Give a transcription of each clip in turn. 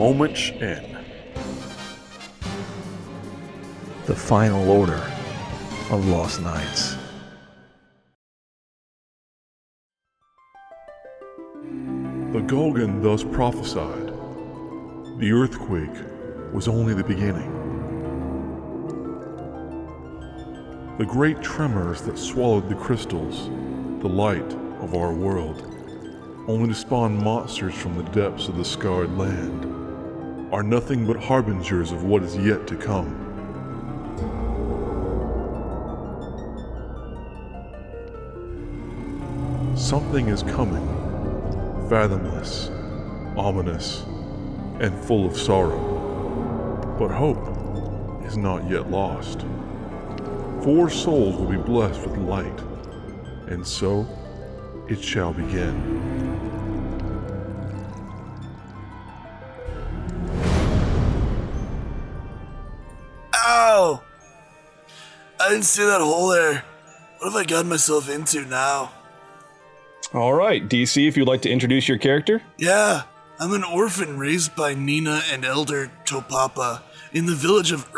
moments in. The final order of Lost Knights. The Golgan thus prophesied. The earthquake was only the beginning. The great tremors that swallowed the crystals, the light of our world, only to spawn monsters from the depths of the scarred land, are nothing but harbingers of what is yet to come. Something is coming, fathomless, ominous, and full of sorrow. But hope is not yet lost. 4 souls will be blessed with light, and so it shall begin. Ow! I didn't see that hole there. What have I gotten myself into now? All right, DC, if you'd like to introduce your character. Yeah, I'm an orphan raised by Nina and Elder Topapa in the village of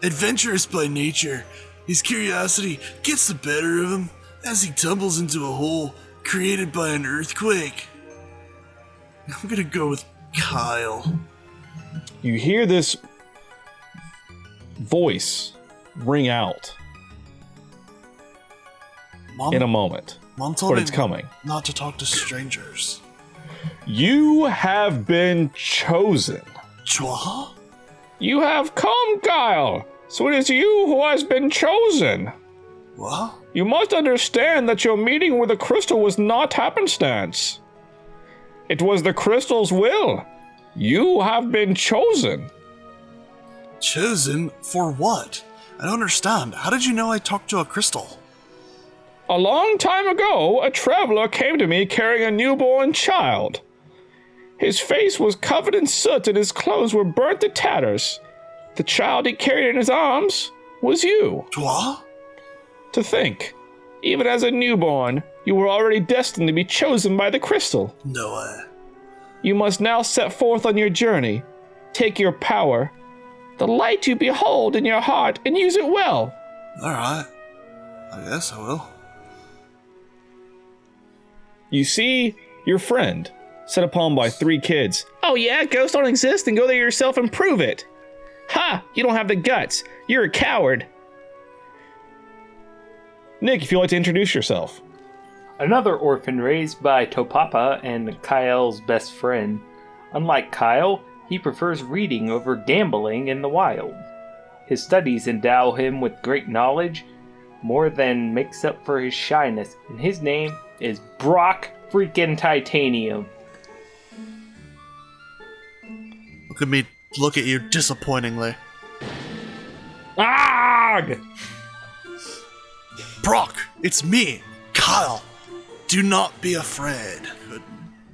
adventurous by nature. His curiosity gets the better of him as he tumbles into a hole created by an earthquake. I'm gonna go with Kyel. You hear this voice ring out in a moment. Mom told but me it's coming. Not to talk to strangers. You have been chosen. Chua? You have come, Kyel. So it is you who has been chosen. What? You must understand that your meeting with the crystal was not happenstance. It was the crystal's will. You have been chosen. Chosen for what? I don't understand. How did you know I talked to a crystal? A long time ago, a traveler came to me carrying a newborn child. His face was covered in soot and his clothes were burnt to tatters. The child he carried in his arms was you. What? To think, even as a newborn, you were already destined to be chosen by the crystal. No way. You must now set forth on your journey, take your power, the light you behold in your heart, and use it well. Alright. I guess I will. You see your friend, set upon by 3 kids. Oh yeah, ghosts don't exist, and go there yourself and prove it. Ha! You don't have the guts. You're a coward. Nick, if you'd like to introduce yourself. Another orphan raised by Topapa and Kyel's best friend. Unlike Kyel, he prefers reading over gambling in the wild. His studies endow him with great knowledge, more than makes up for his shyness, and his name is Brock Freakin Titanium. Look at you disappointingly. Arrgh! Brock, it's me, Kyel. Do not be afraid.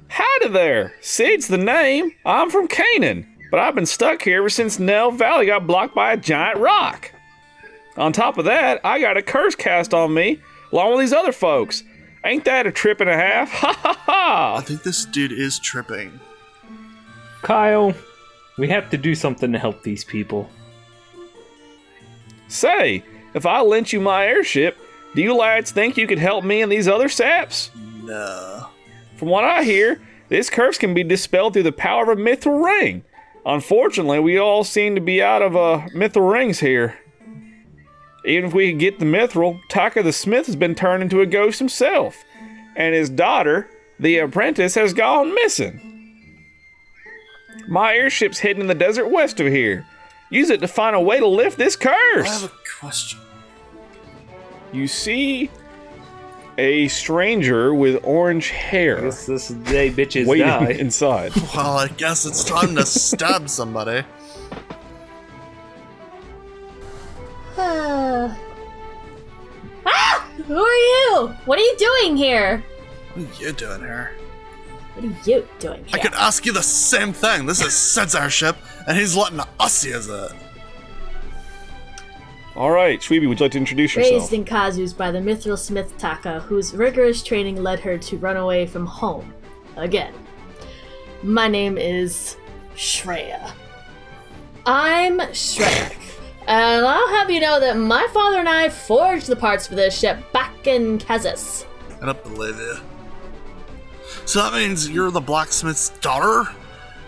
Howdy there. Sid's the name. I'm from Canaan, but I've been stuck here ever since Nell Valley got blocked by a giant rock. On top of that, I got a curse cast on me, along with these other folks. Ain't that a trip and a half? Ha ha ha! I think this dude is tripping. Kyel, we have to do something to help these people. Say, if I lent you my airship, do you lads think you could help me and these other saps? No. From what I hear, this curse can be dispelled through the power of a mithril ring. Unfortunately, we all seem to be out of mithril rings here. Even if we could get the mithril, Taka the Smith has been turned into a ghost himself, and his daughter, the apprentice, has gone missing. My airship's hidden in the desert west of here. Use it to find a way to lift this curse. I have a question. You see a stranger with orange hair. I guess this is the day bitches waiting die. inside. Well, I guess it's time to stab somebody. Who are you? What are you doing here? What are you doing here? What are you doing here? I could ask you the same thing. This is Sid's airship, and he's letting us use it. All right, Shweeby, would you like to introduce yourself? Raised in Kazus by the mithril smith Taka, whose rigorous training led her to run away from home. Again. My name is Shreya. I'm Shrayq. And I'll have you know that my father and I forged the parts for this ship back in Kazis. I don't believe you. So that means you're the blacksmith's daughter?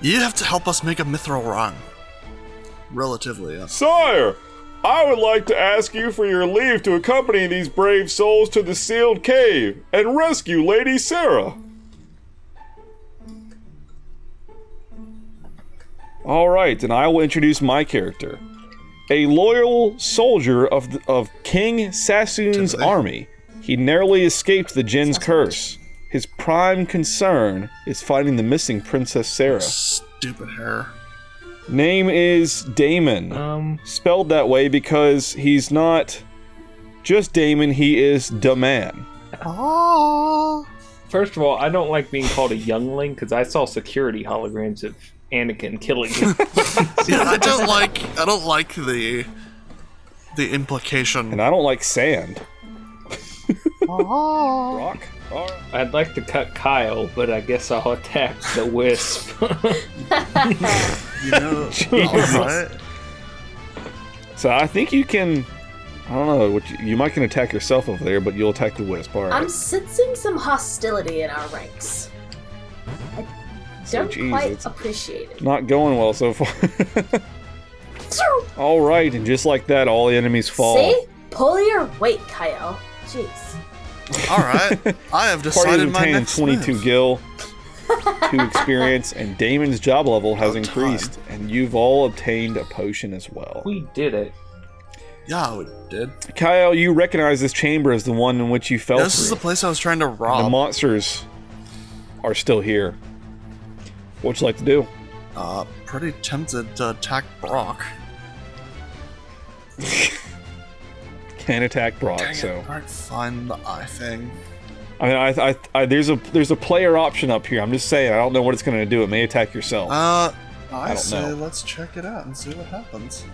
You have to help us make a mithril rung. Relatively, yeah. Sire, I would like to ask you for your leave to accompany these brave souls to the sealed cave and rescue Lady Sarah. Alright, and I will introduce my character. A loyal soldier of King Sassoon's army, he narrowly escaped the Djinn's curse. His prime concern is finding the missing Princess Sarah. Stupid hair. Name is Daman. Spelled that way because he's not just Daman, he is Daman. Oh. First of all, I don't like being called a youngling because I saw security holograms of Anakin killing him. Yeah, I don't like the implication. And I don't like sand. Rock? I'd like to cut Kyel, but I guess I'll attack the wisp. You know, alright. So I think you can, I don't know, you might can attack yourself over there, but you'll attack the wisp, alright. I'm sensing some hostility in our ranks. I don't quite appreciate it. Not going well so far. Alright, and just like that, all the enemies fall. See? Pull your weight, Kyel. Jeez. Alright, I have decided my next 22 move. gil, 2 experience, and Damon's job level has increased, and you've all obtained a potion as well. We did it. Yeah, we did. Kyel, you recognize this chamber as the one in which you fell This through. is the place I was trying to rob. The monsters are still here. What would you like to do? Pretty tempted to attack Brock. Can't attack Brock, Dang it, so. I can't find the eye thing. I mean, there's a player option up here. I'm just saying, I don't know what it's going to do. It may attack yourself. I don't say know. let's check it out and see what happens.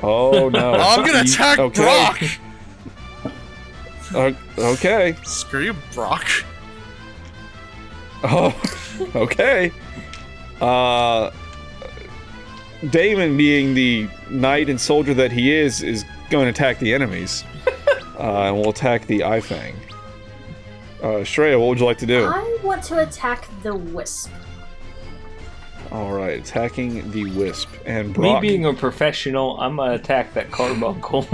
Oh no! I'm gonna attack Brock! Okay. Screw you, Brock. Oh, okay. Damon, being the knight and soldier that he is going to attack the enemies. And we'll attack the Eye Fang. Shreya, what would you like to do? I want to attack the wisp. Alright, attacking the wisp. And Brock. Me being a professional, I'm gonna attack that carbuncle.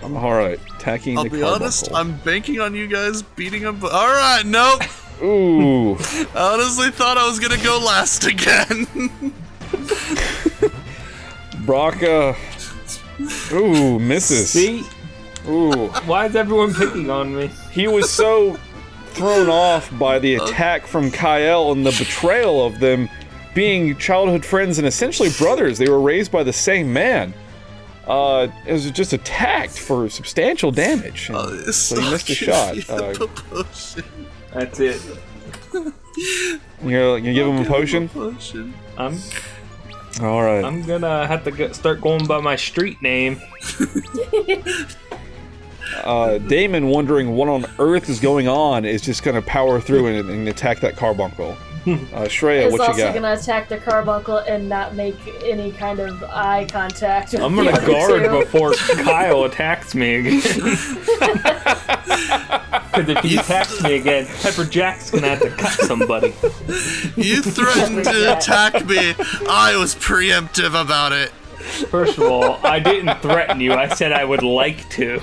Alright, attacking I'll the be carbuncle. honest, I'm banking on you guys beating him. Alright, nope. Ooh. I honestly thought I was gonna go last again. Brock, ooh, misses. See? Ooh. Why is everyone picking on me? He was so thrown off by the attack from Kyel and the betrayal of them being childhood friends and essentially brothers. They were raised by the same man. It was just attacked for substantial damage. So he missed a shot. That's it. You're gonna give him a potion? Alright. I'm gonna have to start going by my street name. Damon, wondering what on earth is going on, is just gonna power through and attack that carbuncle. Shreya, Is what you also got? gonna attack the carbuncle and not make any kind of eye contact. With I'm the gonna other guard two. before Kyel attacks me again. Because if he attacks me again, Pepper Jack's gonna have to cut somebody. You threatened to attack me. I was preemptive about it. First of all, I didn't threaten you. I said I would like to.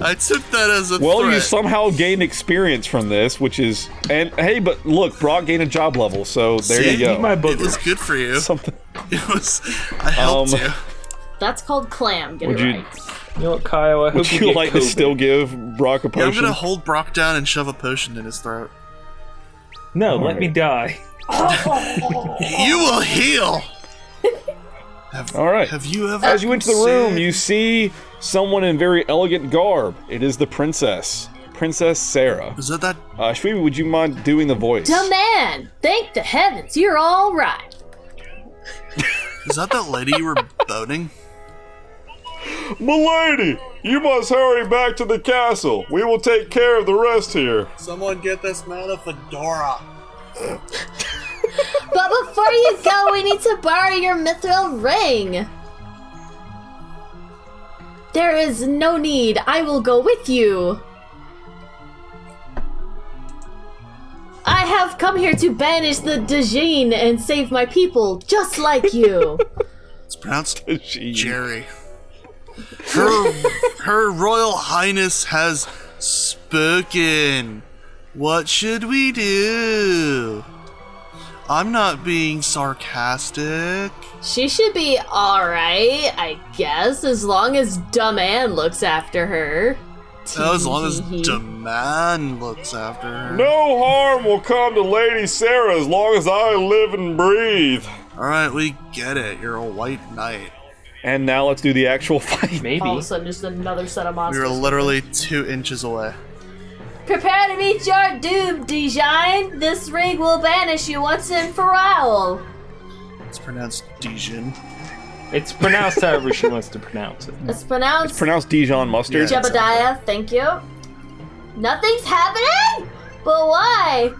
I took that as a Well, threat. you somehow gained experience from this, which is... And, hey, but look, Brock gained a job level, so there you go. Eat my It booger. was good for you. Something. It was. I helped you. That's called clam. Get Would it you- right. You know what, Kyel? I hope Would you you get like to COVID. still give Brock a Yeah, I'm potion? gonna hold Brock down and shove a potion in his throat. No, let me die. You will heal. All right. Have you ever? As you enter the room, you see someone in very elegant garb. It is the princess, Princess Sarah. Is that? Shreya, would you mind doing the voice? Daman, thank the heavens, you're all right. Is that lady you were boning? Milady, you must hurry back to the castle. We will take care of the rest here. Someone get this man a fedora. But before you go, we need to borrow your mithril ring. There is no need. I will go with you. I have come here to banish the Djinn and save my people, just like you. It's pronounced Jerry. Her Royal Highness has spoken. What should we do? I'm not being sarcastic. She should be alright, I guess, as long as Daman looks after her. As long as Daman looks after her. No harm will come to Lady Sarah as long as I live and breathe. Alright, we get it. You're a white knight. And now let's do the actual fight. Maybe. All of a sudden, just another set of monsters. We were literally 2 inches away. Prepare to meet your doom, Djinn. This ring will banish you once and for all. It's pronounced Djinn. It's pronounced however she wants to pronounce it. It's pronounced It's pronounced Dijon mustard. Yeah. Jebediah. Thank you. Nothing's happening? But why?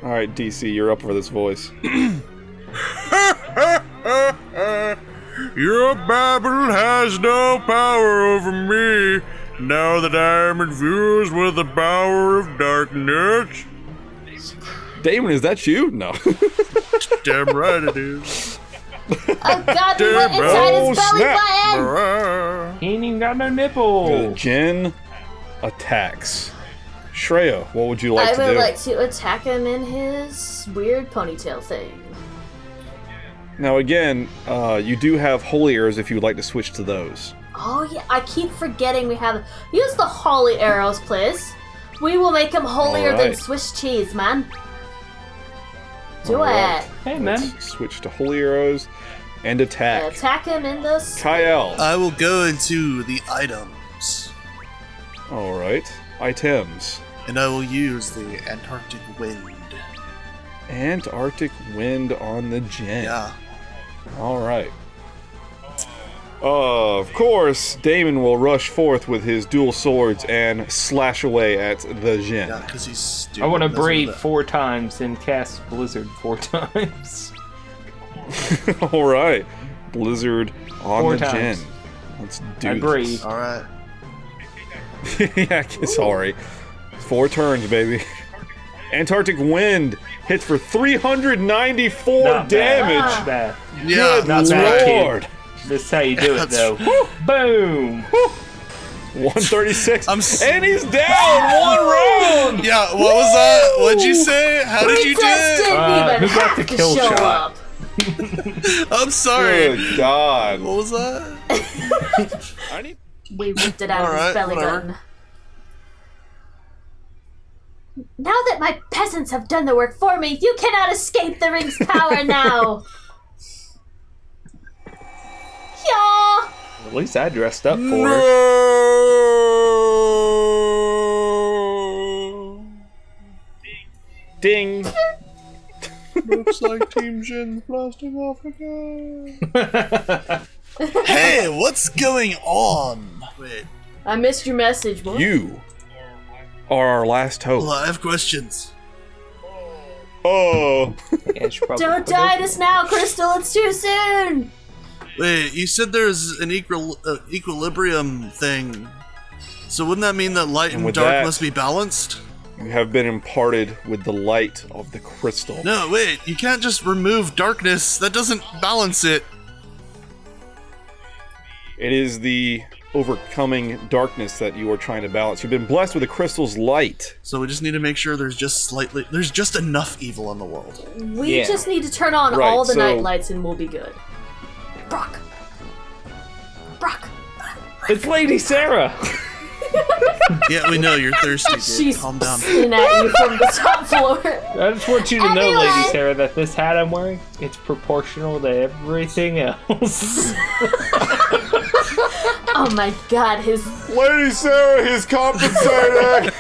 Alright, DC, you're up for this voice. Your Babel has no power over me, now that I am infused with the power of darkness. Damon, is that you? No. Damn right it is. Oh god, we went inside his belly button! Brah. He ain't even got no nipple. Djinn attacks. Shreya, what would you like I to would do? like to attack him in his weird ponytail thing. Now again, you do have holy arrows if you would like to switch to those. Oh yeah, I keep forgetting we have... Use the holy arrows, please. We will make him holier than Alright. Swiss cheese, man. Do Alright. it. Hey, man. Switch to holy arrows and attack. Attack him in the... Kyel. I will go into the items. Alright. Items. And I will use the Antarctic wind. Antarctic wind on the Djinn. Yeah. Alright. Of course, Damon will rush forth with his dual swords and slash away at the Djinn. Yeah, because he's stupid. I want to That's what brave that- 4 times and cast Blizzard 4 times. Alright. Blizzard on 4 the times. Djinn. Let's do I this. breathe. Alright. Yeah, sorry. 4 turns, baby. Antarctic wind hits for 394 Not bad. damage. Not bad. Yeah, Good not bad, kid. lord. This is how you do it, That's- though. Boom! 136. I'm and he's down 1 round. Yeah, what was that? What'd you say? How did you do Princess it? didn't even who got have the to kill show shot? up. I'm sorry. Good God. What was that? I need. We ripped it out of his Alright, belly whatever. button. Now that my peasants have done the work for me, you cannot escape the ring's power now. Yeah. At least I dressed up for her. Ding. Looks like Team Djinn blasting off again. Hey, what's going on? Wait, I missed your message, boy. You are our last hope. well, I have questions. Oh. Yeah, she probably Don't put die it- us now, Crystal. It's too soon. Wait, you said there's an equilibrium thing. So wouldn't that mean that light And and with dark that- must be balanced? You have been imparted with the light of the crystal. No, wait, you can't just remove darkness. That doesn't balance it. It is the overcoming darkness that you are trying to balance. You've been blessed with the crystal's light. So we just need to make sure there's just enough evil in the world. We Yeah. just need to turn on Right, all the so- night lights and we'll be good. Brock. Brock. It's Lady Sarah! Yeah, we know you're thirsty, dude. She's Calm down. spitting at you from the top floor. I just want you to know, Anyway. Lady Sarah, that this hat I'm wearing, it's proportional to everything else. Oh my god, Lady Sarah is compensating!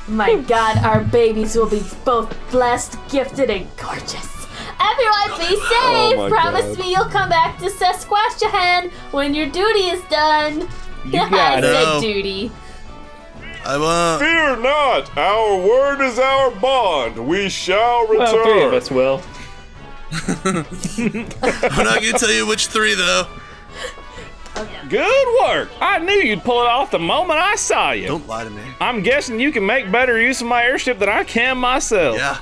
my god, our babies will be both blessed, gifted, and gorgeous. Everyone be safe! my Promise God. me you'll come back to Sasquatchahan when your duty is done. You got I it. said No. duty. I won't. Fear not, our word is our bond. We shall return. Well, 3 of us will. I'm not gonna tell you which 3 though. Good work. I knew you'd pull it off the moment I saw you. Don't lie to me. I'm guessing you can make better use of my airship than I can myself. Yeah.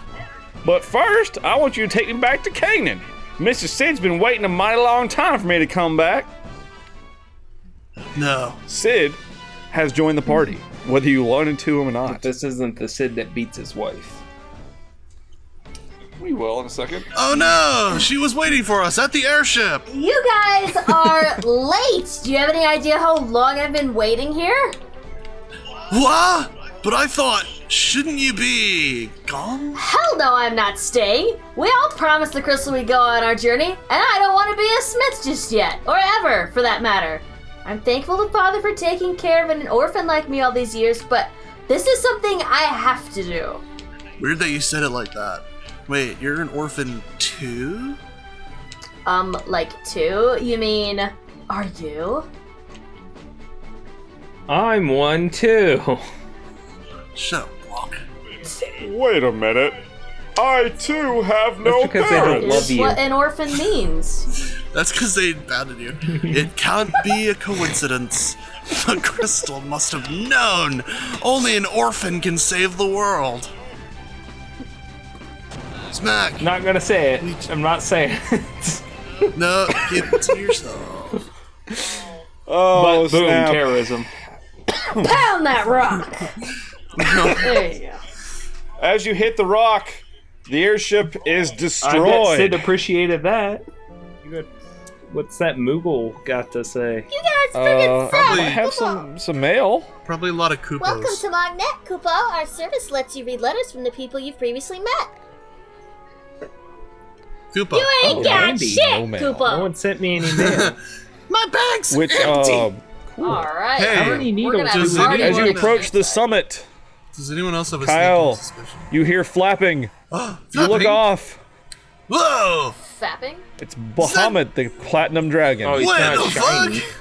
But first, I want you to take me back to Canaan. Mr. Sid's been waiting a mighty long time for me to come back. No. Sid has joined the party, whether you wanted to or not. This isn't the Sid that beats his wife. We will in a second. Oh no! She was waiting for us at the airship. You guys are late. Do you have any idea how long I've been waiting here? What? But I thought, shouldn't you be gone? Hell no, I'm not staying. We all promised the crystal we'd go on our journey, and I don't want to be a smith just yet, or ever, for that matter. I'm thankful to Father for taking care of an orphan like me all these years, but this is something I have to do. Weird that you said it like that. Wait, you're an orphan too? Like 2? You mean, are you? I'm one too. Shut up, Block. Wait a minute. I too have no That's because they don't parents. love Is you. what an orphan means. That's because they abandoned you. It can't be a coincidence. The crystal must have known. Only an orphan can save the world. Smack. Not gonna say it. I'm not saying it. No, keep it to yourself. Oh, But boom, snap. terrorism. Pound that rock! There you go. As you hit the rock, the airship is I bet Sid destroyed. appreciated that. What's that Moogle got to say? You guys friggin' probably- suck! I have some mail. Probably a lot of Koopos. Welcome to Magnet, Koopa. Our service lets you read letters from the people you've previously met. Koopa. You ain't got handy. shit, No mail. No Koopa! one sent me any mail. My bag's Which, empty. Alright. Hey, How many we're gonna needles have does a party anyone as you one of approach these the days. summit, Does anyone else have a Kyle, sneaking suspicion? you hear flapping. Oh, You look flapping. off. Whoa! Fapping? It's Bahamut, the platinum dragon. Oh, he's What kind the of shiny. fuck?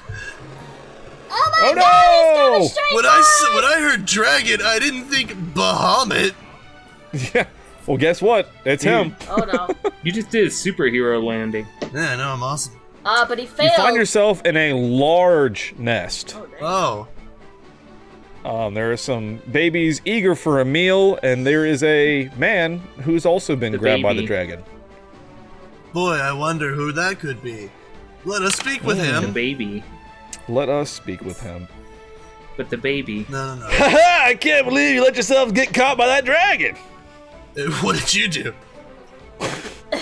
Oh my Oh, god, he's got no! a straight When I heard dragon, I didn't think Bahamut. Yeah. Well, guess what? It's him. Oh no. You just did a superhero landing. Yeah, I know, I'm awesome. But he failed. You find yourself in a large nest. Oh, There are some babies eager for a meal, and there is a man who's also been The grabbed by the baby. dragon. boy, I wonder who that could be. Let us speak with The him. baby. Let us speak with him. But the baby. No, no, no. Haha! I can't believe you let yourself get caught by that dragon. What did you do?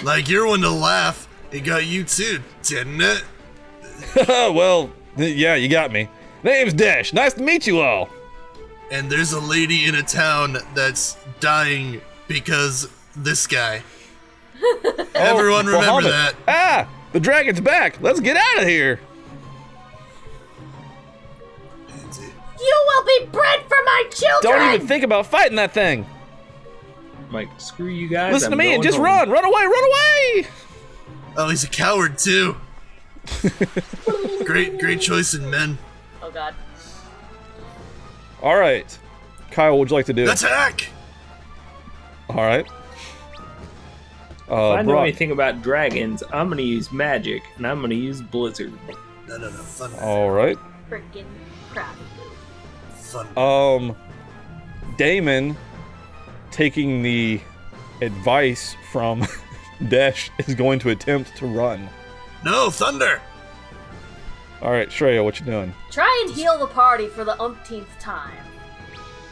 Like, you're one to laugh. It got you too, didn't it? Well, yeah, you got me. Name's Dash. Nice to meet you all. And there's a lady in a town that's dying because this guy. Everyone remember Bahamut. that. Ah, the dragon's back. Let's get out of here. You will be bread for my children! Don't even think about fighting that thing. I'm like, screw you guys. Listen to I'm me and going just home. run. Run away. Run away. Oh, he's a coward too. Great choice in men. Oh god. All right. Kyle, what would you like to do? Attack! All right. If I know Brock. anything about dragons, I'm gonna use magic, and I'm gonna use blizzard. No, thunder. All right. Freaking crap. Thunder. Damon, taking the advice from Dash, is going to attempt to run. No, thunder! All right, Shreya, what you doing? Try and heal the party for the umpteenth time.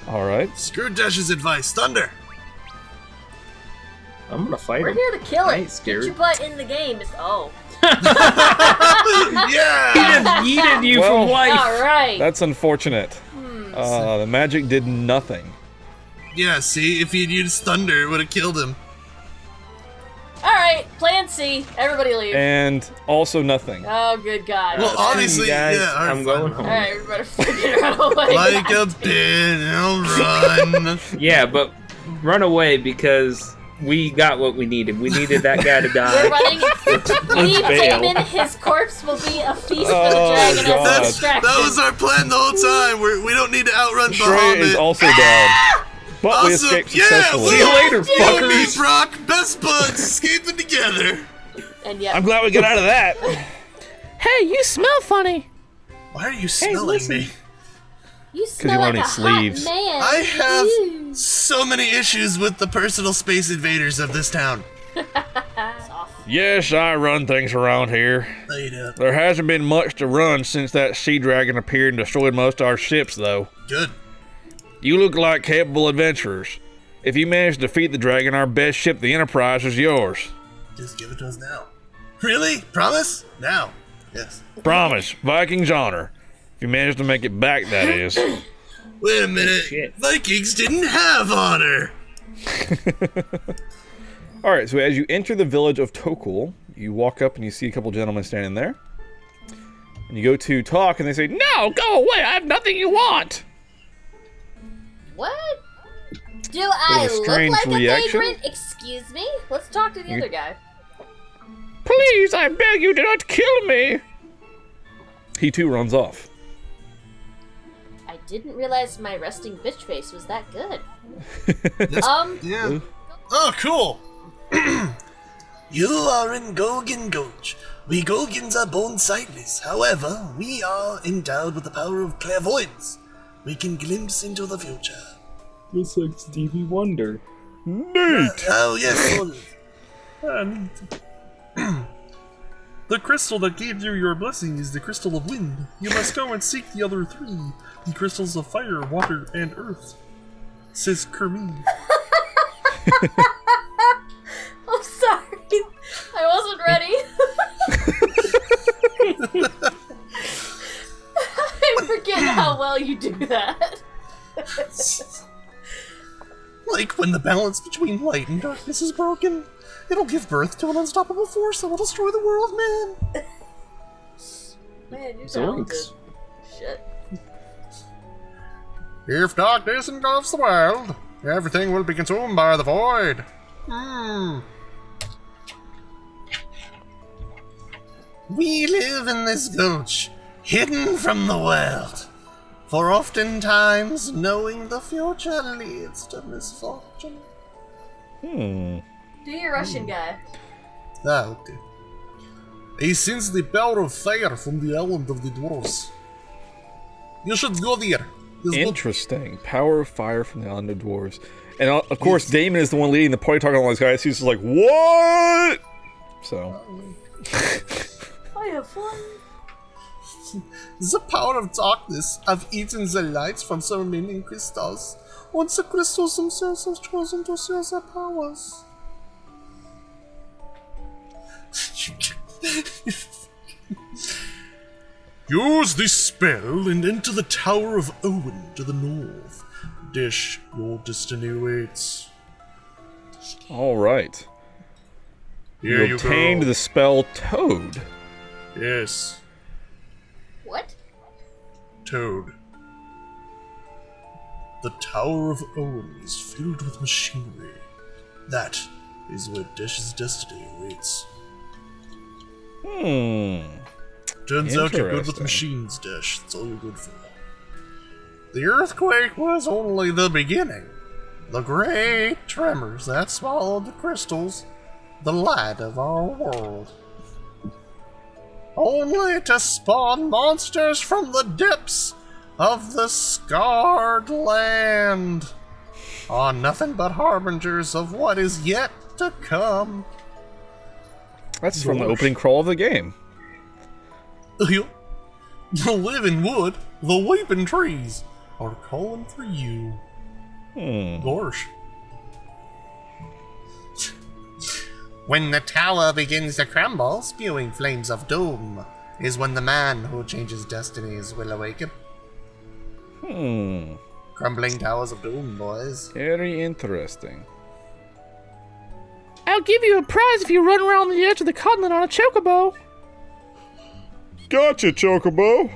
All right. Screw Dash's advice. Thunder! I'm gonna fight We're him. here to kill I it. ain't scared. Get your butt in the game. Oh. Yeah! He just yeeted you Well- from life. Alright. That's unfortunate. The magic did nothing. Yeah, see? If he'd used thunder, it would have killed him. Alright, plan C. Everybody leave. And also nothing. Oh, good God. Well, obviously, you guys, yeah. alright, I'm fine. going home. Alright, we better freaking run away. Like a bin, I'll run. Yeah, but run away because We got what we needed. We needed that guy to We're die. running. Leave bail. Daman. His corpse will be a feast for the dragon as a That distraction. was our plan the whole time. We don't need to outrun Shrayq is Bahamut. also down. But we Awesome. escaped Yeah, successfully. See you later, Me, fuckers. Brock, best buds escaping together. And yeah, I'm glad we got out of that. Hey, you smell funny. Why are you smelling me? you smell you like wear a any sleeves. hot man. I have Ew. so many issues with the personal space invaders of this town. Yes, I run things around here. Laid up. There hasn't been much to run since that sea dragon appeared and destroyed most of our ships, though. Good. You look like capable adventurers. If you manage to defeat the dragon, our best ship, the Enterprise, is yours. Just give it to us now. Really? Promise? Now. Yes. Promise. Vikings honor. If you manage to make it back, that is. Wait a minute. Shit. Vikings didn't have honor. Alright, so as you enter the village of Tokul, you walk up and you see a couple gentlemen standing there. And you go to talk and they say, "No, go away, I have nothing you want!" What? Do I look strange like reaction. a vagrant? Excuse me? Let's talk to the other guy. Please, I beg you, do not kill me! He too runs off. I didn't realize my resting bitch face was that good. Yeah. Oh, cool. You are in Golgan Gulch. We Golgans are born sightless. However, we are endowed with the power of clairvoyance. We can glimpse into the future. Looks like Stevie Wonder. Neat! Oh, yes, sort of. And the crystal that gave you your blessing is the crystal of wind. You must go and seek the other three, the crystals of fire, water, and earth, says Kermit. I'm sorry. I wasn't ready. I forget how well you do that. Like when the balance between light and darkness is broken, it'll give birth to an unstoppable force that will destroy the world, man. Man, you're talented. Zoinks. Shit. If darkness engulfs the world, everything will be consumed by the void. We live in this gulch, hidden from the world. For oftentimes, knowing the future leads to misfortune. Do your Russian guy. Ah, okay. I sense the power of fire from the island of the dwarves. You should go there. It's good. Interesting. Power of fire from the Island of Dwarves. And of course, Daman is the one leading the party talking to all these guys. He's just like, what? So. I have fun. The power of darkness have eaten the light from the remaining crystals. Once the crystals themselves have chosen to share their powers. Use this spell and enter the Tower of Owen to the north. Dish, your destiny waits. Alright. Here You you obtained go. the spell Toad. Yes, What? Toad. The Tower of Owen is filled with machinery. That is where Dish's destiny awaits. Turns out you're good with Interesting. machines, Dish. That's all you're good for. The earthquake was only the beginning. The great tremors that swallowed the crystals, the light of our world. Only to spawn monsters from the depths of the scarred land. Are nothing but harbingers of what is yet to come. That's from the opening crawl of the game. The living wood, the weeping trees, are calling for you. Gosh. When the tower begins to crumble, spewing flames of doom, is when the man who changes destinies will awaken. Crumbling towers of doom, boys. Very interesting. I'll give you a prize if you run around the edge of the continent on a chocobo. Gotcha, Chocobo!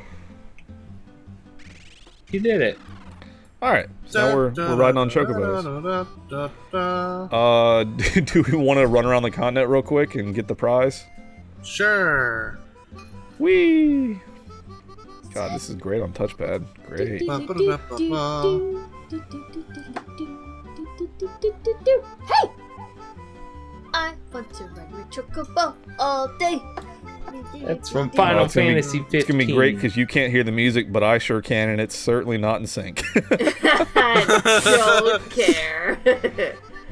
You did it. Alright, So now we're riding on chocobos. Do we want to run around the continent real quick and get the prize? Sure. Whee! God, this is great on touchpad. Great. Hey! I want to ride my chocobo all day. That's from Final Fantasy 15. It's gonna be great because you can't hear the music, but I sure can, and it's certainly not in sync. I don't care.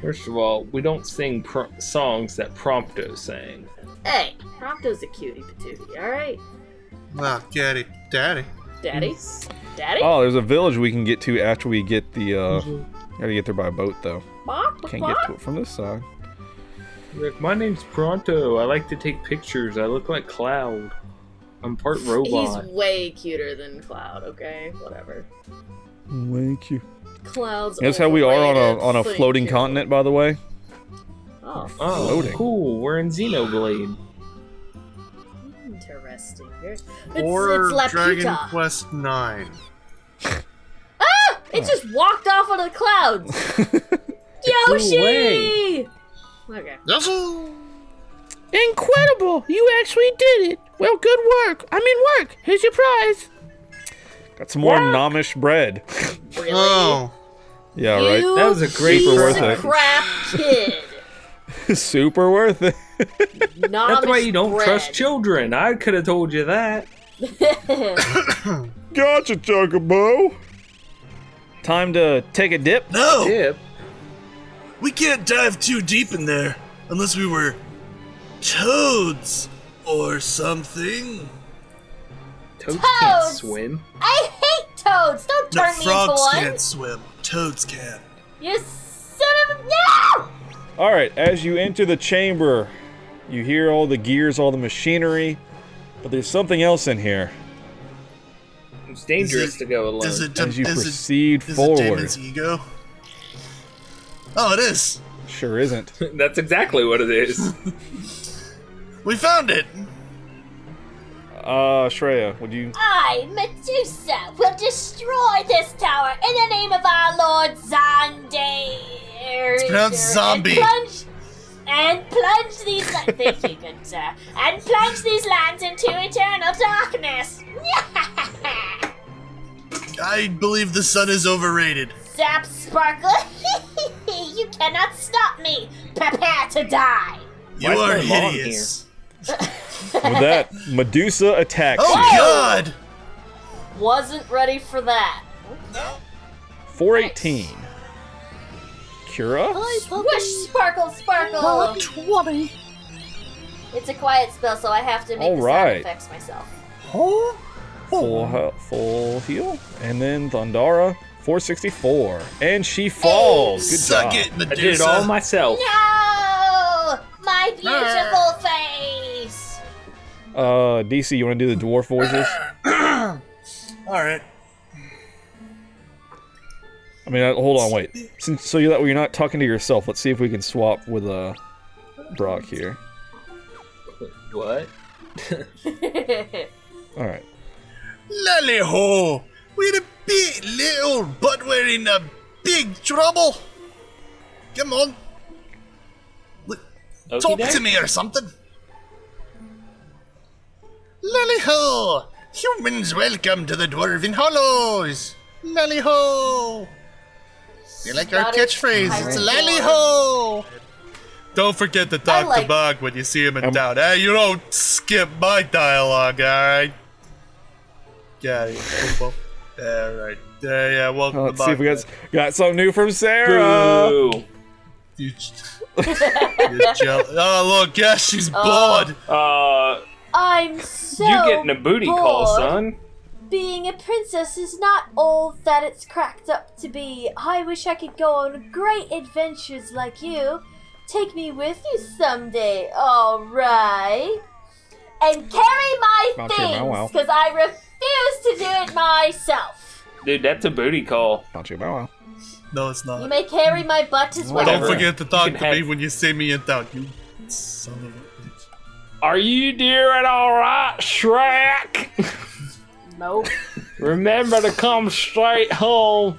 First of all, we don't sing songs that Prompto sang. Hey, Prompto's a cutie patootie, alright? Well, get it, daddy. Daddy? Daddy? Oh, there's a village we can get to after we get the, gotta get there by boat, though. Can't get to it from this side. Look, my name's Pronto. I like to take pictures. I look like Cloud. I'm part robot. He's way cuter than Cloud, okay? Whatever. Way cute. Cloud's That's how we are on a floating continent, by the way. Oh, Floating. Cool. We're in Xenoblade. interesting. It's Or Dragon Laputa. Quest 9. Ah! It just walked off into the clouds. Yoshi! Okay. Incredible! You actually did it! Well, good work! Work! Here's your prize! Got some more Nomish bread. Really? Oh. Yeah, right? You That was a great piece worth of it. crap kid. Super worth it. That's why you don't bread. trust children. I could have told you that. Gotcha, Chocobo. Time to take a dip. No! Dip. We can't dive too deep in there unless we were toads or something. Toads can't Toads! swim. I hate toads! Don't No, turn me into frogs one! can't swim. Toads can. You son of a... No! Alright, as you enter the chamber, you hear all the gears, all the machinery, but there's something else in here. It's dangerous to go alone. Is it As you is proceed it, is forward. it Damon's ego? Oh, it is. Sure isn't. That's exactly what it is. We found it. Shreya, would you... I, Medusa, will destroy this tower in the name of our Lord Xande. It's pronounced zombie. And plunge these... Thank you, good sir. And plunge these lands into eternal darkness. I believe the sun is overrated. Zap Sparkle. You cannot stop me. Prepare to die. You Why is are my mom hideous. With that, Medusa attacks Oh you. God! Wasn't ready for that. 418. Cura? Swish, sparkle, sparkle. 20. It's a quiet spell, so I have to make the Alright. sound effects myself. Full heal. And then Thundara, 464. And she falls. Good Suck job. it, I did it Medusa. all myself. No! My beautiful face! DC, you want to do the dwarf voices? All right. I mean, hold on, wait. So that way you're not talking to yourself, let's see if we can swap with Brock here. What? Alright. Lally ho! We're a big little, but we're in a big trouble. Come on, talk to me or something. Lally ho! Humans, welcome to the Dwarven Hollows. Lally ho! You like our catchphrase? It's Lally ho! Don't forget to talk to Bog when you see him in town. Hey, you don't skip my dialogue, alright? Got it. Alright. Yeah, welcome Let's to see Bog. if we got something new from Sarah. Boo. You're jealous. Oh, look, yeah, she's bored. I'm so You getting a booty call, bored. son? Being a princess is not all that it's cracked up to be. I wish I could go on great adventures like you. Take me with you someday, alright? And carry my Not sure, things, wow. because I refuse to do it myself. Dude, that's a booty call. Not you, bow wow. No, it's You not. may carry my butt as well. Don't forget to talk You to can me have- when you see me in town, you son of a bitch. Are you doing alright, Shrayq? Nope. Remember to come straight home.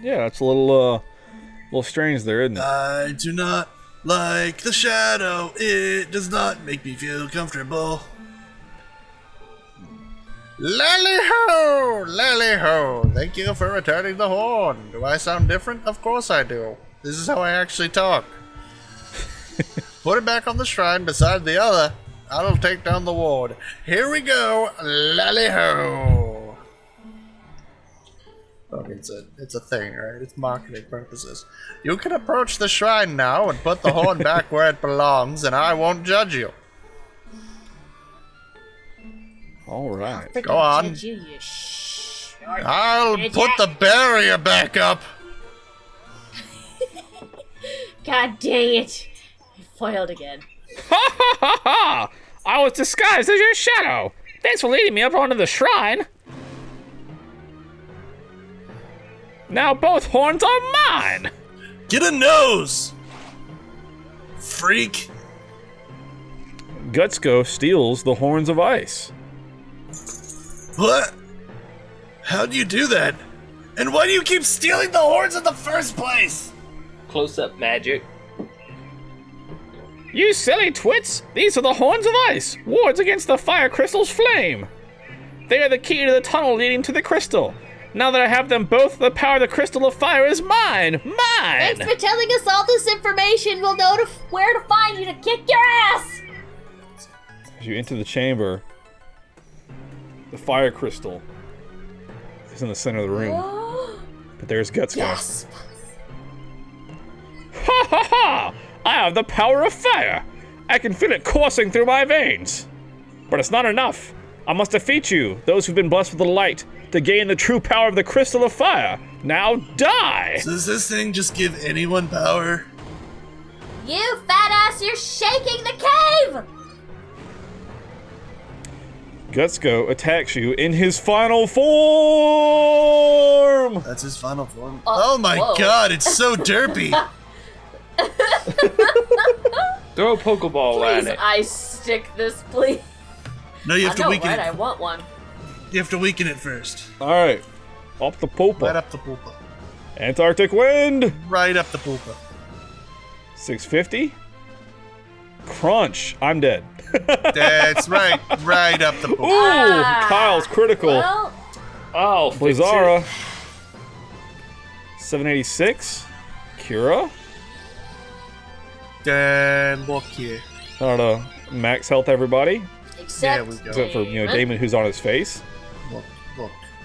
Yeah, it's a little strange there, isn't it? I do not like the shadow. It does not make me feel comfortable. Lally-ho! Lally-ho! Thank you for returning the horn. Do I sound different? Of course I do. This is how I actually talk. Put it back on the shrine beside the other. I'll take down the ward. Here we go. Lally-ho! Okay, it's a thing, right? It's marketing purposes. You can approach the shrine now and put the horn back where it belongs, and I won't judge you. All right. Go on. I'll put the barrier back up. God dang it. You foiled again. Ha ha ha ha! I was disguised as your shadow. Thanks for leading me up onto the shrine. Now both horns are mine. Get a nose! Freak! Gutsco steals the horns of ice. What? How'd you do that? And why do you keep stealing the horns in the first place? Close-up magic. You silly twits! These are the horns of ice, wards against the fire crystal's flame. They are the key to the tunnel leading to the crystal. Now that I have them both, the power of the crystal of fire is mine! Mine! Thanks for telling us all this information. We'll know where to find you to kick your ass! As you enter the chamber, the fire crystal is in the center of the room. But there's Gutsco. Yes! Ha ha ha! I have the power of fire! I can feel it coursing through my veins! But it's not enough. I must defeat you, those who've been blessed with the light, to gain the true power of the crystal of fire. Now die! So does this thing just give anyone power? You fat ass, you're shaking the cave! Gutsco attacks you in his final form! That's his final form. Oh my whoa. god, it's so derpy! Throw a Pokeball at Please it. ice stick this, please. No, you I have to know, weaken right? it. I want one. You have to weaken it first. Alright, up the poopa. Right up the poopa. Antarctic wind! Right up the poopa. 650. Crunch. I'm dead. That's right. Right up the poopa. Ooh, Kyle's critical. Well, Oh, fix it. Blizzara. 786. Cura. Then look here. Max health, everybody. except we go. Except for, Daman, who's on his face.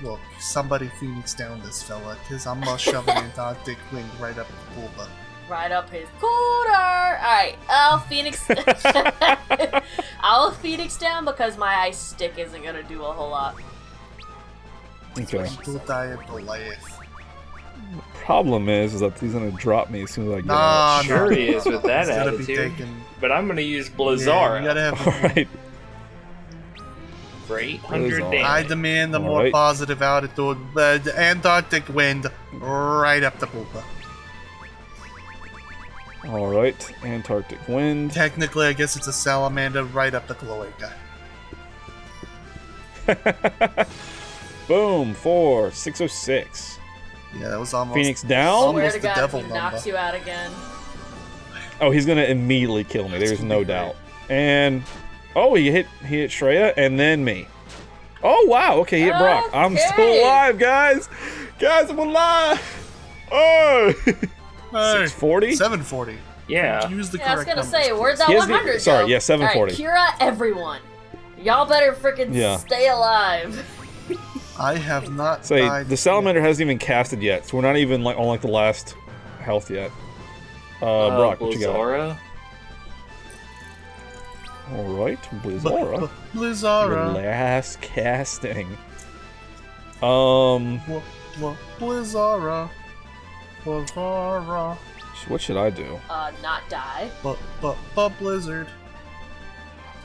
Look. Somebody Phoenix down this fella, because I'm gonna shove an Antarctic wind right up the poopa. right up his cooter. Alright, I'll Phoenix I'll Phoenix down because my ice stick isn't gonna do a whole lot. Okay. Problem is that he's gonna drop me as soon as I get Nah, out. Sure he is with that It's gonna be attitude. taken. But I'm gonna use Yeah, Blizzara you gotta have. Alright. for 800 Blizzara. damage. I demand a more Alright. positive attitude. The Antarctic wind right up the poopa. Alright. Antarctic wind. Technically, I guess it's a salamander right up the cloaca. Boom. 4. 606. Yeah, that was almost. Phoenix down. Almost Swear to the God, devil if he knocks number. you out again. Oh, he's gonna immediately kill me. There's no doubt. And he hit Shreya and then me. Oh wow. Okay, he hit Brock. I'm still Okay. alive, guys. Guys, I'm alive. Oh. Hey, 640. 740. Yeah. Use the Yeah, I was correct gonna numbers, say, where's please. that He has the- 100 sorry, go? yeah, 740. Alright, Kira, everyone. Y'all better freaking Yeah. stay alive. I have not So died. the salamander hasn't even casted yet, so we're not even on the last health yet. Brock, what you got? Blizzara. All right, Blizzara. Your Blizzara. last casting. Blizzara. Blizzara. What should I do? Not die. Blizzard.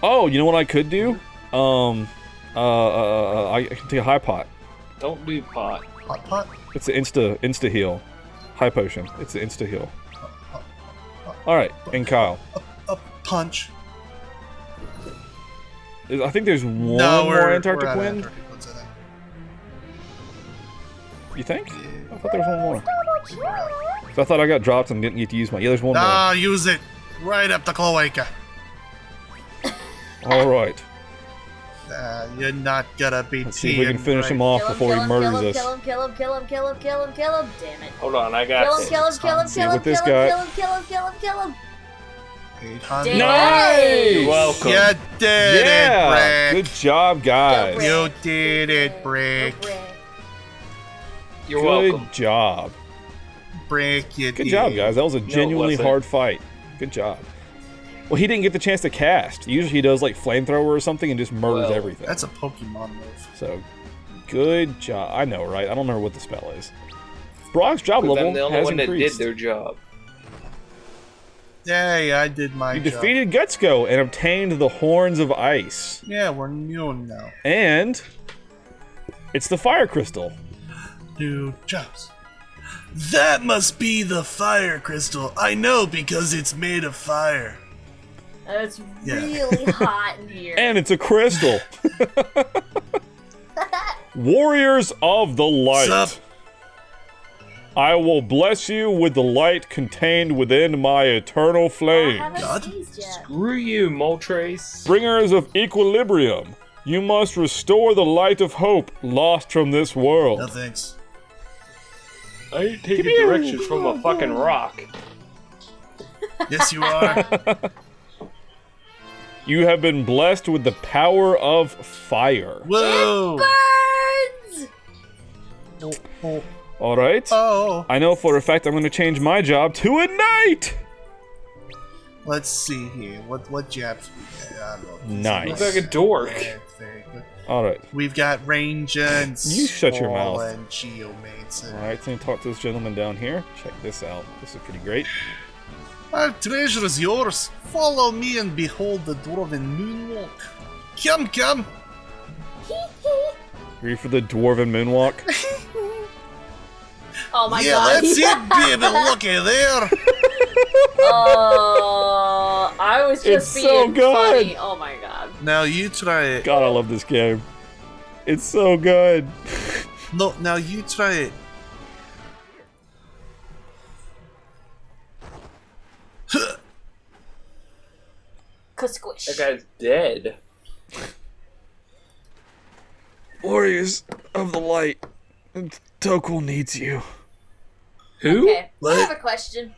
Oh, you know what I could do? I can take a high pot. Don't do pot. Pot. It's an insta heal. High potion. It's an insta heal. All right, and Kyle. A punch. I think there's one No, more Antarctic we're at wind. Antarctic winds, I think. You think? I thought there was one more. So I thought I got dropped and didn't get to use my. Yeah, there's one more. Ah, use it right up the cloaca. All right. You're not gonna be Let's see if we can finish him off before he murders us. Kill him. Damn it. Hold on, I got this. Kill him. See what this guy. Kill him. 800. Nice! You're welcome. You did Yeah. it, Good Brick. job, guys. Brick. You did it, Brick. You're Good welcome. job. Brick, you Good did. job, guys. That was a genuinely wasn't. hard fight. Good job. Well, he didn't get the chance to cast. Usually he does like flamethrower or something and just murders Well, everything. That's a Pokemon move. So, good job. I know, right? I don't remember what the spell is. Brock's job But level I'm the only has one that did increased. their job. Hey, I did my You job. defeated Gutsco and obtained the Horns of Ice. Yeah, we're new now. And it's the Fire Crystal. New jobs. That must be the fire crystal. I know because it's made of fire. It's Yeah. really hot in here. And it's a crystal. Warriors of the Light. Sup? I will bless you with the light contained within my eternal I flame. haven't God. sneezed yet. Screw you, Moltres. Bringers of equilibrium, you must restore the light of hope lost from this No world. thanks. I ain't taking directions from a fucking rock. Yes, you are. You have been blessed with the power of fire. Whoa. Birds! All right. Oh, I know for a fact I'm going to change my job to a knight. let's see here. What jabs we got? I don't know. Nice. Looks like a dork. Very good. All right. We've got range and You shut your Spall mouth. and geomates. All right. So let me talk to this gentleman down here. Check this out. This is pretty great. Our treasure is yours. Follow me and behold the dwarven moonwalk. Come. Ready for the dwarven moonwalk? Oh my Yeah, god. that's it, baby. Looky there. I was just It's so being good. funny. Oh my god. Now you try it. God, I love this game. It's so good. No, now you try it. Squish. That guy's dead. Warriors of the Light. Tokul needs you. Who? Okay, I What? have a question.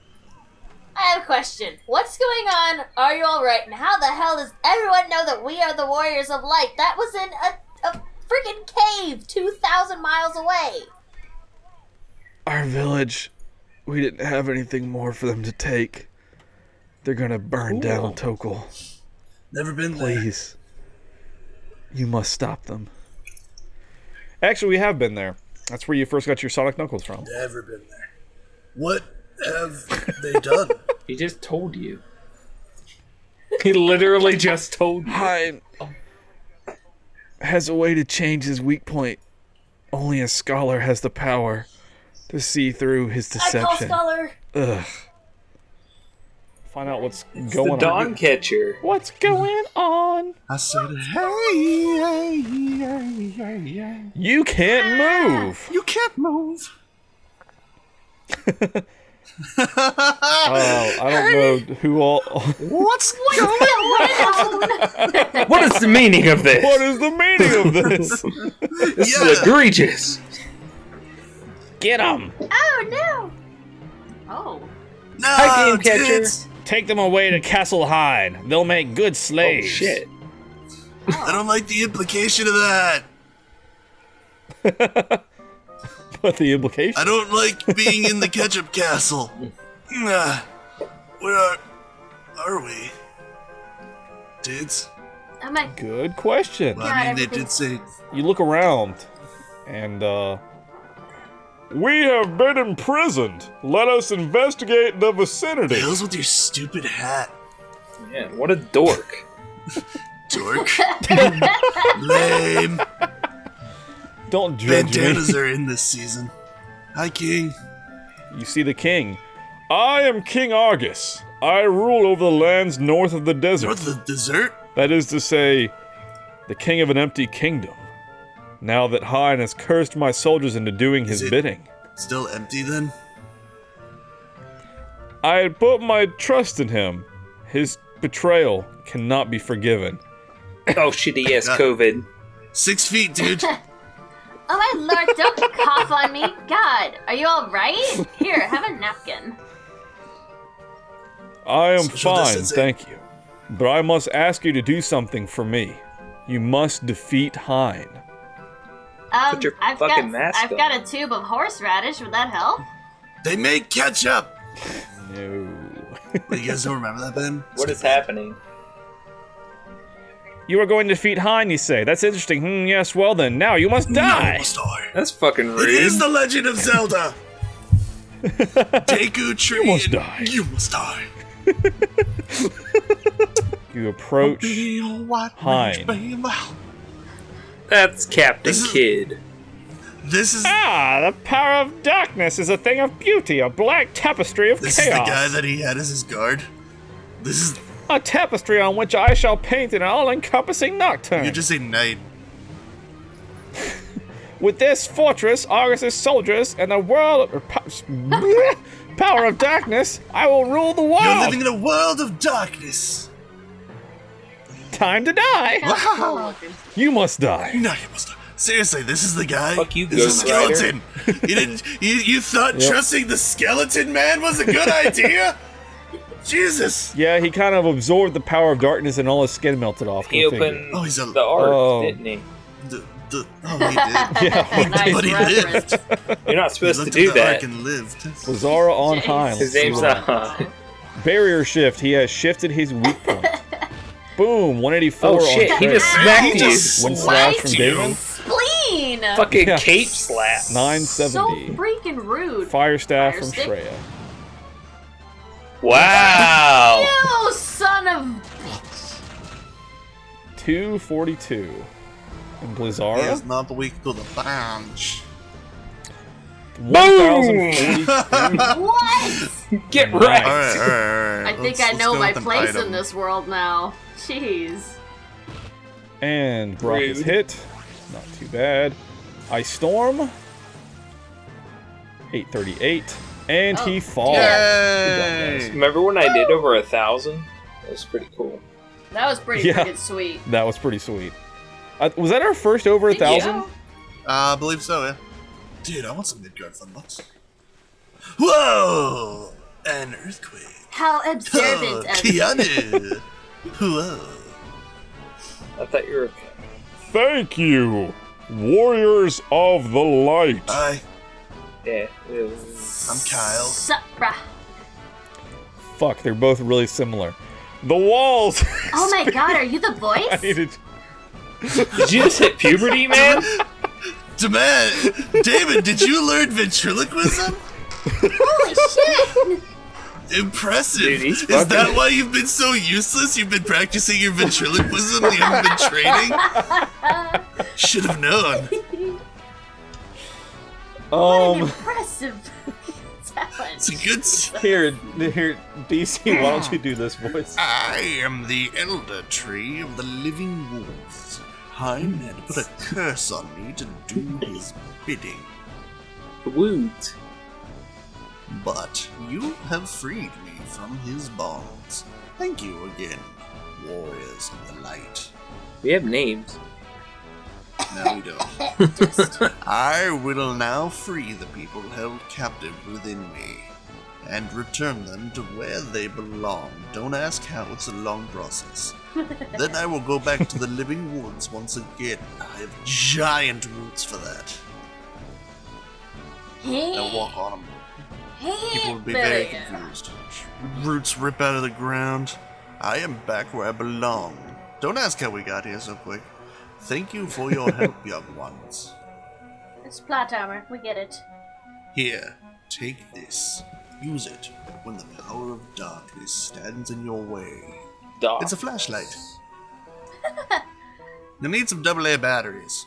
What's going on? Are you alright? And how the hell does everyone know that we are the Warriors of Light? That was in a freaking cave 2,000 miles away. Our village, we didn't have anything more for them to take. They're gonna burn down Tokul. Never been there. Please. You must stop them. Actually, we have been there. That's where you first got your Sonic Knuckles from. Never been there. What have they done? He just told you. He literally just told you. Hein has a way to change his weak point. Only a scholar has the power to see through his I call deception. Scholar. Ugh. Find out what's The going Dawn on. Catcher. What's going on? I said, hey. You can't move. You can't move. Oh, I don't know who all. What's going What is the meaning of this? What is the meaning of this? This is egregious. Get him! Oh no. Oh. No, Hi, Game Catcher. tits. Take them away to Castle Hein. They'll make good Oh, slaves. shit. I don't like the implication of that. What the implication? I don't like being in the ketchup castle. Where are we? Tits? Oh my. Good question. Well, I mean, they everything's- did say You look around, and we have been imprisoned. Let us investigate the vicinity. the hell's with your stupid hat, Yeah, what a dork. dork. Lame. Don't judge me. Bandanas are in this season. Hi, King. You see the king. I am King Argus. I rule over the lands north of the desert. North of the dessert? That is to say, the king of an empty kingdom. Now that Hein has cursed my soldiers into doing his Is it- bidding. Still empty then? I had put my trust in him. His betrayal cannot be forgiven. Oh shit, he has COVID. 6 feet, dude. Oh my lord, don't cough on me. God, are you alright? Here, have a napkin. I am Social fine, distancing. thank you. But I must ask you to do something for me. You must defeat Hein. Put your fucking mask I've on. got a tube of horseradish. Would that help? They make ketchup. No. Wait, you guys don't remember that, Ben? What is happening? You are going to defeat Hein, you say? That's interesting. Yes, well then, now you must die! No, must die. That's fucking rude. It is the Legend of Zelda. Deku Tree. You must and die. You must die. You approach Hein. That's Captain This is- Kid. This is The power of darkness is a thing of beauty, a black tapestry of this is chaos. the guy that he had as his guard. This is A tapestry on which I shall paint an all-encompassing nocturne. you just say knight. With this fortress, Argus's soldiers, and the world power of darkness, I will rule the world. You're living in a world of darkness. Time to die. Wow. You must die. No, you must die. Seriously, this is the guy. Fuck you, This is a Ghost Rider. skeleton. You didn't. You thought trusting the skeleton man was a good idea? Jesus. Yeah, he kind of absorbed the power of darkness and all his skin melted off. He Go figure. opened Oh, he's a. the ark, Oh. didn't he? He did. Yeah, Nice But he reference. lived. You're not He supposed to looked do at the ark that. and lived. Lazara on Hein. His name's not. Barrier shift. He has shifted his weak point. Boom, 184 Oh on shit, he Shrayq. just smacked you. just One slash from slapped Daman. you. Spleen! Fucking Yeah. cape slap. So 970. freaking rude. Fire staff Fire from stick. Shreya. Wow. You son of bitch. 242. And He Blizzara. is not weak to the punch. 1043. What? Get Nice. right. Alright. I think I know my place in this world now. Jeez. And Brock is Rude. hit. Not too bad. Ice Storm. 838. And Oh, he falls. Yay! Remember when I did over 1,000? That was pretty cool. That was pretty Yeah. freaking sweet. That was pretty sweet. Was that our first over 1,000? Yeah. I believe so, yeah. Dude, I want some Midgard fun bucks. Whoa! An earthquake. How Oh, observant of Keanu. Whoa. I thought you were. Thank you, Warriors of the Light. Yeah. I'm Kyel. Supra. Fuck, they're both really similar. The walls. Oh my god, are you the I voice? needed. Did you just hit puberty, man? David, did you learn ventriloquism? Holy shit! Impressive. Dude, he's Is fucking- that why you've been so useless? You've been practicing your ventriloquism? You haven't been training? Should have known. What an impressive talent. It's a good. Here, DC. Why don't you do this voice? I am the elder tree of the living woods. Hein had put a curse on me to do his bidding. Woot. But you have freed me from his bonds. Thank you again, warriors of the light. We have names. No, we don't. I will now free the people held captive within me and return them to where they belong. Don't ask how, it's a long process. Then I will go back to the living woods once again. I have giant roots for that. I'll walk on them. People would be very confused. Roots rip out of the ground. I am back where I belong. Don't ask how we got here so quick. Thank you for your help, young ones. It's plot armor, we get it. Here, take this. Use it when the power of darkness stands in your way. Dog. It's a flashlight. You need some AA batteries.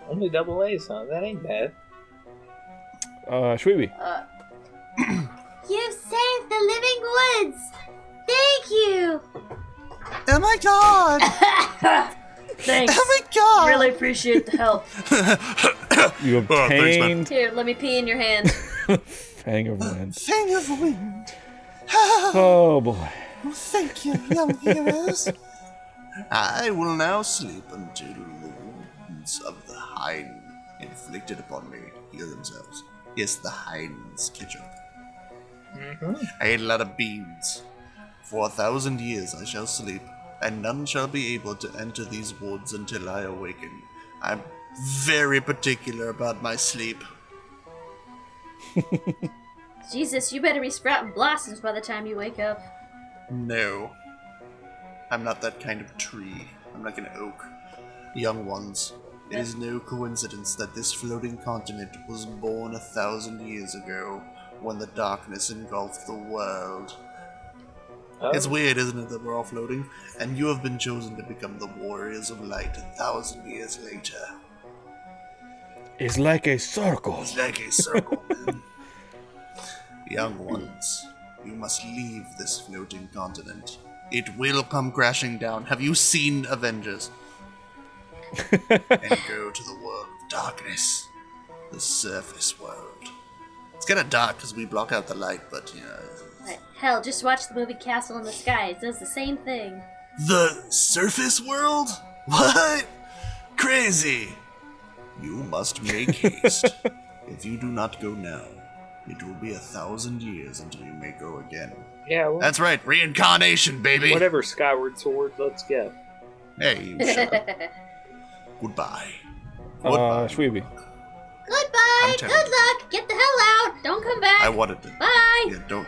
Only double A's, huh? That ain't bad. Shweeby. You saved the living woods! Thank you! Oh my god! Thanks. Oh my god! Really appreciate the help. You thanks, man. obtained Here, let me pee in your hand. Fang of wind. Fang of wind. Oh boy. Thank you, young heroes. I will now sleep until the wounds of the Hein inflicted upon me heal themselves. Yes, the Hein's catch up. I ate a lot of beans. For 1,000 years I shall sleep, and none shall be able to enter these woods until I awaken. I'm very particular about my sleep. Jesus, you better be sprouting blossoms by the time you wake up. No. I'm not that kind of tree. I'm like an oak. Young ones, it is no coincidence that this floating continent was born 1,000 years ago, when the darkness engulfed the world. Oh. It's weird, isn't it, that we're all floating? And you have been chosen to become the warriors of light 1,000 years later. It's like a circle. It's like a circle, man. Young ones, you must leave this floating continent. It will come crashing down. Have you seen Avengers? And go to the world of darkness. The surface world. It's kind of dark because we block out the light, but, you know... Hell, just watch the movie Castle in the Sky. It does the same thing. The surface world? What? Crazy! You must make haste. If you do not go now, it will be 1,000 years until you may go again. Yeah, well, That's right, reincarnation, baby! whatever, Skyward Sword, let's go. Hey, you shut up. Goodbye. Goodbye. Shweeby. Goodbye. I'm Good telling you. luck. Get the hell out. Don't come back. I wanted to. Bye. Yeah, don't.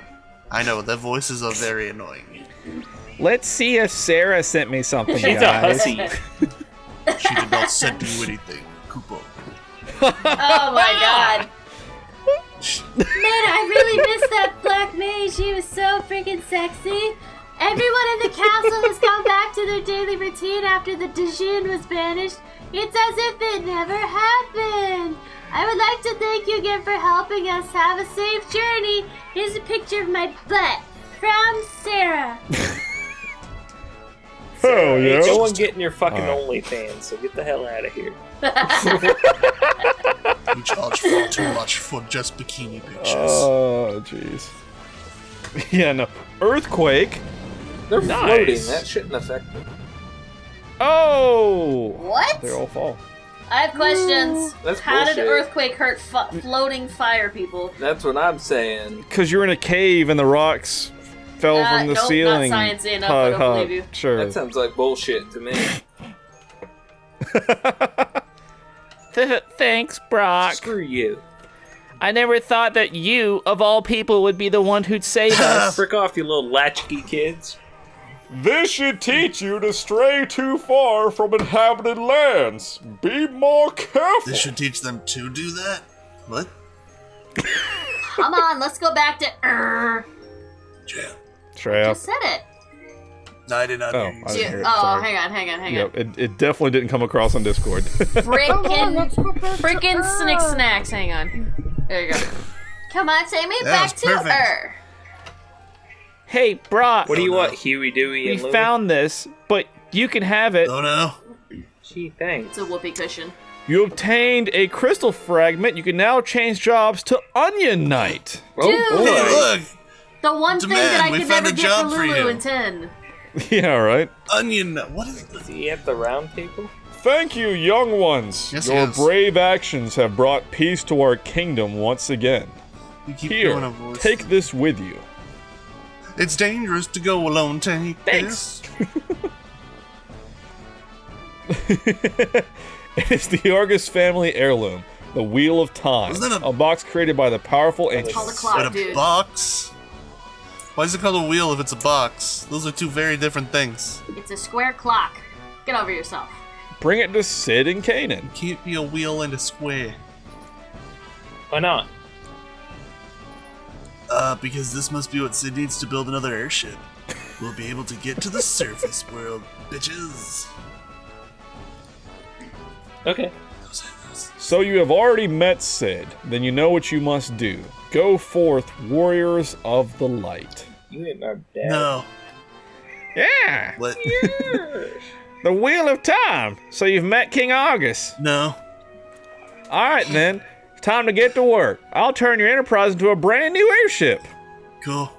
I know, their voices are very annoying. Let's see if Sarah sent me something, She's a guys. hussy. She did not send you anything, Koopa. Oh my god. Man, I really missed that black mage. She was so freaking sexy. Everyone in the castle has gone back to their daily routine after the Djinn was banished. It's as if it never happened. I would like to thank you again for helping us have a safe journey. Here's a picture of my butt from Sarah. Oh, yeah. No one getting your fucking OnlyFans, so get the hell out of here. You charge far too much for just bikini pictures. Oh, jeez. Yeah, no. Earthquake. They're Nice. floating. That shouldn't affect them. Oh! What? They all fall. I have questions. That's How did bullshit. earthquake hurt floating fire people? That's what I'm saying. Because you're in a cave and the rocks fell from the nope, ceiling. not sciencey enough, I don't believe you. Sure. That sounds like bullshit to me. Thanks, Brock. Screw you. I never thought that you, of all people, would be the one who'd save us. Frick off, you little latchkey kids. This should teach you to stray too far from inhabited lands. Be more careful. This should teach them to do that? What? Come on, let's go back to Yeah. Shreya. Just said it. No, I did not Oh, hear you I say didn't hear it. Oh, Sorry. hang on. Yep, it definitely didn't come across on Discord. Frickin' snick snacks. Hang on. There you go. Come on, take me That back was to perfect. Hey, Brock. What do you no. want, Huey, Dewey, We and Louie? found this, but you can have it. Oh no. Gee, thanks. It's a whoopee cushion. You obtained a crystal fragment. You can now change jobs to Onion Knight. Oh, Dude. boy. Hey, look! The one thing Demand, that I we could found never a get job for for Lulu you. in 10. Yeah, right. Onion. What is Is he at the round table? Thank you, young ones. Yes, Your yes. brave actions have brought peace to our kingdom once again. You keep Here, doing a voice. take this with you. It's dangerous to go alone, take Thanks. It's the Argus family heirloom, the Wheel of Time, Wasn't that a- box created by the powerful ancient. Call the this. clock, But a dude. box? Why is it called a wheel if it's a box? Those are two very different things. It's a square clock. Get over yourself. Bring it to Sid and Kanan. Can't be a wheel and a square. Why not? Because this must be what Sid needs to build another airship. We'll be able to get to the surface world, bitches. Okay. So you have already met Sid, then you know what you must do. Go forth, warriors of the light. You ain't my dad. No. Yeah, What? the Wheel of Time. So you've met King Argus. No. All right then, Time to get to work. I'll turn your Enterprise into a brand new airship. Cool.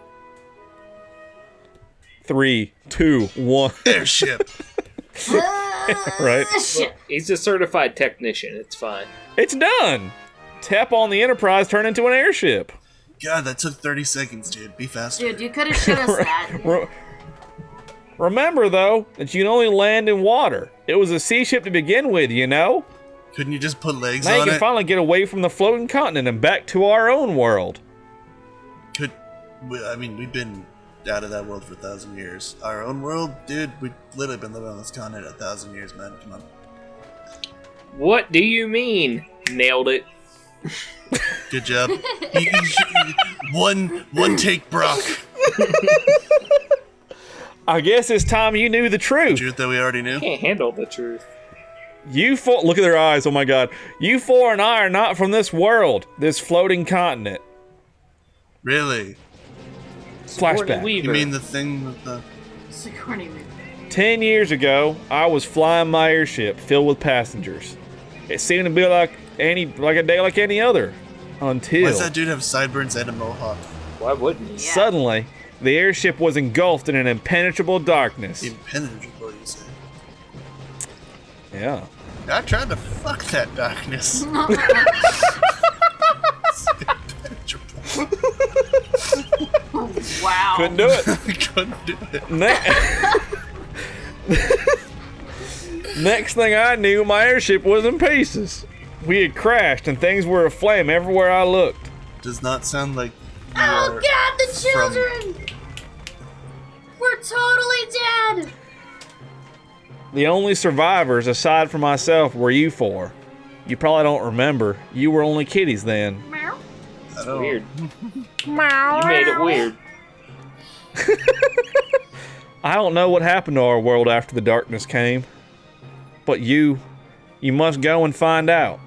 3, 2, 1. Airship. Right? Shit. He's a certified technician. It's fine. It's done. Tap on the Enterprise, turn into an airship. God, that took 30 seconds, dude. Be faster. Dude, you could have showed us that. Remember, though, that you can only land in water. It was a sea ship to begin with, you know? Couldn't you just put legs Now you on can it? finally get away from the floating continent and back to our own world. We've been out of that world for 1,000 years. Our own world? Dude, we've literally been living on this continent 1,000 years, man. Come on. What do you mean? Nailed it. Good job. One take, Brock. I guess it's time you knew the truth. Truth that we already knew. Can't handle the truth. You four, look at their eyes, oh my god. You four and I are not from this world, this floating continent. Really? Flashback. You mean the thing with the... Sigourney Weaver. 10 years ago, I was flying my airship filled with passengers. It seemed to be like a day like any other. Until Why does that dude have sideburns and a mohawk? Why wouldn't he? suddenly, the airship was engulfed in an impenetrable darkness. Impenetrable, you say? Yeah. I tried to fuck that darkness. Wow. Couldn't do it. Couldn't do it. Next thing I knew, my airship was in pieces. We had crashed and things were aflame everywhere I looked. Does not sound like you Oh are god, the from- children! We're totally dead! The only survivors, aside from myself, were you four. You probably don't remember. You were only kiddies then. Meow. I don't- Weird. You made it weird. I don't know what happened to our world after the darkness came. But you must go and find out.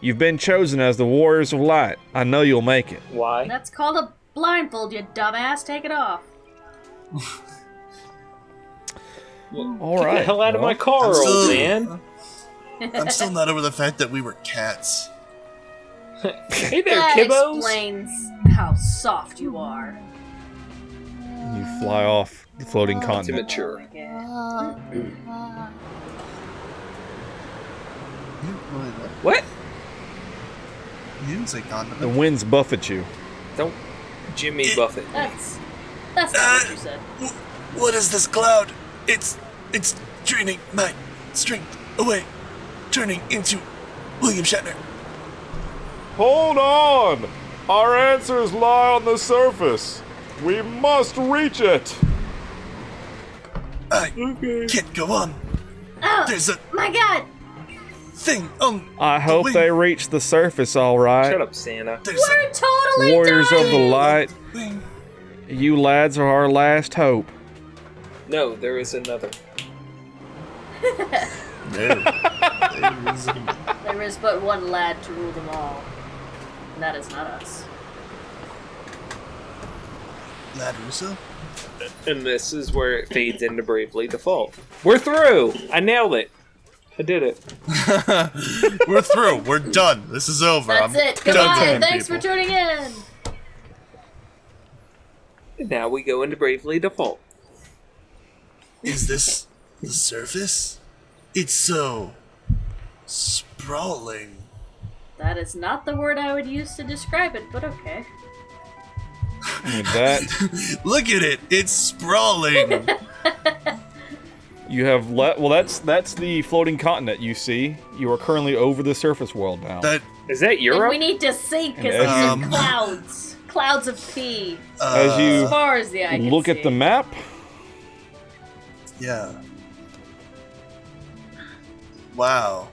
You've been chosen as the Warriors of Light. I know you'll make it. Why? That's called a blindfold, you dumbass. Take it off. All Get right. the hell out of my car, I'm old still- man. I'm still not over the fact that we were cats. Hey there, That kibbos. explains how soft you are. You fly off the floating It's continent. immature. What? You didn't say The condiment. winds buffet you. Don't Jimmy Buffett. That's not what you said. What is this cloud? It's draining my strength away, turning into William Shatner. Hold on! Our answers lie on the surface. We must reach it. I can't go on. Oh, There's a my god! thing on I hope wing. they reach the surface all right. Shut up, Santa. There's We're totally Warriors of the dying! Light, a wing. you lads are our last hope. No, there is another. There is a There is but one lad to rule them all. And that is not us. Lad Russo? And this is where it fades into Bravely Default. We're through! I nailed it. I did it. We're through. We're done. This is over. That's I'm it. done Goodbye. killing Thanks people. for tuning in. And now we go into Bravely Default. Is this the surface? It's so sprawling. That is not the word I would use to describe it, but okay. And with that, Look at it. It's sprawling. you have well, that's the floating continent you see. You are currently over the surface world now. That Is that And Europe? we need to sink because And there's as some you- clouds. Clouds of pee. As As you far as the eye can look see. at the map, yeah. Wow.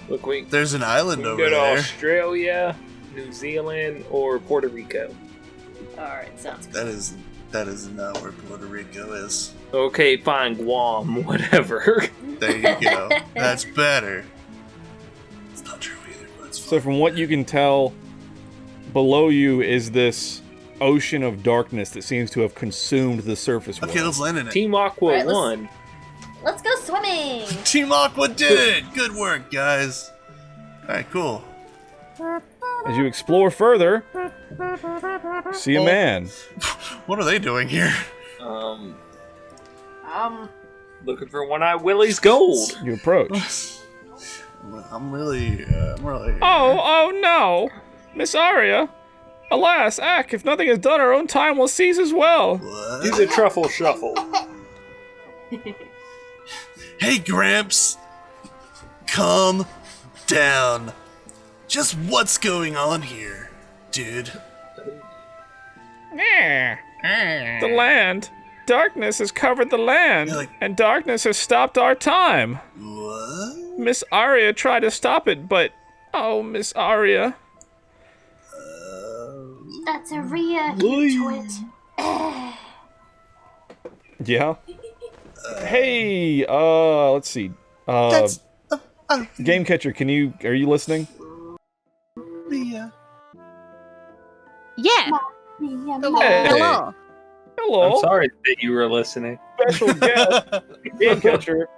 Look, we There's an island can over go to there. Australia, New Zealand, or Puerto Rico. Alright, sounds good. That is not where Puerto Rico is. Okay, fine, Guam, whatever. There you go. That's better. It's not true either, but it's so fine. from what you can tell, below you is this ocean of darkness that seems to have consumed the surface world. Okay, let's land in it. Team Aqua Alright, let's- won. Let's go swimming! Team Aqua did it! Good work, guys. Alright, cool. As you explore further, see a man. What are they doing here? I'm looking for One-Eye Willie's gold. You approach. I'm really. Oh no! Miss Aria! Alas, Ak, if nothing is done, our own time will cease as well. What? Do the truffle shuffle. Hey, Gramps! Calm down. Just what's going on here, dude? The land. Darkness has covered the land, and darkness has stopped our time. What? Miss Aria tried to stop it, but... Oh, Miss Aria. That's Aria, you twit. Yeah? Hey, let's see. Game Catcher, are you listening? Mia. Yeah. Hey. Hello. Hello. I'm sorry that you were listening. Special guest, Game Catcher.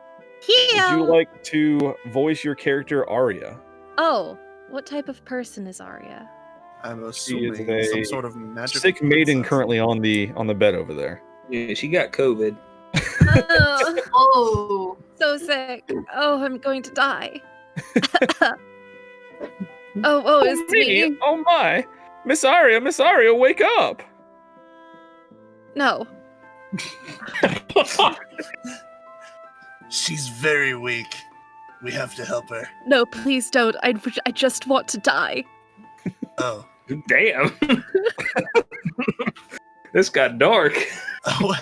Here. Would you like to voice your character Aria? Oh, what type of person is Aria? I'm She is assuming some a sort of magical sick maiden princess. currently on the bed over there. Yeah, she got COVID. Oh, Oh. so sick. Oh, I'm going to die. Oh, it's me. Oh my! Miss Aria, wake up! No. She's very weak. We have to help her. No, please don't. I just want to die. Oh. Damn. This got dark. I wonder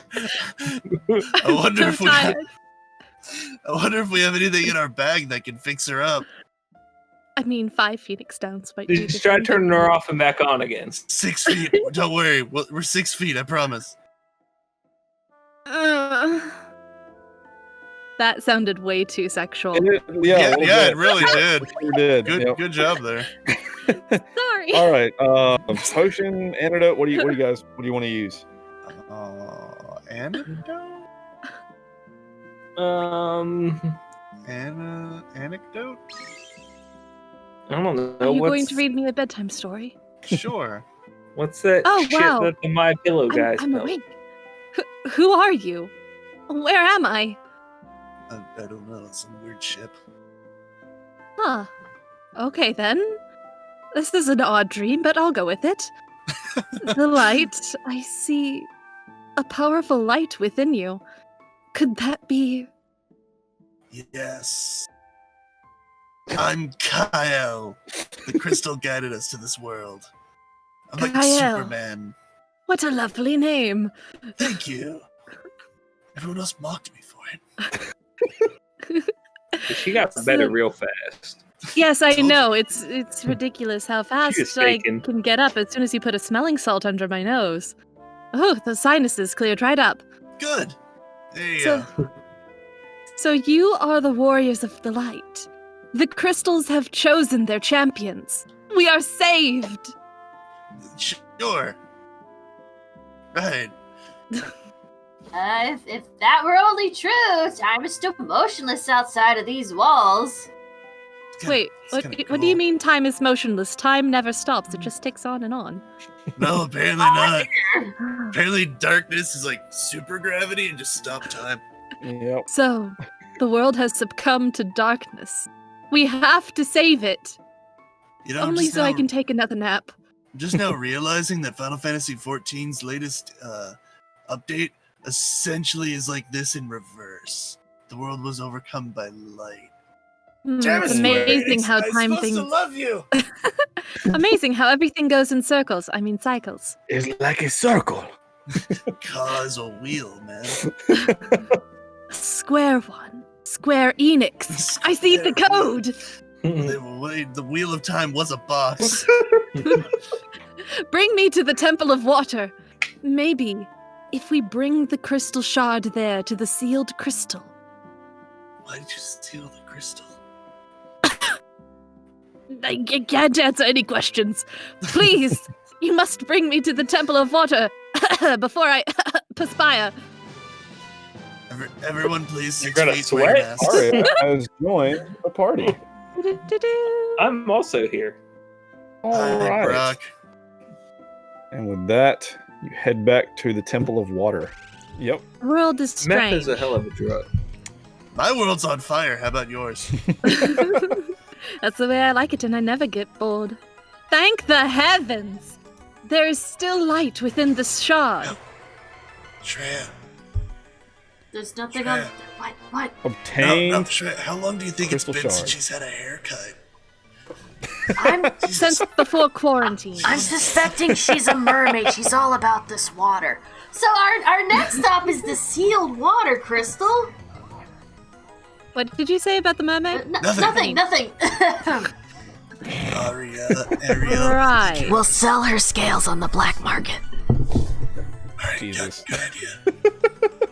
I'm if so we have, tired. I wonder if we have anything in our bag that can fix her up. I mean, 5 Phoenix Downs might be Just try turning her off and back on again. 6 feet. Don't worry. We're 6 feet, I promise. That sounded way too sexual. Yeah, it really did. You did. Good job there. Sorry. All right. Potion, antidote. What do you guys? What do you want to use? Anecdote? Anecdote? I don't know. Are you going to read me a bedtime story? Sure. What's that Oh, shit wow. that the My Pillow guy I'm smelled? awake. Who are you? Where am I? I don't know. Some weird ship. Huh. Okay then. This is an odd dream, but I'll go with it. The light. I see a powerful light within you. Could that be... Yes. I'm Kyel. The crystal guided us to this world. I'm like Kyel. Superman. What a lovely name. Thank you. Everyone else mocked me for it. She got better real fast. Yes, I know. It's ridiculous how fast was I faking. can get up as soon as you put a smelling salt under my nose. Oh, the sinuses cleared right up. Good. There you So, go. so you are the warriors of the light. The crystals have chosen their champions. We are saved. Sure. Right. If that were only true, time is still motionless outside of these walls. Wait, what do you mean time is motionless? Time never stops. It just ticks on and on. No, apparently not. Apparently darkness is like super gravity and just stop time. Yep. So, the world has succumbed to darkness. We have to save it. You know, Only just so I now- can take another nap. Just now realizing that Final Fantasy XIV's latest update essentially is like this in reverse. The world was overcome by light. Damn It's it, amazing Square Enix, how I'm time supposed things. to love you. Amazing how everything goes in circles. I mean cycles. It's like a circle. Cause a wheel, man. Square one. Square Enix. I see the code. The wheel of time was a box. Bring me to the Temple of Water. Maybe if we bring the crystal shard there to the sealed crystal. Why did you steal the crystal? I can't answer any questions. Please, you must bring me to the Temple of Water before I perspire. Everyone, please. You're 6 gonna feet, sweat? wear masks. Aria has joined the party. Do-do-do-do. I'm also here. All Hi, right. Brock. And with that, you head back to the Temple of Water. Yep. World is Meth strange. is a hell of a drug. My world's on fire. How about yours? That's the way I like it, and I never get bored. Thank the heavens! There is still light within the shard. Shreya. There's nothing on. What? Obtained. No, Shreya, how long do you think it's crystal been shard. since she's had a haircut? Since before quarantine. I'm suspecting she's a mermaid. She's all about this water. So our next stop is the sealed water crystal. What did you say about the mermaid? Nothing. Nothing. Aria. Right. We'll sell her scales on the black market. Alright, Jesus. good idea.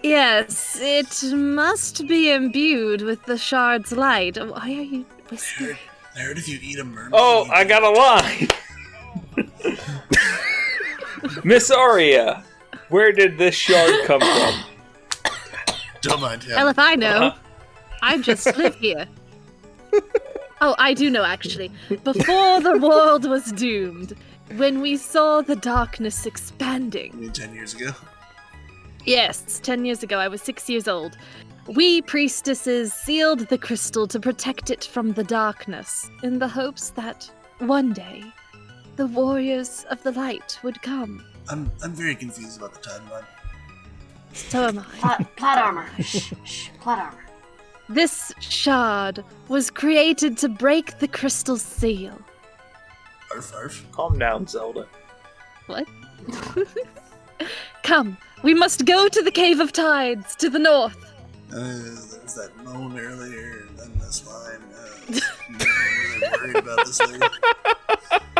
Yes, it must be imbued with the shard's light. Why are you whispering? I heard if you eat a mermaid. Oh, I got a line. Miss Aria, where did this shard come from? Don't mind him. Hell if I know. I just live here. Oh, I do know, actually. Before the world was doomed, when we saw the darkness expanding. I mean, 10 years ago. Yes, 10 years ago, I was 6 years old. We priestesses sealed the crystal to protect it from the darkness, in the hopes that one day the warriors of the light would come. I'm very confused about the timeline. So am I. Plot armor. Shh. Plot armor. This shard was created to break the crystal's seal. Arf, arf. Calm down, Zelda. What? Come, we must go to the Cave of Tides, to the north. There was that moan earlier, and then this line. I'm really worried about this lady.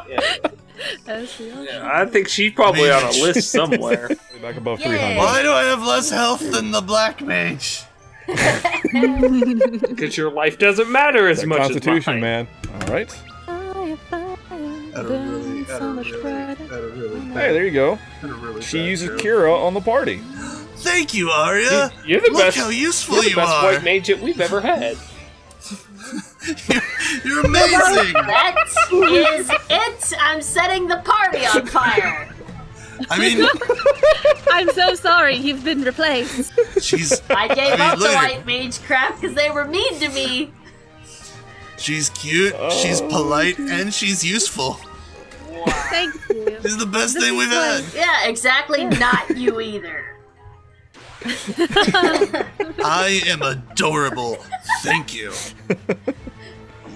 Yeah, I think she's probably on a list somewhere. Back above Yay. 300. Why do I have less health than the black mage? Because your life doesn't matter as That much Constitution, as mine. man. All right. Hey, there you go. She uses Kira on the party. Thank you, Aria. You're the Look best. how useful You're the you best are. white mage that we've ever had. You're amazing. That is it. I'm setting the party on fire. I mean, I'm so sorry, you've been replaced. she's. I gave up the look at her. white mage crap because they were mean to me. She's cute, she's polite, and she's useful. Thank you. She's the best thing we've had. Yeah, exactly. Not you either. I am adorable. Thank you.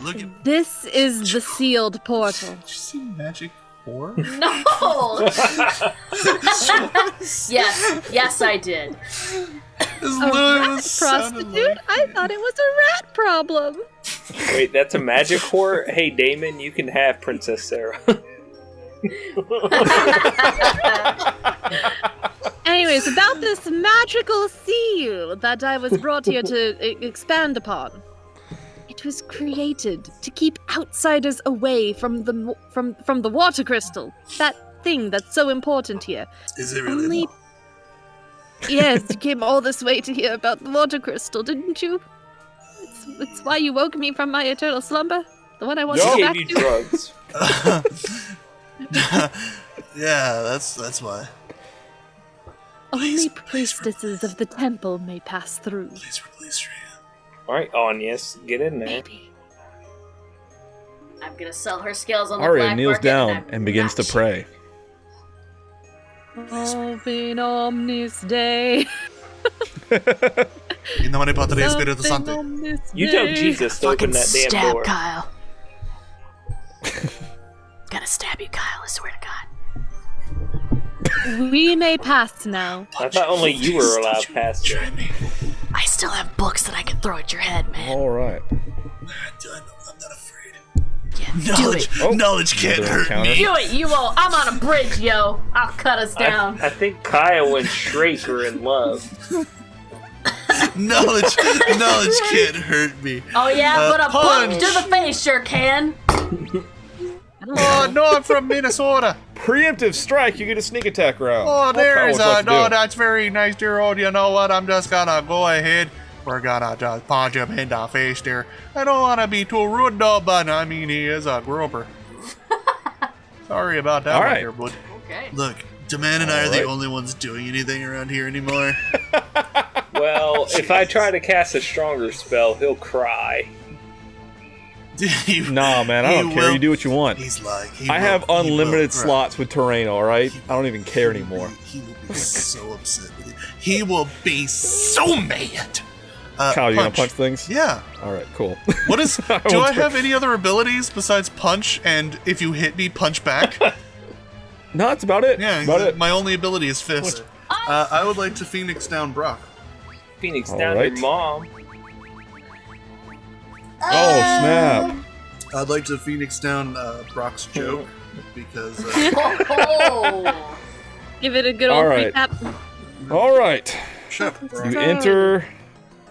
Look at. This is the sealed portal. Did you see magic whore? No. yes, I did. This A literally rat was sounded prostitute? like- I thought it was a rat problem. Wait, that's a magic whore? Hey, Daman, you can have Princess Sarah. Anyways, about this magical seal that I was brought here to expand upon. It was created to keep outsiders away from the water crystal. That thing that's so important here. Is it really? Yes, you came all this way to hear about the water crystal, didn't you? It's why you woke me from my eternal slumber. The one I wanted She to go gave back you to. drugs. Yeah, that's why. Only priestesses of the temple may pass through. Please replace Shreya. Alright, Onyas, get in there. Maybe. I'm gonna sell her scales on the Aria black kneels market, down I'm and begins to not pray. Open omnis Dei. In nomine Patri et Spiritus Sancti. You tell Jesus to open that damn stab door. Kyle. Gotta stab you, Kyle. I swear to God. We may pass now. I thought only you were allowed past it. Try me. I still have books that I can throw at your head, man. All right. I'm not afraid. Yeah, do Knowledge, it. Oh, knowledge can't another hurt encounter. me. Do it. You won't. I'm on a bridge, yo. I'll cut us down. I think Kyel and Shrayq are in love. Knowledge can't hurt me. Oh yeah, but a punch punch. to the face sure can. Oh, no, I'm from Minnesota. Preemptive strike. You get a sneak attack round. Oh, What there Kyle is would like to no, do. that's very nice, dear old. You know what? I'm just gonna go ahead We're gonna just punch him in the face there. I don't wanna be too rude though, but I mean, he is a groper. Sorry about that, All my right. dear bud. Okay. Look, Daman and I are the Alright. only ones doing anything around here anymore. Well, if I try to cast a stronger spell, he'll cry. Nah, man, I don't care. You do what you want. He's like, I have unlimited slots with terrain, alright? I don't even care anymore. He will be so upset with you. He will be so mad. Kyle, you gonna punch things? Yeah. Alright, cool. What is? Do won't I have any other abilities besides punch and if you hit me, punch back? No, that's about it. Yeah, about it. my only ability is fist. I would like to Phoenix down Brock. Phoenix All down right. your mom. Oh, snap. I'd like to Phoenix down Brock's joke because Oh. Give it a good old Alright. recap. Alright. shut up, Brock. You enter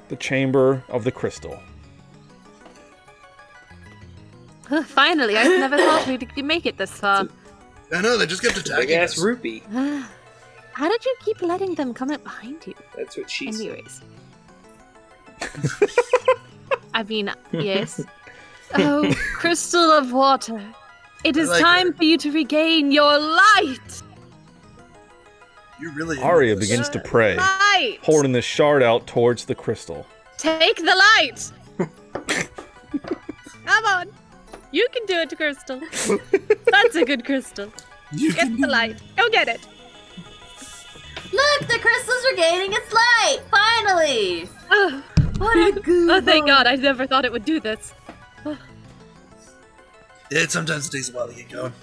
the chamber of the crystal. Finally, I never thought we'd make it this far. I know they just kept Big attacking ass us. rupee. How did you keep letting them come up behind you? That's what she said. Anyways. I mean, yes. Oh, crystal of water. It is like time her. for you to regain your light! You're really into Aria this. begins to pray, Light! holding the shard out towards the crystal. Take the light! Come on! You can do it, Crystal. That's a good crystal. You Get the light. Go get it. Look, the crystal's regaining its light! Finally! Oh, What a good oh, thank God. I never thought it would do this. Sometimes it takes a while to get going.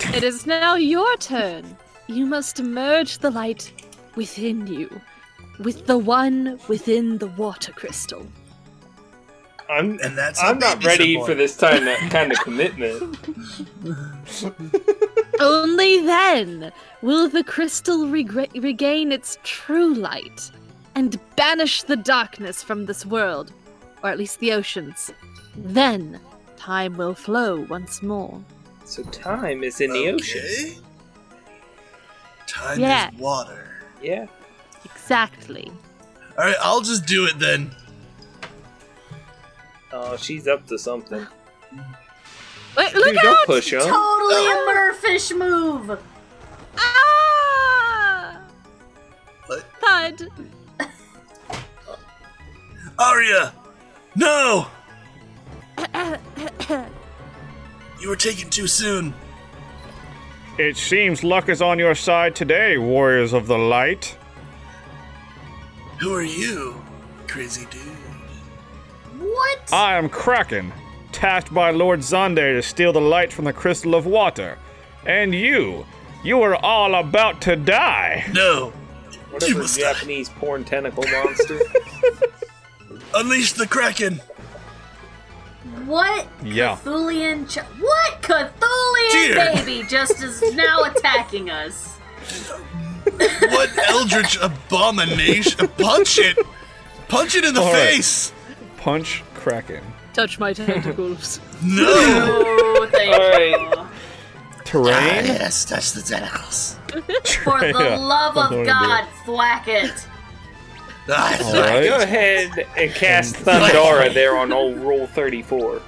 It is now your turn. You must merge the light within you, with the one within the water crystal. And that's how I'm not babies ready are born. for this kind of commitment. Only then will the crystal regain its true light and banish the darkness from this world, or at least the oceans. Then time will flow once more. So time is in the ocean. Okay. Time Yeah. is water. Yeah. Exactly. All right, I'll just do it then. Oh, she's up to something. Wait, look Dude, out! don't push him. Totally a merfish move! Ah! What? Thud. Aria, no! You were taken too soon. It seems luck is on your side today, warriors of the light. Who are you, crazy dude? What? I am Kraken, tasked by Lord Xande to steal the light from the crystal of water. And you are all about to die. No. Whatever You must die. Japanese porn tentacle monster. Unleash the Kraken. What Yeah. Cthulian what Cthulian Dear. baby just is now attacking us? What eldritch abomination? Punch it! Punch it in the All right. face! Punch Kraken. Touch my tentacles. No! Oh, thank Alright. you. Terrain? Yes, touch the tentacles. For the Yeah, love that's what of I'm God, thwack it. Alright. Go ahead and cast Thundara there on old Rule 34.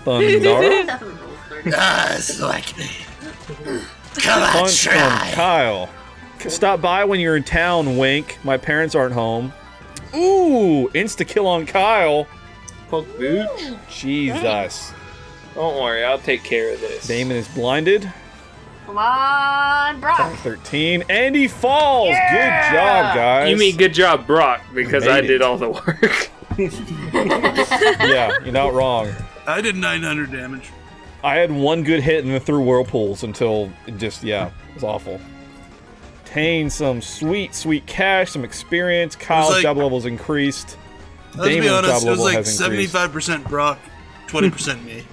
Thundara? Like me. Come on, Punch from try. Kyle. Stop by when you're in town, wink. My parents aren't home. Ooh, insta-kill on Kyle. Poke booch. Jesus. Don't worry, I'll take care of this. Damon is blinded. Come on, Brock. 13. And he falls. Good job, guys. You mean good job, Brock, because Made I it. did all the work. Yeah, you're not wrong. I did 900 damage. I had one good hit and then threw whirlpools until it just, yeah, it was awful. Obtain some sweet, sweet cash, some experience. Kyle's like- job level's increased. Let's be Damon's honest, job it was level like has increased. 75% Brock, 20% me.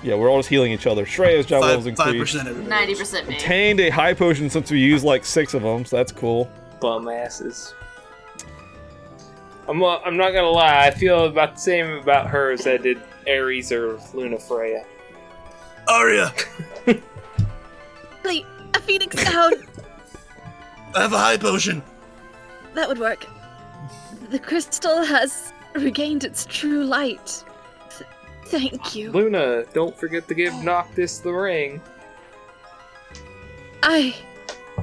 Yeah, we're all just healing each other. Shreya's job level's 5% increased. everybody. 90% me. Obtained a high potion since we used like 6 of them, so that's cool. Bum asses. I'm not gonna lie, I feel about the same about her as I did Ares or Luna Freya. Aria, Please, a phoenix down. I have a high potion. that would work. The crystal has regained its true light. Thank you. Luna, don't forget to give Noctis the ring.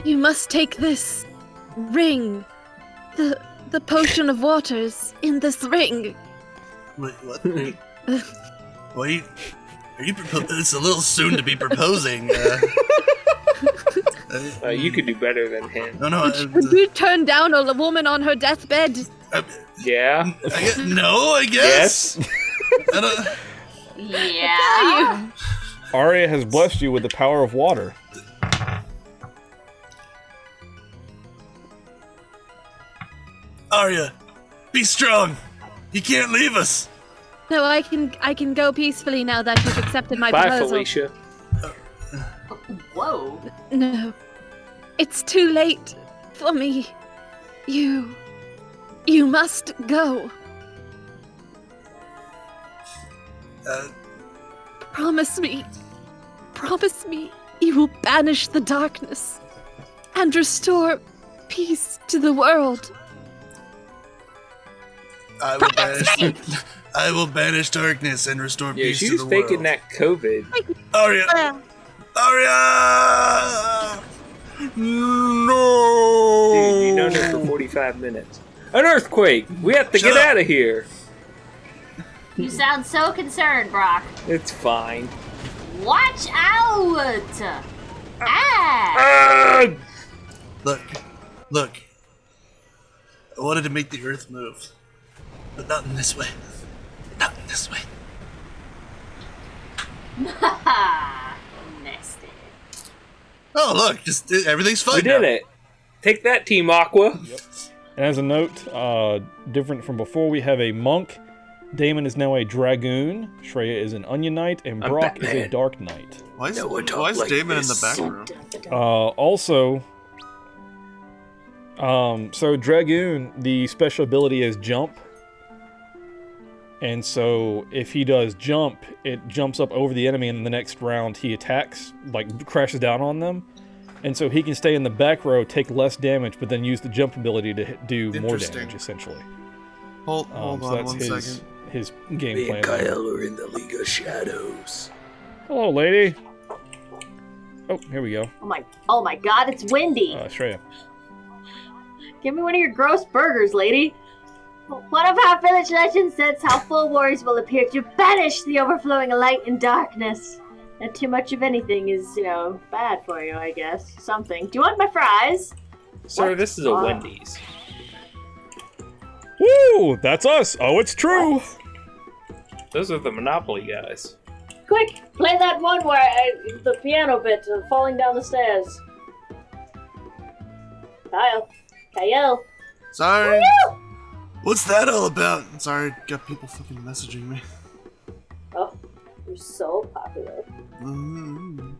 You must take this ring. The potion of waters in this ring. Wait, what? Wait, are you it's a little soon to be proposing. You could do better than him. No. Would you turn down a woman on her deathbed? Yeah. I guess. Yes. I don't, Yeah. Aria has blessed you with the power of water. Aria, be strong. You can't leave us. No, I can go peacefully now that you've accepted my Bye, proposal. Felicia. Whoa. No. It's too late for me. You must go. Promise me you will banish the darkness and restore peace to the world. I will banish darkness and restore Yeah, peace she to was the faking world. that COVID. Aria! Aria! No! Dude, you known her for 45 minutes. An earthquake! We have to Shut get up. out of here. You sound so concerned, Brock. It's fine. Watch out! Ah! Ah! Look. I wanted to make the earth move. But not in this way. Not in this way. Nasty. Oh, look, just everything's fine. We did it. Take that, Team Aqua. And as a note, different from before, we have a monk. Daman is now a dragoon. Shrayq is an onion knight, and I'm Brock is Batman. a dark knight. Why is one talk like Daman in the this. back room? Also, so dragoon, the special ability is jump. And so if he does jump, it jumps up over the enemy, and in the next round he attacks, like crashes down on them. And so he can stay in the back row, take less damage, but then use the jump ability to do more Interesting. damage, essentially. Hold So on that's one his, second. his game plan. Kyel are in the League of Shadows. Hello, lady. Oh, here we go. Oh my god, it's windy. Shrayq. Give me one of your gross burgers, lady. One of our village legends says how full warriors will appear to banish the overflowing light and darkness. And too much of anything is, bad for you, I guess. Something. Do you want my fries? Sir, What? this is a Wendy's. Woo! That's us! Oh, it's true! Those are the Monopoly guys. Quick, play that one where the piano bit of falling down the stairs. Kyel. Sorry. What's that all about? Sorry, got people fucking messaging me. Oh, you're so popular. Mm-hmm.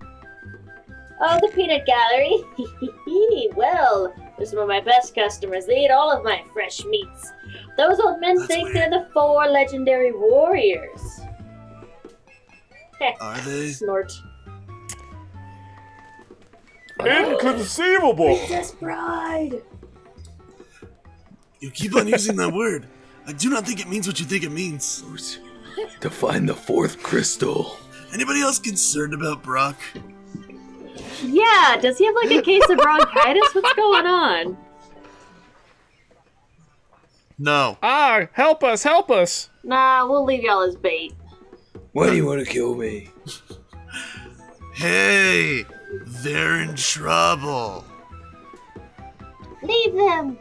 Oh, the peanut gallery. Well, they're some of my best customers. They eat all of my fresh meats. Those old men That's think weird. they're the 4 legendary warriors. Are they? Snort. Inconceivable! Princess Bride. You keep on using that word. I do not think it means what you think it means. To find the 4th crystal. Anybody else concerned about Brock? Yeah, does he have like a case of bronchitis? What's going on? No. Ah, help us, help us! Nah, we'll leave y'all as bait. Why do you want to kill me? Hey, they're in trouble. Leave them.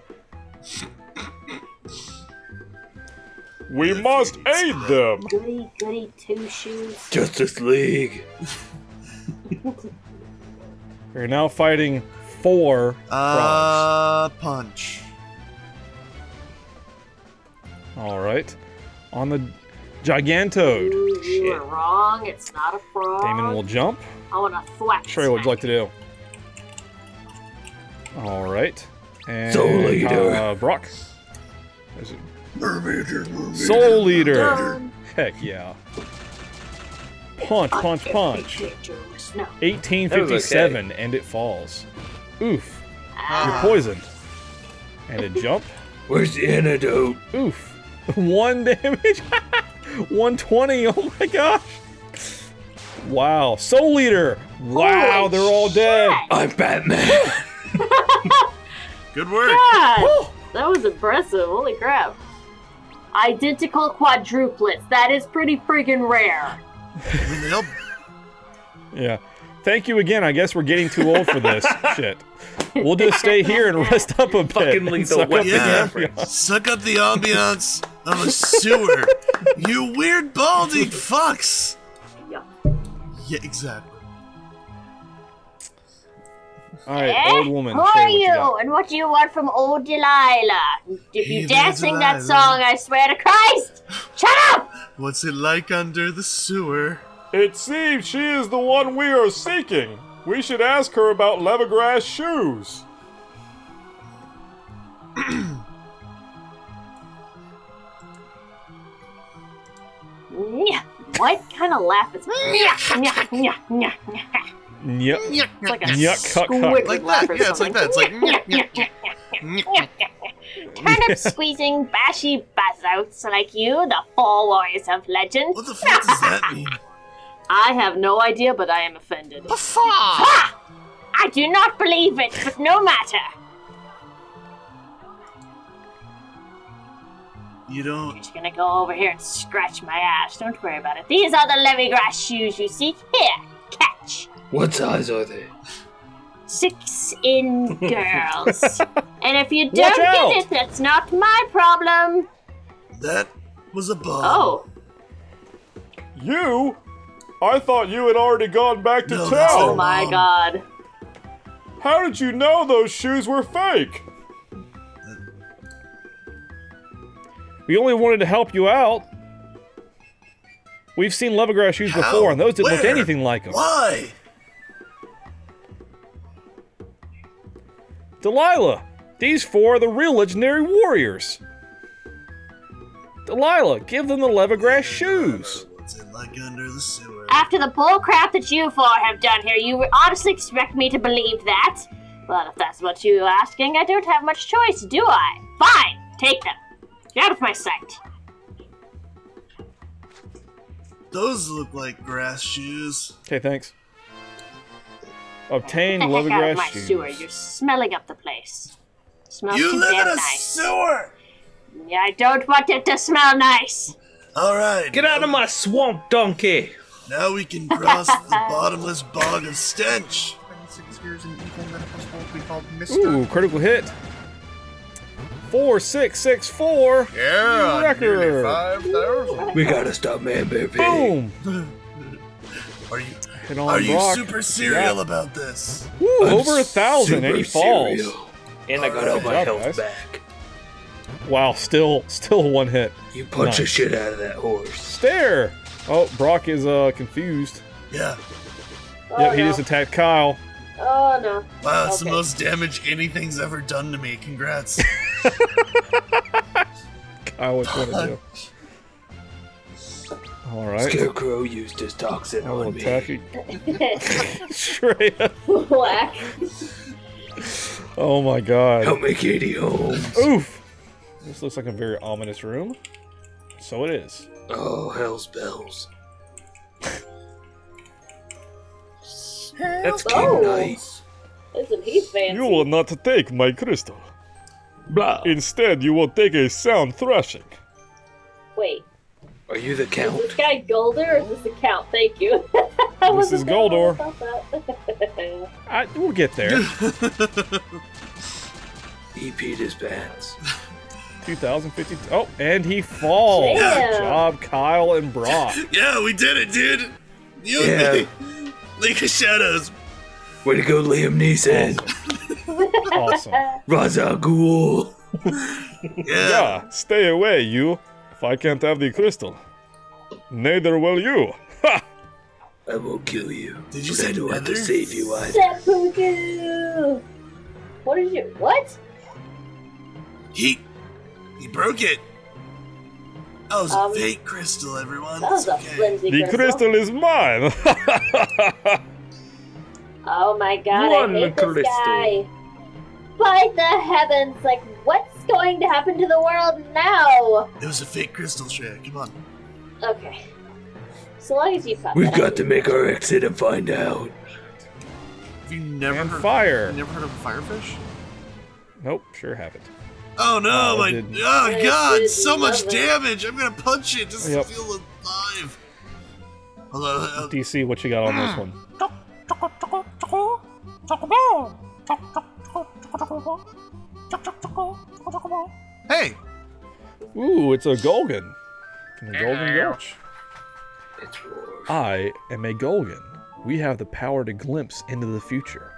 We must aid them! Goody, goody, 2 shoes. Justice League. We're now fighting 4 frogs. Punch. Alright. On the Gigantode. Ooh, you were wrong. It's not a frog. Damon will jump. I want to thwack. Shrayq, what would you like to do? Alright. And Soul Leader. Brock. Is it? Soul Leader! Heck yeah. Punch, punch, punch. 1857, and it falls. Oof. You're poisoned. And a jump. Where's the antidote? Oof. 1 damage. 120. Oh my gosh. Wow. Soul Eater. Wow, Holy they're all dead. shit. I'm Batman. Good work. God, that was impressive. Holy crap. Identical quadruplets. That is pretty freaking rare. I mean, they'll Yeah. Thank you again. I guess we're getting too old for this shit. We'll just stay here and rest up a bit. Fucking and lethal suck up the Yeah. ambiance. suck up the ambiance of a sewer. You weird balding fucks. Yeah. Yeah, exactly. All right, old woman. Who show are what you you? got. And what do you want from old Delilah? If you Hey dare there, sing that Delilah. song, I swear to Christ! Shut up! What's it like under the sewer? It seems she is the one we are seeking. We should ask her about Levigrass shoes. Nyah. What kind of laugh is nyah, nyah, nyah, nyah, nyah. Yep. It's like a Yuck, cuck, cuck. squid Like laugh that, or yeah, it's something. like that. It's like Turnip squeezing bashy buzzouts like you, the four warriors of legend. what the fuck does that mean? I have no idea, but I am offended. Paffa! Ha! I do not believe it, but no matter. You don't. I'm just gonna go over here and scratch my ass. Don't worry about it. These are the Levigrass shoes you seek. Here, catch. What size are they? 6 in girls. And if you Watch don't out! get it, that's not my problem. That was a bug. Oh, You? I thought you had already gone back to No, that's oh town. my God. How did you know those shoes were fake? We only wanted to help you out. We've seen Levigrass shoes How? before, and those didn't look Where? anything like them. Why? Delilah, these 4 are the real legendary warriors. Delilah, give them the Levigrass shoes. What's it like under the sewer? After the bull crap that you four have done here, you would honestly expect me to believe that? Well, if that's what you're asking, I don't have much choice, do I? Fine, take them. Get out of my sight. Those look like grass shoes. Okay, thanks. Obtain Get the heck out of Levigrass my sewer. shoes. You're smelling up the place. Smells You too live in damn a nice. sewer! Yeah, I don't want it to smell nice. Alright. Get out of my swamp, donkey! Now we can cross the bottomless bog of stench. 26 years in evil medical school to be called Mr. Ooh, critical hit. 4664. Yeah, Record. nearly 5,000. We gotta stop Man Bear Pig. Boom. Are you Hit on are you Brock. super serial Yeah. about this? Ooh, I'm over 1,000, and he super falls. serial. And I got all my Good job, health guys. back. Wow, still 1 hit. You punch the Nice. shit out of that horse. Stare. Oh, Brock is confused. Yeah. Oh, Yep, he no. just attacked Kyle. Oh, no. Wow, it's the Okay. most damage anything's ever done to me. Congrats. Kyle, what you want to do? All right. Scarecrow used his toxin I will on me. attack you. Straight up. Whack. Oh my god. Help me, Katie Holmes. Oof. This looks like a very ominous room. So it is. Oh, hell's bells. That's Oh. nice. Isn't he fancy? You will not take my crystal. Blah. Instead, you will take a sound thrashing. Wait, Are you the is count? this guy Golder or is this the Count? Thank you. I This wasn't is sure Goldor. about that. We'll get there. He peed his pants. 2050. Oh, and he falls. Damn. Good job, Kyle and Brock. Yeah, we did it, dude. You Yeah. and me. League of Shadows. Way to go, Liam Neeson. Awesome. Ra's al Ghul. Yeah. Yeah, stay away, you. If I can't have the crystal, neither will you. Ha! I will kill you. Did you but I say don't have to nether? save you either. Seppuku! What did you. What? He broke it. That was Um, a fake crystal, everyone. That was It's a okay. flimsy The crystal is mine. Oh my god, One I hate this crystal. guy. by the heavens, like, what's going to happen to the world now? It was a fake crystal, Shrayq. Come on. Okay. So long as you caught We've that, got to make our exit and find out. Have you never And heard, fire. You never heard of a firefish? Nope, sure haven't. Oh no, I my didn't. oh god, did so much love it. damage. I'm gonna punch it just Yep. to feel alive. Hello. DC, what you got on this one? Hey, Ooh, it's a Golgan. From the Golgan Gulch. I am a Golgan. We have the power to glimpse into the future.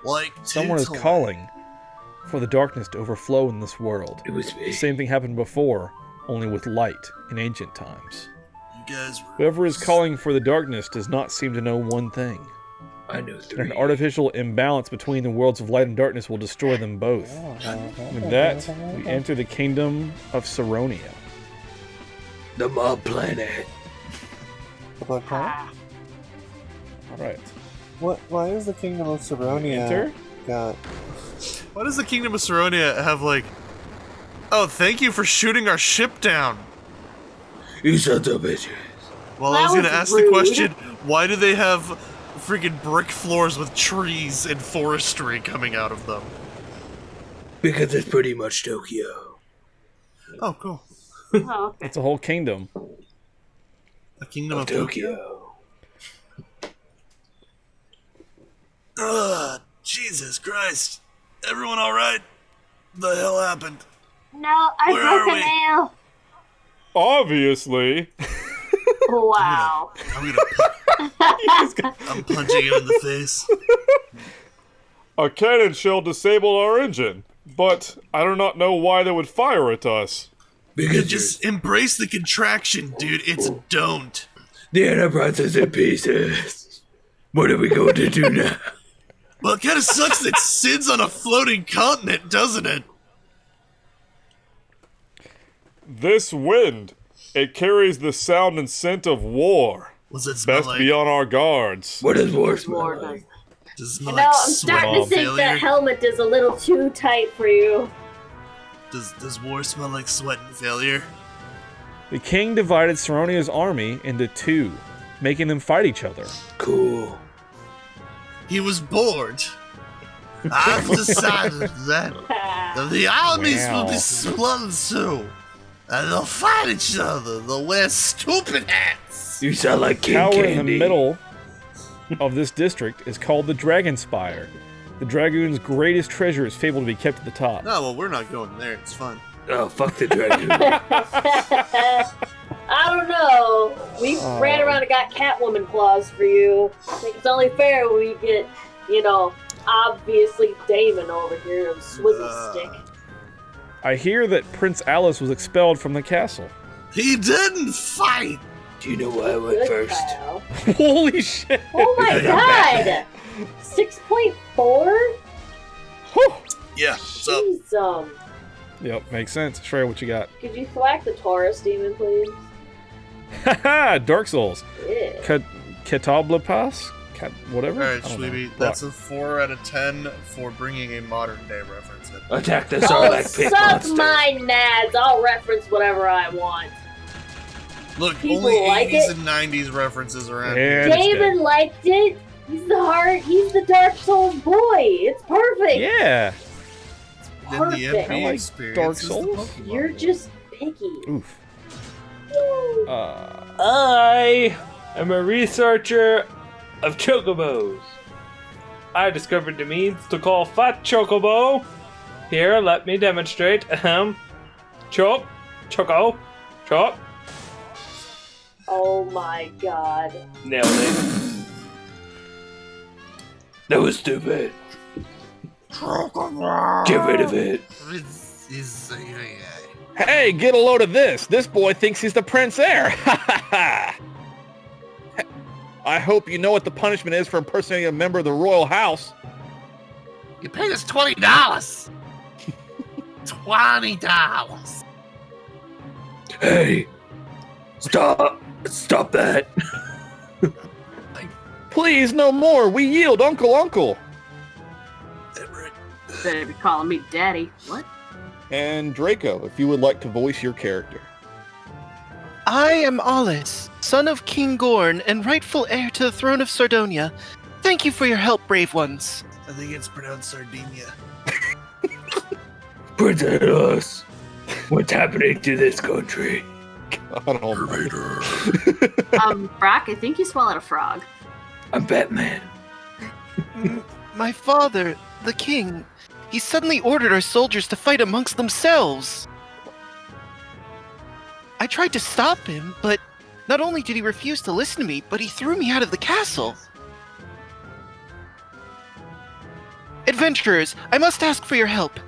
like Someone is titillate. calling for the darkness to overflow in this world. It was The me. same thing happened before, only with light in ancient times. You guys were Whoever is calling for the darkness does not seem to know one thing. I know That 3. an artificial imbalance between the worlds of light and darkness will destroy them both. With that, we enter the kingdom of Saronia. The mob planet. Alright. Why is the Kingdom of Saronia Enter? got... Why does the Kingdom of Saronia have like oh, thank you for shooting our ship down? You sons of bitches. Well, That I was gonna was ask rude. the question, why do they have freaking brick floors with trees and forestry coming out of them? Because it's pretty much Tokyo. Oh, cool. Oh, okay. It's a whole kingdom. A Kingdom of Tokyo? Ugh, Jesus Christ. Everyone alright? The hell happened? No, I Where broke are a we? nail. Obviously. Wow. I'm punching him in the face. A cannon shell disabled our engine, but I do not know why they would fire at us. You Because just embrace the contraction, dude. It's don't. the Enterprise is in pieces. What are we going to do now? Well, it kind of sucks that Sid's on a floating continent, doesn't it? This wind, it carries the sound and scent of war. What's it smell Best like? be on our guards. What does war smell More like? than- Does it smell No, like I'm sweat starting to and think failure? that helmet is a little too tight for you. Does war smell like sweat and failure? The king divided Saronia's army into two, making them fight each other. Cool. He was bored. I've decided that the armies will be split in two, and they'll fight each other. They'll wear stupid hats. You sound like King Tower Candy. in the middle of this district is called the Dragon Spire. The Dragoon's greatest treasure is fabled to be kept at the top. No, well, we're not going there. It's fun. Oh, fuck the dragon. I don't know. We ran around and got Catwoman claws for you. I think it's only fair we get, obviously Daman over here on Swizzle Stick. I hear that Prince Alus was expelled from the castle. He didn't fight. Do you know why I went Good first? pal. Holy shit! Oh my god! 6.4? Yeah, what's up? Jeez, Yep, makes sense. Shrayq, what you got? could you thwack the Taurus demon, please? Haha, Dark Souls. Yeah. Ketablapas? Whatever? All right, I don't know. Schweeby, that's a 4 out of 10 for bringing a modern day reference in. Attack the Oh, Sarlacc pit suck monster. my nads! I'll reference whatever I want. Look, People only like 80s it. and 90s references around Yeah. here. And it's David liked it. He's the Dark Souls boy. It's perfect. Yeah! Then the Perfect. MP I like experience Dark is the Souls. Pokemon You're one. just picky. Oof. I am a researcher of chocobos. I discovered the means to call fat chocobo. Here, let me demonstrate. Choco. Oh my god. Nailed it. That was stupid. Get rid of it. Hey, get a load of this. This boy thinks he's the Prince Heir. I hope you know what the punishment is for impersonating a member of the royal house. You paid us $20. $20. Hey, stop that. Please, no more. We yield, Uncle. Better be calling me daddy. What? And Draco, if you would like to voice your character. I am Alus, son of King Gorn and rightful heir to the throne of Sardonia. Thank you for your help, brave ones. I think it's pronounced Sardinia. Prince Alus, what's happening to this country? God almighty. Brock, I think you swallowed a frog. I'm Batman. My father, the king, he suddenly ordered our soldiers to fight amongst themselves. I tried to stop him, but not only did he refuse to listen to me, but he threw me out of the castle. Adventurers, I must ask for your help.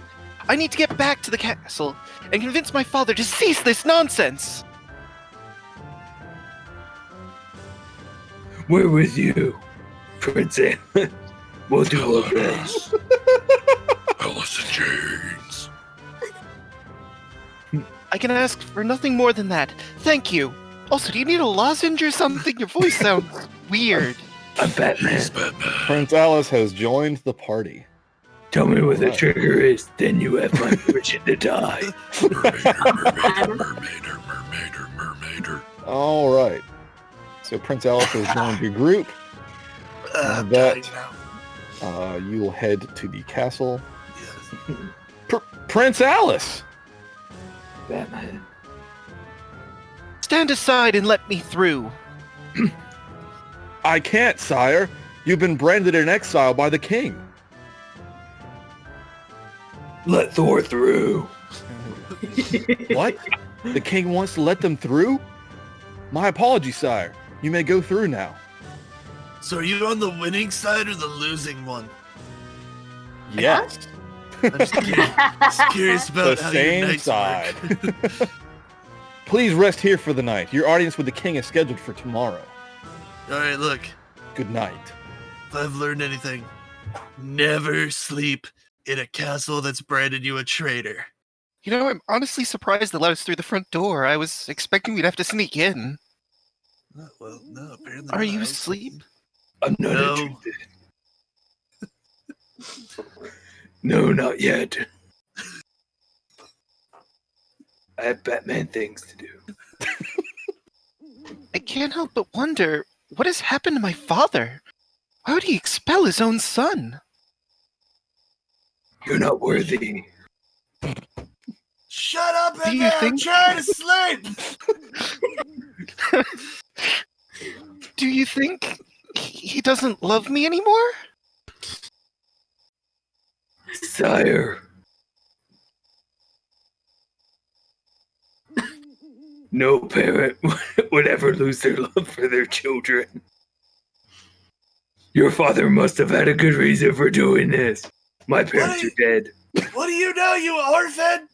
I need to get back to the castle and convince my father to cease this nonsense. We're with you, Prince Alus. We'll do our best. Alice in Chains. I can ask for nothing more than that. Thank you. Also, do you need a lozenge or something? Your voice sounds weird. I'm Batman. Prince Alus has joined the party. Tell me what the trigger is, then you have my permission to die. Mermaider. All right. So Prince Alus has joined your group. That you will head to the castle. Yes. Prince Alus! Batman. Stand aside and let me through. I can't, sire. You've been branded in exile by the king. Let Thor through. What? The king wants to let them through? My apologies, sire. You may go through now. So are you on the winning side or the losing one? Yes. I'm just curious about The how same your nights side. work. Please rest here for the night. Your audience with the king is scheduled for tomorrow. Alright, look. Good night. If I've learned anything, never sleep in a castle that's branded you a traitor. You know, I'm honestly surprised they let us through the front door. I was expecting we'd have to sneak in. Oh, well, no, apparently Are not. you I was- asleep? I'm not No. interested. No, not yet. I have Batman things to do. I can't help but wonder, what has happened to my father? Why would he expel his own son? You're not worthy. Shut up Do in you there! I'm think- trying to sleep! Do you think he doesn't love me anymore? Sire. No parent would ever lose their love for their children. Your father must have had a good reason for doing this. My parents are dead. What do you know, you orphan?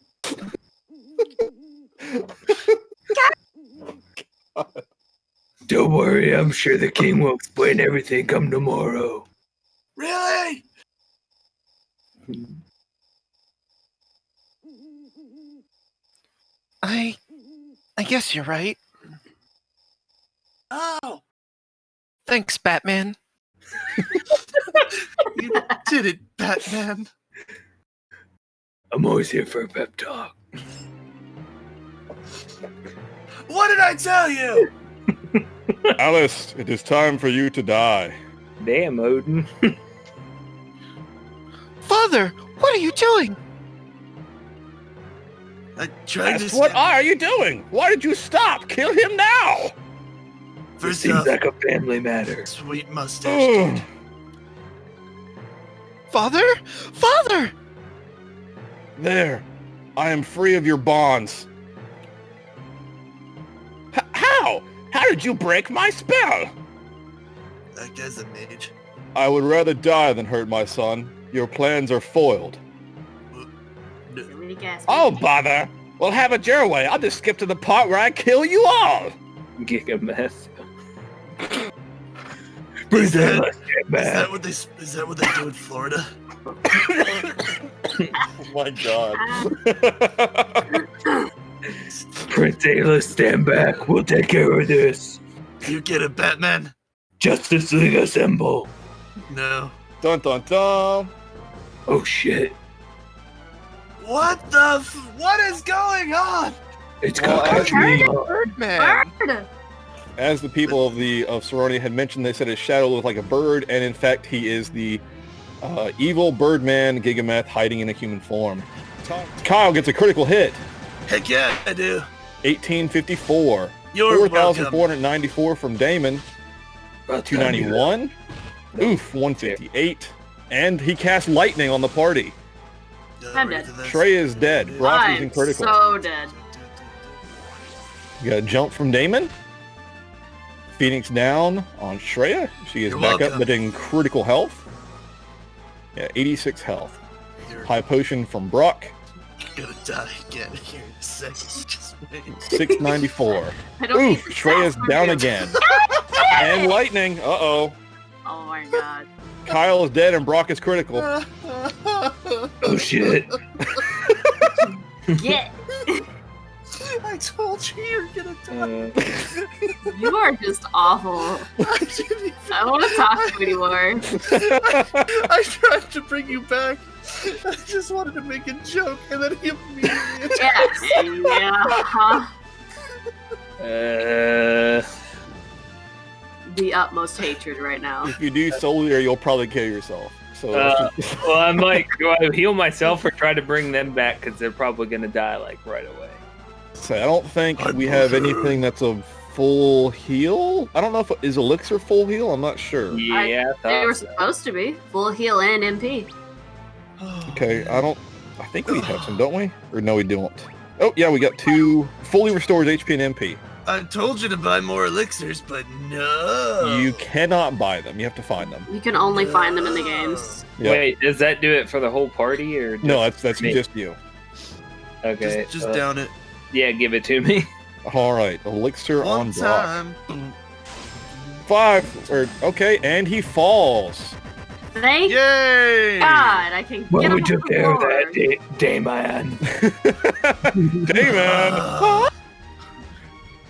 Don't worry, I'm sure the king will explain everything come tomorrow. Really? I guess you're right. Oh, Thanks, Batman. you did it, Batman. I'm always here for a pep talk. What did I tell you? Alice, it is time for you to die. Damn, Odin. Father, what are you doing? I tried Yes, to. what are you doing? Why did you stop? Kill him now! It First seems off, like a family matter. sweet mustache. Ugh. Father? Father! There. I am free of your bonds. How? How did you break my spell? That guy's a mage. I would rather die than hurt my son. Your plans are foiled. Oh, bother. Well, have it your way. I'll just skip to the part where I kill you all. Giga mess. Is that, Brazil, is that what they? Is that what they do in Florida? Oh my god. Prince Alus, stand back. We'll take care of this. You get it, Batman? Justice League assemble. No. Dun dun dun. Oh shit. What is going on? It's Birdman. Bird! As the people of Saronia had mentioned, they said his shadow looked like a bird, and in fact, he is the evil Birdman Gigameth hiding in a human form. Kyel gets a critical hit. Heck yeah, I do. 1854. You're 4,494 from Daman. 291. Oof, 158. And he cast lightning on the party. I'm dead. Shrayq is dead. Brock is in I'm critical. so dead. You got a jump from Daman. Phoenix down on Shrayq. She is You're back welcome. up, but in critical health. Yeah, 86 health. High potion from Brock. You're gonna die again here in a second. Just wait. 694. I don't need Oof, the Shrayq is stats from down you. again. And lightning. Uh-oh. Oh my god. Kyel is dead and Brock is critical. Oh shit. Get. I told you you're gonna die. You are just awful. I don't want to talk to you anymore. I tried to bring you back. I just wanted to make a joke, and then he immediately attacked. Yeah. The utmost hatred right now. If you do Solier, you'll probably kill yourself. So Well, I might do I heal myself or try to bring them back because they're probably gonna die like right away. so I don't think we have anything that's a full heal. I don't know if is Elixir full heal. I'm not sure. Yeah, They were supposed to be full heal and MP. Okay, I think we have some, don't we? Or no, we don't. Oh yeah, we got 2 fully restored HP and MP. I told you to buy more elixirs, but no. You cannot buy them. You have to find them. You can only find them in the games. Yep. Wait, does that do it for the whole party or? No, just that's me? just you. Okay. Just down it. Yeah, give it to me. All right, Elixir on One Brock. time. 5. Okay, and he falls. Thank Yay! God, I can get him off the floor. Daman? Daman!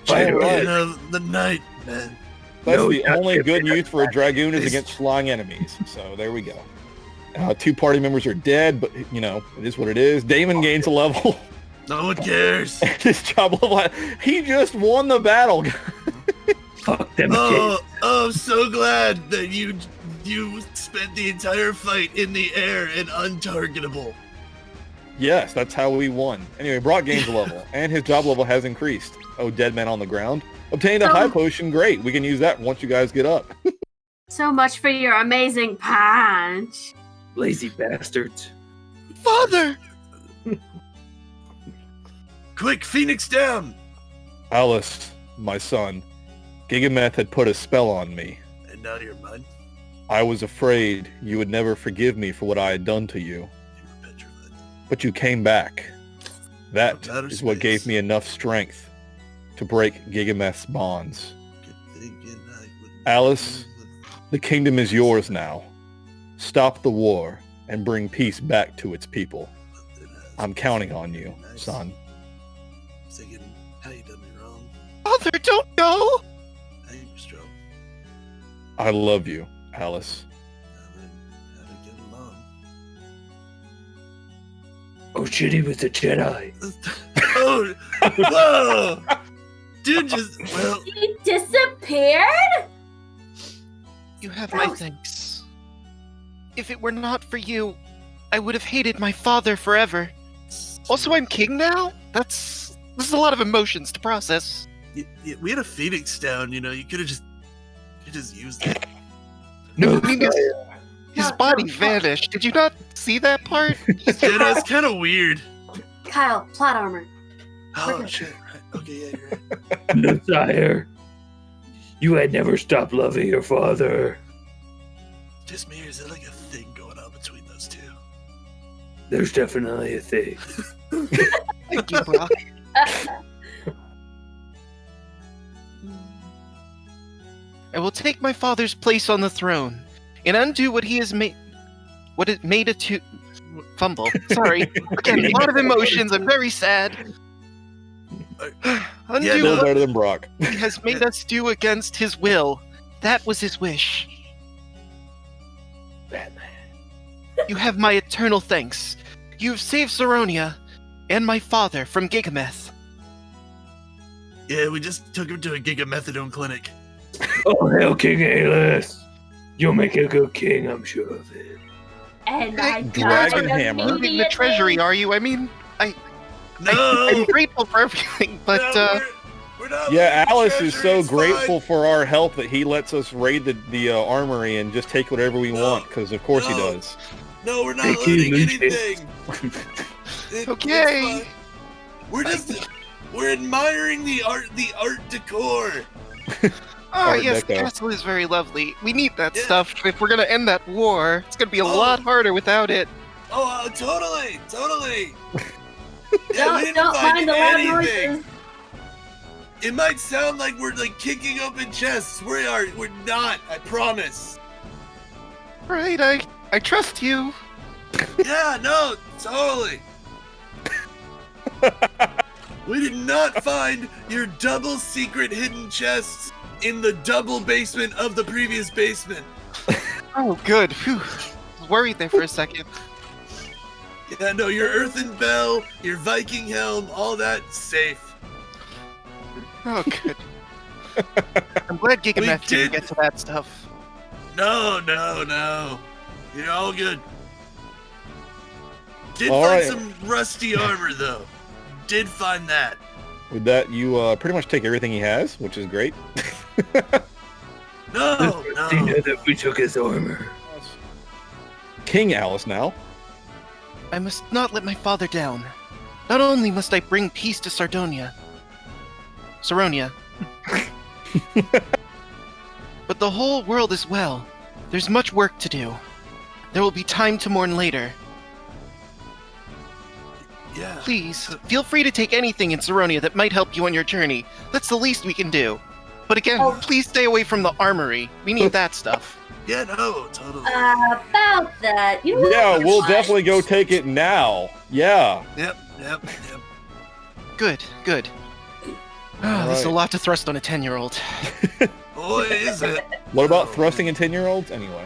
Champion of the night, man. That's No, the not only champion good use for a dragoon is against flying enemies. So there we go. 2 party members are dead, but you know it is what it is. Daman gains a level. No one cares. His job level. He just won the battle. Fuck them Oh, kids. I'm so glad that you spent the entire fight in the air and untargetable. Yes, that's how we won. Anyway, Brock gains a level, and his job level has increased. Oh, dead man on the ground. Obtained a high potion. Great. We can use that once you guys get up. So much for your amazing punch. Lazy bastards. Father! Quick, Phoenix down! Alus, my son, Gigameth had put a spell on me. And now you're mine. I was afraid you would never forgive me for what I had done to you. You were petrified. But you came back. That From outer is what gave space. me enough strength to break Gigameth's bonds. Good thinking I wouldn't Alus, do the kingdom is yours now. Stop the war and bring peace back to its people. nothing else. I'm counting on you, Nice. son. Thinking how you done me wrong. Father, don't go! How you were strong. I love you, Alus. Now then, how to get along. Oh shit, he was a Jedi. Oh, whoa! Dude just, well, He disappeared? You have my thanks. If it were not for you, I would have hated my father forever. Also, I'm king now? This is a lot of emotions to process. we had a Phoenix down, you know, you could have just used it. No, I mean, his body vanished. Did you not see that part? Yeah, no, it's kind of weird. Kyel, plot armor. Oh, shit, right. Okay, yeah, you're right. No, sire. You had never stopped loving your father. Just me, or is there like a thing going on between those two? There's definitely a thing. Thank you, Brock. I will take my father's place on the throne and undo what he has made. What it made it to. Fumble. Sorry. Again, a lot of emotions. I'm very sad. Undo Yeah, Still no. better than Brock. he has made us do against his will. That was his wish. Batman. You have my eternal thanks. you've saved Saronia and my father from Gigameth. Yeah, we just took him to a gigamethadone clinic. Oh, hell, King Alus. You'll make a good king, I'm sure of it. And Hey, I Dragon died hammer. In the immediately. treasury, are you? I mean, No! I'm grateful for everything, but we're not Yeah, leaving Alice is treasury, so it's grateful fine. for our help that he lets us raid the armory and just take whatever we want, because of course he No. does. No, we're not Thank you, looting Lucius. anything. Okay. It's fine. We're admiring the art decor. oh Art yes, the Deco. castle is very lovely. We need that Yeah. stuff if we're gonna end that war. It's gonna be a lot harder without it. Oh, totally. Yeah, we didn't Don't find mind the loud anything. noises. It might sound like we're like kicking open chests. We're not. I promise. Right, I trust you. Yeah, no, totally. We did not find your double secret hidden chests in the double basement of the previous basement. Oh, good. Phew. I was worried there for a second. Yeah, no, your earthen bell, your Viking helm, all that safe. Oh, good. I'm glad Gigameth did- didn't get to that stuff. No. You're all good. Did All find right. some rusty armor though. Did find that. With that, you pretty much take everything he has, which is great. No. That we took his armor. King Alice now. I must not let my father down. Not only must I bring peace to Saronia, but the whole world as well. There's much work to do. There will be time to mourn later. Yeah. Please, feel free to take anything in Saronia that might help you on your journey. That's the least we can do. But again, please stay away from the armory. We need that stuff. Yeah, no, totally. About that, you know Yeah, what? we'll definitely go take it now. Yeah. Yep. Good. There's a lot to thrust on a 10-year-old. Boy, is it. What about thrusting in 10-year-olds? Anyway,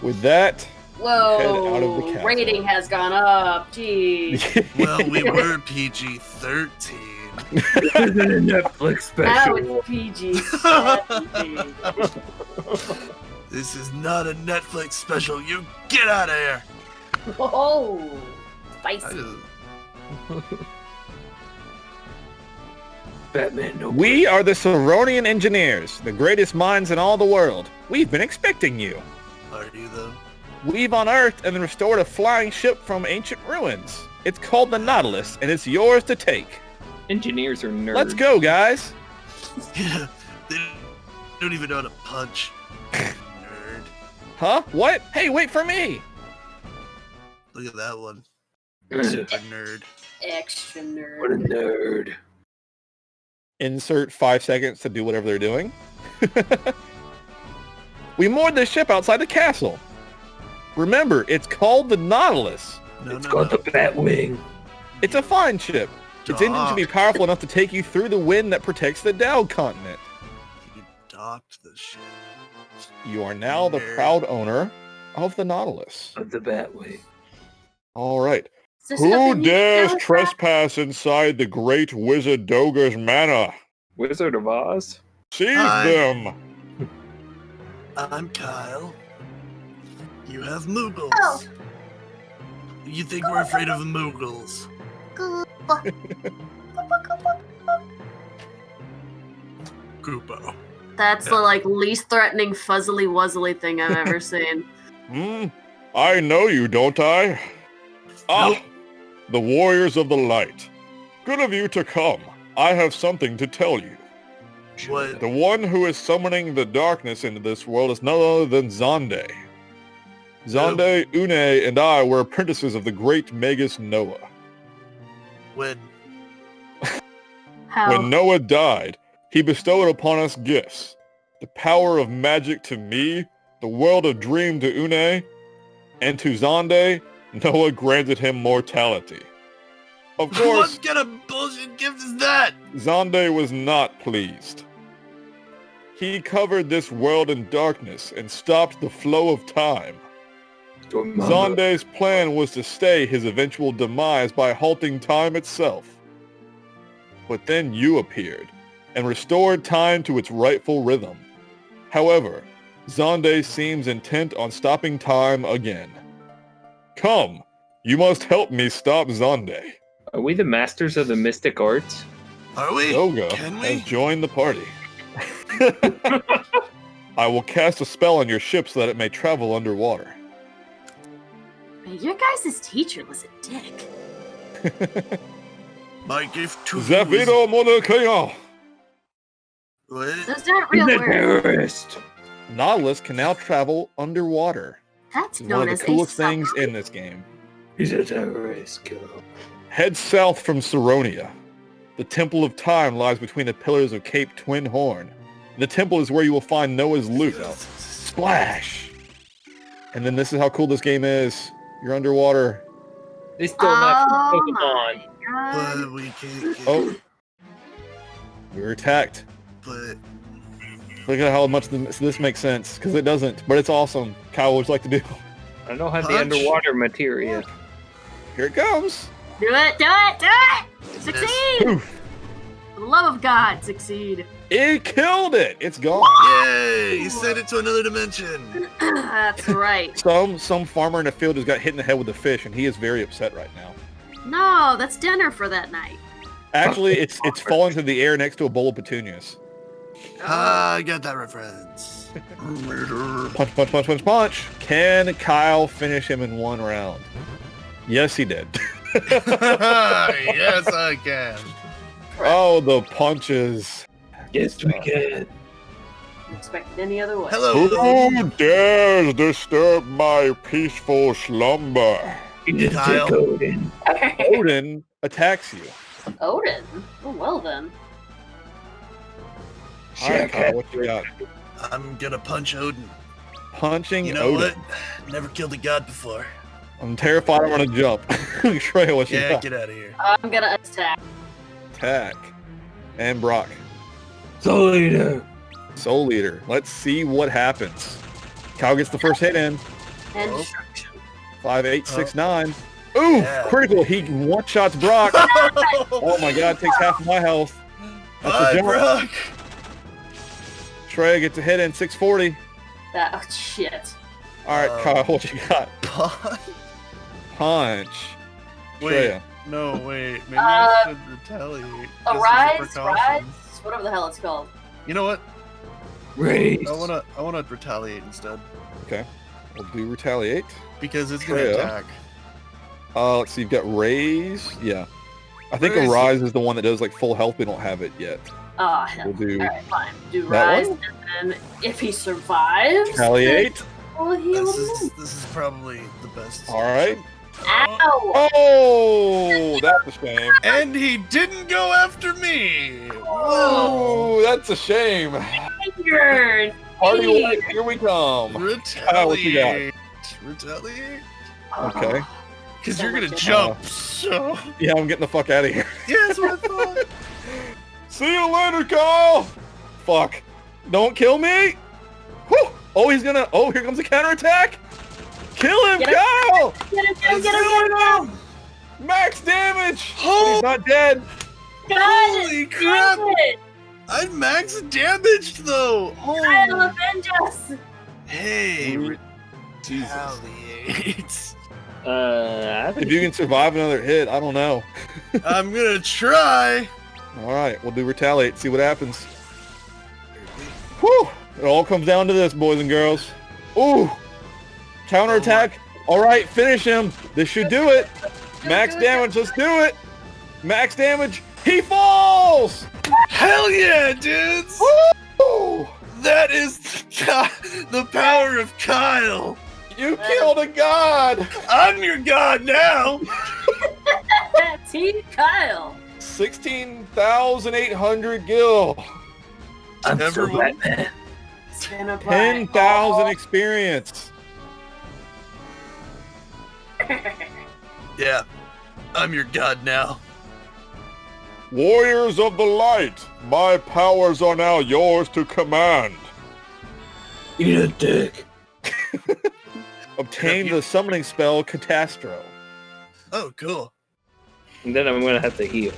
with that, head out of the Whoa, castle. rating has gone up. Jeez. Well, we were PG-13. This isn't a Netflix Now special. it's PG-17. This is not a Netflix special. You get out of here. Oh, spicy. Batman, no. we are the Saronian engineers, the greatest minds in all the world. We've been expecting you. Are you though? We've unearthed and restored a flying ship from ancient ruins. It's called the Nautilus, and it's yours to take. Engineers are nerds. Let's go, guys. Yeah, they don't even know how to punch. Nerd. Huh? What? Hey, wait for me. Look at that one. What Super nerd. Extra a nerd. nerd. Insert 5 seconds to do whatever they're doing. We moored this ship outside the castle. Remember, it's called the Nautilus. It's got the Batwing. It's a fine ship. Its engine should be powerful enough to take you through the wind that protects the Dalg continent. You docked the ship. You are now the proud owner of the Nautilus. Of the Batwing. All right. Is there Who something you dares know trespass inside the great wizard Doga's manor? Wizard of Oz. Seize Hi. them! I'm Kyel. You have Moogles. Oh. You think we're afraid of Moogles? Koopa. That's the least threatening fuzzly wuzzly thing I've ever seen. I know you, don't I? Ah, Nope. the warriors of the light. Good of you to come. I have something to tell you. What? The one who is summoning the darkness into this world is none other than Xande. Xande, Unei, and I were apprentices of the great Magus Noah. When? How? When Noah died, he bestowed upon us gifts. The power of magic to me, the world of dream to Unei, and to Xande, Noah granted him mortality. Of course, What kind of bullshit gift is that? Xande was not pleased. He covered this world in darkness and stopped the flow of time. Xande's plan was to stay his eventual demise by halting time itself. But then you appeared, and restored time to its rightful rhythm. However, Xande seems intent on stopping time again. Come, you must help me stop Xande. Are we the masters of the mystic arts? Are we? Goga Can we? has joined the party. I will cast a spell on your ship so that it may travel underwater. Your guys' teacher was a dick. My gift to you is... Zavido Monokaya! What? Those aren't real words. terrorist. Nautilus can now travel underwater. That's It's known one of as the coolest a things in this game. He's a terrorist killer. Head south from Saronia. The Temple of Time lies between the pillars of Cape Twin Horn. The temple is where you will find Noah's loot. Splash! And then this is how cool this game is. You're underwater. They still not from Pokemon. my God. But we can't get... Oh. We're attacked. But... Look at how much this makes sense, because it doesn't, but it's awesome. Kyle, what would you like to do? I don't have the Punch. underwater materia. Here it comes. Do it! Do it! Do it! Succeed! Poof. For the love of God, succeed. It killed it. It's gone. Yay! He sent it to another dimension. That's right. Some farmer in a field has got hit in the head with a fish, and he is very upset right now. No, that's dinner for that night. Actually, it's fallen through the air next to a bowl of petunias. Ah, I got that reference. Punch, punch, punch, punch, punch. Can Kyle finish him in one round? Yes, he did. Yes, I can. Oh, the punches. Yes, we can. Expected any other way. Hello. Who dares disturb my peaceful slumber? He just Kyle. took Odin. Odin attacks you. Odin? Oh, well then. All right, Kyle, what you got? I'm gonna punch Odin. Punching You know Odin. what? Never killed a god before. I'm terrified I'm gonna jump. Shrayq, what you Yeah, got? get out of here. I'm gonna attack. Attack. And Brock. Soul Eater. Soul Eater. Let's see what happens. Kyle gets the first hit in. And 5, 8, 6, 9. Ooh, Yeah. critical. He one-shots Brock. Oh my god, takes half of my health. That's Bye, a jump. Brock. Trey gets a hit in 640. that. Oh, shit. All right, Kyle, what you got? Punch. Punch. Wait, Shreya. no, wait. Maybe I should retaliate. A just as rise, precaution. whatever the hell it's called. You know what? Raise. I wanna retaliate instead Okay. We'll do retaliate. because it's gonna Yeah. attack. Let's see, you've got raise. Yeah. I think Where a is rise is the one that does like full health. We don't have it yet. Ah, hell. We'll do Alright, fine. Do that rise, one? and then if he survives, retaliate. we'll heal This him. is probably the best. All right. Ow! Oh, that's a shame. And he didn't go after me. Oh, that's a shame. You're Party life, here we come. Kyle, what you got? Retaliate. Retaliate? Okay. Because So you're gonna much jump. So Yeah, I'm getting the fuck out of here. yeah, that's what I thought. See you later, Kyle. Fuck. Don't kill me. Whew. Oh, he's gonna. Oh, here comes a counterattack. Kill him, Get him. Kyle. Get him, get him, get him, get him! Max damage. Oh. He's not dead. God Holy damn crap. it! I'm max damaged though. I'll Holy. avenge us! Hey, Jesus. retaliate. If you can survive another hit, I don't know. I'm gonna try. All right, we'll do retaliate. See what happens. Whew. It all comes down to this, boys and girls. Ooh. Counterattack. All right, finish him. This should do it. Max damage. Let's do it. Max damage. He falls. Hell yeah, dudes! Woo! That is the power of Kyle. You killed a god. I'm your god now. Team Kyle! 16,800 gil. I'm so Everyone- Batman. 10,000 experience. Yeah, I'm your god now. Warriors of the light, my powers are now yours to command. Eat a dick. obtain the summoning spell Catastro. Oh, cool. And then I'm gonna have to heal.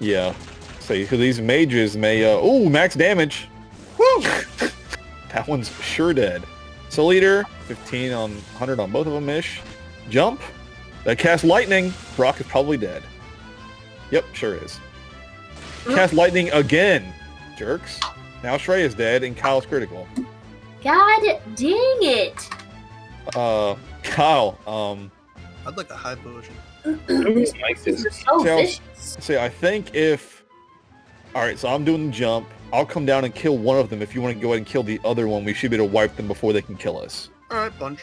Yeah. So because these mages may ooh, max damage. Woo! That one's sure dead. Soul Eater, 15 on 100 on both of them ish. Jump. That cast lightning. Brock is probably dead. Yep, sure is. Cast lightning again. Jerks. Now Shrayq is dead and Kyle's critical. God dang it! Kyle, I'd like a high potion. These are so vicious. See, I think if... Alright, so I'm doing the jump. I'll come down and kill one of them. If you want to go ahead and kill the other one, we should be able to wipe them before they can kill us. Alright, bunch.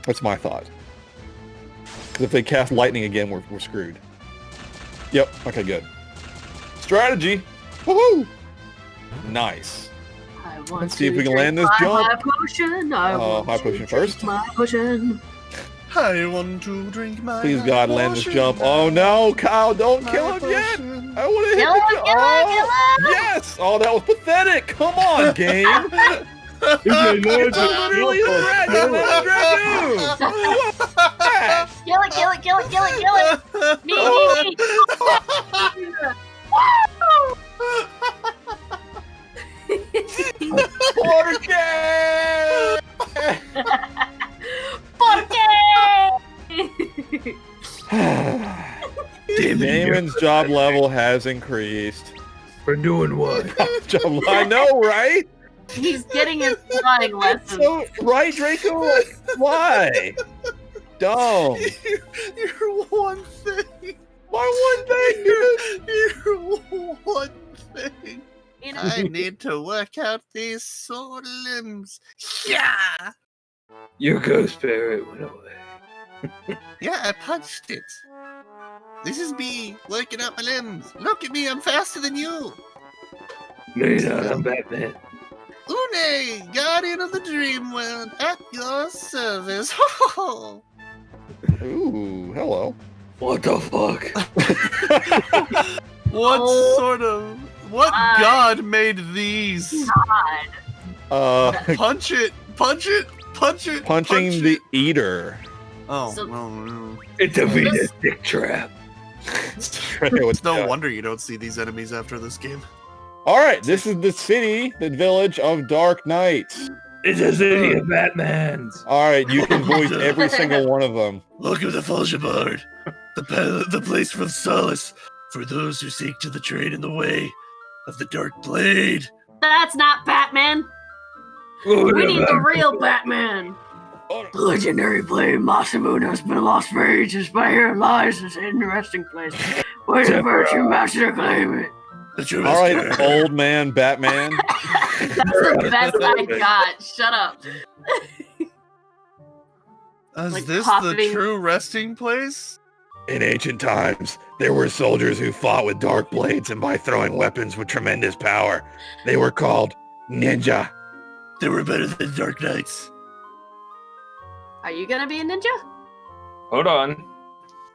That's my thought. Because if they cast lightning again, we're screwed. Yep, okay, good. Strategy! Woohoo! Nice. Let's see if we can land this jump. High potion. High potion first. My potion. I want to drink my Please God, land this jump. Oh no, Kyle, don't kill him yet. I want to hit Kill the him, jump. kill him, Oh, kill him. yes. Oh, that was pathetic. Come on, game. It's literally a dragon. Let a dragon. Kill it, kill it, kill it, kill it, kill it. Me. Damon's job level has increased. For doing what? I know, right? He's getting his flying lessons. So, right, Draco? Why? Dumb. You're one thing. My one thing, dude. You're one thing. I need to work out these sword limbs. Yeah. Your ghost spirit went away. Yeah, I punched it. This is me working out my limbs. Look at me, I'm faster than you. No, you're not. I'm Batman. Unei, guardian of the dream world, at your service. Ooh, hello. What the fuck? What god made these? God. Punch it, punch it, punch it. Punching punch the it. eater. Oh, So- no. It's a Venus dick trap. It's no wonder you don't see these enemies after this game. Alright, this is the city, the village of Dark Knights. It's a city of Batmans. Alright, you can voice every single one of them. Welcome to Falshabard, the place from solace for those who seek to the trade in the way of the Dark Blade. That's not Batman. We need the real Batman. The legendary blade Masamune has been lost for ages, but here lies this interesting place where the virtue master claim it. Alright, old man Batman. That's the best I got. Shut up. Is Like this pocketing- the true resting place? In ancient times, there were soldiers who fought with dark blades and by throwing weapons with tremendous power. They were called ninja. They were better than Dark Knights. Are you gonna be a ninja? Hold on.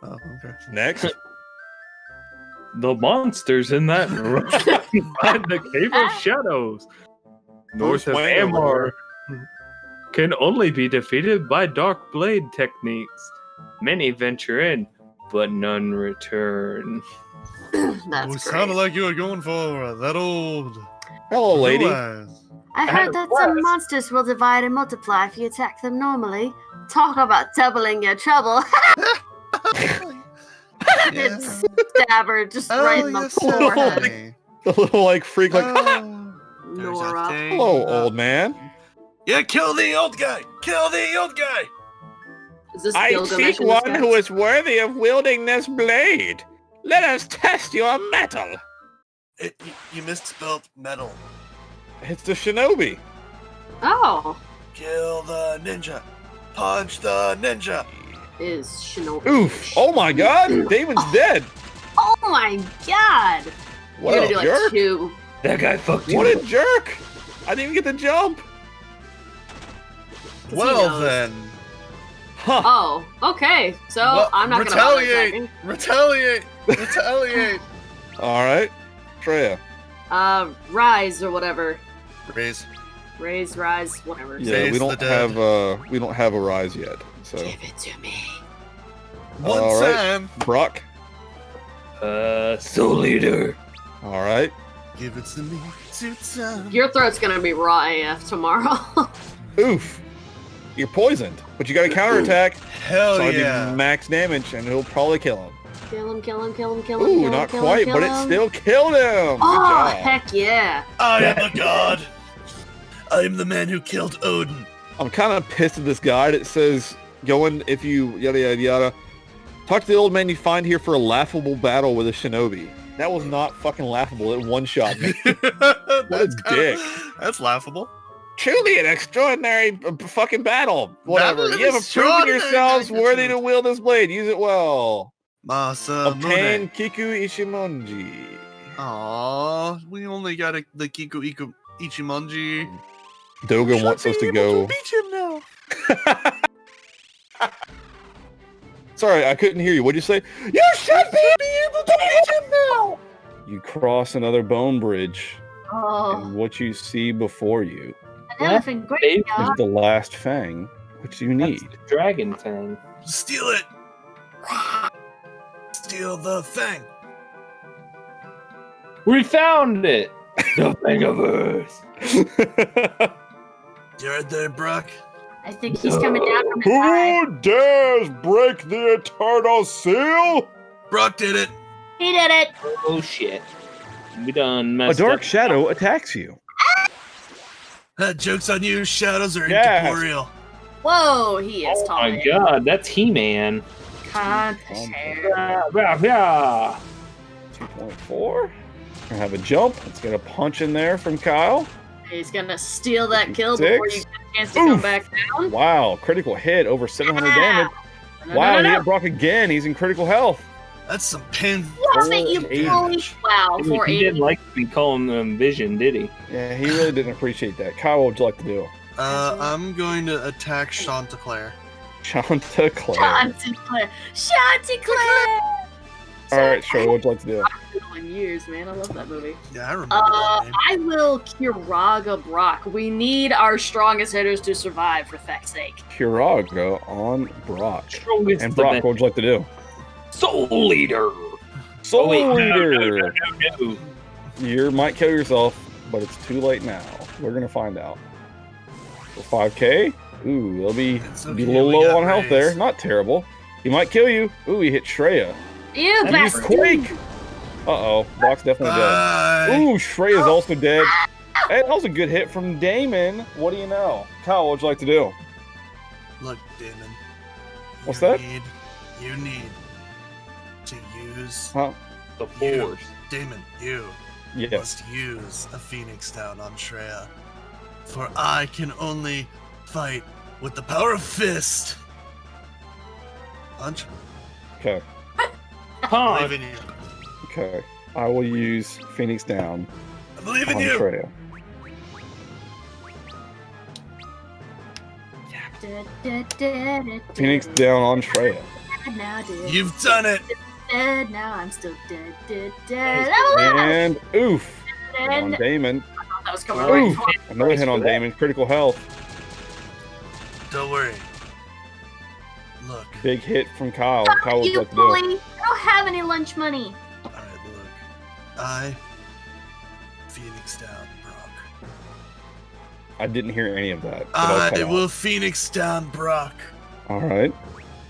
Oh, okay. Next. The monsters in that room behind the Cave of Shadows, north of Amor, can only be defeated by Dark Blade techniques. Many venture in, but none return. That's It sounded like you were going for that old... Hello, lady. I heard that some monsters will divide and multiply if you attack them normally. Talk about doubling your trouble. It's stabber just right in the forehead. The little like freak like Nora. hello, old man. Yeah, kill the old guy! Kill the old guy! Is this I Gilgamesh seek in this one guy? who is worthy of wielding this blade. Let us test your metal. You misspelled metal. It's the shinobi. Oh. Kill the ninja. Punch the ninja. Is Shinobi. Oof. Oh my god. Damon's dead. Oh my god. What You're a gonna do jerk. like two. That guy fucked you. What a jerk. I didn't even get the jump. Well then. Huh. Oh, okay. So Well, I'm not gonna bother retaliate. attacking. Retaliate. Retaliate. All right. Freya. Rise or whatever. Raise. Raise, rise, whatever. Yeah, Face we the don't dead. have a rise yet. So Give it to me. One all right, time. Brock. Soul Eater. All right. Give it to me 2 times. Your throat's gonna be raw AF tomorrow. Oof. You're poisoned, but you got a counterattack. Hell So I yeah. do max damage, and it'll probably kill him. Kill him, kill him, kill him, kill him. Ooh, kill not him, quite, kill but him. it still killed him. Good Oh, job. heck yeah. I am the god. I am the man who killed Odin. I'm kind of pissed at this guide. It says, going if you yada yada yada. Talk to the old man you find here for a laughable battle with a shinobi. That was not fucking laughable. It one-shot me. What a dick. That's laughable. Truly an extraordinary fucking battle. Whatever. That You have was proven extraordinary. yourselves worthy to wield this blade. Use it well. Masa Obtain Mune. Kiku Ishimonji. Aww, we only got the Kiku Ichimonji. Doga wants us to go. Beat him now. Sorry, I couldn't hear you. What'd you say? You should be able to beat him now. You cross another bone bridge, Oh, and what you see before you an elephant babe. is graveyard. the last fang, which you need. Dragon thing. Steal it. Steal the thing. We found it! The Fang of Earth. You right there, Brock? I think he's coming down from the side. Who dares break the eternal seal? Brock did it. He did it. Oh shit. We done A messed dark up. shadow attacks you. Joke's on you. Shadows are Yes. incorporeal. Whoa, he is Oh tall. my god, that's He-Man. Can't share. Yeah. 2.4. Gonna have a jump. It's gonna punch in there from Kyel. He's gonna steal that kill Six. before you get a chance to Oof. come back down. Wow, critical hit over 700 damage. No, Wow, no, he no. hit Brock again. He's in critical health. That's some pin. Love it, you 480. bully. Wow, He 480. didn't like me calling them Vision, did he? Yeah, he really didn't appreciate that. Kyle, what would you like to do? I'm going to attack Chanticleer. Chanticleer. Chanticleer. Chanticleer. All right, sure. What would you like to do? In years, man. I love that movie. Yeah, I remember that name. I will Kiraga Brock. We need our strongest hitters to survive, for feck's sake. Kiraga on Brock. Strongest And Brock, event. what would you like to do? Soul Eater. Soul Oh, wait, no, Eater. no. You might kill yourself, but it's too late now. We're gonna find out. For 5k? Ooh, they'll be It's a okay, little we low got on health raised. there. Not terrible. He might kill you. Ooh, he hit Shreya. You And he's bastard. Quake. Uh-oh, Brock's definitely dead. Bye. Ooh, Shreya's also dead. Hey, that was a good hit from Daman. What do you know? Kyle, what would you like to do? Look, Damon. What's you that? You need to use Huh? The you, Force. Damon. You Yes. must use a Phoenix down on Shreya, for I can only fight with the power of fist. Punch. Okay. Huh. Believe in you. Okay. I will use Phoenix down I believe in on you. Shreya. Phoenix down on Shreya. Now, dude. You've done it. Dead. Now I'm still dead. Dead. And oof. On And Damon. that was coming right Oof. for me. Another hit on Damon. Critical health. Don't worry. Look. Big hit from Kyle. Kyle, what would you You like to do? bully. I don't have any lunch money. All right, look. I Phoenix down, Brock. I didn't hear any of that. but I'll I cut out. will Phoenix down, Brock. All right.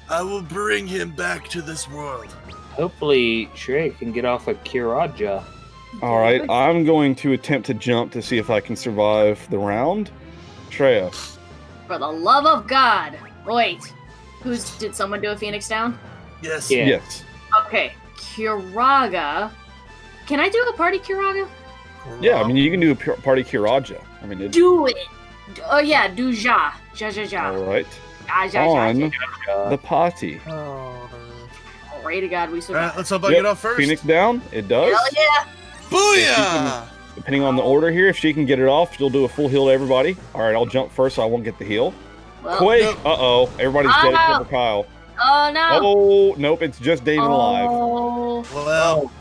I will bring him back to this world. Hopefully, Shrayq can get off of Kiraja. All right. I'm going to attempt to jump to see if I can survive the round. Shreya. For the love of God. Wait. Did someone do a Phoenix down? Yes. Yeah. Yes. Okay. Kiraga. Can I do a party Kiraga? Yeah, I mean, you can do a party Kiraja. I mean, it, Do it. Oh yeah, do ja. Ja. all right. Ja. On the party. Oh, Pray to God we All survive. right, let's hope I Yep, get off first. Phoenix down. It does. Hell yeah. Booyah! Depending on the order here, if she can get it off, she'll do a full heal to everybody. All right, I'll jump first so I won't get the heal. Well, Quake. nope. Uh-oh. Everybody's dead except for Kyle. Oh no. Oh, nope. It's just Damon alive. Oh. Well,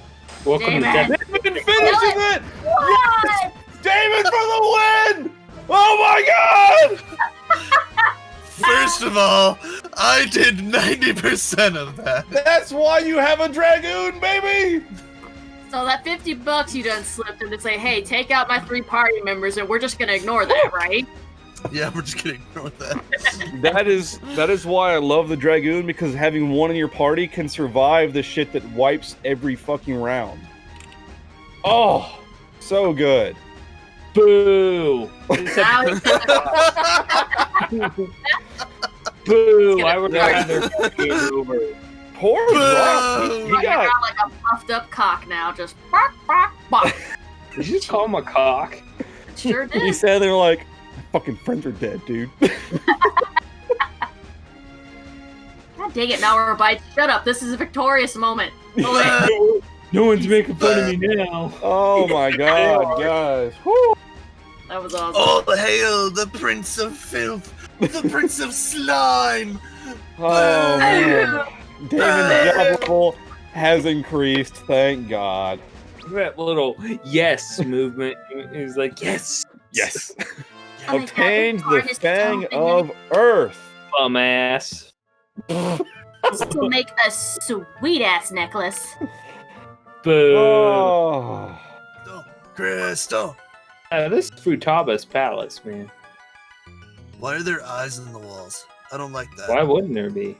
Welcome to Damon. Death. Damon finishes it! What? Damon for the win! Oh my god! First of all, I did 90% of that. That's why you have a dragoon, baby! So that $50 you done slipped in to say, hey, take out my 3 party members and we're just gonna ignore that, right? Yeah, we're just gonna ignore that. That is why I love the dragoon, because having one in your party can survive the shit that wipes every fucking round. Oh, so good. Boo! Now he's gonna- Boo! I would rather get over. Poor Brock. He Like, got like a puffed up cock now, just bark, bark, bark. Did you just call him a cock? Sure did. He said they're like, my fucking friends are dead, dude. God dang it, now we're bites. Shut up, this is a victorious moment. Oh, No one's making fun of me now. Oh my god, guys. Woo. that was awesome. All hail the Prince of Filth, the Prince of Slime. Oh man. Damon's job level has increased, thank god. That little yes movement. He's like, yes. Yes. Oh my God, Obtained this the artist Fang is of Earth. Bum ass. This will make a sweet ass necklace. Boo. Oh. Crystal. This is Futaba's palace, man. Why are there eyes in the walls? I don't like that. Why wouldn't there be?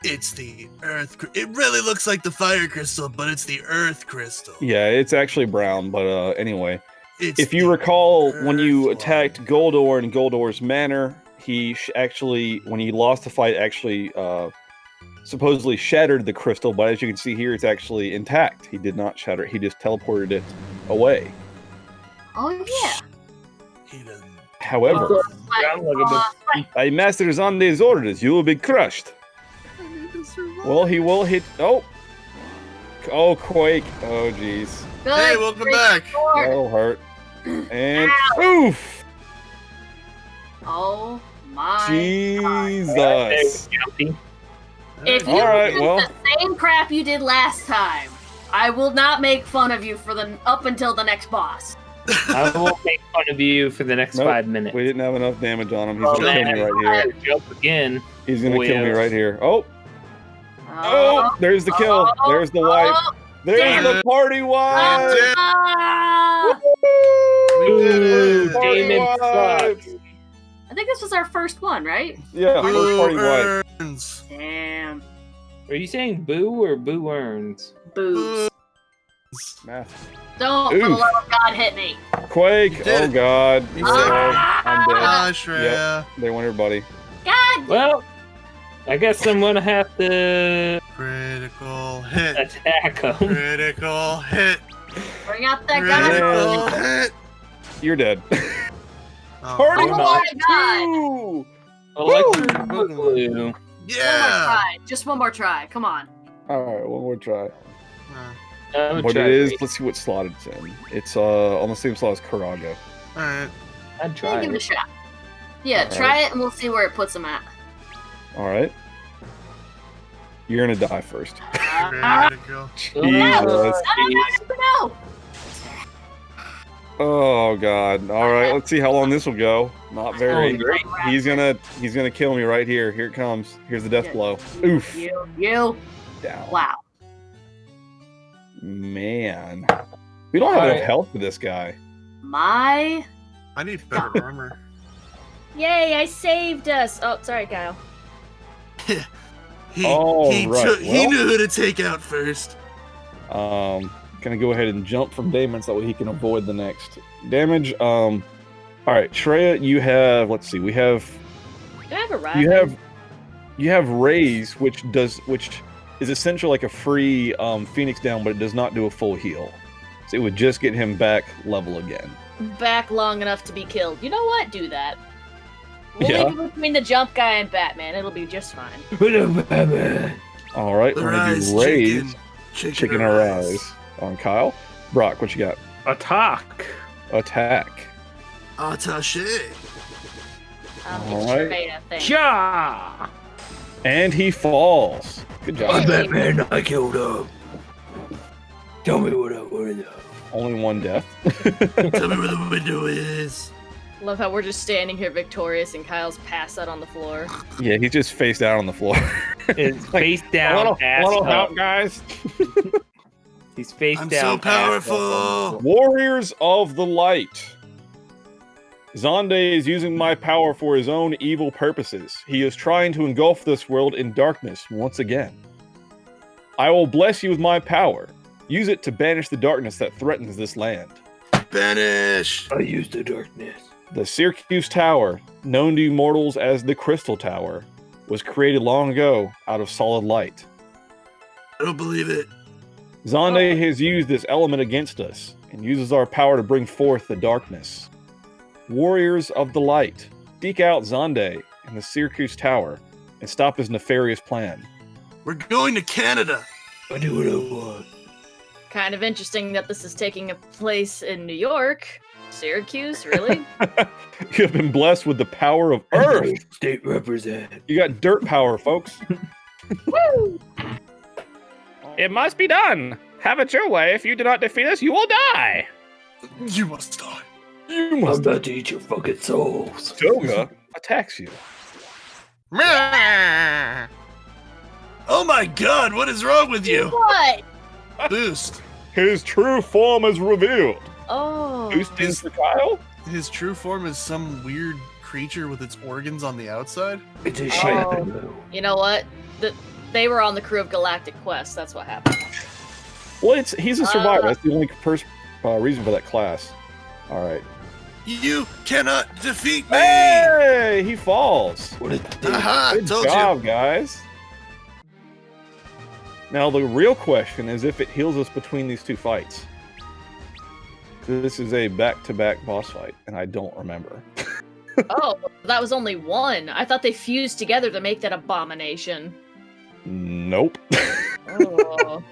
It's the earth. It really looks like the fire crystal, but it's the earth crystal. Yeah, it's actually brown, but anyway. It's if you recall, when you attacked Goldor in Goldor's manor, he actually, when he lost the fight, actually supposedly shattered the crystal, but as you can see here, it's actually intact. He did not shatter it, he just teleported it away. Oh yeah. He doesn't. However, I master Xande's orders, you will be crushed. Well, he will hit. Oh, Quake. Oh, jeez. Hey, welcome back. Oh, hurt. And oof. Oh my Jesus. If you Alright, do well. the same crap you did last time, I will not make fun of you for the up until the next boss. I won't make fun of you for the next Nope, 5 minutes. We didn't have enough damage on him. He's Oh, gonna kill man, me right here. Jump again. He's gonna kill me Boyo. right here. Oh, oh, there's the kill. There's the wipe. There's damn the party wipe. Ooh, Party Damon wipe. sucks. I think this was our first one, right? Yeah, first party wipe. Damn. Are you saying boo or boo earns? Boobs. Math. Don't, for the Oof. love of God, hit me. Quake. Oh god. You Oh, said- I'm dead. Ah, Shreya. Yep, they went everybody. God. Well, I guess I'm gonna have to Critical hit. attack him. Critical hit. Bring out that gun. Critical hit. You're dead. Oh, Party Oh wipe my God. 2! Electric blue. One more Yeah. try. Just one more try. Come on. Alright, one more try. I'm gonna But try it is, it. let's see what slot it's in. It's on the same slot as Karaga. Alright. I'd Yeah, try give it a it. shot. Yeah, Alright. try it and we'll see where it puts him at. Alright. You're gonna die first. Critical. Jesus. No. Oh god. Alright, let's see how long this will go. Not very. Oh, great. He's gonna kill me right here. Here it comes. Here's the death blow. Oof. You. Down. Wow. Man. We don't have enough health for this guy. My. I need better armor. Yay, I saved us. Oh, sorry, Kyle. He Right, he well. knew who to take out first. Gonna go ahead and jump from Damon so that way he can avoid the next damage. Alright, Shreya, you have, let's see, we have Do I have a ride? you have raise, which is essentially like a free Phoenix down, but it does not do a full heal. So it would just get him back level again. Back long enough to be killed. You know what? Do that. We'll Yeah. leave it between the jump guy and Batman. It'll be just fine. Alright, we're gonna Arise, do raise. chicken arise. On Kyle. Brock, what you got? Attack. Attack. Attaché. Alright. Beta thing. Ja. And he falls. Good job. Batman, I killed him. Tell me what I want to know. Only one death. Tell me where the window is. Love how we're just standing here victorious and Kyle's passed out on the floor. Yeah, he's just face down on the floor. It's face down, ass little up. help, guys. He's face I'm down. so powerful. Warriors of the Light. Xande is using my power for his own evil purposes. He is trying to engulf this world in darkness once again. I will bless you with my power. Use it to banish the darkness that threatens this land. Banish! I use the darkness. The Syracuse Tower, known to mortals as the Crystal Tower, was created long ago out of solid light. I don't believe it. Xande has used this element against us, and uses our power to bring forth the darkness. Warriors of the Light, seek out Xande in the Syracuse Tower, and stop his nefarious plan. We're going to Canada. I do what I want. Kind of interesting that this is taking place in New York. Syracuse, really? You have been blessed with the power of Earth. State represent. You got dirt power, folks. Woo! It must be done. Have it your way. If you do not defeat us, you will die. You must die. You I'm must. about to eat your fucking souls. Toga attacks you. Oh my god, what is wrong with you? What? Boost. His true form is revealed. Oh. Boosting for Kyle? His true form is some weird creature with its organs on the outside? It's a Oh. shadow. You know what? They were on the crew of Galactic Quest. That's what happened. Well, he's a survivor. That's the only reason for that class. All right. You cannot defeat me! Hey, he falls. What a Aha, Good told job, you. guys. Now, the real question is if it heals us between these two fights. This is a back-to-back boss fight, and I don't remember. Oh, that was only one. I thought they fused together to make that abomination. Nope. Oh.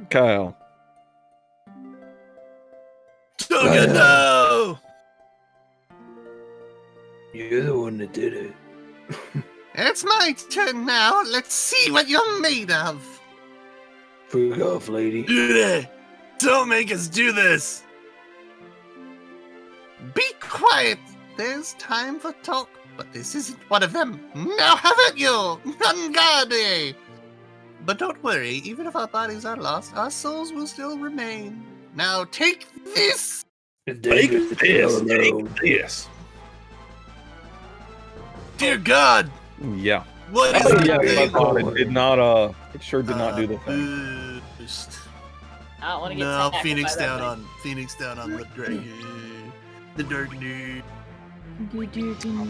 Kyle. Toga, no! You're the one that did it. It's my turn now. Let's see what you're made of. Freak off, lady. Don't make us do this! Be quiet. There's time for talk, but this isn't one of them. Now have at you, Unguarded. But don't worry, even if our bodies are lost, our souls will still remain. Now take this! Take this. Dear God! Yeah. What is Oh, the yeah, thing? I thought it did not, it sure did not do the thing. Boost. I don't want to get No, tackled Phoenix by that down thing. on Phoenix down on the dragon. The dark nerd.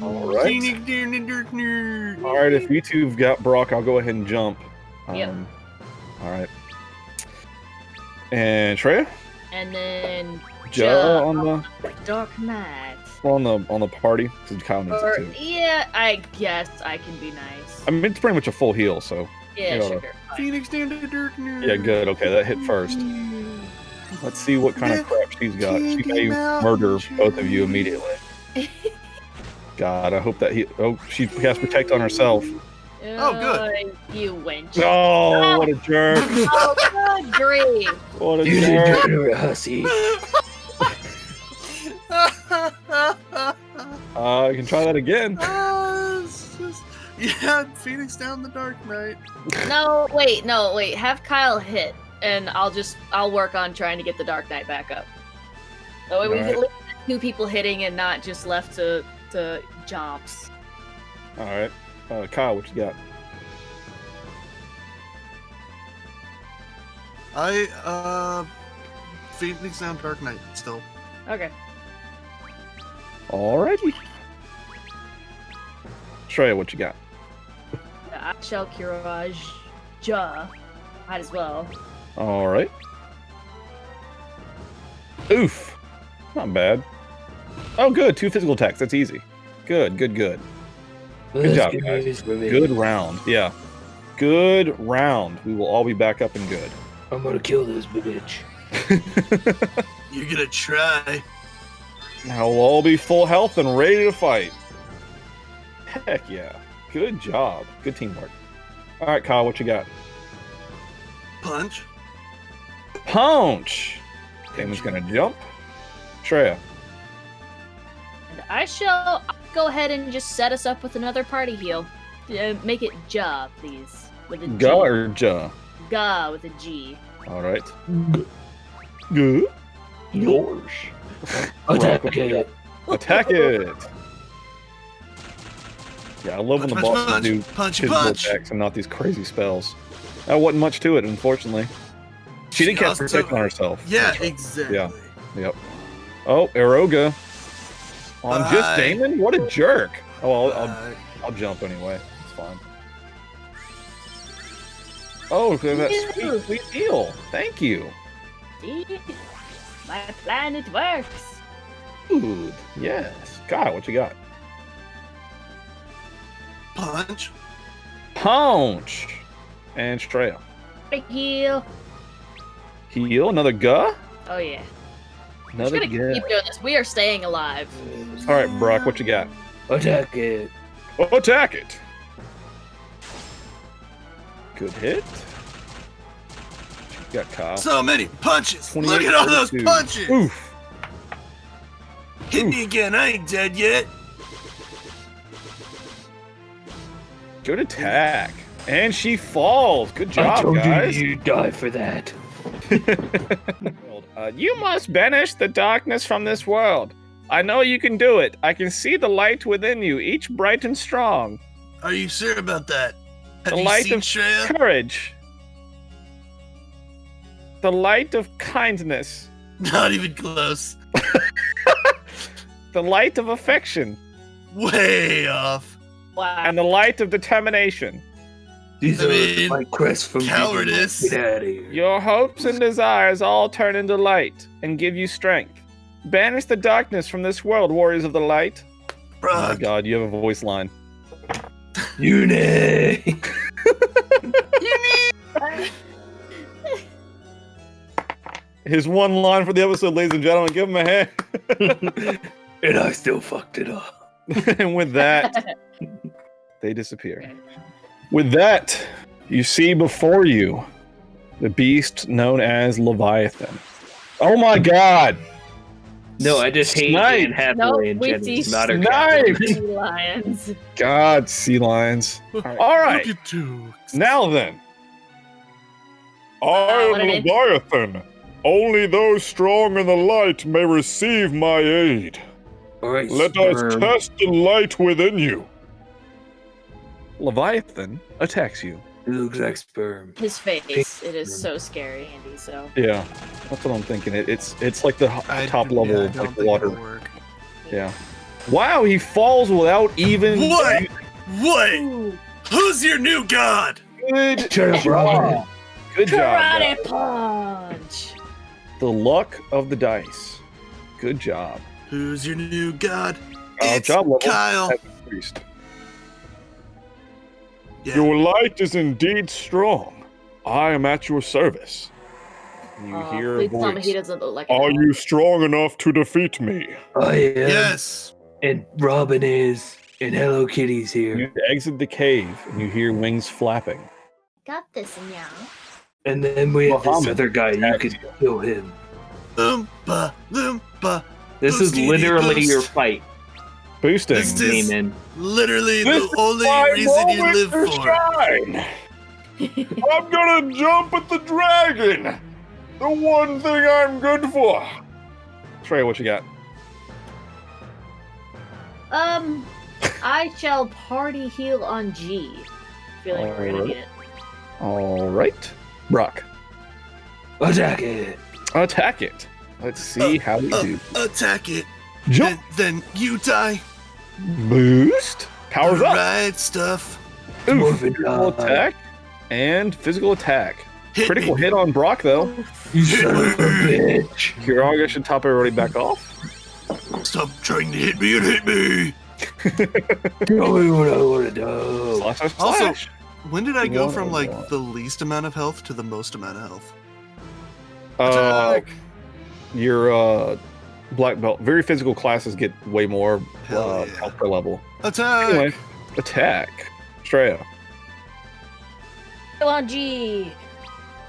All right. Phoenix down the dark nerd. All right, if you two have got Brock, I'll go ahead and jump. Yep. All right. And Shreya? And then Joe on the Dark Knight. on the party. Because Kyle needs Or, it too. yeah, I guess I can be nice. I mean, it's pretty much a full heal, so. Yeah, you know, sure. Phoenix down the dark nerd. Yeah, good. Okay, that hit first. Let's see what kind of crap she's got. She may murder both of you immediately. God, I hope that he. Oh, she has protect on herself. Oh, good. You wench. Oh, what a jerk! Oh, good grief. What a You jerk! degenerate hussy. You can try that again. It's just, yeah, Phoenix down the dark knight. No, wait. Have Kyle hit, and I'll work on trying to get the Dark Knight back up. That way we Alright. can leave two people hitting and not just left to jobs. All right, Kyle, what you got? Phoenix down dark knight still. Okay. Alrighty. Shreya, what you got? I shall Courage. Ja. Might as well. All right. Oof. Not bad. Oh, good. 2 physical attacks. That's easy. Good. Good job, guys. Good round. Yeah. Good round. We will all be back up and good. I'm gonna kill this bitch. You're gonna try. Now we'll all be full health and ready to fight. Heck yeah. Good job. Good teamwork. All right, Kyle, what you got? Punch. Punch. Damon's gonna jump. Shreya. And I shall go ahead and just set us up with another party heal. Make it Ja, please. With a G. Ga or Ja? Ga with a G. All right. Good. Yours. Attack it. Attack it. Yeah, I love when the bosses punch, do punch, physical punch. attacks and not these crazy spells. That wasn't much to it, unfortunately. She did cast Protect on herself. Yeah, exactly. Yeah. Yep. Oh, Eroga. On just Bye. Daman? What a jerk. Oh, I'll jump anyway. It's fine. Oh, that sweet heal. Thank you. See? My plan, it works. Good. Yes. Kyle, what you got? Punch. Punch. And Shreya. Big heal. Heal. Another Ga? Oh yeah. We're Another just Ga. gonna keep doing this. We are staying alive. All right, Brock, what you got? Attack it. Attack it. Good hit. You got Kyle. So many punches. 28, Look at all those 32. punches. Oof. Hit me again. I ain't dead yet. Good attack. And she falls. Good job, I told guys. you die for that. You must banish the darkness from this world. I know you can do it. I can see the light within you, each bright and strong. Are you sure about that? Have The you light seen of Shreya? courage. The light of kindness. Not even close. The light of affection. Way off. Wow. And the light of determination. These I are mean, my quests from cowardice. Get out of here. Your hopes and desires all turn into light and give you strength. Banish the darkness from this world, warriors of the light. Oh my Brock. god, you have a voice line. Unei. His one line for the episode, ladies and gentlemen. Give him a hand. And I still fucked it up. And with that, they disappear. With that, you see before you the beast known as Leviathan. Oh my god! No, I just hate Anne Hathaway and we Jenny. see Not her sniped. sea lions. God, sea lions. All right, Look at two. now then. I what am an in- Leviathan. Only those strong in the light may receive my aid. Alright, Let us test the light within you. Leviathan attacks you. It looks like sperm. His face. It is so scary, Andy. So Yeah, that's what I'm thinking. It's like the top Yeah, level, I don't like think water. it'll work. Yeah. Wow, he falls without even. What? What? Who's your new god? Good Shut up, Robin. Good job. karate guys. punch. The luck of the dice. Good job. Who's your new god? Our It's job level Kyle. has increased. Yeah. Your light is indeed strong. I am at your service. You hear a Please tell me voice. he doesn't look like. Are you strong enough to defeat me? I am. Yes. And Robin is. And Hello Kitty's here. You exit the cave and you hear wings flapping. Got this now. And then we have this Muhammad other guy. You attacks could you. kill him. Loompa, Loompa. This is Boosty literally boost. your fight, Boosting. This is Demon. literally This the is only my reason you moment live to for. shine. I'm gonna jump at the dragon. The one thing I'm good for. Trey, what you got? I shall party heal on G. Feeling we're gonna need it. All right. Brock. Attack it. Attack it. Let's see how we do. Attack it. Jump. Then you die. Boost. Powers up. Right stuff. Oof. Morphin Physical die. attack. And physical attack. Hit Critical me. hit on Brock, though. You son of a bitch. Kiraga should top everybody back off. Stop trying to hit me and hit me. Tell me what I want to do. Slash, slash, Also, slash. when did I go from like 101. the least amount of health to the most amount of health? Attack. Your black belt. Very physical classes get way more Hell yeah. health per level. Attack. Anyway, attack. Shreya. Heal on G.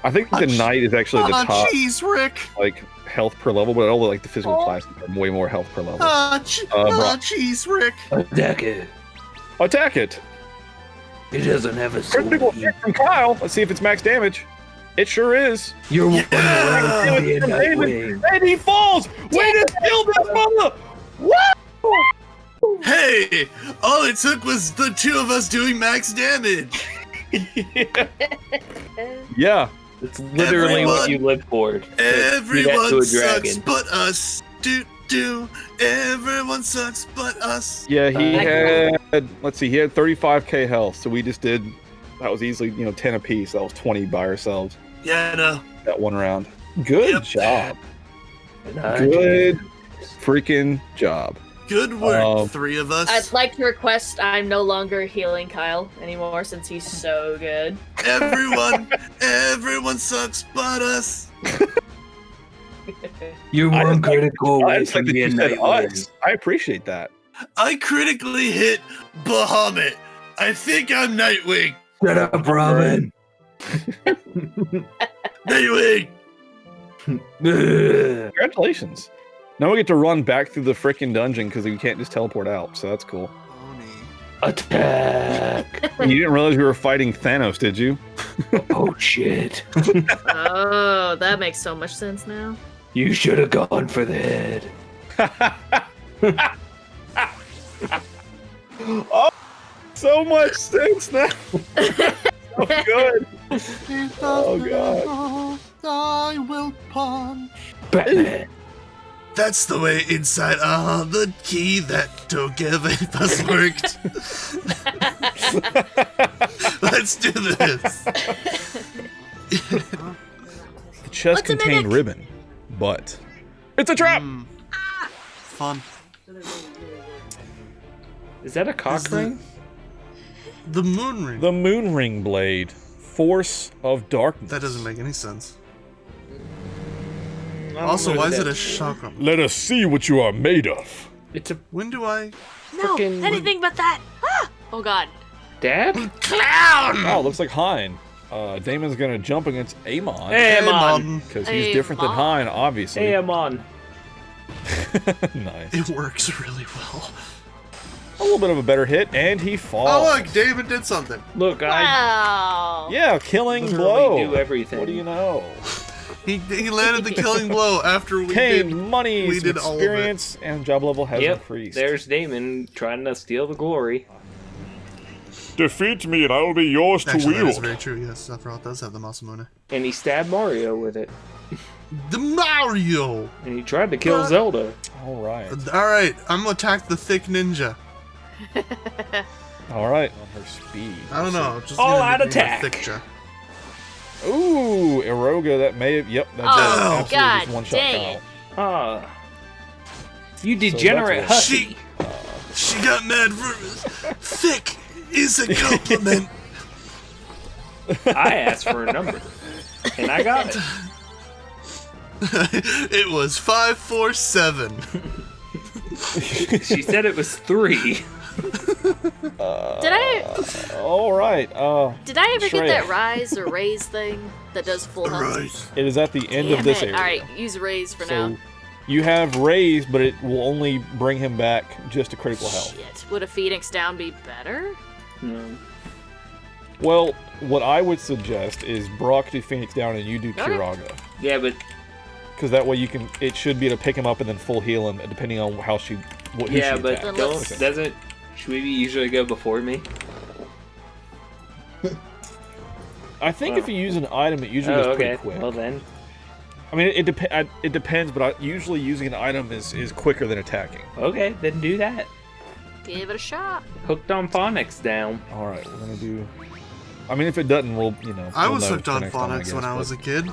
I think the knight is actually the top, jeez, Rick. like, health per level, but all the, like, the physical classes are way more health per level. Jeez, Rick. Attack it. Attack it! It doesn't have a Critical sword. hit from Kyel. Let's see if it's max damage. It sure is. You're one away from being Nightwing. And he falls! Way to steal this mother! Woo! Hey, all it took was the two of us doing max damage. Yeah. It's literally what you live for. Everyone sucks but us. Do. Everyone sucks but us. Yeah, he had, let's see, he had 35k health, so we just did, that was easily, 10 apiece. That was 20 by ourselves. Yeah, I know. That one round. Good job. Good. Good freaking job. Good work, three of us. I'd like to request I'm no longer healing Kyel anymore since he's so good. Everyone sucks but us. You're one critical away from that you being said Nightwing. us. I appreciate that. I critically hit Bahamut. I think I'm Nightwing. Shut up, Robin. Nightwing. Congratulations. Now we get to run back through the frickin' dungeon because we can't just teleport out, so that's cool. Attack. You didn't realize we were fighting Thanos, did you? Oh, shit. Oh, that makes so much sense now. You should have gone for the head. Oh, so much sense now. So good. Oh, God. I will punch. Batman. That's the way inside the key that Together has worked. Let's do this. The chest contained ribbon, but it's a trap. Fun. Is that a cock ring? The moon ring. The moon ring blade, force of darkness. That doesn't make any sense. Also, why is it a shotgun? Let us see what you are made of. It's a When do I? No, anything but that. Ah! Oh god. dad? Clown! Oh, looks like Hein. Damon's gonna jump against Amon. Amon. Because he's different than Hein, obviously. Amon. Nice. It works really well. A little bit of a better hit, and he falls. Oh, look, David did something. Look, Wow. Yeah, killing Literally blow. do everything. What do you know? He landed the killing blow after we Pain, did. money, we did all of it. experience, and job level has increased. There's Damon trying to steal the glory. Defeat me and I will be yours Actually, to that is wield. very true. Yes, Sephiroth does have the Masamune. And he stabbed Mario with it. The Mario. And he tried to kill Zelda. All right. All right, I'm gonna attack the thick ninja. All right. On her speed. I don't know. Just All gonna out make me a attack. thick ja. Ooh, Eureka, that may have. Yep, that Oh, does absolutely God, just one-shot dang Kyle. it. Ah. You that's degenerate what- hussy. She got mad for thick is a compliment. I asked for a number. And I got it. It was 547. She said it was 3. Did I All right. did I ever get Shrayq. that rise or raise thing that does full health? Right. It is at the end Damn of this it. area. All right, use raise for So now. you have raise, but it will only bring him back just to critical health. Shit. Would a Phoenix down be better? No. Well, what I would suggest is Brock do Phoenix down and you do Okay. Kiraga. Yeah, but Because that way you can. It should be able to pick him up and then full heal him, depending on how she. Who yeah, she but attacks. don't doesn't Shweeby usually go before me? I think if you use an item, it usually Oh, goes pretty okay. quick. Well then. I mean, it depends, but usually using an item is quicker than attacking. Okay, then do that. Give it a shot. Hooked on phonics down. All right, we're gonna do. I mean, if it doesn't, we'll I we'll was know hooked for on next time, phonics guess, when I was a but- kid.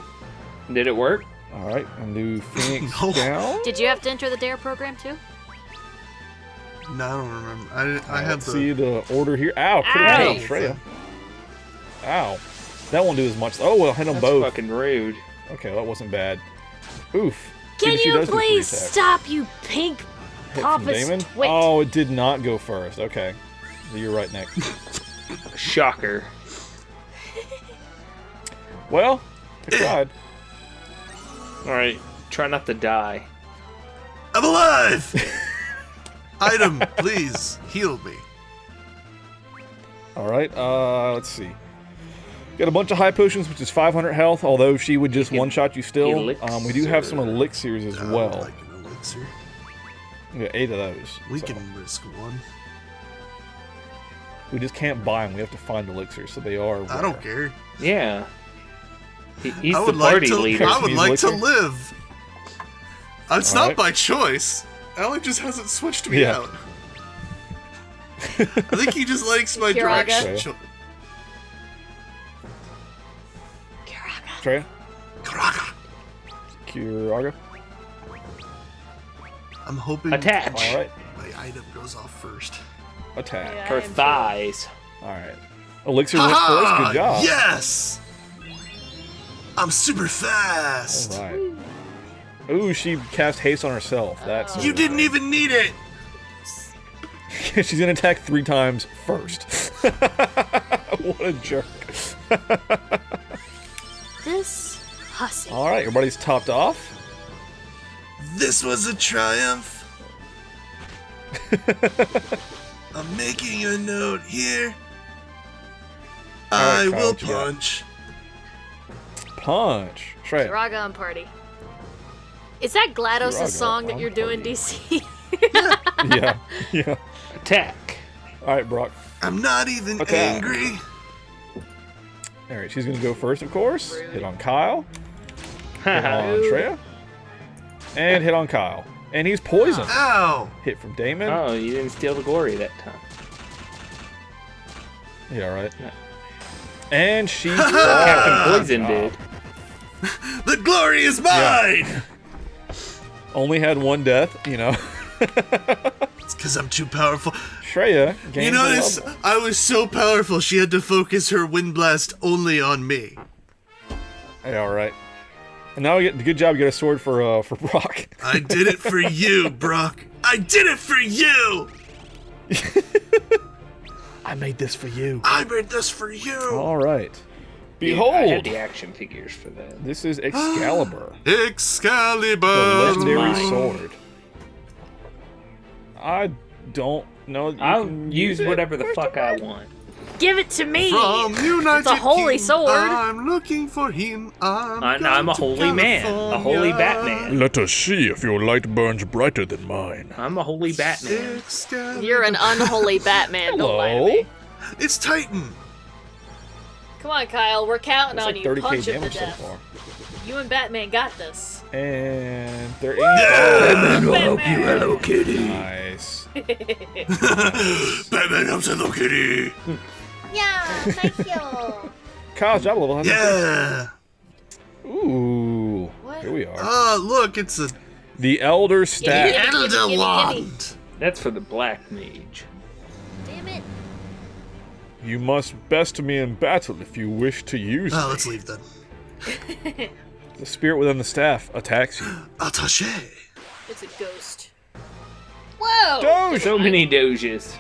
Did it work? All right, I'm gonna do Phoenix No. down. Did you have to enter the DARE program too? No, I don't remember. I had Let's the. see the order here. Ow! Critical Ow. health, Shreya. Ow! That won't do as much. Oh, well, hit them That's both. fucking rude. Okay, that wasn't bad. Oof. See Can what she you does with please three attacks. stop, you pink Hit from pompous Damon? twit? Oh, it did not go first. Okay, so you're right next. Shocker. Well, I tried. Alright, try not to die. I'm alive! Item, please, heal me. Alright, let's see. Got a bunch of high potions, which is 500 health, although she would just one-shot you still. We do have some elixirs as well. Like an elixir. We got 8 of those. We can risk one. We just can't buy them. We have to find elixirs, so they are rare. I don't care. Yeah. He's I the would party like to, leader. I would like to elixir? live. It's All not right. by choice. Alek just hasn't switched me Yeah. out. I think he just likes my Kiraga. direction. Treya? Kiraga. Kiraga? I'm hoping Attach. Alright. my item goes off first. Attack. Her thighs. Alright. Elixir went first. Good job. Yes! I'm super fast! Alright. Ooh, she cast haste on herself. That's You didn't even need it! She's gonna attack 3 times first. What a jerk. This hussy. Alright, everybody's topped off. This was a triumph. I'm making a note here. I Kyle, will what you got? punch. Punch. Shrayq. Kiraga on party. Is that GLaDOS' Kiraga song that on you're doing, DC? Yeah. Yeah. Attack. Alright, Brock. I'm not even Attack. angry. Alright, she's gonna go first, of course. Hit on Kyle. Hit on Treya. And hit on Kyle. And he's poisoned. Ow! Hit from Daman. Oh, you didn't steal the glory that time. Yeah, right. Yeah. And she Captain Poison did. The glory is mine! only had 1 death, you know. It's because I'm too powerful. Shreya You gained a notice level. I was so powerful she had to focus her wind blast only on me. Yeah, alright. And now we get good job. You got a sword for Brock. I did it for you, Brock. I did it for you! I made this for you. I made this for you! Alright. Yeah, Behold! I had the action figures for that. This is Excalibur. Excalibur! The legendary mine. sword. I don't know. That you I'll can use it. whatever the fuck I want. Give it to me! From United It's a holy Kingdom, sword. I'm looking for him. I'm a holy man. A holy Batman. Let us see if your light burns brighter than mine. I'm a holy Batman. You're an unholy Batman, don't lie to me. It's Titan. Come on, Kyle, we're counting That's on like you. 30k Punch him to damage so death. far. You and Batman got this. And they're in. Batman will help you, Hello Kitty. Nice. Batman helps Hello Kitty. Yeah, thank you. Kyle's job level. Yeah. Ooh. Here we are. Ah, look, it's a The Elder Staff. Elder Wand. That's for the Black Mage. Damn it. You must best me in battle if you wish to use Oh, me. let's leave then. The spirit within the staff attacks you. Attaché. It's a ghost. Whoa! Doge! So many Doges.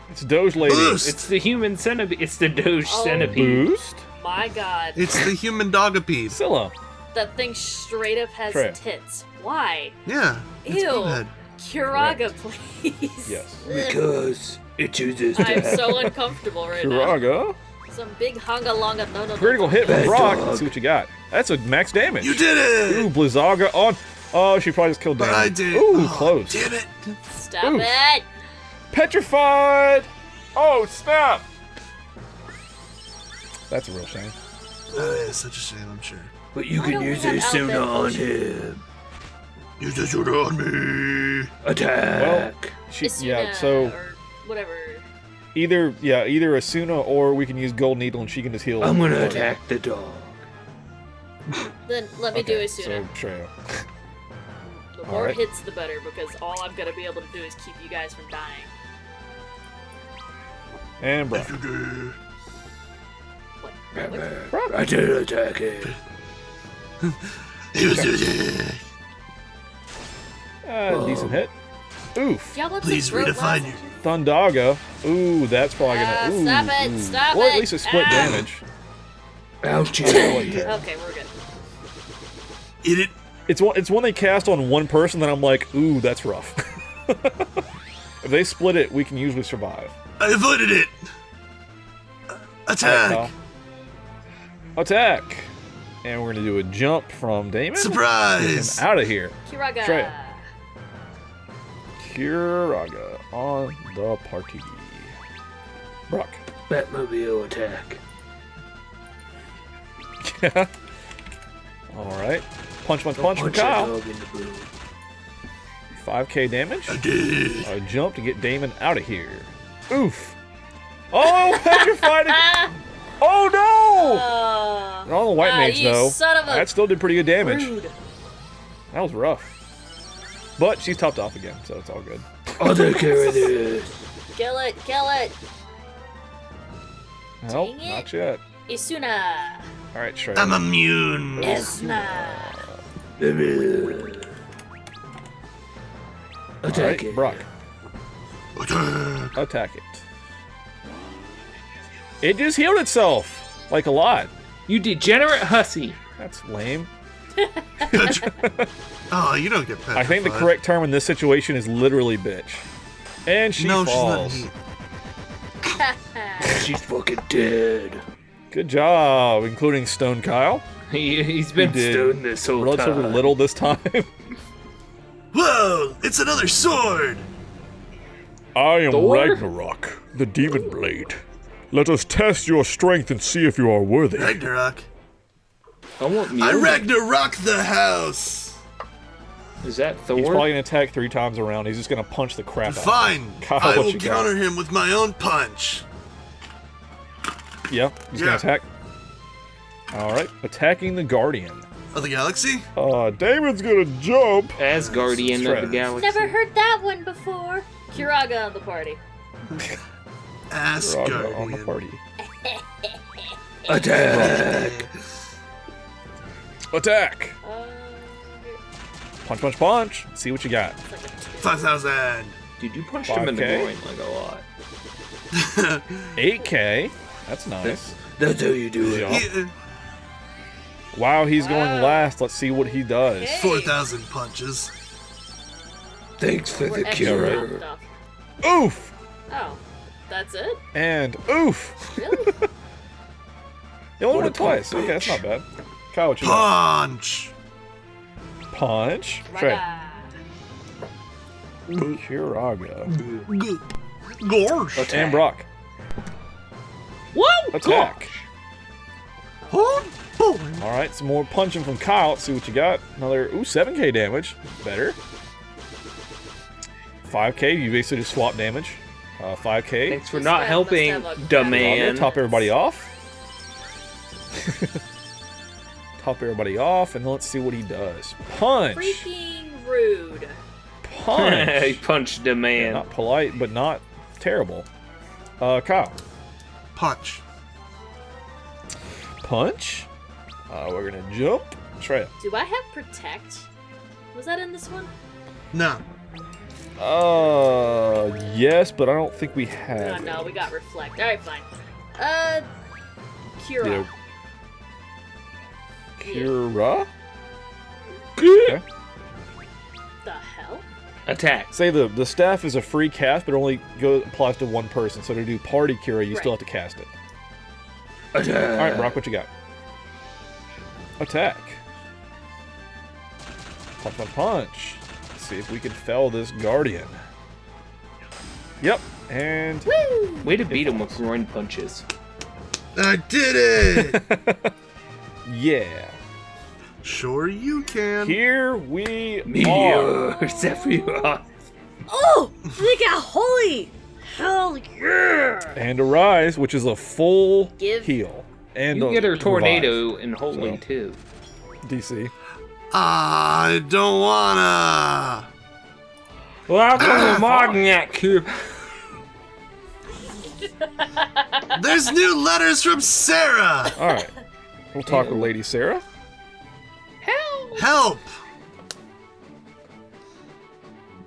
It's Doge Lady. Boost. It's the human centipede. It's the Doge Oh. centipede. Boost? My god. It's the human dogapede. Scylla. That thing straight up has Treya. tits. Why? Yeah. It's Ew. boothead. Kiraga, please. Yes. Because it chooses I'm to. so uncomfortable right now. Kiraga. Some big hunga longa no. Critical hit from Bad Brock. dog. Let's see what you got. That's a max damage. You did it! Ooh, Blizzaga on. Oh, she probably just killed But Daman. I did. Ooh, Oh, close. Damn it. Stop Ooh. it! Petrified! Oh, snap! That's a real shame. Oh, yeah, such a shame, I'm sure. But you Why can don't we use have a Suna Alpha on Ocean? him. Use the sword on me. Attack. She, Isuna, yeah, so or whatever. either Asuna or we can use Gold Needle and she can just heal. I'm gonna Or- attack the dog. Then let me do it sooner. So, Shreya. The more alright. hits, the better, because all I'm gonna be able to do is keep you guys from dying. And Brock. I did attack him. Decent hit. Oof. Y'all want Please some throat redefine lozenges? you. Thundaga. Ooh, that's probably gonna. Ooh, Stop it, ooh. stop Well, it. at least a split Ah. damage. Ouchie. Okay, we're good. It's one they cast on one person that I'm like, ooh, that's rough. If they split it, we can usually survive. I avoided it. Attack. Right, attack. And we're gonna do a jump from Daman. Surprise. Get him out of here. Kiraga. Kiraga on the party. Brock. Batmobile attack. Yeah. Alright. Punch from Kyle. 5k damage. A jump to get Daman out of here. Oof. Oh, petrified. Oh no! Not on the white mage though. Son of a that still did pretty good damage. rude. That was rough. But she's topped off again, so it's all good. I'll take care of this. Kill it, kill it. Nope, Dang it. not yet. Isuna. Alright, Shrayq. I'm immune. Isna. Attack it. Brock. Attack it. It just healed itself. Like a lot. You degenerate hussy. That's lame. Oh, you don't get petrified. I think the correct term in this situation is literally bitch. And she falls. She's not. She's fucking dead. Good job, including Stone Kyle. He's been stoned this whole relatively time. little this time. Whoa! It's another sword! I am Thor? Ragnarok, the demon blade. Let us test your strength and see if you are worthy. Ragnarok. I want I music. Ragnarok the house! Is that Thor? He's probably gonna attack 3 times around. He's just gonna punch the crap out of Fine! him. Kyle, I what will you got? counter him with my own punch. Yeah, he's gonna attack. Alright, attacking the Guardian. Of the galaxy? Damon's gonna jump. Asgardian of the galaxy. Never heard that one before. Kiraga on the party. Asgardian. On the party. Attack. Attack! Punch, punch, punch. See what you got. 5,000. Dude, you punched him in the 5K. groin like a lot. 8k. That's nice. That's how you do it. Jump. Wow, he's going last. Let's see what he does. Okay. 4,000 punches. Thanks for We're the extra cure. buffed up. Oof! Oh, that's it? And oof! Really? You only What went a twice. punch. Okay, that's not bad. Kyle, what you got? Punch! Punch. Shrayq. Raga. Kiraga. Gorge! And Brock. Whoa! Attack. Oh, boy. Alright, some more punching from Kyle. Let's see what you got. Another, 7k damage. Better. 5k, you basically just swap damage. 5k. Thanks for This not guy helping, must have a dumb Kiraga, man. top everybody off. Top everybody off, and let's see what he does. Punch. Freaking rude. He Punch. punched the Yeah, man. not polite, but not terrible. Kyle. Punch. Punch. We're gonna jump. Shrayq. Do I have protect? Was that in this one? No. Yes, but I don't think we have. No, we got reflect. Alright, fine. Kira. Yeah. Kira? Okay. The hell? Attack. Say the staff is a free cast, but it only applies to one person. So to do party Kira, you still have to cast it. Attack. Alright, Brock, what you got? Attack. Punch, punch, punch. Let's see if we can fell this Guardian. Yep, and... Woo! Way to beat him with groin punches. I did it! Yeah. Sure you can. Here we are. Meteor Sephiroth. Oh! They got holy! Hell yeah! And Arise, which is a full Give. heal. And You a get her revive. tornado and holy So. too. DC. I don't wanna. Welcome to Mognac Cube. There's new letters from Sarah. Alright. We'll talk with Lady Sarah. Help!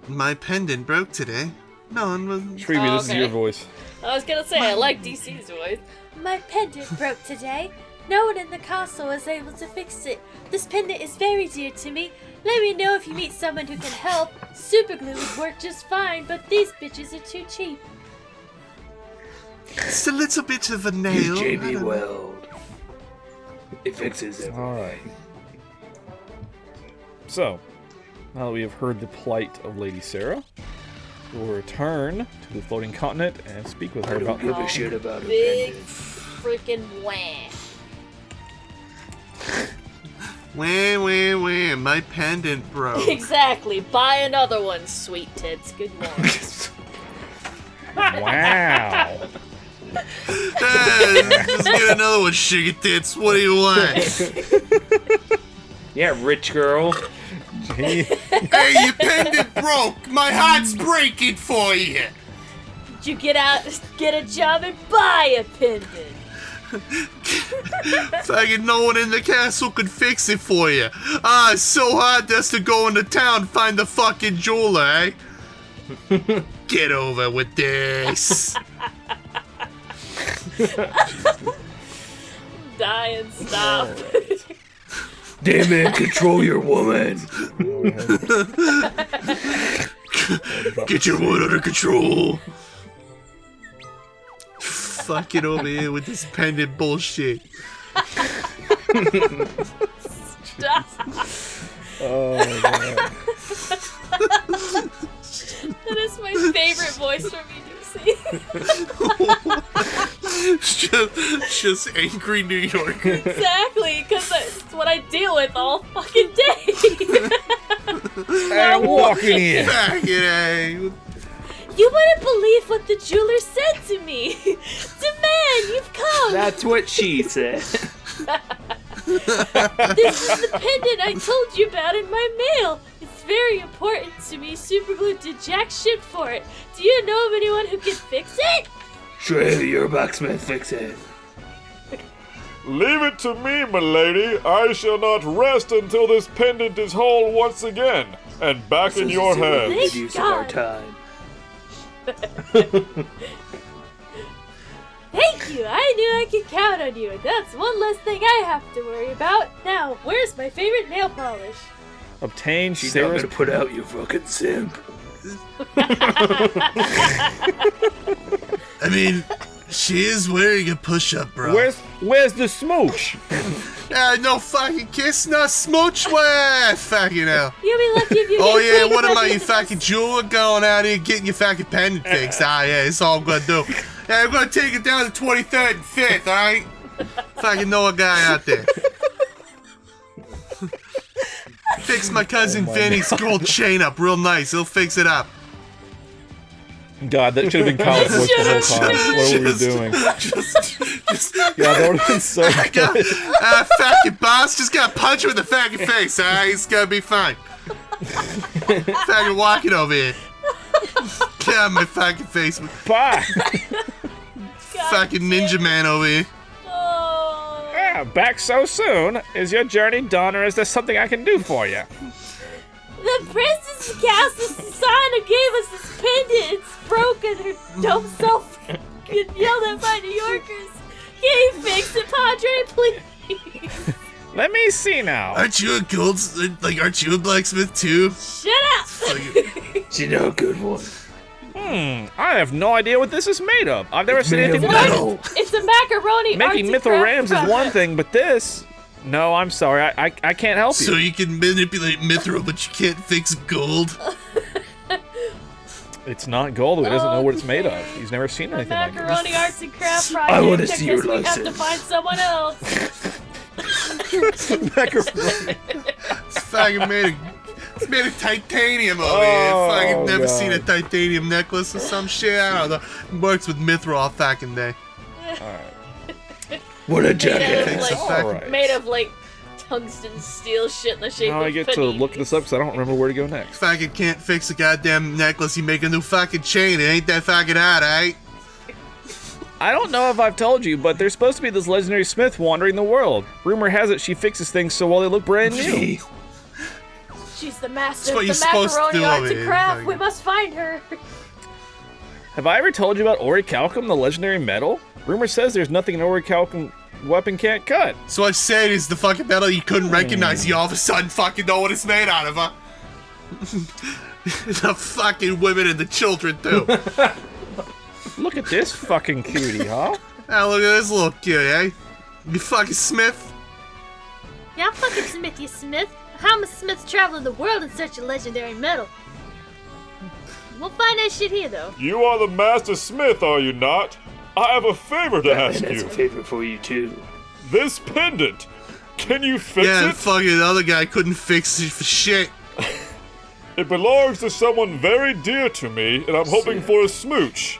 My pendant broke today. No one was. Shrieky, this is Okay. your voice. I was gonna say, I like DC's voice. My pendant broke today. No one in the castle is able to fix it. This pendant is very dear to me. Let me know if you meet someone who can help. Superglue would work just fine, but these bitches are too cheap. It's a little bit of a nail. Use JB Weld. It fixes everything. Alright. So, now that we have heard the plight of Lady Sarah, we'll return to the floating continent and speak with her I don't about give a shit about her Big pendant. freaking wah. Wah, my pendant broke. Exactly. Buy another one, sweet tits. Good morning. Wow. Just get another one, sugar tits. What do you want? Yeah, rich girl. Hey, your pendant broke. My heart's breaking for you. Did you get out, get a job, and buy a pendant? Fucking no one in the castle could fix it for you. Ah, it's so hard just to go into town and find the fucking jeweler, eh? Get over with this. Dying, stop. Damn it, control your woman. Get your wood under control. Fucking over here with this pendant bullshit. Stop. Oh my god. That is my favorite voice from It's just angry New Yorker. Exactly, because that's what I deal with all fucking day. I'm walking in. Fucking A. You wouldn't believe what the jeweler said to me. Daman, you've come. That's what she said. This is the pendant I told you about in my mail. It's very important to me. Superglue did jack shit for it. Do you know of anyone who can fix it? Shrayq, your blacksmith, fix it. Leave it to me, milady. I shall not rest until this pendant is whole once again, and back in your hands. Thank Use of our God. time. Thank you. I knew I could count on you. That's one less thing I have to worry about. Now, where's my favorite nail polish? Obtain She's not Sarah's gonna put out, you fucking simp. I mean, she is wearing a push-up, bro. Where's the smooch? No fucking kiss, no smooch. Where? Fucking hell. You'll be lucky if you Oh get yeah, clean what am by I, the you end of fucking jeweler going out here getting your fucking pendant fixed? Ah yeah, it's all I'm gonna do. Yeah, I'm gonna take it down to 23rd and 5th, alright? Fucking know a guy out there. Fix my cousin Vinny's gold chain up real nice. He'll fix it up. God, that should have been college voice the whole time. What were we doing? Yeah, that would have been so good. Fucking boss, just gotta punch him in the fucking face, alright? It's gonna be fine. Fucking walking over here. Get out of my fucking face. Bye. Fucking ninja man over here. Oh. Yeah, back so soon. Is your journey done, or is there something I can do for you? The princess Castle Susana gave us this pendant. It's broken. Her dumb self get yelled at by New Yorkers. Can you fix it, Padre, please? Let me see now. Aren't you a gold, aren't you a blacksmith too? Shut up! She's not a good one. I have no idea what this is made of. I've never seen anything like it. It's a macaroni Making arts and mithril craft rams is one product. thing, but this... No, I'm sorry. I can't help you. So you can manipulate mithril, but you can't fix gold? It's not gold. He doesn't know what it's made of. He's never seen anything like it. Macaroni arts and craft project. I wanna see your We have to license. find someone else. It's fucking made of, it's made of titanium over here. Fucking never seen a titanium necklace or some shit. I don't know. Works with mithril all fucking day. What a Made jackass. of, like, made of like tungsten steel shit in the shape Now of I get to panini. look this up because I don't remember where to go next. Fucking can't fix a goddamn necklace. You make a new fucking chain. It ain't that fucking hard, alright? I don't know if I've told you, but there's supposed to be this legendary smith wandering the world. Rumor has it she fixes things so well they look brand new. She's the master That's what of you're the supposed to macaroni do arts over and here, craft. fucking- We must find her. Have I ever told you about orichalcum, the legendary metal? Rumor says there's nothing in orichalcum weapon can't cut. So I'm saying is the fucking metal you couldn't recognize, you all of a sudden fucking know what it's made out of, huh? The fucking women and the children, too. Look at this fucking cutie, huh? Now look at this little cutie, eh? You fucking Smith? Yeah, I'm fucking Smith, you Smith. How many Smiths travel the world in search of legendary metal? We'll find that shit here, though. You are the Master Smith, are you not? I have a favor to ask Batman you. has a favor for you, too. This pendant, can you fix Yeah, the it? fucking other guy couldn't fix it for shit. It belongs to someone very dear to me, and I'm hoping for a smooch.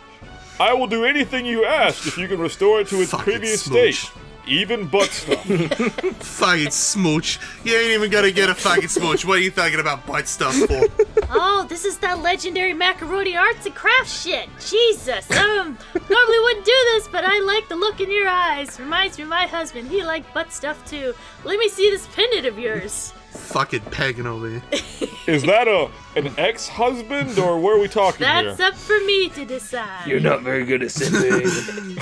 I will do anything you ask if you can restore it to its Fucking previous smooch. state. Even butt stuff. Fucking smooch. You ain't even gonna get a fucking smooch. What are you thinking about butt stuff for? Oh, this is that legendary macaroni arts and crafts shit. Jesus. Normally wouldn't do this, but I like the look in your eyes. Reminds me of my husband. He liked butt stuff too. Let me see this pendant of yours. Fucking pegging over here. Is that an ex-husband, or where are we talking That's here? up for me to decide. You're not very good at simping.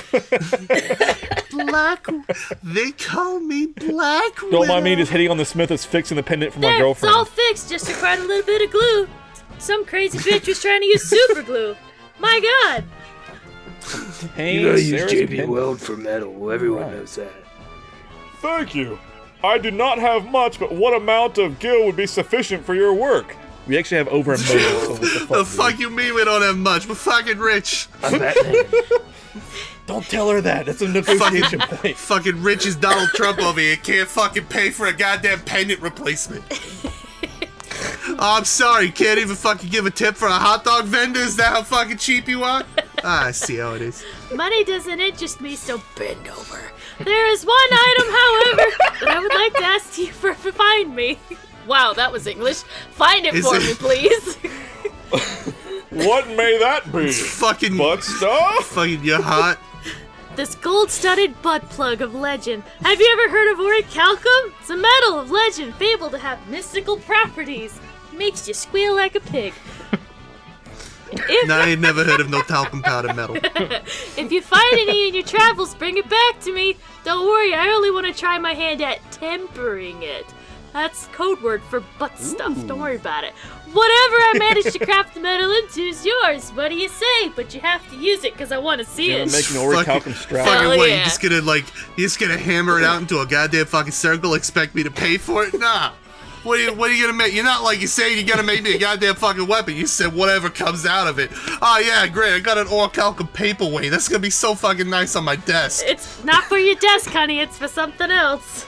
Black. They call me Black Don't mind me Widow. just hitting on the Smith that's fixing the pendant for my There, girlfriend. it's all fixed. Just required a little bit of glue. Some crazy bitch was trying to use super glue. My God. Hey, You gotta use Sarah's JB pendant. Weld for metal. Everyone knows that. Thank you. I do not have much, but what amount of gil would be sufficient for your work? We actually have over $1 million. So what the fuck, The fuck you mean we don't have much? We're fucking rich. I'm Batman. Don't tell her that. That's a negotiation point. Fucking rich as Donald Trump over here. Can't fucking pay for a goddamn pendant replacement. Oh, I'm sorry. Can't even fucking give a tip for a hot dog vendor? Is that how fucking cheap you are? I see how it is. Money doesn't interest me, so bend over. There is one item, however, that I would like to ask you for to find me. Wow, that was English. Find it for me, please. What may that be? Fucking butt stuff? Fucking you're hot. This gold-studded butt plug of legend. Have you ever heard of orichalcum? It's a metal of legend, fabled to have mystical properties. Makes you squeal like a pig. No, I ain't never heard of no talcum powder metal. If you find any in your travels, bring it back to me. Don't worry, I only want to try my hand at tempering it. That's code word for butt stuff. Don't worry about it. Whatever I manage to craft the metal into is yours. What do you say? But you have to use it because I want to see You're it. making orichalcum strap. Fucking Hell what? yeah. You just gonna hammer it out into a goddamn fucking circle? Expect me to pay for it? Nah. What are you gonna make? You're not like you say you're gonna make me a goddamn fucking weapon. You said whatever comes out of it. Oh yeah, great. I got an orichalcum paperweight. That's gonna be so fucking nice on my desk. It's not for your desk, honey. It's for something else.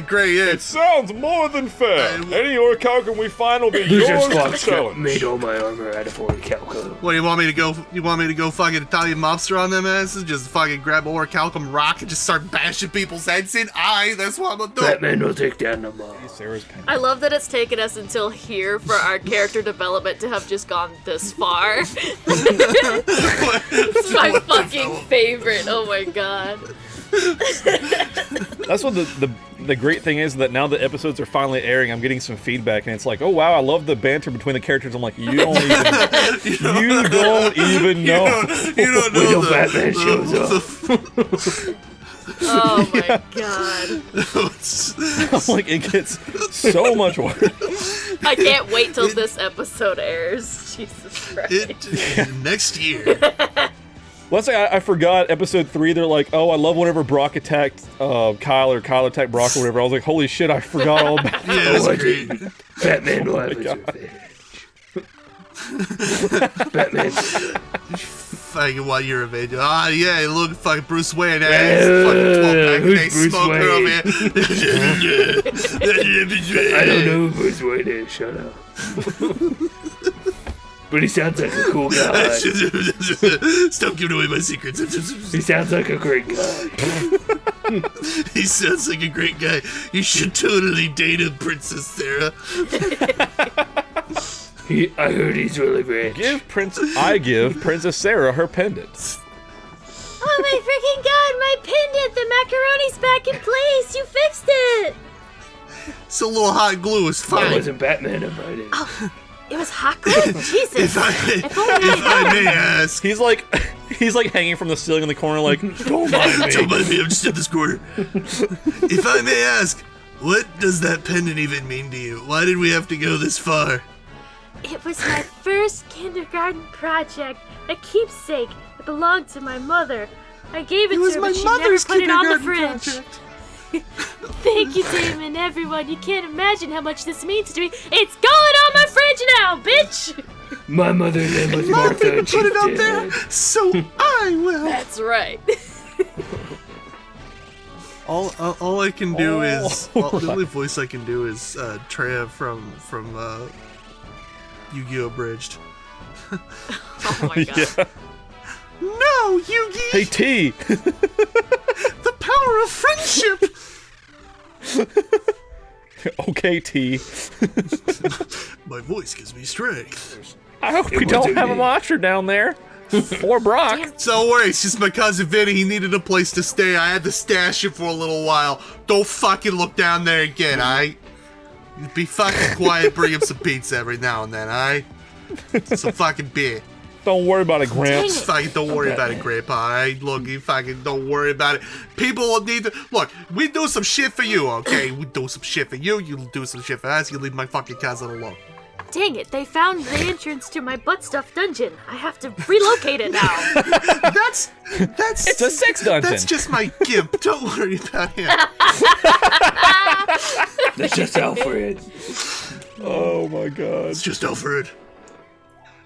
Great. Yeah. It sounds more than fair. Any orichalcum we find will be Who yours just to fucking challenge. made all my armor out of orichalcum? What do you want me to go? You want me to go fucking Italian mobster on them asses? Just fucking grab a orichalcum rock and just start bashing people's heads in? That's what I'm gonna do. Batman will take down the mob. I love that it's taken us until here for our character development to have just gone this far. It's my fucking favorite. Oh my god. That's what the great thing is, that now the episodes are finally airing, I'm getting some feedback, and it's like, oh wow, I love the banter between the characters. I'm like, you don't even know. You don't know. Wait till Batman shows up. Oh my god. I'm like, it gets so much worse. I can't wait till this episode airs. Jesus Christ. Next year. Let's say I forgot episode 3. They're like, oh, I love whenever Brock attacked Kyel, or Kyel attacked Brock, or whatever. I was like, holy shit, I forgot all about that. Yeah, that's great. Batman will have his revenge. Batman. Fucking what your revenge? Ah, yeah, look, fucking Bruce Wayne. Fucking 12-pack who's Bruce smoker Wayne? over here. I don't know who Bruce Wayne is. Shut up. But he sounds like a cool guy. Stop giving away my secrets. He sounds like a great guy. He sounds like a great guy. You should totally date him, Princess Sarah. I heard he's really rich. I give Princess Sarah her pendant. Oh my freaking god, my pendant! The macaroni's back in place! You fixed it! It's a little hot glue. It's Why fine. wasn't Batman invited? Oh, it was hot glue? Jesus. If I may ask. He's like, He's like hanging from the ceiling in the corner, like, don't mind me. Don't mind me, I'm just in this corner. If I may ask, what does that pendant even mean to you? Why did we have to go this far? It was my first kindergarten project, a keepsake. It belonged to my mother. I gave it to her, but she never put it on the fridge. Thank you, Damon, everyone. You can't imagine how much this means to me. It's going on my fridge now, bitch! My mother's name was Martha. And put it up there, so I will. That's right. All I can do is the only voice I can do is Treya from Yu-Gi-Oh! Abridged. Oh my god. Yeah. No, Yugi! Hey, T! The power of friendship! Okay, T. My voice gives me strength. I hope we don't have a monster down there. Or Brock. Don't worry, it's just my cousin Vinny. He needed a place to stay. I had to stash him for a little while. Don't fucking look down there again, alright? You be fucking quiet, bring him some pizza every now and then, alright? Some fucking beer. Don't worry about it, Gramps. Fucking don't worry about it, Grandpa. Alright, look, you fucking don't worry about it. People will need to look. We do some shit for you, okay? We do some shit for you. You do some shit for us. You leave my fucking cousin alone. Dang it, they found the entrance to my butt stuff dungeon. I have to relocate it now. That's it's a sex dungeon. That's just my gimp. Don't worry about him. That's just Alfred. Oh my god. It's just Alfred.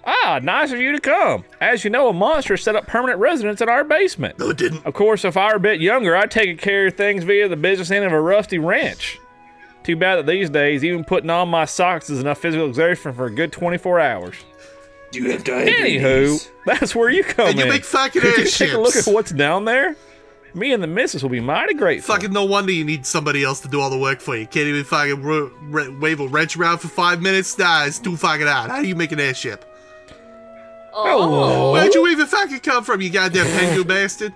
Ah, nice of you to come. As you know, a monster set up permanent residence in our basement. No, it didn't. Of course, if I were a bit younger, I'd take care of things via the business end of a rusty wrench. Too bad that these days, even putting on my socks is enough physical exertion for a good 24 hours. Do you have diabetes? Anywho, that's where you come in. And you make fucking Could you airships. take a look at what's down there? Me and the missus will be mighty grateful. Fucking no wonder you need somebody else to do all the work for you. Can't even fucking wave a wrench around for 5 minutes? Nah, it's too fucking hard. How do you make an airship? Oh. Where'd you even fucking come from, you goddamn penguin bastard?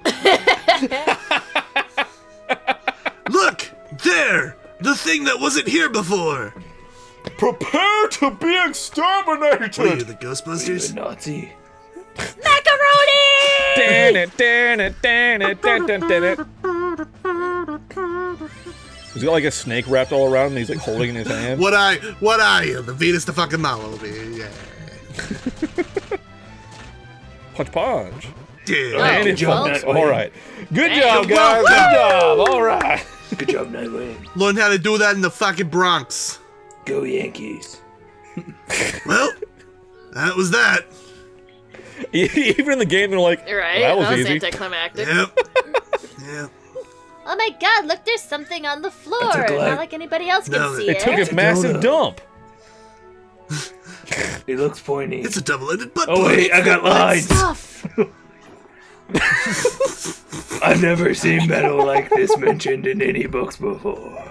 Look! There! The thing that wasn't here before! Prepare to be exterminated! What are you, the Ghostbusters? You're a Nazi. Macaroni! He's got like a snake wrapped all around him and he's like holding it in his hand. What are you? The Venus the fucking Milo over here, yeah. Punch. Yeah. And good job, Nightwing. Alright. Good job, guys. Good job. Alright. Good job, Nightwing. Learn how to do that in the fucking Bronx. Go Yankees. Well, that was that. Even in the game, they're like, Right? that was easy. Anticlimactic. Yep. Yeah. Oh my god, look, there's something on the floor. That's a glad- Not like anybody else can No, see It it. took a massive dump. It looks pointy. It's a double-ended butt Oh wait, I got lines. Stuff. I've never seen metal like this mentioned in any books before.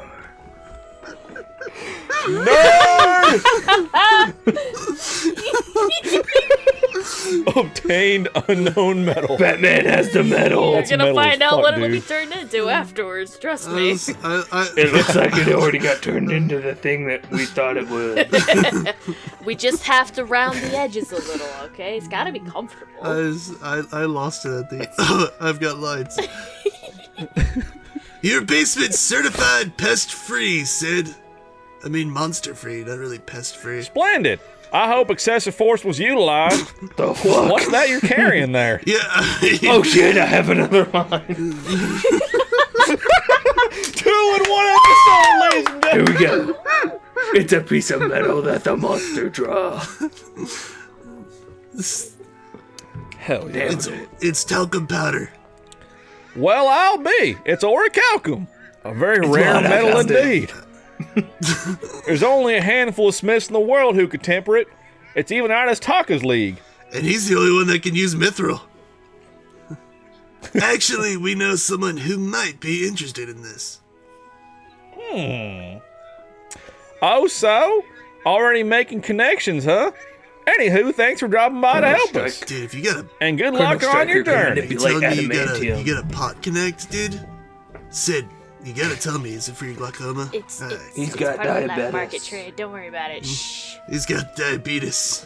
Obtained unknown metal. Batman has the metal. You're That's gonna metal as find out fuck, what it'll be dude. turned into afterwards, trust me. It looks like it already got turned into the thing that we thought it would. We just have to round the edges a little, okay? It's gotta be comfortable. I lost it at the... I've got lights. Your basement's certified pest-free, Sid. I mean monster-free, not really pest-free. Splendid. I hope excessive force was utilized. The fuck? What's that you're carrying there? Yeah. Oh shit, I have another line. 2 in 1 episode, ladies and Here gentlemen. we go. It's a piece of metal that the monster draw. Hell yeah. Damn it. It's talcum powder. Well, I'll be. It's orichalcum. A very rare glad I metal found it. indeed. There's only a handful of smiths in the world who could temper it. It's even out of Taka's league. And he's the only one that can use mithril. Actually, we know someone who might be interested in this. Oh, so? Already making connections, huh? Anywho, thanks for dropping by to help us. Dude, if you got a... And good Colonel luck on your Stryker can journey. You manipulate telling me adamantium. you got a pot connect, dude? Sid, you gotta tell me, is it for your glaucoma? It's Alright. He's it's got part of the black diabetes. market trade. Don't worry about it. Shh. He's got diabetes.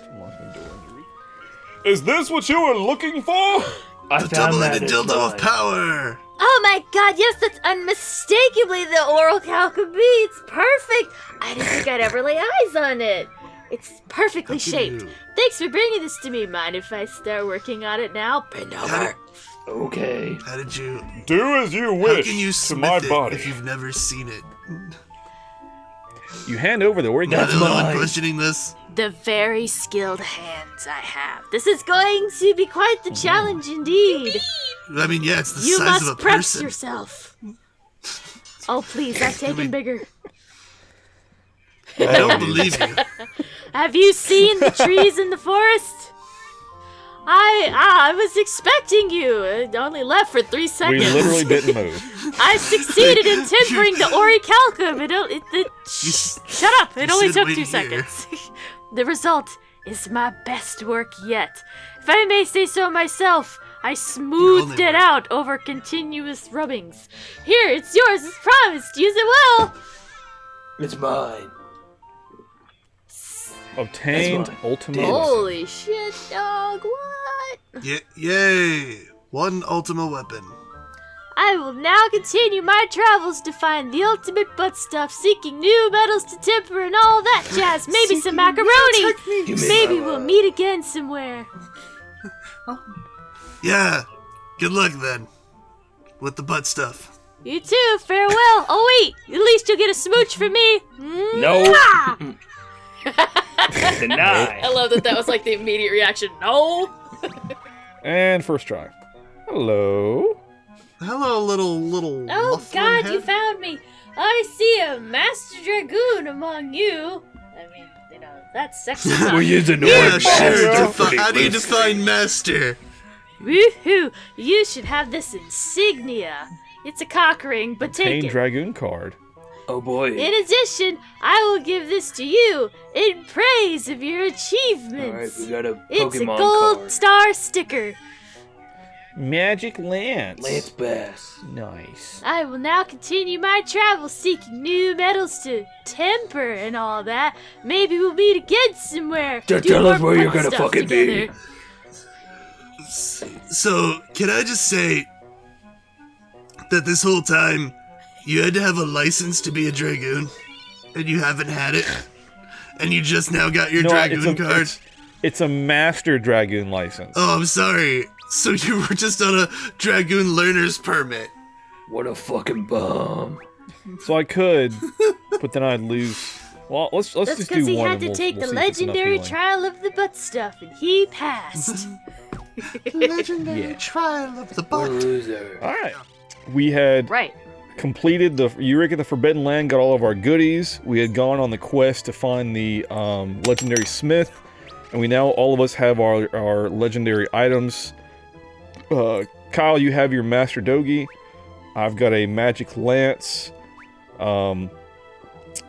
Is this what you were looking for? I The found that double-ended is dildo of mine. power. Oh my god, yes, that's unmistakably the oral calcumi. It's perfect. I didn't think I'd ever lay eyes on it. It's perfectly shaped. Thanks for bringing this to me. Mind if I start working on it now? Bend over. Okay. How did you... Do as you How wish can you to smith my it body. if you've never seen it? You hand over the origami. Not the one questioning this. The very skilled hands I have. This is going to be quite the challenge indeed. I mean, yeah, it's the You size of must a prep person. yourself. Oh, please, I've taken bigger. I don't believe you. Have you seen the trees in the forest? I was expecting you. It only left for 3 seconds. We literally didn't move. I succeeded in tempering the orichalcum. Shut up! It only said took wait 2 here. seconds. The result is my best work yet. If I may say so myself, I smoothed it out over continuous rubbings. Here, it's yours as promised. Use it well. It's mine. Obtained ultimate. Holy shit, dog! What? Yay! One Ultima weapon. I will now continue my travels to find the ultimate butt stuff, seeking new metals to temper and all that jazz. Maybe some macaroni. Maybe we'll meet again somewhere. Yeah. Good luck then. With the butt stuff. You too. Farewell. Oh wait, at least you'll get a smooch from me. No. Deny. I love that was like the immediate reaction. No. And first try. Hello. Hello, little. Oh mufflin God, head. you found me. I see a master dragoon among you. I mean, that's sexy. We're using the Yeah, word sure. master. How do you define master? Woohoo! You should have this insignia. It's a cock ring, but take Obtained it. Dragoon card. Oh boy. In addition, I will give this to you in praise of your achievements. Alright, we got a It's a Pokemon gold card. star sticker. Magic Lance. Lance Bass. Nice. I will now continue my travels seeking new metals to temper and all that. Maybe we'll meet again somewhere. Just Do tell us more where you're butt gonna stuff fucking be. together. So, can I just say that this whole time you had to have a license to be a dragoon, and you haven't had it, and you just now got your dragoon card? It's a Master Dragoon license. Oh, I'm sorry. So you were just on a dragoon learner's permit. What a fucking bum. So I could, but then I'd lose. Well, let's That's just because do he one. had and to we'll- take we'll the see if it's enough legendary healing. trial of the butt stuff, and he passed. Legendary trial of the butt. All right. We had completed the Eureka the Forbidden Land, got all of our goodies. We had gone on the quest to find the legendary smith, and we now all of us have our legendary items. Kyle, you have your Master Dogi. I've got a Magic Lance.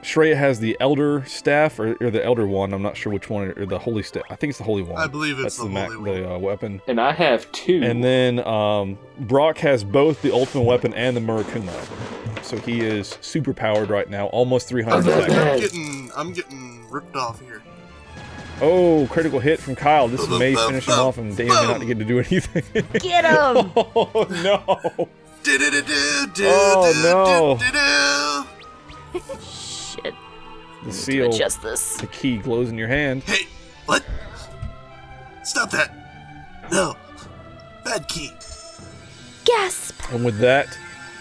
Shrayq has the Elder Staff, or the Elder One. I'm not sure which one, or the Holy Staff. I think it's the Holy One. I believe it's That's the Holy the weapon. And I have 2. And then Brock has both the Ultimate Weapon and the Murakuma. So he is super powered right now, almost 300 attack. I'm getting ripped off here. Oh, critical hit from Kyle. This may finish him off and damn me not to get to do anything. Get him! Oh no! Oh no! Shit. The seal, adjust this. the key glows in your hand. Hey, what? Stop that! No, bad key. Gasp! And with that,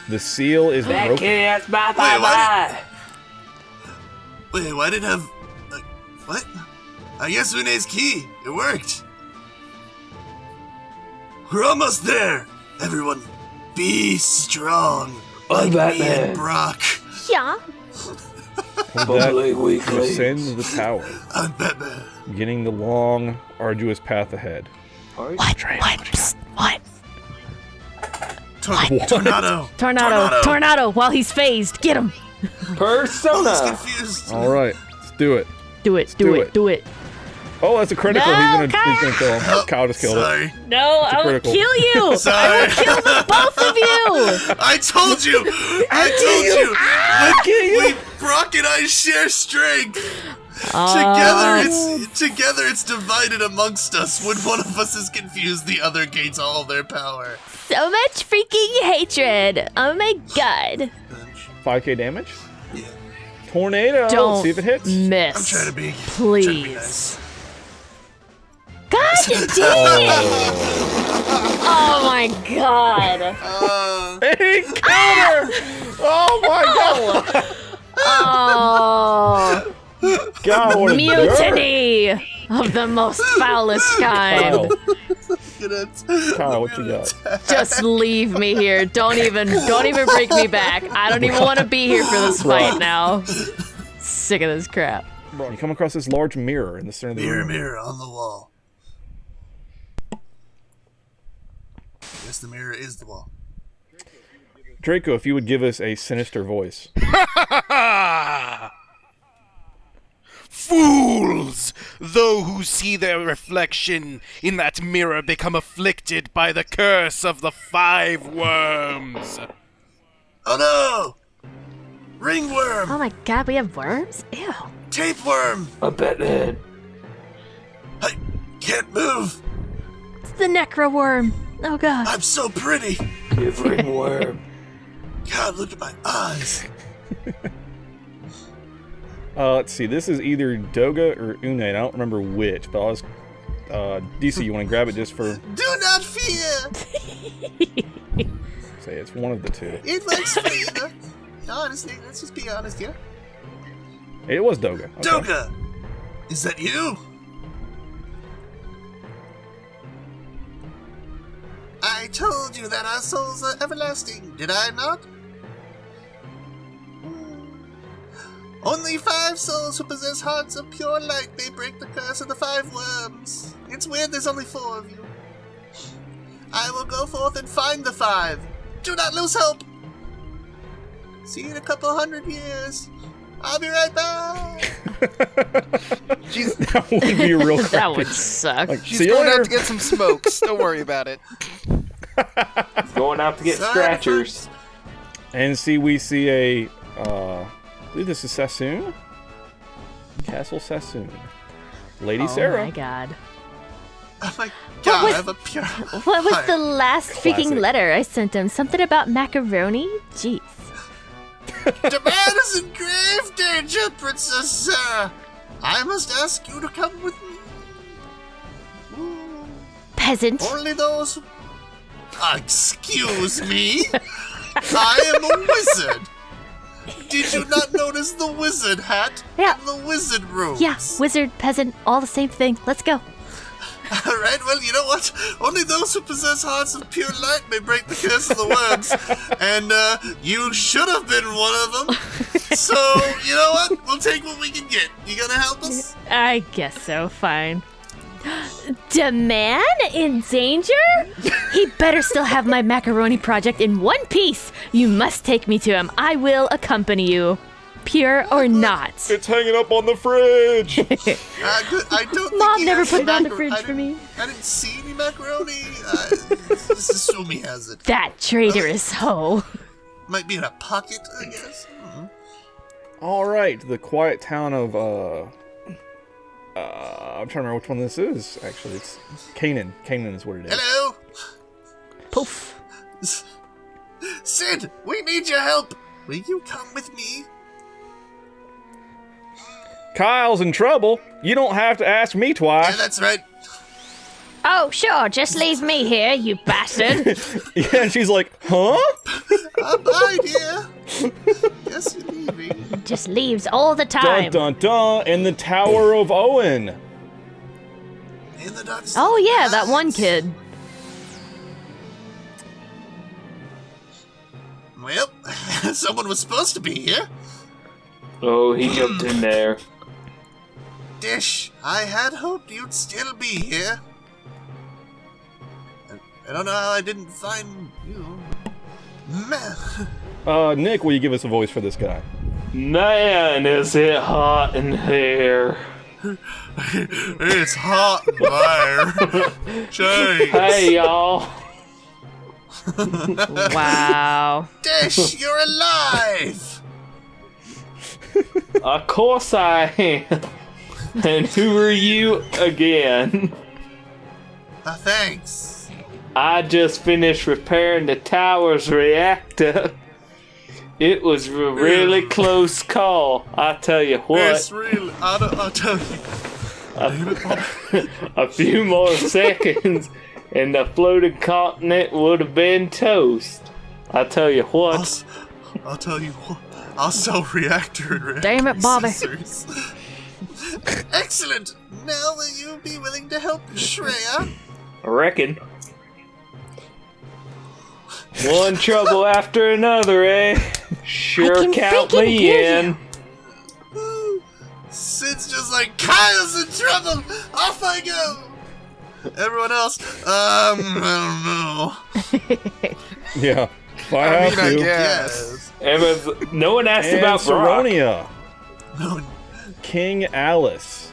the seal is That broken. kid's bye. Wait, why did it have? What? I guess Unei's key. It worked. We're almost there. Everyone, be strong. I'm like me Batman. and Brock. Yeah. With that, you ascend to the tower, I'm Batman. beginning the long, arduous path ahead. What? What? Tornado. Tornado, while he's phased. Get him. Persona. Confused. All right, let's do it. Do it. Oh, that's a critical. No, he's gonna kill him. Oh, Kyle just killed sorry. it. No, It's a I will critical. kill you. Sorry. I will kill the both of you. I told you. When Brock and I share strength. Together it's divided amongst us. When one of us is confused, the other gains all their power. So much freaking hatred. Oh my god. 5k damage? Yeah. Tornado. Don't Let's see if it hits. miss. I'm trying to be Please. nice. God damn! Oh my god. He killed her! Oh my god! Oh. God, what a Mutiny of the most foulest kind. Kyle, what you got? Just leave me here. Don't even bring me back. I don't even want to be here for this fight now. Sick of this crap. You come across this large mirror in the center of the room. Mirror on the wall. Yes, the mirror is the wall. Draco, if you would give us a sinister voice. Fools! Those who see their reflection in that mirror become afflicted by the curse of the 5 worms. Oh no! Ringworm! Oh my god, we have worms? Ew. Tapeworm! A bedhead. I can't move! It's the necro worm. Oh god. I'm so pretty! Give ringworm. God, look at my eyes! Let's see. This is either Doga or Unei. I don't remember which, but I was. DC, you want to grab it just for. Do not fear! Say it's one of the two. It looks fear! Honestly, let's just be honest here. It was Doga. Okay. Doga! Is that you? I told you that our souls are everlasting, did I not? Only 5 souls who possess hearts of pure light may break the curse of the 5 worms. It's weird there's only 4 of you. I will go forth and find the 5. Do not lose hope. See you in a couple 100 years. I'll be right back. That would be a real. That would suck. Like, She's going out to get some smokes. Don't worry about it. Going out to get scratchers. And we see a. I believe this is Sassoon? Castle Sassoon. Lady Sarah. Oh my god. Oh my god, I have a pure What was the last freaking letter I sent him? Something about macaroni? Jeez. Daman is in grave danger, Princess Sarah. I must ask you to come with me. Peasant. Only those who... excuse me? I am a wizard. Did you not notice the wizard hat and the wizard robes? Yeah, wizard, peasant, all the same thing. Let's go. Alright, well, you know what? Only those who possess hearts of pure light may break the curse of the worms. And, you should have been one of them. So, you know what? We'll take what we can get. You gonna help us? I guess so, fine. Daman in danger? He better still have my macaroni project in one piece. You must take me to him. I will accompany you. Pure or not. It's hanging up on the fridge. Good. I don't Mom think he never has put it on the macaroni. fridge for me. I didn't see any macaroni. Let's assume he has it. That traitorous hoe. Might be in a pocket, I guess. Alright, the quiet town of, I'm trying to remember which one this is, actually. It's Canaan. Canaan is what it is. Hello? Poof. Sid, we need your help. Will you come with me? Kyle's in trouble. You don't have to ask me twice. Yeah, that's right. Oh, sure, just leave me here, you bastard. Yeah, and she's like, huh? Bye, dear. Yes, you're leaving. Just leaves all the time. Dun dun dun, in the Tower of Owen. In the dark Oh, yeah, that one kid. Well, someone was supposed to be here. Oh, he jumped in there. Dish, I had hoped you'd still be here. I don't know how I didn't find you. Man. Nick, will you give us a voice for this guy? Man, is it hot in here. It's hot there. Jeez. Hey, y'all. Wow. Dish, you're alive! Of course I am. And who are you again? Thanks. I just finished repairing the tower's reactor. It was a really close call, I tell you what. It's real. I'll tell you. A few more seconds and the floating continent would have been toast. I tell you what. I'll tell you what. I'll sell reactor and reactor Damn it, Bobby. scissors. Excellent. Now will you be willing to help Shreya? I reckon. One trouble after another, eh? Sure count me in. Sid's just like, Kyle's in trouble. Off I go. Everyone else, I don't know. Yeah. If I have to. I guess. No one asked and about Brock. Saronia. No. King Alus.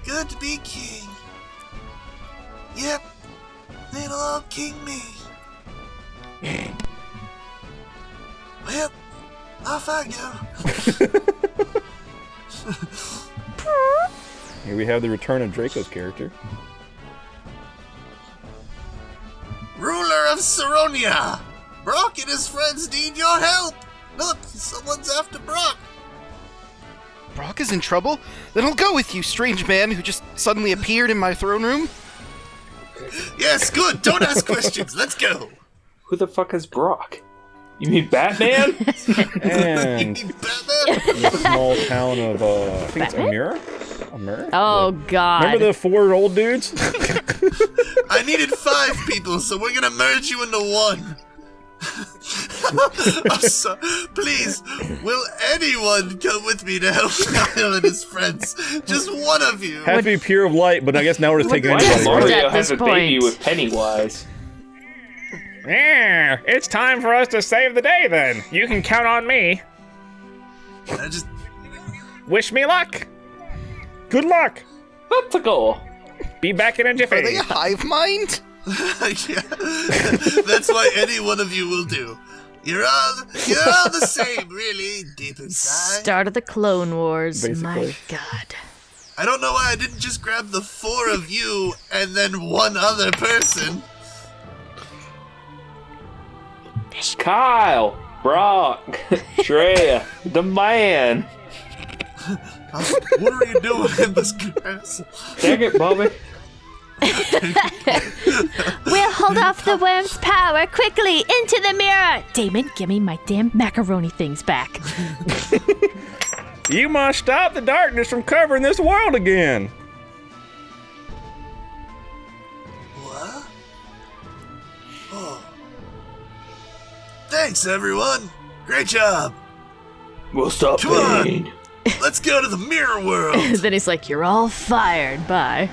Good to be king. Yep. They'll all king me. Well, off I go. Here we have the return of Draco's character. Ruler of Saronia! Brock and his friends need your help! Look, someone's after Brock! Brock is in trouble? Then I'll go with you, strange man who just suddenly appeared in my throne room. Yes, good! Don't ask questions! Let's go! Who the fuck is Brock? You mean Batman? And the small town of, I think it's Amira? Amira? Oh, God. Remember the 4 old dudes? I needed 5 people, so we're gonna merge you into 1. So, please, will anyone come with me to help Kyle and his friends? Just one of you. Have to be pure of light, but I guess now we're just taking anybody. Mario has a baby with Pennywise. Yeah, it's time for us to save the day then. You can count on me. Wish me luck. Good luck. That's a goal. Be back in a jiffy. Are they a hive mind? Yeah, that's why any one of you will do. You're all the same, really, deep inside. Start of the Clone Wars. Basically. My God. I don't know why I didn't just grab the 4 of you and then 1 other person. Kyle, Brock, Shreya, the man. What are you doing in this grass? Dang it, Bobby. We'll hold off the worm's power quickly into the mirror. Damon, give me my damn macaroni things back. You must stop the darkness from covering this world again. What? Oh. Thanks, everyone. Great job. We'll stop pain. Let's go to the mirror world. Then he's like, you're all fired. Bye.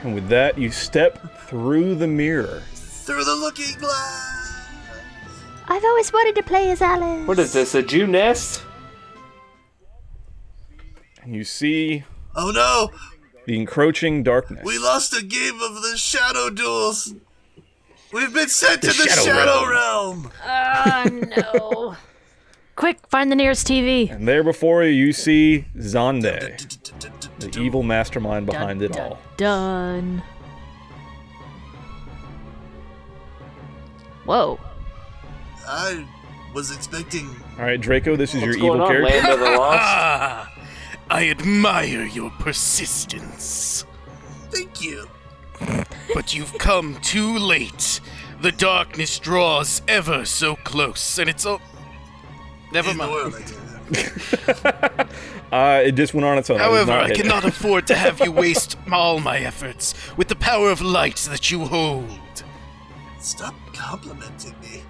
And with that, you step through the mirror. Through the looking glass. I've always wanted to play as Alice. What is this, a Jew nest? And you see... Oh no! The encroaching darkness. We lost a game of the Shadow Duels. We've been sent to the Shadow Realm. Oh, no. Quick, find the nearest TV. And there before you see Xande, the evil mastermind behind it all. Done. Whoa. I was expecting... Alright, Draco, this is What's your evil going on, character. Land of the Lost? I admire your persistence. Thank you. But you've come too late. The darkness draws ever so close, and it's all... Never mind. It just went on its own. However, I cannot afford to have you waste all my efforts with the power of light that you hold. Stop complimenting me.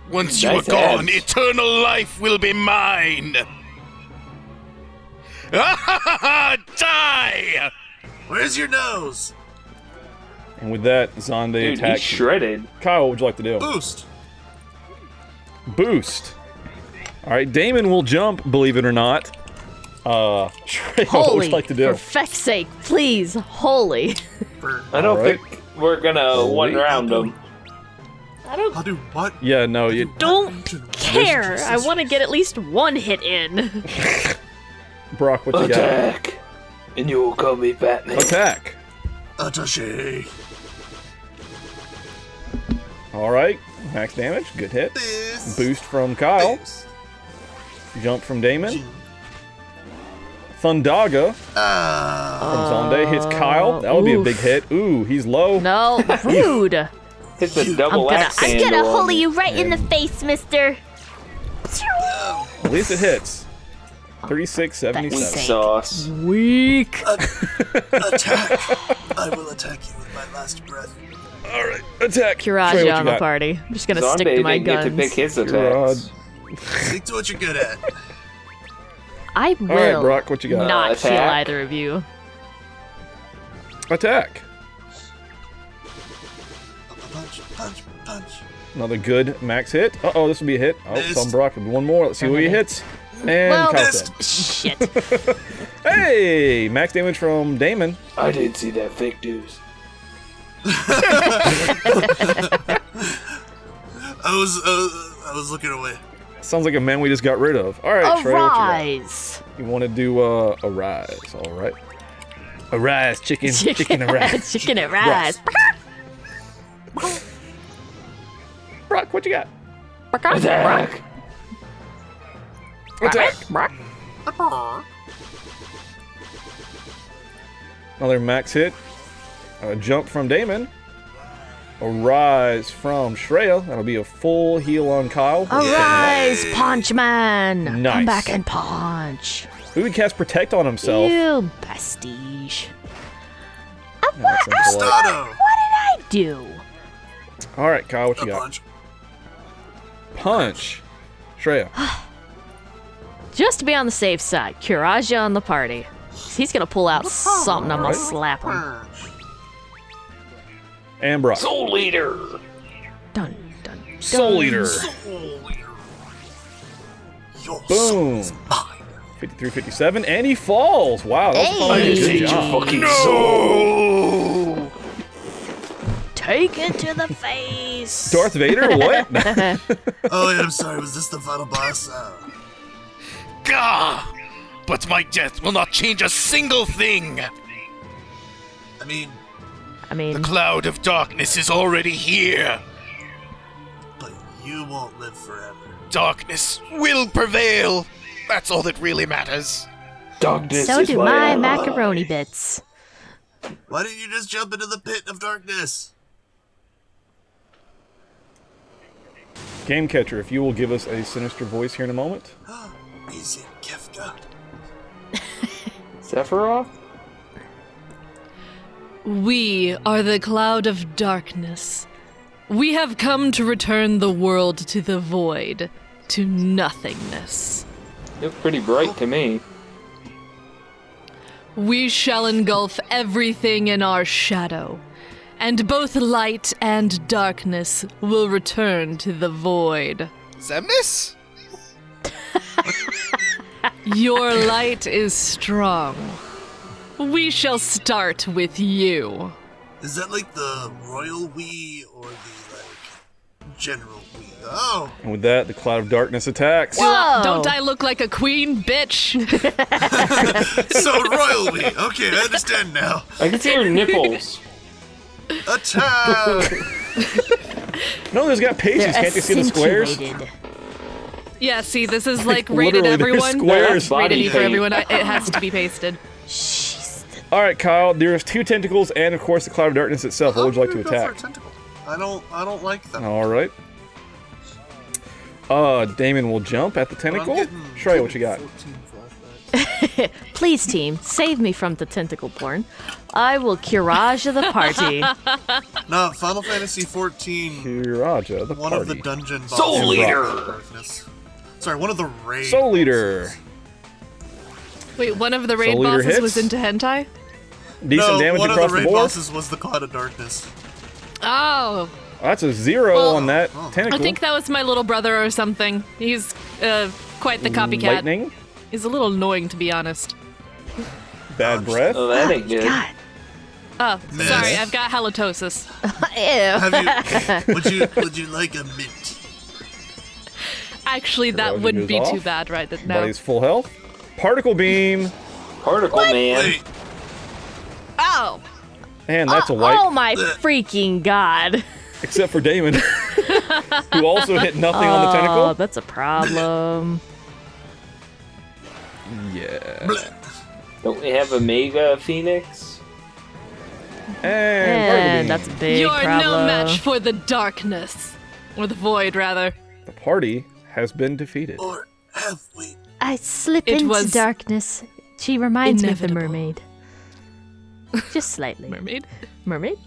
Once you are gone, eternal life will be mine. Die! Where's your nose? And with that, Xande attacks. He's shredded. Kyle, what would you like to do? Boost. Boost. Alright, Daman will jump, believe it or not. Shrayq, what would you like to do? For feck's sake, please, holy. I don't think we're gonna one round them. I'll do what? Yeah, no, you don't care. I want to get at least 1 hit in. Brock, what you Attack, and you will call me Batman. got? Attack. Attaché. All right. Max damage. Good hit. Boost from Kyel. Jump from Daman. Thundaga from Xande hits Kyel. That would be a big hit. Ooh, he's low. No, rude. Hit the double axe I'm handle gonna on holey me. you right in the face, mister. At least it hits. 36-77. Weak sauce. Weak. Attack. I will attack you with my last breath. All right, attack. Trey, what Kiraja you on the got? party. I'm just gonna Xande stick to my didn't get guns. to pick his attacks. Stick to what you're good at. I All right, will Brock, what you got? not kill Attack. either of you. Attack. Punch. Another good max hit. Uh-oh, this will be a hit. Oh, it's on Brock. One more. Let's see what he hits. And Well, Kyle's dead. shit. Hey, max damage from Daman. I didn't see that fake news. I was looking away. Sounds like a man we just got rid of. All right, Shrayq, what Arise. you want to do a rise. All right. Arise, chicken. Chicken arise. Chicken arise. Brock, what you got? Attack. Attack. Another max hit. A jump from Daman. A rise from Shreya. That'll be a full heal on Kyel. Arise, Punch Man. Nice. Come back and punch. Who would cast Protect on himself? You bestige. That's impolite. Stado. What did I do? All right, Kyle, what you got? Punch. Punch. Shreya. Just to be on the safe side, Kiraja on the party. He's gonna pull out something. I'm gonna Alright. slap him. And Brock. Soul Eater. Dun dun. Soul Eater. Boom. 53-57, and he falls. Wow, that's Hey. a I just good hate your job. fucking soul. Take it to the face. Darth Vader, what? Oh, yeah, I'm sorry. Was this the final boss? Gah! But my death will not change a single thing. I mean, The cloud of darkness is already here. but you won't live forever. Darkness will prevail. That's all that really matters. Darkness So is do my macaroni bits. Why didn't you just jump into the pit of darkness? Game Catcher, if you will give us a sinister voice here in a moment. Is it Kefka? Sephiroth? We are the cloud of darkness. We have come to return the world to the void, to nothingness. You look pretty bright to me. We shall engulf everything in our shadow, and both light and darkness will return to the void. Zemnis? Your light is strong. We shall start with you. Is that like the royal we or the like general we? Oh, And with that, the cloud of darkness attacks. Don't I look like a queen, bitch? so royal we. Okay, I understand now. I can see your nipples. Attack! No, there's got pages. Can't you see the squares? Yeah, see, this is like rated Literally, there's everyone. squares. Rated E for Body everyone. It has to be pasted. All right, Kyle. There's 2 tentacles, and of course the cloud of darkness itself. What would you like to Go for a attack? tentacle. I don't like them. All right. Damon will jump at the tentacle. Shrey, what you got? Please, team, save me from the tentacle porn. I will Kiraja the party. No, Final Fantasy 14. Kiraja the One of the party. dungeon bosses. Soul Eater. Darkness. Sorry, one of the raid. Soul Eater. Wait, one of the raid Soul Eater bosses hits. was into hentai? Decent no, damage one across of the raid the board. bosses was the Cloud of Darkness. Oh, That's a 0 on that tentacle. I think that was my little brother or something. He's quite the copycat. Lightning. He's a little annoying, to be honest. Bad breath. Oh, that ain't good. Oh, sorry, I've got halitosis. Would you like a mint? Actually, that Kiraja wouldn't goes be too off. bad right now. Body's full health. Particle beam. Particle man. Wait, Oh! And that's a wipe. Oh my freaking god. Except for Daman, who also hit nothing on the tentacle. Oh, that's a problem. Yeah. Don't we have a Mega Phoenix? And That's a big You're problem. no match for the darkness. Or the void, rather. the party has been defeated. or have we? I slip It into was darkness. She reminds me of the inevitable. mermaid. Just slightly. Mermaid? Mermaid?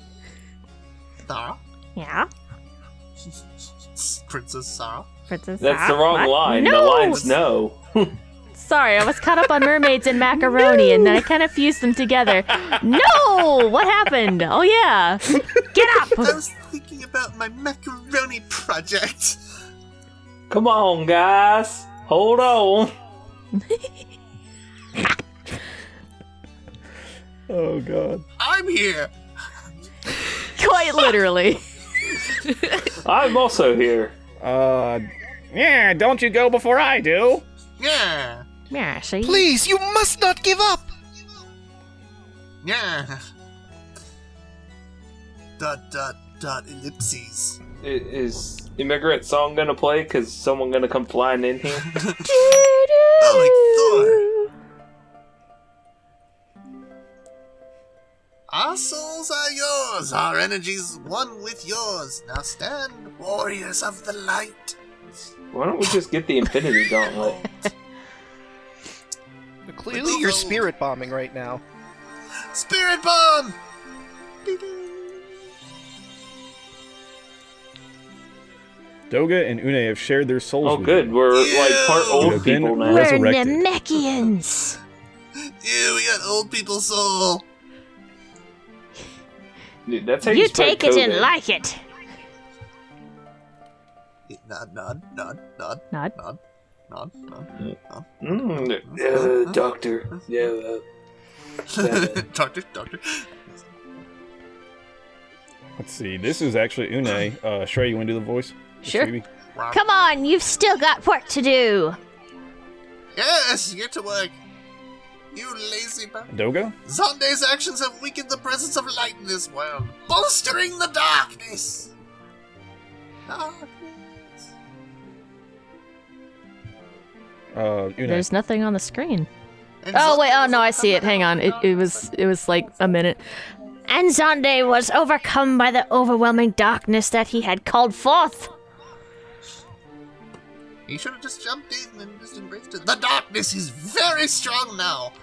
Sarah? Yeah. Princess Sarah? Princess That's the Sarah? wrong What? line. No! The line's no. Sorry, I was caught up on mermaids and macaroni, and then I kind of fused them together. No! What happened? Oh, yeah. Get I up! was thinking about my macaroni project. Come on, guys. Hold on. Oh god. I'm here. Quite literally. I'm also here. Yeah, don't you go before I do. Yeah. Yeah, see? Please, you must not give up. Yeah. ... ellipses. Is Immigrant Song gonna play? Cause someone gonna come flying in here? Oh, like Thor. Our souls are yours, our energies one with yours. Now stand, warriors of the light. Why don't we just get the Infinity Gauntlet? Clearly, you're spirit bombing right now. Spirit bomb! Doga and Unei have shared their souls. Oh, with good. you. We're like part You old have been people now. We're resurrected. Namekians. Ew, we got old people soul. Dude, that's how you You spread take it and COVID. like it. Nod, nod, nod, nod, Nod. nod, nod, nod, Doctor. Yeah. nod. Doctor, doctor. Let's see. This is actually Unei. Shrayq, you want to do the voice? Sure. Phoebe? Come on, you've still got work to do. Yes, get to work. You lazy bastard. Doga? Xande's actions have weakened the presence of light in this world, bolstering the darkness. Unei. There's nothing on the screen. Oh wait, oh no, I see it. Hang on. It was like a minute. And Xande was overcome by the overwhelming darkness that he had called forth. He should have just jumped in and just embraced it. The darkness is very strong now.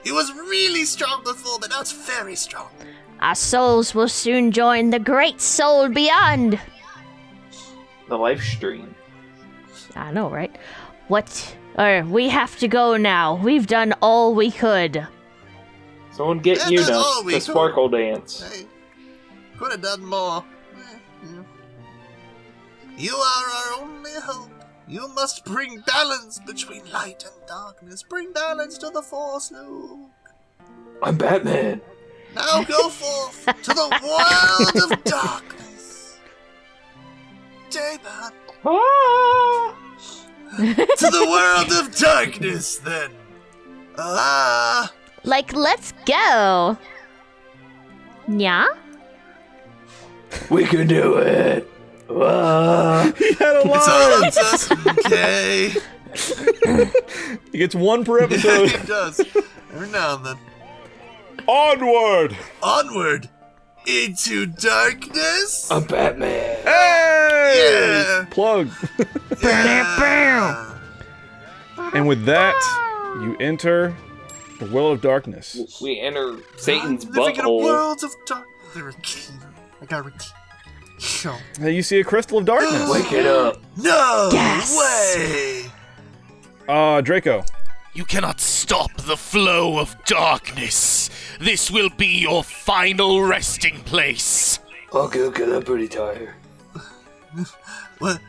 It was really strong before, but now it's very strong. Our souls will soon join the great soul beyond. The live stream. I know, right? We have to go now. We've done all we could. Someone get Yeah, Una that's all we the could. sparkle dance. Hey, could have done more. You are our only hope. You must bring balance between light and darkness. Bring balance to the Force, Luke. I'm Batman. Now go forth to the world of darkness. Daman. Ah! To the world of darkness, then. Ah. Like, let's go. Yeah? We can do it. Ah. He had a It's all line! up to us, okay? He gets one per Yeah, episode. he does. Every now and then. Onward! Onward. Into darkness. I'm Batman. Hey! Yeah. Plug. Yeah. And with that, you enter the world of darkness. We enter Satan's I'm living in a butthole. world of dark. I got redeemed. Show. Hey, you see a crystal of darkness. Wake it up. No Yes. way. Draco. You cannot stop the flow of darkness. This will be your final resting place. Okay, I'm pretty tired.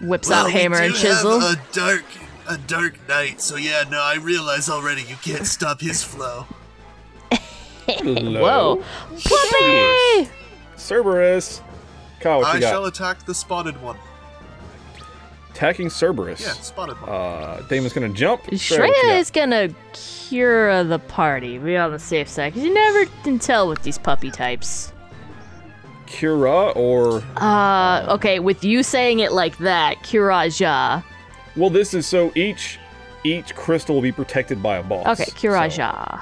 Whips out hammer and chisel. Have a dark night. So yeah, no, I realize already you can't stop his flow. Hello. Whoa. Whoopee! Cerberus. Kyle, what I you got? shall attack the spotted one. Attacking Cerberus. Yeah, spotted one. Damon's gonna jump. Shreya is gonna cure the party. Be on the safe side, because you never can tell with these puppy types. Cura or... okay, with you saying it like that, Curaja. Well, this is so each crystal will be protected by a boss. Okay, Curaja.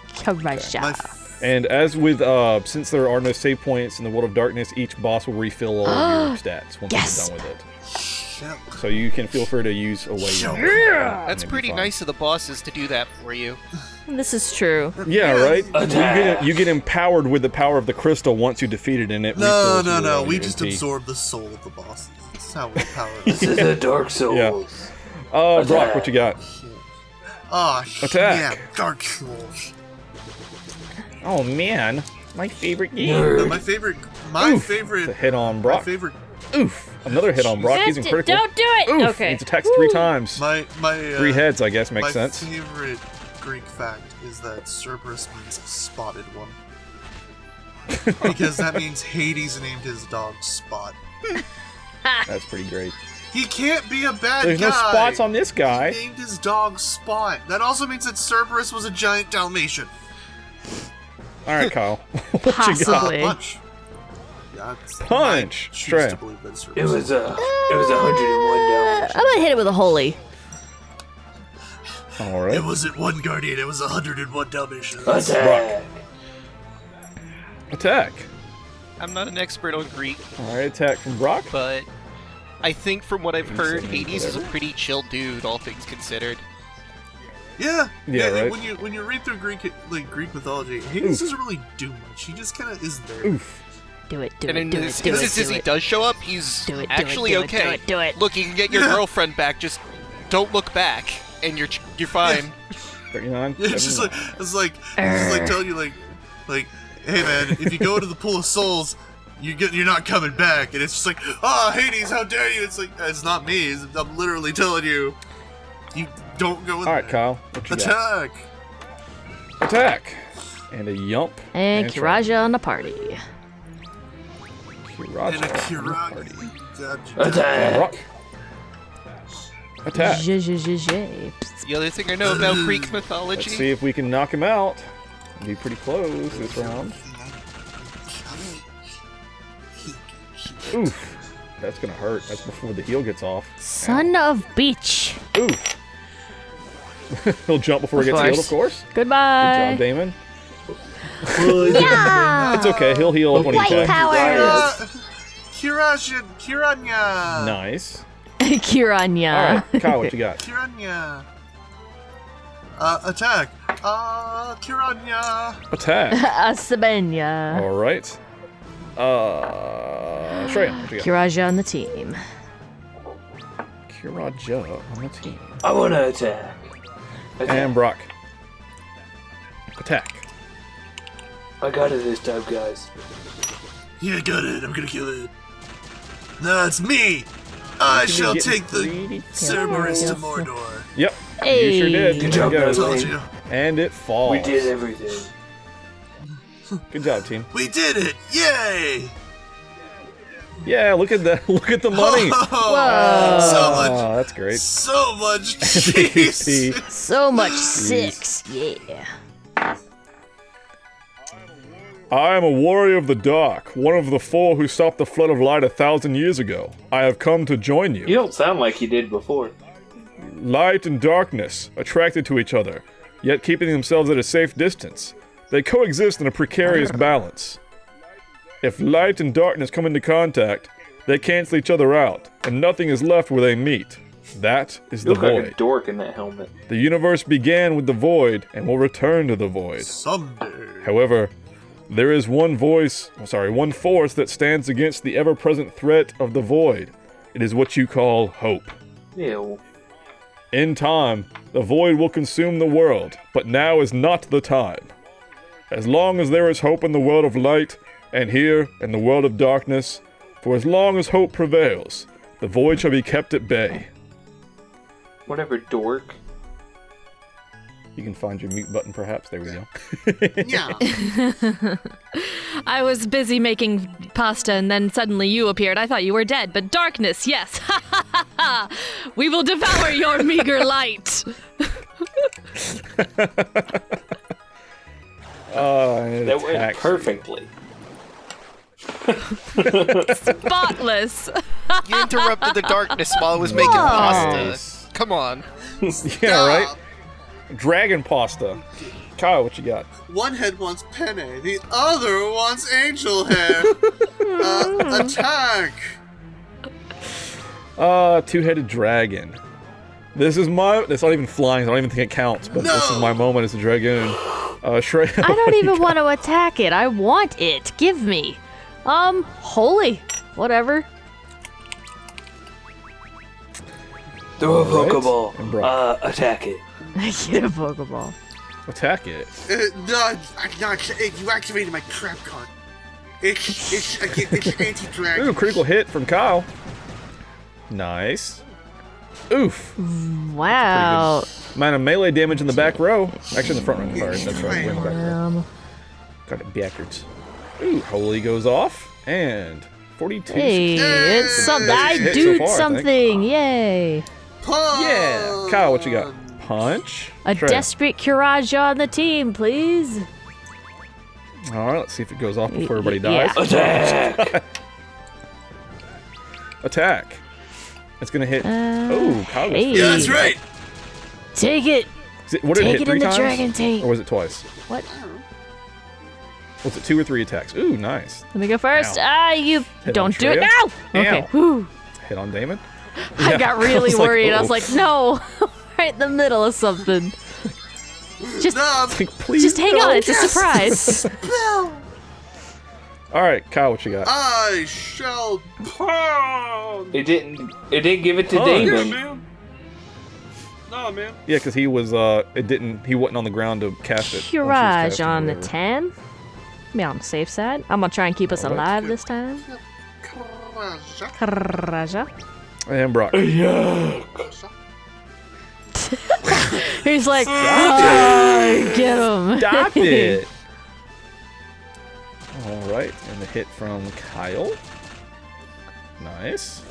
Curaja. And as with, since there are no save points in the World of Darkness, each boss will refill all of your stats once you're done with it. So you can feel free to use away. That's pretty nice of the bosses to do that for you. This is true. Yeah, right? You get empowered with the power of the crystal once you defeat it, and it refills No. your We just MP. absorb the soul of the bosses. That's how we power them. This is the Dark Souls. Yeah. Brock, what you got? Oh, Attack. yeah, Dark Souls. Oh man, my favorite game. My favorite. The hit on Brock. My favorite. Oof. Another hit on Brock. He's in critical. Don't do it. Oof. Okay. He's attacked 3 times. My 3 heads, I guess, makes sense. My favorite Greek fact is that Cerberus means spotted one. Because that means Hades named his dog Spot. That's pretty great. He can't be a bad There's guy. no spots on this guy. He named his dog Spot. That also means that Cerberus was a giant Dalmatian. All right, Kyle. What Possibly. you got? Punch. Yeah, Punch. Stray. It was 101 dollars. I'm gonna hit it with a holy. All right. It wasn't one guardian, it was 101 Dalmatians. Attack. I'm not an expert on Greek. All right, attack from Brock. But I think from what I've heard, Hades is a pretty chill dude, all things considered. Yeah, right. When you read through Greek mythology, Hades doesn't really do much. He just kind of is there. Oof. Do it. And in this instance, he does show up. He's actually okay. Do it. Look, you can get your girlfriend back. Just don't look back, and you're fine. 39. Yeah, it's like telling you like, hey man, if you go to the pool of souls, you're not coming back, and it's just like, Hades, how dare you? It's like, it's not me. I'm literally telling you, you don't go in. All right, Kyle. What you got? Attack. And a yump. And Kiraja on the party. Kiraja and a party. Attack. Attack. The other thing I know about Greek mythology. Let's see if we can knock him out. Be pretty close this round. Oof. That's gonna hurt. That's before the heal gets off. Son of beach. Oof. He'll jump before he gets healed, of course. Goodbye. Good job, Damon. Yeah. It's okay. He'll heal up when he can. Kiranya. Nice. Kiranya. All right, Kyle, what you got? Kiranya. Attack. Kiranya. Attack. Asabenya. All right. Shreya, what you got? Kiraja on the team. Kiraja on the team. I want to attack. And Brock. Attack. I got it this time, guys. Yeah, got it. I'm gonna kill it. No, it's me. I shall take the Cerberus to Mordor. Yep. Hey. You sure did. Good job, There you guys. go. And it falls. We did everything. Good job, team. We did it! Yay! Yeah, look at the money. Whoa. So much. Oh, that's great. So much cheese. So much 6. Yeah. I am a warrior of the dark, one of the 4 who stopped the flood of light 1,000 years ago. I have come to join you. You don't sound like you did before. Light and darkness, attracted to each other, yet keeping themselves at a safe distance. They coexist in a precarious balance. If light and darkness come into contact, they cancel each other out, and nothing is left where they meet. That is You the look like void. a dork in that helmet. The universe began with the void and will return to the void. Someday. However, there is one force that stands against the ever-present threat of the void. It is what you call hope. Ew. In time, the void will consume the world, but now is not the time. As long as there is hope in the world of light, and here in the world of darkness, for as long as hope prevails, the void shall be kept at bay. Whatever, dork. You can find your mute button, perhaps. There we go. Yeah. I was busy making pasta and then suddenly you appeared. I thought you were dead, but darkness, yes. Ha ha ha ha! We will devour your meager light. That went perfectly. Spotless. You interrupted the darkness while I was making pasta. Come on. Yeah, right? Dragon pasta. Kyle, what you got? One head wants penne, the other wants angel hair. Attack! Two-headed dragon. This is my... It's not even flying, so I don't even think it counts, but this is my moment as a dragoon. Shrayq. I don't even want to attack it. I want it. Give me. Holy. Whatever. Throw a Pokeball. Attack it. Get a Pokeball. Attack it. No, you activated my trap card. It's anti-dragon. Ooh, critical hit from Kyle. Nice. Oof. Wow. Amount of melee damage in the back row. Actually, in the front row. Sorry, that's right. We're in the back row. Got it backwards. Ooh, Holy goes off. And 42. Hey, it's something. I do something. Yay. Yeah. Kyle, what you got? Punch. A desperate courage on the team, please. All right, let's see if it goes off before everybody dies. Attack. Attack. It's gonna hit. Oh, Kyle. Yeah, that's right. Take it. What did it hit? Take it 3 in the times? dragon tank. Or was it twice? What? Was it 2 or 3 attacks? Ooh, nice. Let me go first. Ow. You Hit don't on do it Shrayq. now. Okay. Ow. Whew. Hit on Daman. I got really was like, worried. I was oh. like, no, right in the middle of something. Just, please just hang on. It's a surprise. All right, Kyle, what you got? I shall pound. It didn't give it to Punch. Daman. man. Nah, man. Yeah, because he was. He wasn't on the ground to cast it. Courage on the 10. Be on the safe side. I'm gonna try and keep us alive this time. Courage. And Brock. He's like, get him. Stop it. All right, and a hit from Kyle. Nice.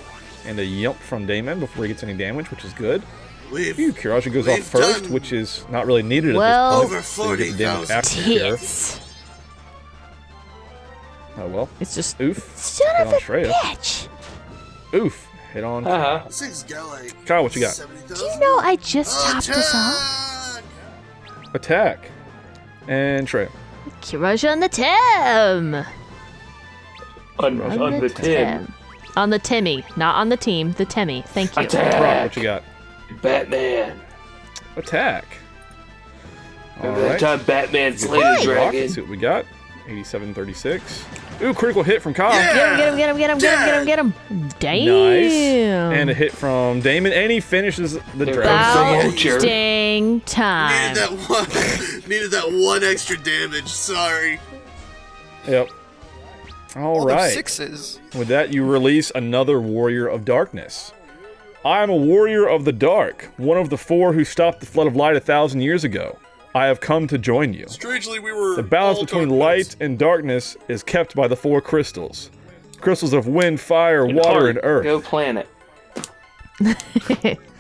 And a yelp from Daman before he gets any damage, which is good. Ooh, Kiraja goes off first, which is not really needed Well, at this point. So you get the damage after Kira. Oh well. It's just oof. Son hit of on a Shrayq. bitch. Oof. Hit on. This thing's got like Kyle, what you got? Do you know I just chopped this off? Attack. And Shrayq. Courage on the 10. On the 10. On the Timmy, not on the team. The Timmy. Thank you. Attack. Brock, what you got? Batman. Attack. All Remember that right. time Batman slayed a Brock, dragon? let's see what we got. 87-36. Ooh, critical hit from Kyle. Get him. Damn. Nice. And a hit from Daman, and he finishes the dragon. About dang time. Needed that one extra damage. Sorry. Yep. All right. 6s. With that, you release another Warrior of Darkness. I am a Warrior of the Dark, one of the 4 who stopped the Flood of Light 1,000 years ago. I have come to join you. Strangely, we were. The balance all between darkness. light and darkness is kept by the 4 crystals. Crystals of wind, fire, water, and earth. Go planet.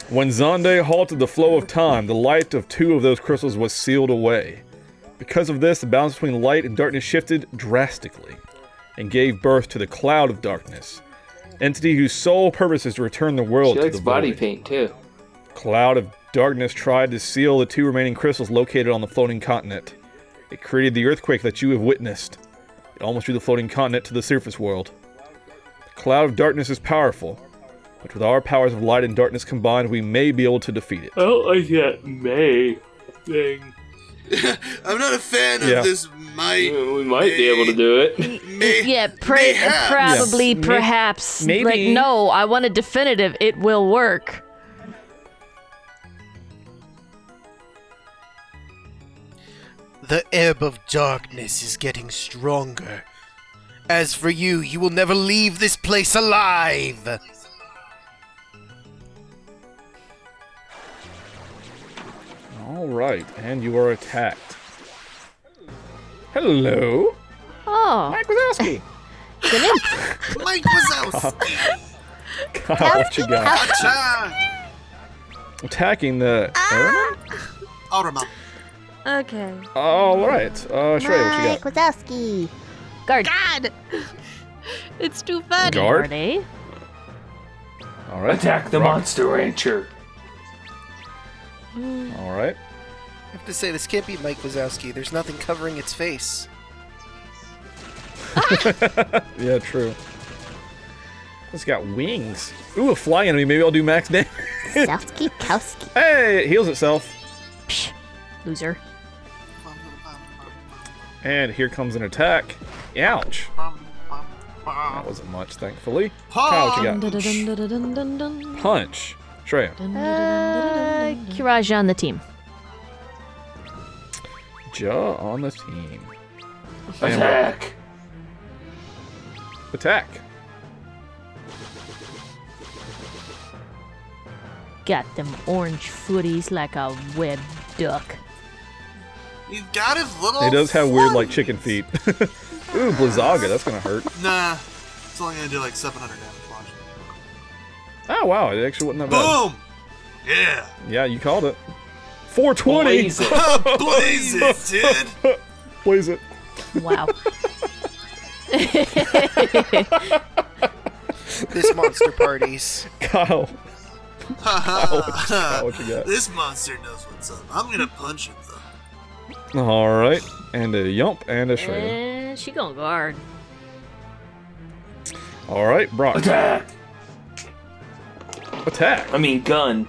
When Xande halted the flow of time, the light of 2 of those crystals was sealed away. Because of this, the balance between light and darkness shifted drastically, and gave birth to the Cloud of Darkness, entity whose sole purpose is to return the world She to likes the body void. paint too. Cloud of Darkness tried to seal the 2 remaining crystals located on the floating continent. It created the earthquake that you have witnessed. It almost drew the floating continent to the surface world. The Cloud of Darkness is powerful, but with our powers of light and darkness combined, we may be able to defeat it. I don't like that May thing. I'm not a fan of this might. We might be able to do it. Yeah, probably, perhaps. Maybe. Like, no, I want a definitive. It will work. The ebb of darkness is getting stronger. As for you, you will never leave this place alive! All right, and you are attacked. Hello. Oh. Mike Wazowski. Mike Wazowski. Kyle, what you got? Gotcha. Attacking the Airman? Automa. Okay. All right. Shrayq, what you got? Wazowski. Guard. God! It's too funny. Guard? Eh? All right. Attack the monster rancher. All right. I have to say, this can't be Mike Wazowski. There's nothing covering its face. Yeah, true. It's got wings. Ooh, a fly enemy. Maybe I'll do max damage. Kowski Kowski. Hey, it heals itself. Psh, loser. And here comes an attack. Ouch. That wasn't much, thankfully. Kyle, what you got? Punch. Shreya. Kiraja on the team. Ja on the team. Attack. Attack. Got them orange footies like a web duck. He's got his little. He does have weird, like, flies. chicken feet. Ooh, Blizzaga, that's gonna hurt. Nah, it's only gonna do like 700 damage. Watch. Oh, wow, it actually wasn't that bad. Boom! Yeah. Yeah, you called it. 420! Blaze it. Blaze it, dude! Blaze it. Wow. This monster parties. Kyle. Ha what you got? This monster knows what's up. I'm gonna punch him though. Alright, and a Yump and a Shreya. And she gonna guard. Alright, Brock. Attack. Attack. I mean, gun.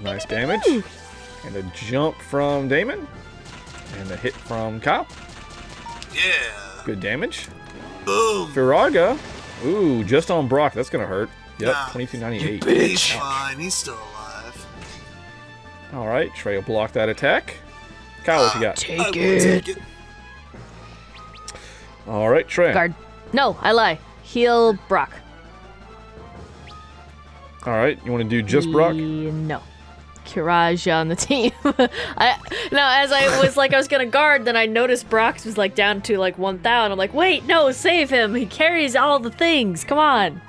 Nice damage. And a jump from Daman. And a hit from Kyle. Yeah. Good damage. Boom. Firaga. Ooh, just on Brock. That's gonna hurt. Yep, Nah. 2298. He's fine. He's still alive. Alright, Trey will block that attack. Kyle, what you got? Take it. Alright, Trey. Guard. No, I lie. Heal Brock. Alright, you want to do just Brock? No. Kiraja on the team. As I was gonna guard, then I noticed Brock was like down to like 1,000. I'm like, wait, no, save him. He carries all the things. Come on.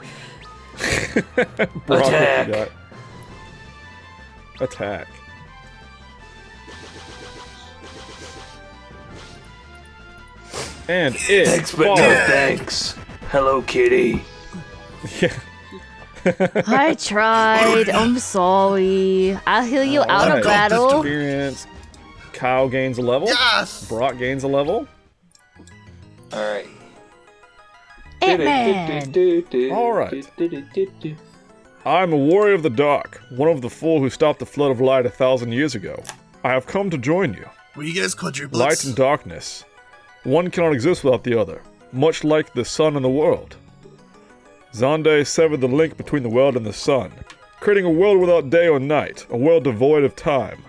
Brock, Attack. what you got? Attack. And it Thanks, but no falls. thanks. Hello, kitty. Yeah. I tried. I'm sorry. I'll heal you out Alright. of battle. Experience. Kyle gains a level. Yes. Brock gains a level. Alright. Ant-Man. Alright. I'm a warrior of the dark, one of the four who stopped the flood of light 1,000 years ago. I have come to join you. Were you guys quadruplets? Light and darkness. One cannot exist without the other, much like the sun and the world. Xande severed the link between the world and the sun, creating a world without day or night, a world devoid of time.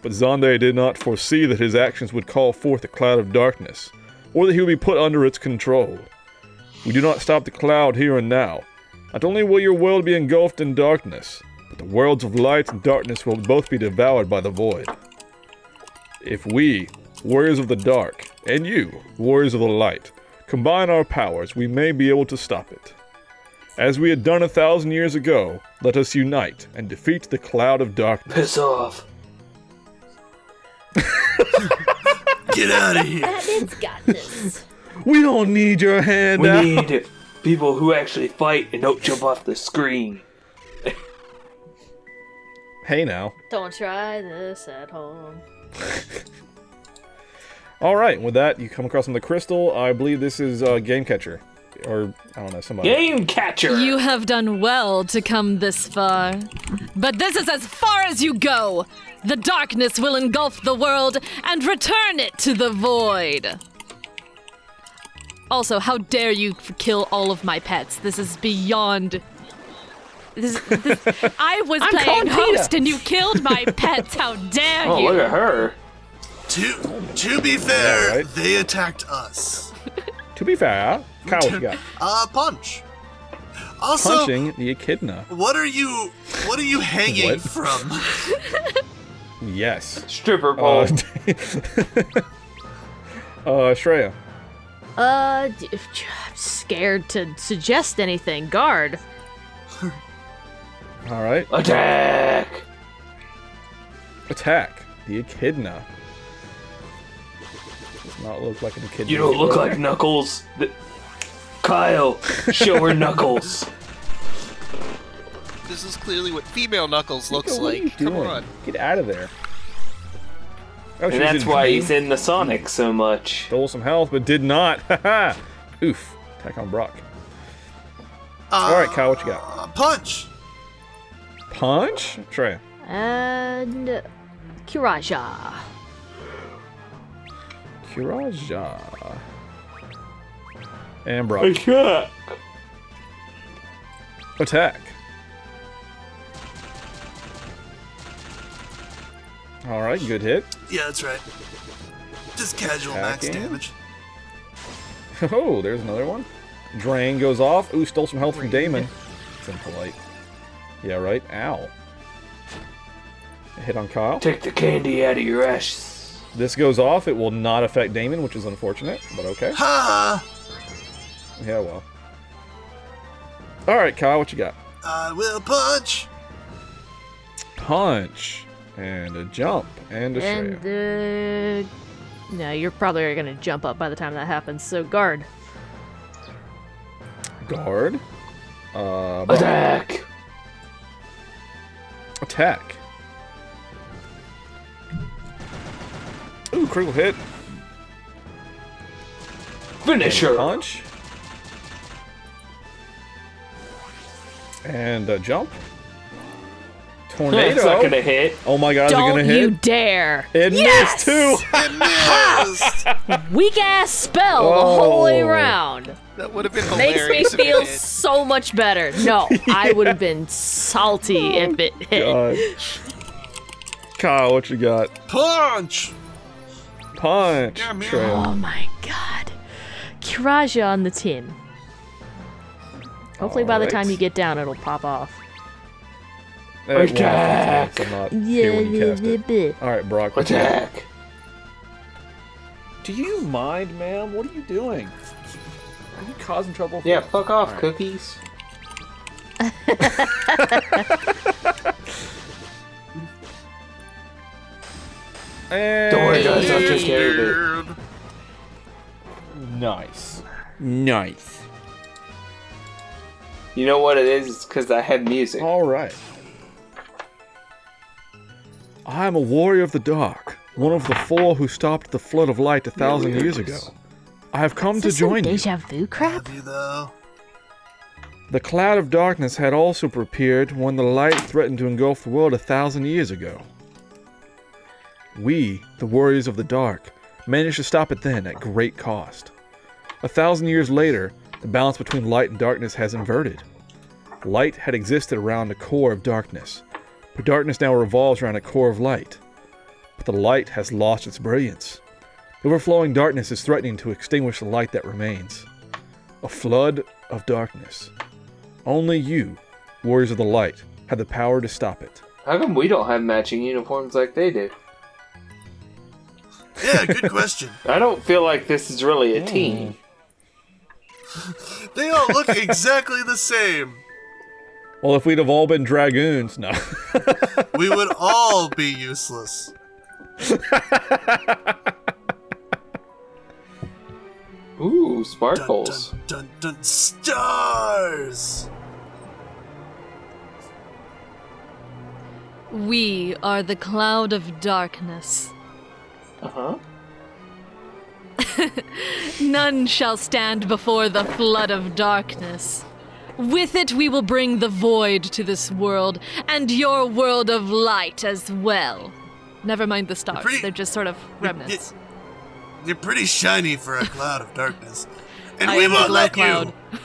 But Xande did not foresee that his actions would call forth a cloud of darkness, or that he would be put under its control. We do not stop the cloud here and now. Not only will your world be engulfed in darkness, but the worlds of light and darkness will both be devoured by the void. If we, warriors of the dark, and you, warriors of the light, combine our powers, we may be able to stop it. As we had done 1,000 years ago, let us unite and defeat the cloud of darkness. Piss off. Get out of here. Batman's got this. We don't need your hand We out. need people who actually fight and don't jump off the screen. Hey now. Don't try this at home. Alright, with that, you come across on the crystal. I believe this is Game Catcher. Or, I don't know, somebody. Game Catcher! You have done well to come this far. But this is as far as you go! The darkness will engulf the world and return it to the void! Also, how dare you kill all of my pets? This is beyond... I was playing host and you killed my pets! How dare you! Oh, look at her. To be fair, Alright. they attacked us. To be fair, Kyle, what you got? Punch. Also, punching the echidna. What are you hanging What? from? Yes. Stripper pole. Shreya. I'm scared to suggest anything. Guard. All right. Attack! Attack the echidna. Does not look like an echidna. You don't look like Knuckles. Kyel, show her Knuckles. This is clearly what female Knuckles looks What are you like. Come doing? on. Get out of there. Oh, And that's why he's in the Sonic so much. Stole some health, but did not. Haha. Oof. Attack on Brock. All right, Kyle, what you got? Punch. Punch? Shreya. And Kiraja. Kiraja. And Brock. Attack. Attack. All right, good hit. Yeah, that's right. Just casual max Attacking. damage. Oh, there's another one. Drain goes off. Ooh, stole some health from Daman. It's impolite. Yeah, right. Ow. A hit on Kyle. Take the candy out of your ass. This goes off. It will not affect Daman, which is unfortunate, but okay. Ha! Yeah, well. All right, Kyle, what you got? I will punch. Punch. And a jump. And a Shreya. And no, you're probably gonna jump up by the time that happens. So guard. Guard. Attack. Attack. Ooh, critical hit. Finisher. Punch. And a jump. Tornado. It's not gonna hit. Oh my god, is it Don't gonna hit? you dare! It Yes! missed too! It missed! Weak ass spell the whole way around. That would have been Makes me hilarious. if it feel hit. so much better. No, I would have been salty if it hit. God. Kyle, what you got? Punch. Punch. Yeah, man. Shreya. Oh my god. Kiraja on the tin. Hopefully by the time you get down, it'll pop off. It won't Attack. since I'm not here when you cast it. Alright, Brock. what you got? Attack. Do you mind, ma'am? What are you doing? Are you causing trouble? Yeah, fuck off, cookies. And Don't worry, guys, I'll take care of it. Nice. Nice. You know what it is? It's because I have music. Alright. I am a warrior of the dark, one of the four who stopped the flood of light 1,000 years ago. I have come Is to this some join you. deja vu crap? The cloud of darkness had also appeared when the light threatened to engulf the world 1,000 years ago. We, the warriors of the dark, managed to stop it then at great cost. 1,000 years later, the balance between light and darkness has inverted. Light had existed around the core of darkness, but darkness now revolves around a core of light. But the light has lost its brilliance. The overflowing darkness is threatening to extinguish the light that remains. A flood of darkness. Only you, warriors of the light, have the power to stop it. How come we don't have matching uniforms like they do? Yeah, good question. I don't feel like this is really a team. They all look exactly the same. Well, if we'd have all been dragoons, no. We would all be useless. Ooh, sparkles. Dun, dun, dun, stars! We are the cloud of darkness. Uh-huh. None shall stand before the flood of darkness. With it we will bring the void to this world, and your world of light as well. Never mind the stars, they're just sort of remnants. You're pretty shiny for a cloud of darkness. And I we am a won't glow let cloud. you!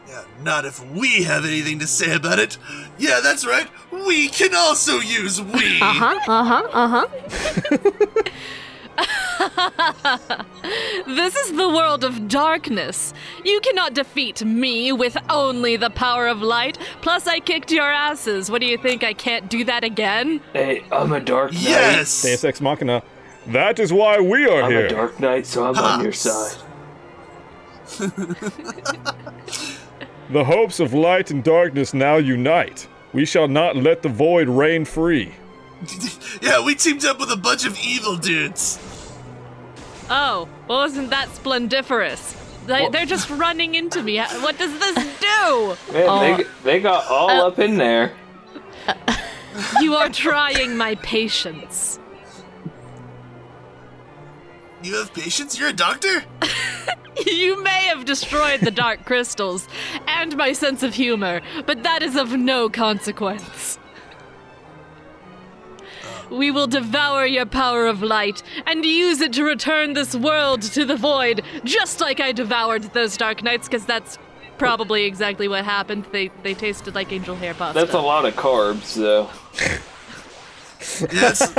Yeah, not if we have anything to say about it. Yeah, that's right. We can also use we. Uh-huh. This is the world of darkness. You cannot defeat me with only the power of light. Plus, I kicked your asses. What do you think? I can't do that again? Hey, I'm a Dark Knight. Yes! Deus Ex Machina. That is why we are I'm here. a Dark Knight, so I'm on your side. The hopes of light and darkness now unite. We shall not let the void reign free. Yeah, we teamed up with a bunch of evil dudes. Oh, well, isn't that splendiferous? They're just running into me. What does this do? Man, they got all up in there. You are trying my patience. You have patience? You're a doctor? You may have destroyed the dark crystals and my sense of humor, but that is of no consequence. We will devour your power of light and use it to return this world to the void, just like I devoured those Dark Knights, because that's probably exactly what happened. They tasted like angel hair pasta. That's a lot of carbs, though. Yes.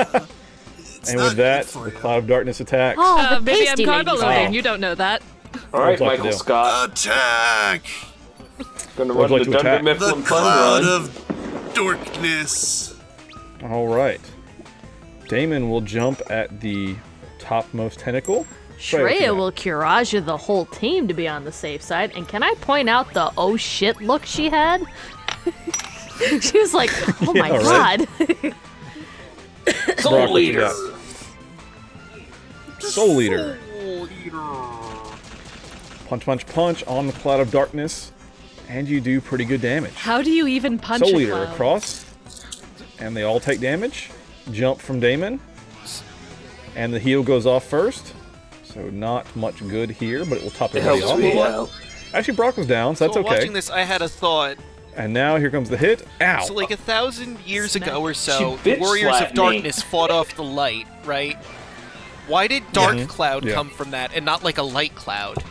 And with that, the Cloud of Darkness attacks. Oh, the maybe I'm pasty carbo lady. loading. You don't know that. All right, What would you like to Michael do? Scott. Attack! Gonna What run would the you like to Dunder attack? The Mifflin fun cloud run. of darkness. All right. Damon will jump at the topmost tentacle. Shreya will Kiraja the whole team to be on the safe side. And can I point out the oh shit look she had? She was like, oh my Yeah, god. Soul Leader. Soul Leader. Punch, punch, punch on the Cloud of Darkness. And you do pretty good damage. How do you even punch Soul a Leader cloud? across. And they all take damage. Jump from Damon. And the heal goes off first. So not much good here, but it will top everybody Helps me out. off. Actually, Brock was down, so that's okay. Watching this, I had a thought. And now here comes the hit. Ow! So like 1,000 years ago or so, She the Warriors of bitch-slapped me. Darkness fought off the light, right? Why did Dark Cloud Yeah. come from that and not like a light cloud?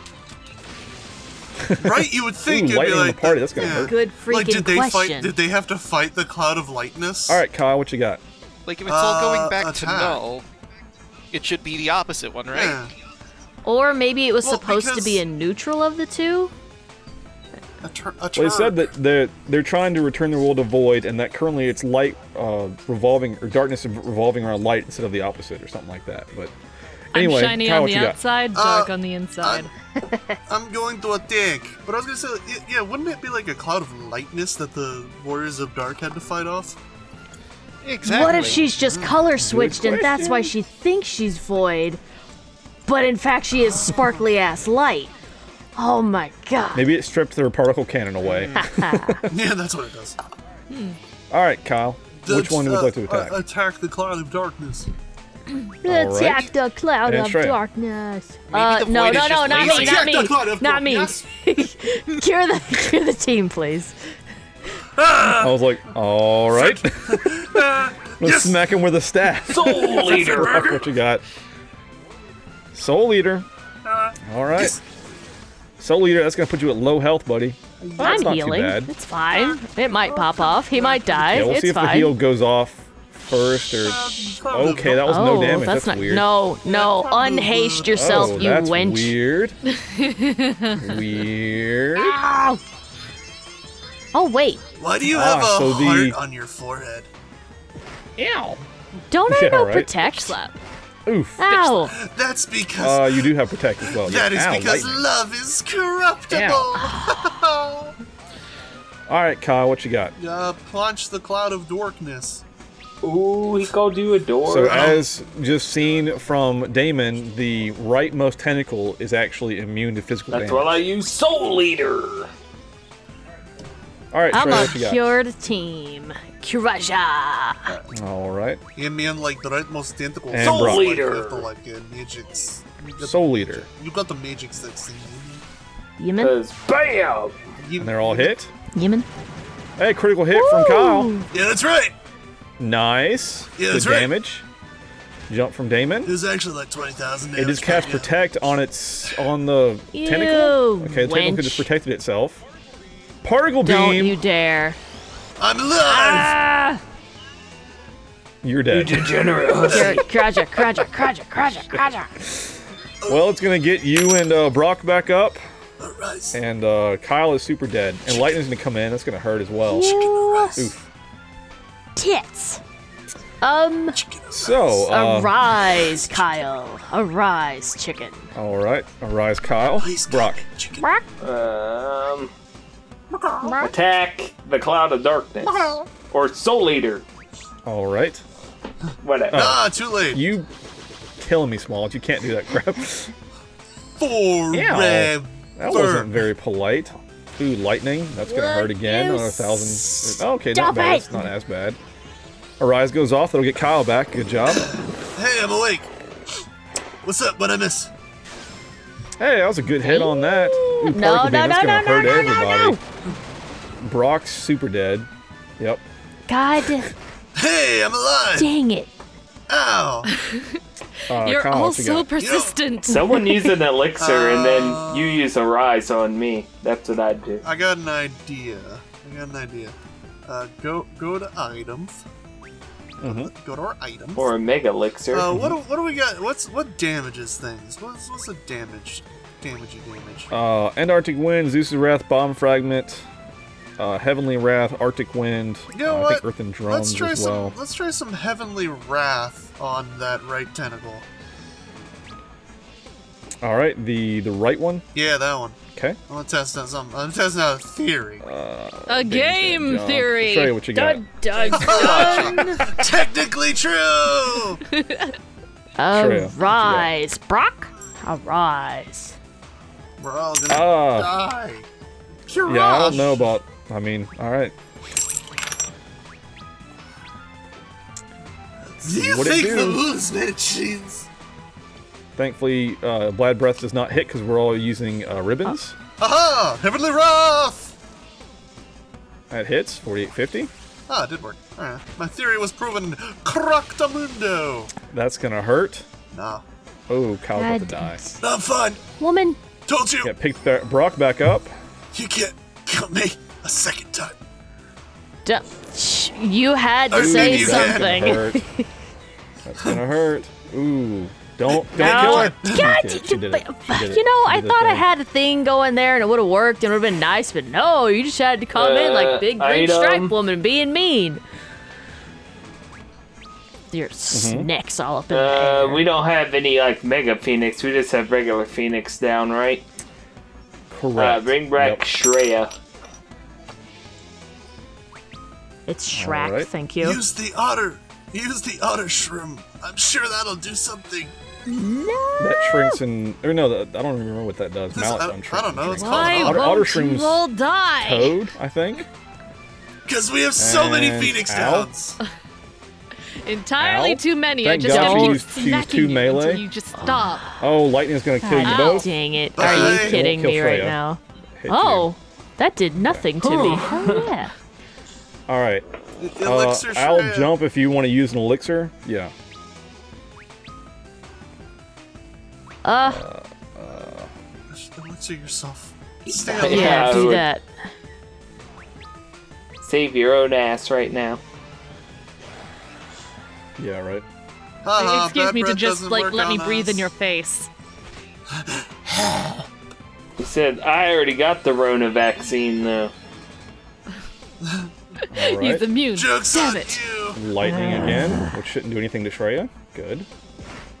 Right, you would think Ooh, it'd be lightning in like the party, that's gonna hurt. Good Like, freaking did they question. Did they have to fight the cloud of lightness? All right, Kyle, what you got? Like if it's all going back to attack. null, it should be the opposite one, right? Yeah. Or maybe it was Well, supposed to because- be a neutral of the two? A Well, they said that they're trying to return the world to void, and that currently it's light revolving, or darkness revolving around light instead of the opposite, or something like that. But anyway, I'm shiny Kyle, on what the you got? outside, dark on the inside. I'm going to attack. But I was gonna say, yeah, wouldn't it be like a cloud of lightness that the Warriors of Dark had to fight off? Exactly. What if she's just color switched and that's why she thinks she's void, but in fact she is sparkly ass light? Oh my god. Maybe it stripped their particle cannon away. Yeah, that's what it does. All right, Kyle, which one would you like to attack? Attack the cloud of darkness. Attack the cloud And of Shrayq. darkness. Maybe the No, void is no, just not lazy. me, not Attack the cloud me, of not me. darkness. Cure the team, please. I was like, all right. Let's smack him with a staff. Soul Leader. Brock, what you got? Soul Leader. All right. Yes. Soul Leader, that's gonna put you at low health, buddy. That's I'm not healing. too bad. It's fine. It might pop off. He might die. Yeah, we'll it's see if fine. the heal goes off first or. Okay, that was no damage. That's not weird. No, unhaste yourself, Oh, you that's wench. weird. Weird. Ow. Oh wait, Why do you have a so the- heart on your forehead? Ew. don't I Yeah, know right. protect slap? Oof. Ow. That's because You do have protect as well. that is Ow, because lightning. love is corruptible. All right, Kyle, what you got? Punch the cloud of darkness. Ooh, he called you a door. So as just seen from Damon, the rightmost tentacle is actually immune to physical That's damage. why I use Soul Leader. All right, I'm Shreya, a what you got? cured team. Kuraja. All right. Yeah, man, like the rightmost tentacle. And Soul Brock. Like, you have to like magics. Soul Leader. You got the magics that thing. Yemen? Bam! And they're all hit. Yemen? Hey, critical hit from Kyle. Yeah, that's right. Nice. Yeah, that's Good right. damage. Jump from Damon. It was actually like 20,000 damage. It just cast yeah. protect on the Ew, tentacle. Okay, the tentacle wench. could just protected itself. Particle Don't beam. you dare. I'm alive. Ah! You're dead. You degenerate. Kraja. Well, it's gonna get you and Brock back up. Alright. And Kyel is super dead. And Lightning's gonna come in. That's gonna hurt as well. Oof. Tits. So, Arise, Kyel. Arise, chicken. Alright. Arise, Kyel. Brock. Brock. Attack the Cloud of Darkness. Or Soul Eater. Alright. Whatever. Too late. You killing me, Small. You can't do that crap. Forever. That wasn't very polite. Ooh, lightning. That's gonna hurt again on 1,000. Okay, not bad. It's not as bad. Arise goes off. That'll get Kyel back. Good job. Hey, I'm awake. What's up? What'd I miss? Hey, that was a good hit on that. Ooh, That's gonna hurt everybody. Brock's super dead. Yep. God. Hey, I'm alive. Dang it. Ow. You're Kyel, all what you so got? persistent. Someone use an elixir and then you use a rise on me. That's what I'd do. I got an idea. Go to items. Go to our items. Or a mega elixir. What do we got? What damages things? What's the damagey damage? End Arctic Wind, Zeus' Wrath, Bomb Fragment, Heavenly Wrath, Arctic Wind. You know I what? think Earth and Drones as well. Let's try some Heavenly Wrath on that right tentacle. All right, the right one. Yeah, that one. Okay. I'm gonna test out something. I'm testing out a theory. A game theory. Show you what you got. Technically true. Arise, Brock. Arise. We're all gonna die. Yeah, I don't know about. I mean, all right. Do you What'd it think do? the moon's made of cheese? Thankfully, Blad Breath does not hit because we're all using ribbons. Aha! Heavenly Wrath! That hits 4850. Ah, it did work. Alright. My theory was proven croctamundo. That's gonna hurt. No. Oh, Kyle's about to die. I'm fine. Woman. Told you. Yeah, pick Brock back up. You can't kill me a second time. You had to say something. That's gonna hurt. Ooh. Don't No. kill her. God, She did it. You know, I thought I had a thing going there and it would have worked and it would have been nice, but no, you just had to come in like big green stripe woman being mean. Your snacks all up in the air. We don't have any like Mega Phoenix. We just have regular Phoenix down, right? Correct. Bring back Shreya. It's Shrayq, right. thank you. Use the otter shroom. I'm sure that'll do something. That shrinks and I don't remember what that does. I don't know. It's called otter shroom's will die. toad, I think. Because we have so many And Phoenix owl. Downs. Entirely Ow. too many. Thank I just God kept you used smacking two you melee. until you just stop. Oh, lightning's gonna kill you both. Dang it. Bye. Are you kidding Kill me right Freya. now? Hit Oh, that did nothing to me. Oh, yeah. All right. Elixir I'll Shreya. jump if you want to use an elixir. Yeah. Elixir yourself. Yeah, do that. Save your own ass right now. Yeah, right. Excuse me to breath just doesn't like work let me on breathe in us. your face. He said, I already got the Rona vaccine though. All He's right. immune. Joke's Damn on it. you. Lightning again, which shouldn't do anything to Shreya. Good.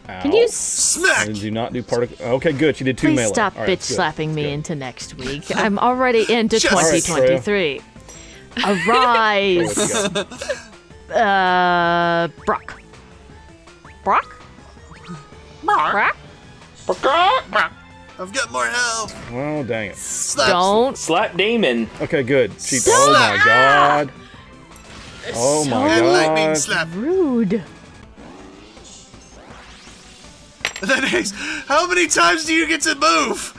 Ow. Can you Smack. And do not do particle. Okay, good. She did two please melee. stop All right, bitch good. slapping me into next week? I'm already into Just- All right, 2023. Arise. Brock. Brock? Brock? I've got more health. Oh, dang it. Don't. Slap Daman. Okay, good. Oh my god. Oh my And lightning god. slap. Rude. That is, how many times do you get to move?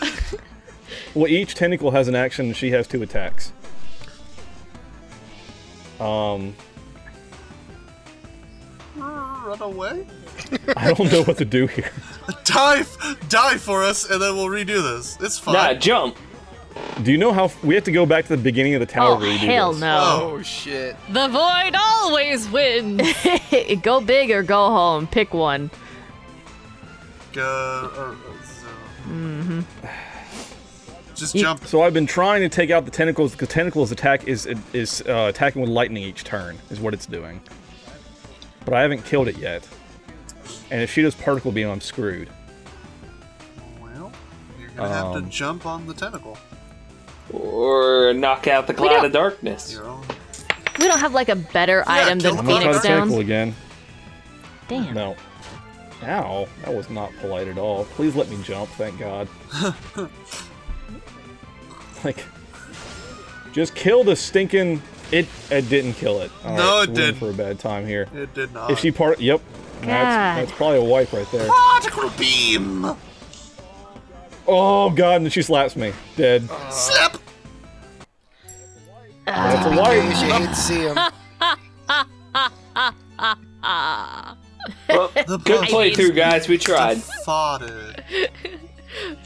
Well, each tentacle has an action and she has 2 attacks. Run away? I don't know what to do here. Die for us, and then we'll redo this. It's fine. Nah, jump. Do you know how we have to go back to the beginning of the tower? Oh, to redo hell this? no. Oh shit. The void always wins. Go big or go home. Pick one. Mm-hmm. Just jump. So I've been trying to take out the tentacles because tentacles attack is attacking with lightning each turn is what it's doing. But I haven't killed it yet. And if she does particle beam, I'm screwed. Well, you're gonna have to jump on the tentacle. Or knock out the cloud of darkness. We don't have like a better item than Phoenix Downs. Again. Damn. No. Ow, that was not polite at all. Please let me jump, thank God. Like, just kill the stinking... It didn't kill it. All No, right, it we're in did. for a bad time here. It did not. If she Yep. That's probably a wipe right there. Particle beam! Oh God, and she slaps me. Dead. Slap! That's a wipe. You should hate to see him. Well, good playthrough, guys. We tried.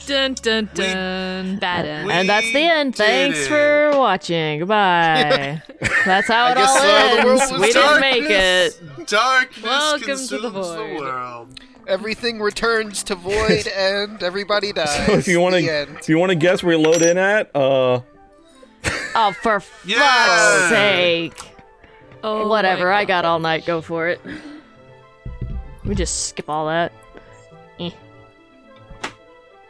Dun dun dun. Bad end. And that's the end. Thanks for watching. Goodbye. That's how it all ends. We didn't make it. Darkness Welcome to the consumes void. the world. Everything returns to void and everybody dies. So if you want to guess where you load in at, Oh, for fuck's sake. Oh, whatever. I got all night. Go for it. We just skip all that.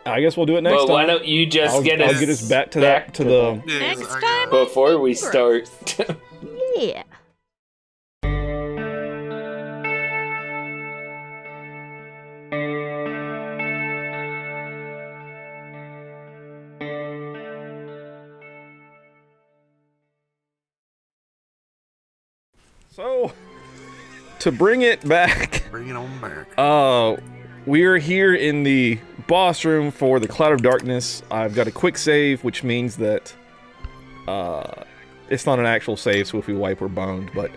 I guess we'll do it next Well, time. why don't you just I'll get us back to the Next time. before we start. Yeah. So, to bring it back, Bring it on back. we are here in the boss room for the Cloud of Darkness. I've got a quick save, which means that it's not an actual save, so if we wipe, we're boned. But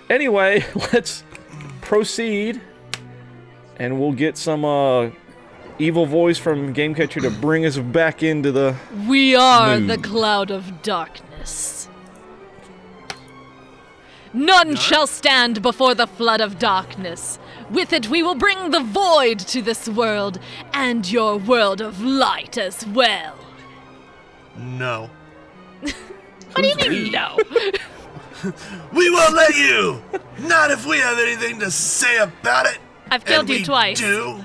anyway, let's proceed, and we'll get some evil voice from Gamecatcher to bring us back into the We are mood. the cloud of darkness. None shall stand before the flood of darkness. With it we will bring the void to this world, and your world of light as well. No. What do you mean, no? We won't let you! Not if we have anything to say about it! I've killed And you we twice. Do?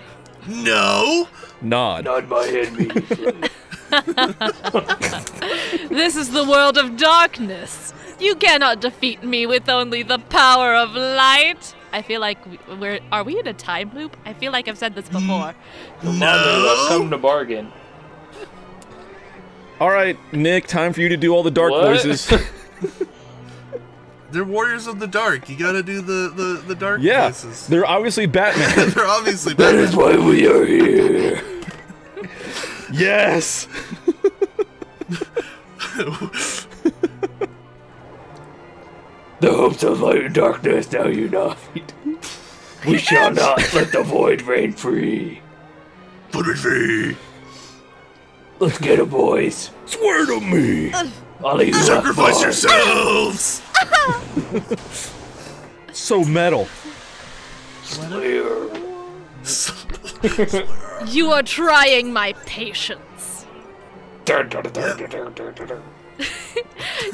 No? nod. Not my enemy. This is the world of darkness. You cannot defeat me with only the power of light. I feel like are we in a time loop? I feel like I've said this before. Come on, dude, let's come to bargain. All right, Nick, time for you to do all the dark What? voices. They're warriors of the dark. You gotta do the dark Yeah, voices. they're obviously Batman. They're obviously That Batman. is why we are here. Yes. The hopes of light and darkness now unite. We shall not let the void reign free. Put it free. Let's get it, boys. Swear to me. Allahu Sacrifice Akbar. yourselves. So metal. Slayer. You are trying my patience.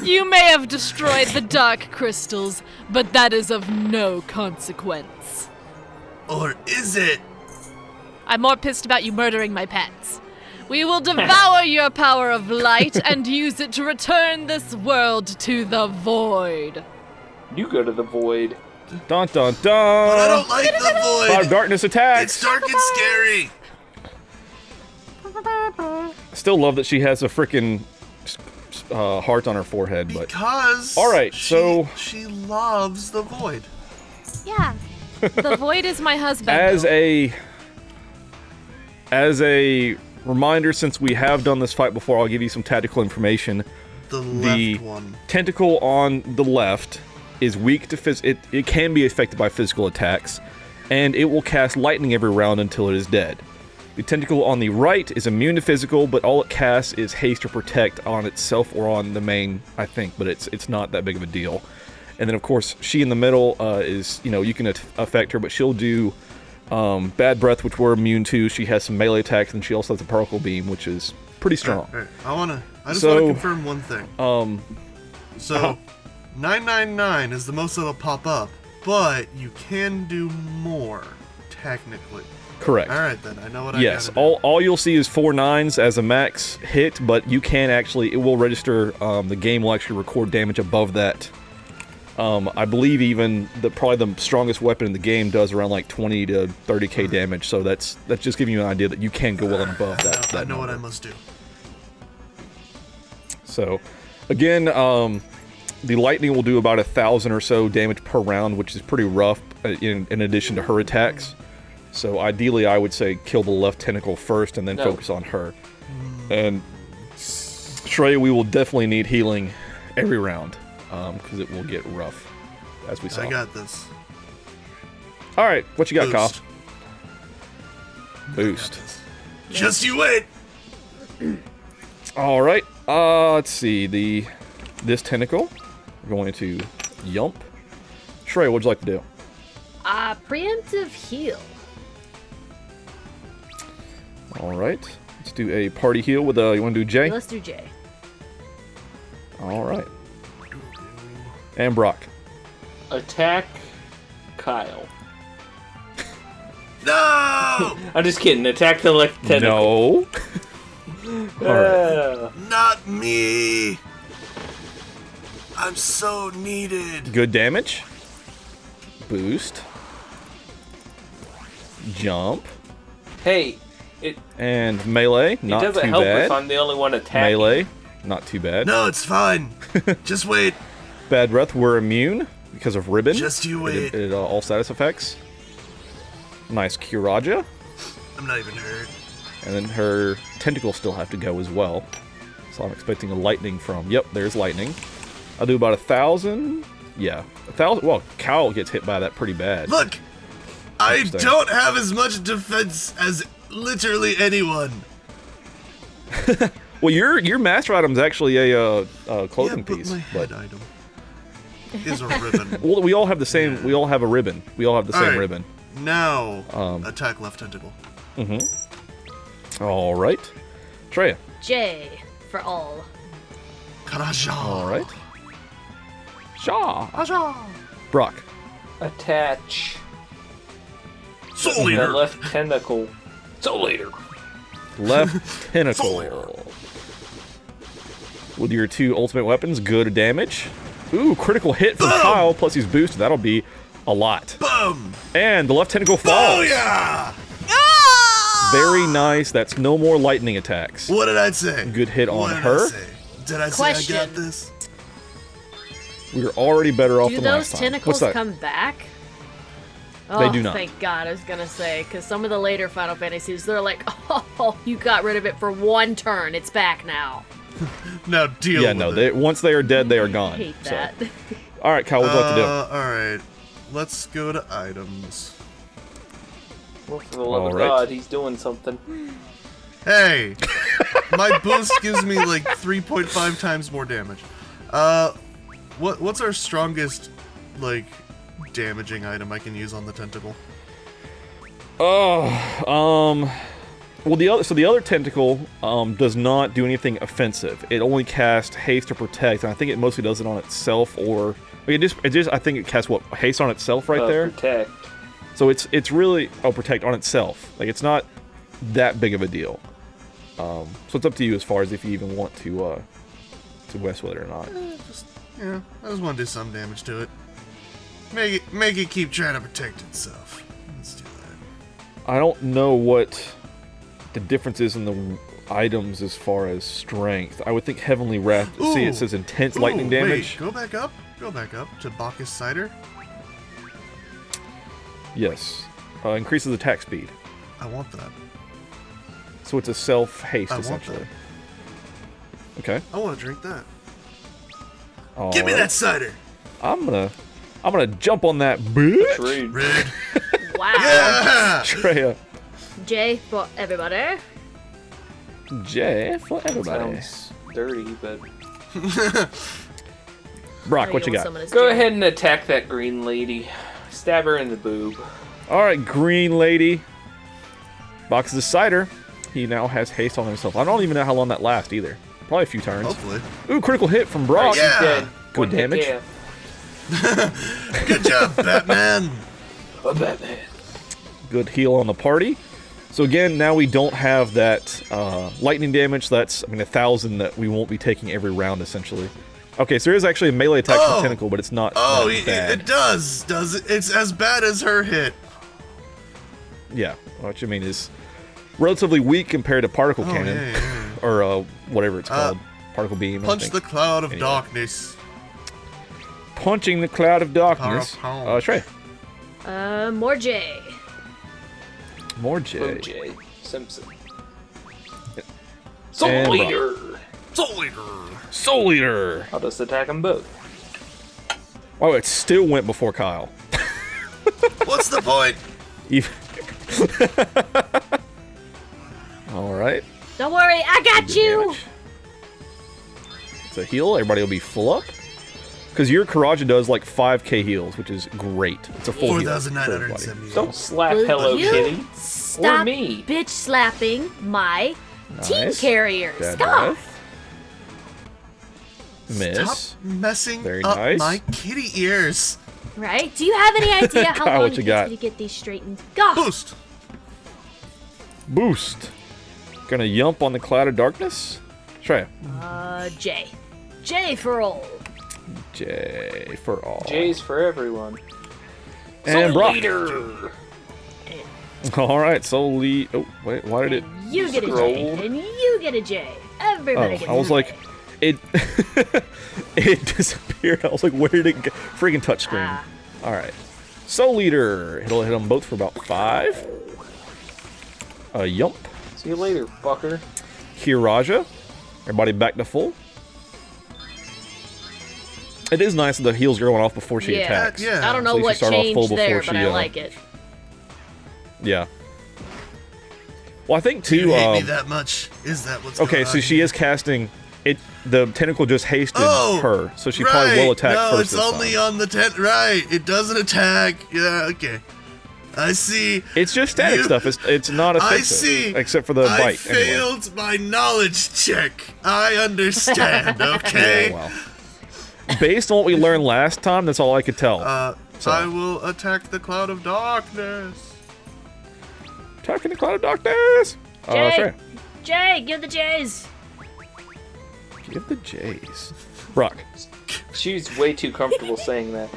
You may have destroyed the dark crystals, but that is of no consequence. Or is it? I'm more pissed about you murdering my pets. We will devour your power of light and use it to return this world to the void. You go to the void. Dun dun dun. But I don't like the void. Cloud of Darkness attacks. It's dark and scary. Still love that she has a freaking heart on her forehead, but Because all right, so she loves the void. Yeah. The void is my husband. as a reminder, since we have done this fight before, I'll give you some tactical information. The left one. Tentacle on the left is weak to it can be affected by physical attacks, and it will cast lightning every round until it is dead. The tentacle on the right is immune to physical, but all it casts is haste or protect on itself or on the main, I think, but it's not that big of a deal. And then, of course, she in the middle is, you can affect her, but she'll do Bad Breath, which we're immune to. She has some melee attacks, and she also has a Particle Beam, which is pretty strong. All right. I just want to confirm one thing. So, 999 is the most that'll pop up, but you can do more, technically. Correct. All right, then. I know what I Yes, gotta do. all you'll see is 4 9s as a max hit, but you can actually, it will register, the game will actually record damage above that. I believe even probably the strongest weapon in the game does around like 20 to 30k damage, so that's just giving you an idea that you can go well and above that. I know what I must do. So, again, the lightning will do about 1,000 or so damage per round, which is pretty rough in addition to her attacks. So ideally, I would say kill the left tentacle first and then focus on her. And Shrayq, we will definitely need healing every round because it will get rough, as we saw. I got this. All right, what you got, Kyle? Boost. Boost. Just you wait. All right. Let's see. This tentacle. We're going to yump. Shrayq, what'd you like to do? Preemptive heal. All right. Let's do a party heal with you want to do J? Let's do J. All right. And Brock. Attack Kyel. No! I'm just kidding. Attack the left tentacle. No. Not me. I'm so needed. Good damage. Boost. Jump. Hey, and melee, not it doesn't too help bad. if I'm the only one attacking. Melee, not too bad. No, it's fine. Just wait. Bad Breath, we're immune because of Ribbon. Just you wait. All status effects. Nice Kiraja. I'm not even hurt. And then her tentacles still have to go as well. So I'm expecting a lightning from... Yep, there's lightning. I'll do about 1,000. Yeah, 1,000. Well, Kyel gets hit by that pretty bad. Look, I don't have as much defense as literally anyone. Well, your master item's actually a clothing but piece. my head item is a ribbon. Well, we all have the same. Yeah. We all have a ribbon. We all have the same ribbon. Now, attack left tentacle. Mm-hmm. All right, Treya. J for all. Karaja. All right. Shaw. Aja. Brock. Attach. Soul Eater. The left tentacle. Soul Eater. Left tentacle. With your 2 ultimate weapons, good damage. Ooh, critical hit from Kyel, plus he's boosted. That'll be a lot. Boom! And the left tentacle falls. Oh, yeah! Very nice. That's no more lightning attacks. What did I say? Good hit on what her. Did I say Question. I got this? We're already better off Do than those last time. tentacles What's that? come back? They do not. Thank God, I was gonna say, because some of the later Final Fantasies, they're like, oh, you got rid of it for 1 turn, it's back now. Now deal Yeah, with no. it. Once they are dead, they are gone. I hate so. that. All right, Kyle, what would you like to do? Alright, let's go to items. Well, for the love of Alright. God, he's doing something. Hey! My boost gives me like 3.5 times more damage. What's our strongest, like, damaging item I can use on the tentacle? Well, the other tentacle does not do anything offensive. It only casts haste or protect, and I think it mostly does it on itself, or like it just I think it casts what, haste on itself right there. Protect. So it's really protect on itself. Like it's not that big of a deal. So it's up to you as far as if you even want to mess with it or not. Yeah, I just want to do some damage to it. Make it keep trying to protect itself. Let's do that. I don't know what the difference is in the items as far as strength. I would think Heavenly Wrath. See, it says intense lightning damage. Wait, go back up. Go back up to Bacchus Cider. Yes. Increases attack speed. I want that. So it's a self-haste, I want essentially. Okay. I want to drink that. Give me that cider. I'm gonna jump on that bitch. Rude. Wow. Yeah. Treya. J for everybody. J for everybody. Sounds dirty, but Brock, what you got? go ahead and attack that green lady. Stab her in the boob. All right, green lady. Boxes of cider. He now has haste on himself. I don't even know how long that lasts either. Probably a few turns. Hopefully. Ooh, critical hit from Brock. Yeah. Dead. Good One hit, damage. yeah. Good job, Batman. A Batman. Good heal on the party. So again, now we don't have that lightning damage. That's, 1,000 that we won't be taking every round, essentially. Okay, so there is actually a melee attack from Tentacle, but it's not that bad. It does it? It's as bad as her hit. Yeah, what you mean is relatively weak compared to Particle Cannon. Yeah. Or whatever it's called. Particle Beam, I Punch think. the cloud of Anyway. darkness. Punching the cloud of darkness. Shrayq. More J. More J. OJ Simpson. Soul Soul Eater. Eater. Soul Eater. Soul Eater. I'll just attack them both. Oh, it still went before Kyle. What's the point? All right. Don't worry, I got you. It's a heal. Everybody will be full up. Because your Karaja does like 5k heals, which is great. It's a full heal. 4,970. Don't slap Will Hello you Kitty. Stop Or me. bitch slapping my team Nice. carrier. Dead Stop. breath. Miss. Stop messing Very up nice. my kitty ears. Right? Do you have any idea how Kyle, long what it you takes got? me to get these straightened? Go. Boost. Boost. Gonna yump on the cloud of darkness. Shrayq. J. J for all. J for all. J's for everyone. And Soul Brock. Eater. All right, Soul Eater. Oh, wait, why did it? You get a J. Scroll. And you get a J. Everybody gets a J. I was like, it it disappeared. I was like, where did it go? Freaking touchscreen. All right. Soul Eater. It'll hit them both for about 5. A yump. See you later, fucker. Kiraja. Everybody back to full. It is nice that the heals are going off before she attacks. I don't know So you what start off full changed there, before but she, I like it. Yeah. Well, I think Do too. you hate me that much? Is that what's Okay, going so on she here? is casting it. The tentacle just hasted her, so she probably will attack no, first. it's this only time. on the tent. Right, it doesn't attack. Yeah, okay. I see. It's just static stuff. It's not offensive. I see. Except for the I bite. Anyway. failed my knowledge check. I understand. Okay. Yeah, well. Based on what we learned last time, that's all I could tell. So. I will attack the cloud of darkness. Attacking the cloud of darkness. J. Shrayq. J. Give the J's. Give the J's. Brock. She's way too comfortable saying that.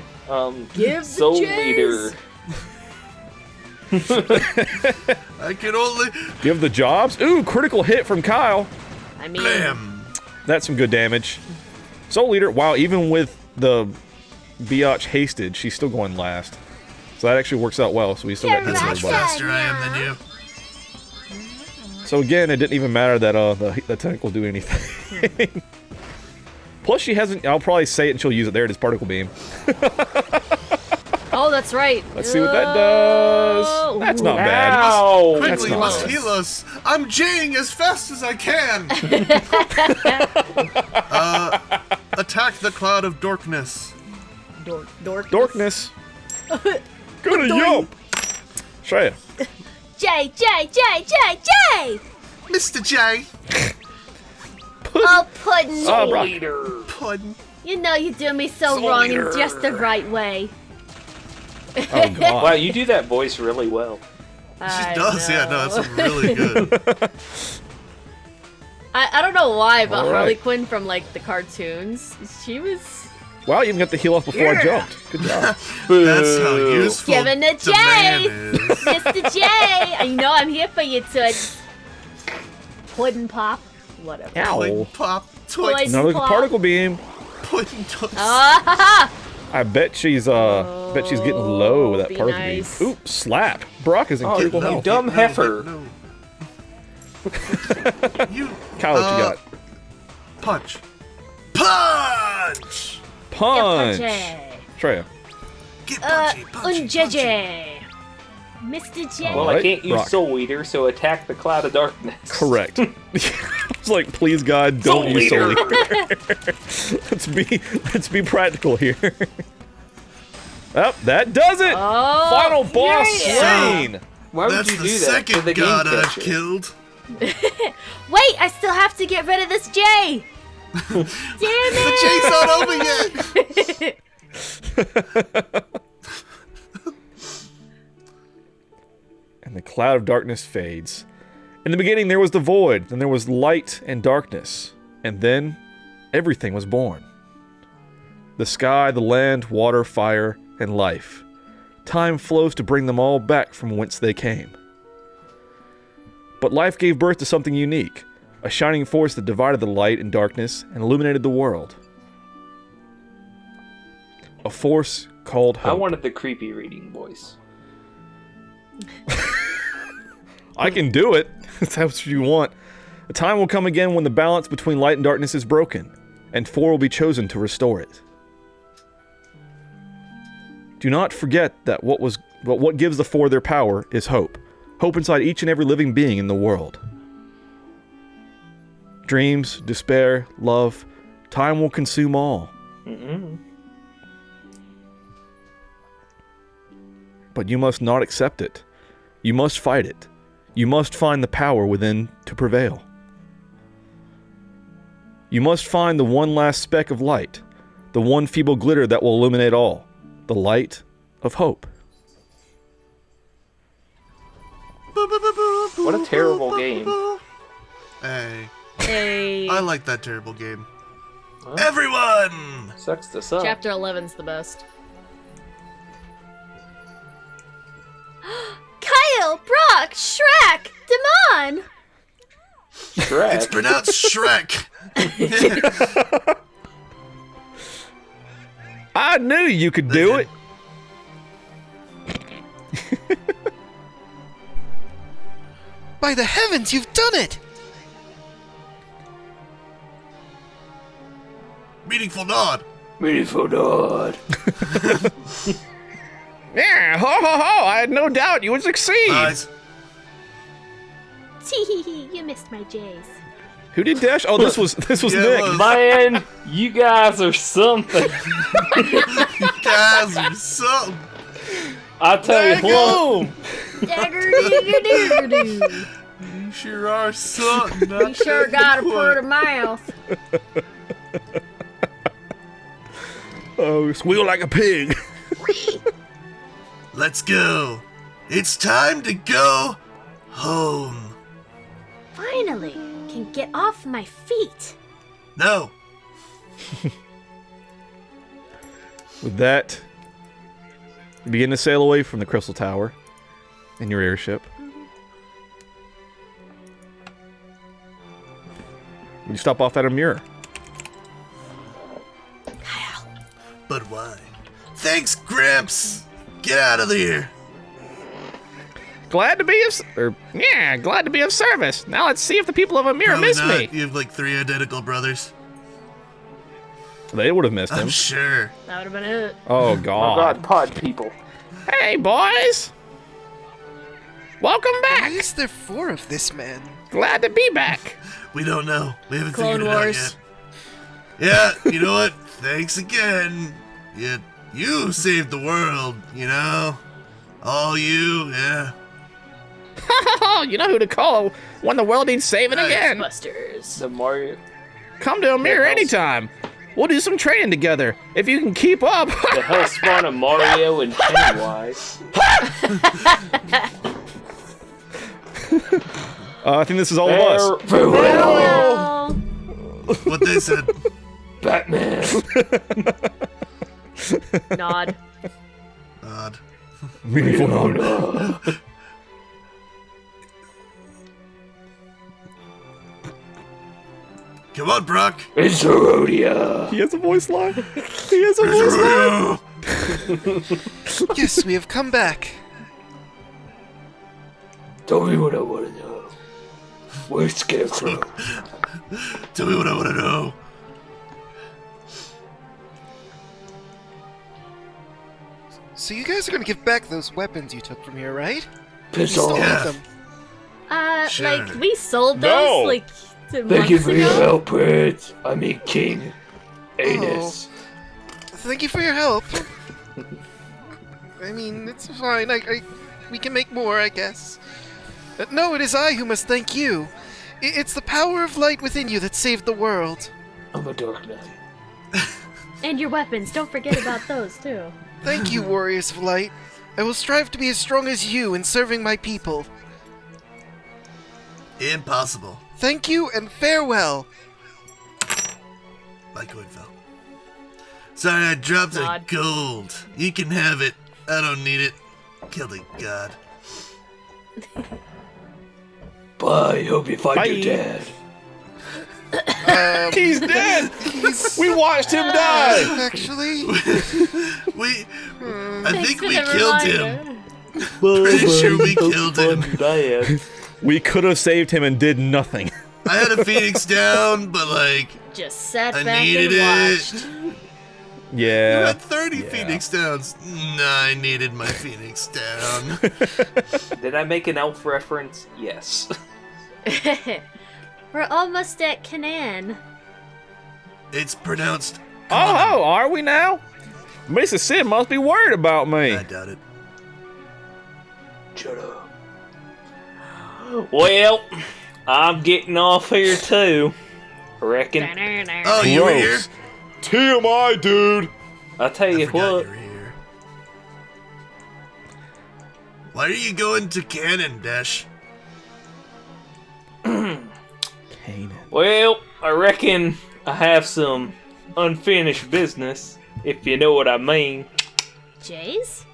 Give the Soul J's. Eater. I can only Give the jobs. Ooh, critical hit from Kyle. I mean, blam. That's some good damage. Soul Eater. Wow, even with the biatch hasted, she's still going last. So that actually works out well. So we still got hit That's much everybody. faster I am than you. So again, it didn't even matter that the tentacle do anything. Plus, she hasn't. I'll probably say it and she'll use it. There it is, particle beam. Oh, that's right. Let's see what that does. That's not bad. That's Quickly, you not must bad. heal us. I'm Jing as fast as I can. Attack the cloud of darkness. Darkness. Gonna yump. Shrayq. J, J, J, J, J! Mr. J. Oh, Puddin'. Brock. Puddin'. You know you do me so wrong in just the right way. Oh god. Wow, you do that voice really well. She does, yeah, no, that's really good. I don't know why, but All right. Harley Quinn from like the cartoons, she was Wow, you even got the heal off before I jumped. Good job. That's how useful Giving the the man J's! is. Mr. J! You know I'm here for you, Toots. Puddin' Pop. Whatever. Ow. Pop. Puddin' Another Pop. particle beam. Puddin' toast. Ah, ha, ha. I bet she's getting low with that be particle nice. beam. Ooh, slap. Brock is in critical you health. dumb heifer. No. You. Kyle, what you got? Punch. Punch! Punch. Punche. Treya. Get punchy, punchy, punchy. Unjeje. Mr. J. Well, Alright, I can't use Brock. Soul Eater, so attack the Cloud of Darkness. Correct. I was like, please God, don't Soul use Soul Eater. Eater. let's be practical here. Oh, that does it! Oh, Final boss yeah. slain! Why would That's you the do that? second For the game god I've catcher. killed. Wait, I still have to get rid of this J. Damn The chain's not over yet. And the cloud of darkness fades. In the beginning there was the void, then there was light and darkness, and then everything was born. The sky, the land, water, fire, and life. Time flows to bring them all back from whence they came. But life gave birth to something unique, a shining force that divided the light and darkness and illuminated the world. A force called hope. I wanted the creepy reading voice. I can do it, if that's what you want. A time will come again when the balance between light and darkness is broken, and 4 will be chosen to restore it. Do not forget that what gives the 4 their power is hope. Hope inside each and every living being in the world. Dreams, despair, love, time will consume all. But you must not accept it. You must fight it. You must find the power within to prevail. You must find the one last speck of light, the one feeble glitter that will illuminate all, the light of hope. What a terrible game. Hey. Hey. I like that terrible game. Everyone! Sucks to suck. Chapter 11's the best. Kyel, Brock, Shrayq, Daman. Shrek. It's pronounced Shrek. I knew you could do it. By the heavens, you've done it! Meaningful nod. Meaningful nod. Yeah, ho ho ho! I had no doubt you would succeed. Nice. Tee, you missed my J's. Who did dash? Oh, this was Yeah, Nick. it was. Man, you guys are something. You guys are something. I tell you what. Dagger-doo-doo-doo-doo. You sure are something. You sure got a pretty mouth. Oh, squeal like a pig. Let's go. It's time to go home. Finally, can get off my feet. No. With that, you begin to sail away from the Crystal Tower in your airship. You stop off at a mirror. But why? Thanks, Gramps. Get out of here. Glad to be glad to be of service. Now let's see if the people of Amir Probably miss not. me. You have like 3 identical brothers. They would have missed I'm him. sure. That would have been it. Oh, Oh God. god, pod people. Hey, boys. Welcome Why back. is there 4 of this man? Glad to be back. We don't know. We haven't Clone figured Wars. it out yet. Yeah, you know what? Thanks again. You saved the world, you know? All you, yeah. You know who to call when the world needs saving again. Busters. The Mario. Come to Amir Yeah, anytime. We'll do some training together. If you can keep up. The hell spawn of Mario and Pennywise. I think this is all of us. Farewell. What they said. Batman. Nod. Odd. Meaningful nod. Come on, Brock. It's Saronia. He has a voice line. He has a voice line. Yes, we have come back. Tell me what I want to know. Where's Scarecrow? Tell me what I want to know. So you guys are gonna give back those weapons you took from here, right? Piss You still off. have them. Sure. Like, we sold No. those, like, Thank you months for your ago. help, Prince. I mean, King. Anus. Thank you for your help. I mean, it's fine. We can make more, I guess. No, it is I who must thank you. It's the power of light within you that saved the world. I'm a dark knight. And your weapons. Don't forget about those, too. Thank you, warriors of light. I will strive to be as strong as you in serving my people. Impossible. Thank you and farewell. My coin fell. Sorry, I dropped a gold. You can have it. I don't need it. Kill the god. Bye. Hope you find your dad. He's dead. We watched him die. Actually, I think we killed him. Pretty sure we killed him. We could have saved him and did nothing. I had a phoenix down, but like, Just sat I back needed and it. watched. Yeah. You had 30 phoenix downs. Nah, I needed my phoenix down. Did I make an elf reference? Yes. We're almost at Canaan. It's pronounced. Oh, are we now? Mrs. Sid must be worried about me. I doubt it. Shut up. Well, I'm getting off here too. I reckon. Oh, you were here? TMI, dude. I'll tell you what. Why are you going to Canaan, Dash? Well, I reckon I have some unfinished business, if you know what I mean. Jays?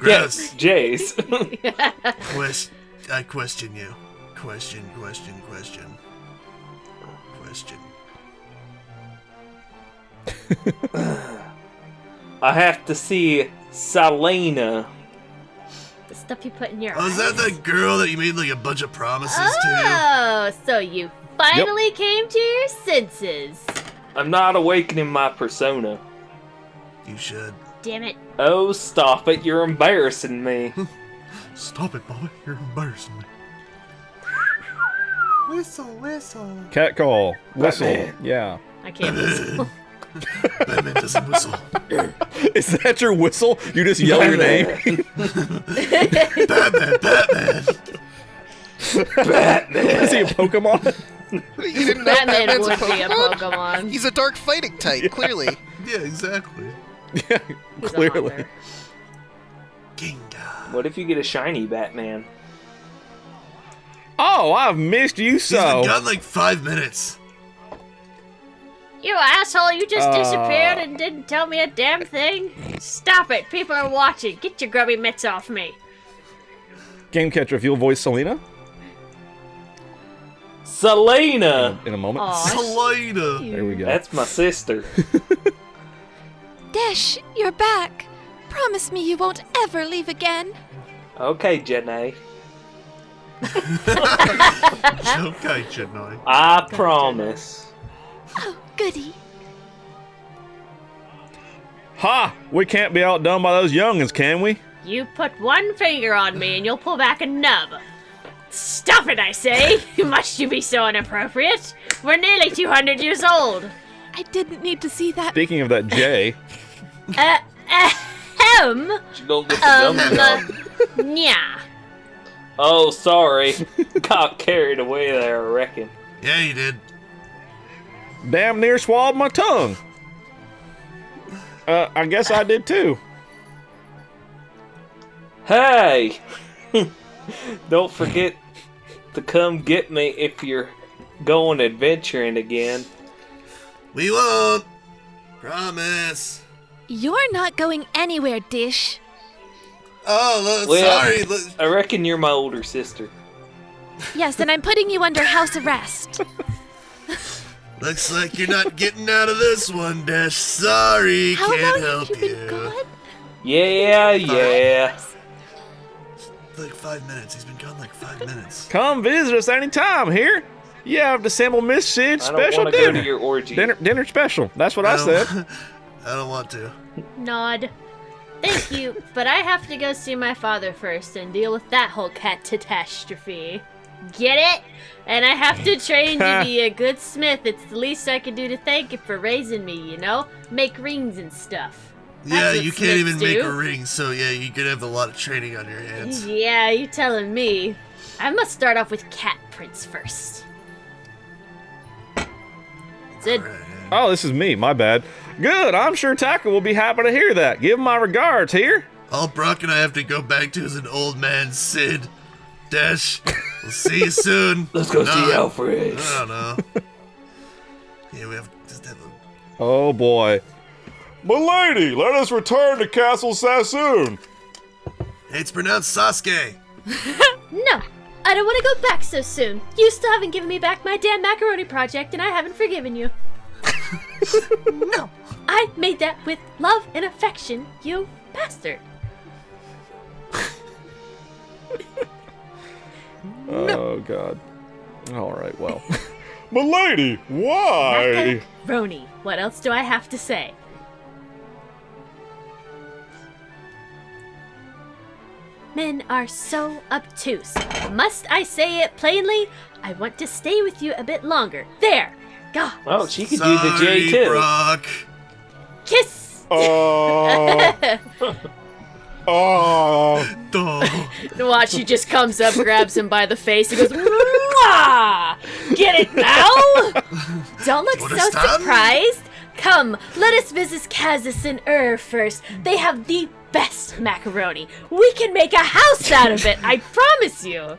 Yes, Jays. I question you. Question. I have to see Selena. The stuff you put in your Oh, eyes? is that the girl that you made like a bunch of promises to? Oh, so you finally came to your senses. I'm not awakening my persona. You should. Damn it. Oh, stop it. You're embarrassing me. Stop it, Bobby. You're embarrassing me. Whistle. Cat call. Whistle. Batman. Yeah. I can't whistle. Batman doesn't whistle. Is that your whistle? You just yell your name? Batman. Is he a Pokemon? You didn't know Batman Batman's would be a Pokemon. He's a dark fighting type, clearly. Yeah, exactly. Yeah, clearly. What if you get a shiny Batman? Oh, I've missed you He's so. been gone like 5 minutes. You asshole, you just disappeared and didn't tell me a damn thing. Stop it, people are watching. Get your grubby mitts off me. Game catcher, if you'll voice Selena Selena! in a moment. Selena. There we go. That's my sister. Dash, you're back. Promise me you won't ever leave again. Okay, Janae. Okay, Janae. I promise. Oh, goody. Ha! We can't be outdone by those youngins, can we? You put one finger on me and you'll pull back a nub. Stop it, I say! Must you be so inappropriate? We're nearly 200 years old. I didn't need to see that. Speaking of that J, Ahem. She gonna get the gum job. Yeah. Oh, sorry. Got carried away there, I reckon. Yeah, you did. Damn near swallowed my tongue. I guess I did too. Hey! Don't forget to come get me if you're going adventuring again. We won't. Promise. You're not going anywhere, Dish. Oh, Well, sorry. I reckon you're my older sister. Yes, and I'm putting you under house arrest. Looks like you're not getting out of this one, Dash. Sorry, How can't long help have you you. been gone? Yeah. Like 5 minutes. He's been gone like 5 minutes. Come visit us anytime here. You have to assemble Miss Sid's I don't special want to go dinner. to your orgy. Dinner special. That's what I said. I don't want to. Nod. Thank you, but I have to go see my father first and deal with that whole catastrophe. Get it? And I have to train to be a good smith. It's the least I can do to thank you for raising me, you know? Make rings and stuff. Yeah, you can't even make a ring, so yeah, you're gonna have a lot of training on your hands. Yeah, you telling me. I must start off with Cat Prince first. Sid. Oh, this is me. My bad. Good. I'm sure Taka will be happy to hear that. Give him my regards here. All Brock and I have to go back to is an old man, Sid. Dash. We'll see you soon. Let's go see Alfred. I don't know. Yeah, we have just have a... Oh boy. Milady, let us return to Castle Sassoon. It's pronounced Sasuke. No, I don't want to go back so soon. You still haven't given me back my damn macaroni project, and I haven't forgiven you. No, I made that with love and affection, you bastard. Oh, God. All right, well. Milady, why? Macaroni. What else do I have to say? Men are so obtuse. Must I say it plainly? I want to stay with you a bit longer. There. God. Oh, she could do the J too. Brock. Kiss. Watch, he just comes up, grabs him by the face, he goes, "Mwah! Get it now?" Don't look so surprised. Come, let us visit Kazis and first. They have the best macaroni. We can make a house out of it, I promise you.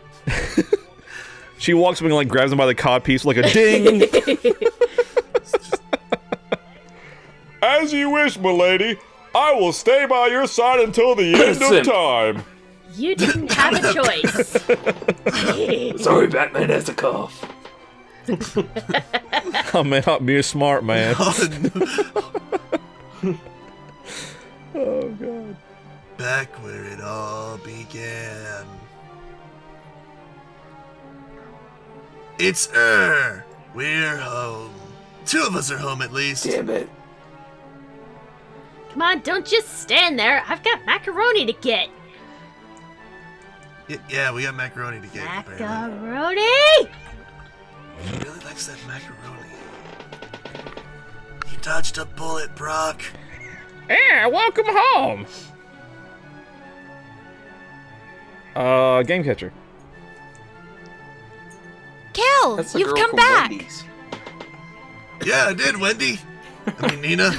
She walks up and like grabs him by the codpiece like a ding. As you wish, milady. I will stay by your side until the end of time. You didn't have a choice. Sorry, Batman has a cough. Oh man, I'll be a smart man. Oh God. Back where it all began. It's we're home. Two of us are home at least. Damn it. Come on, don't just stand there. I've got macaroni to get. Yeah, we got macaroni to get. Macaroni! He really likes that macaroni. You dodged a bullet, Brock. Yeah, welcome home. Game catcher. Kyel, you've come back. Yeah, I did, Wendy. I mean, Nina.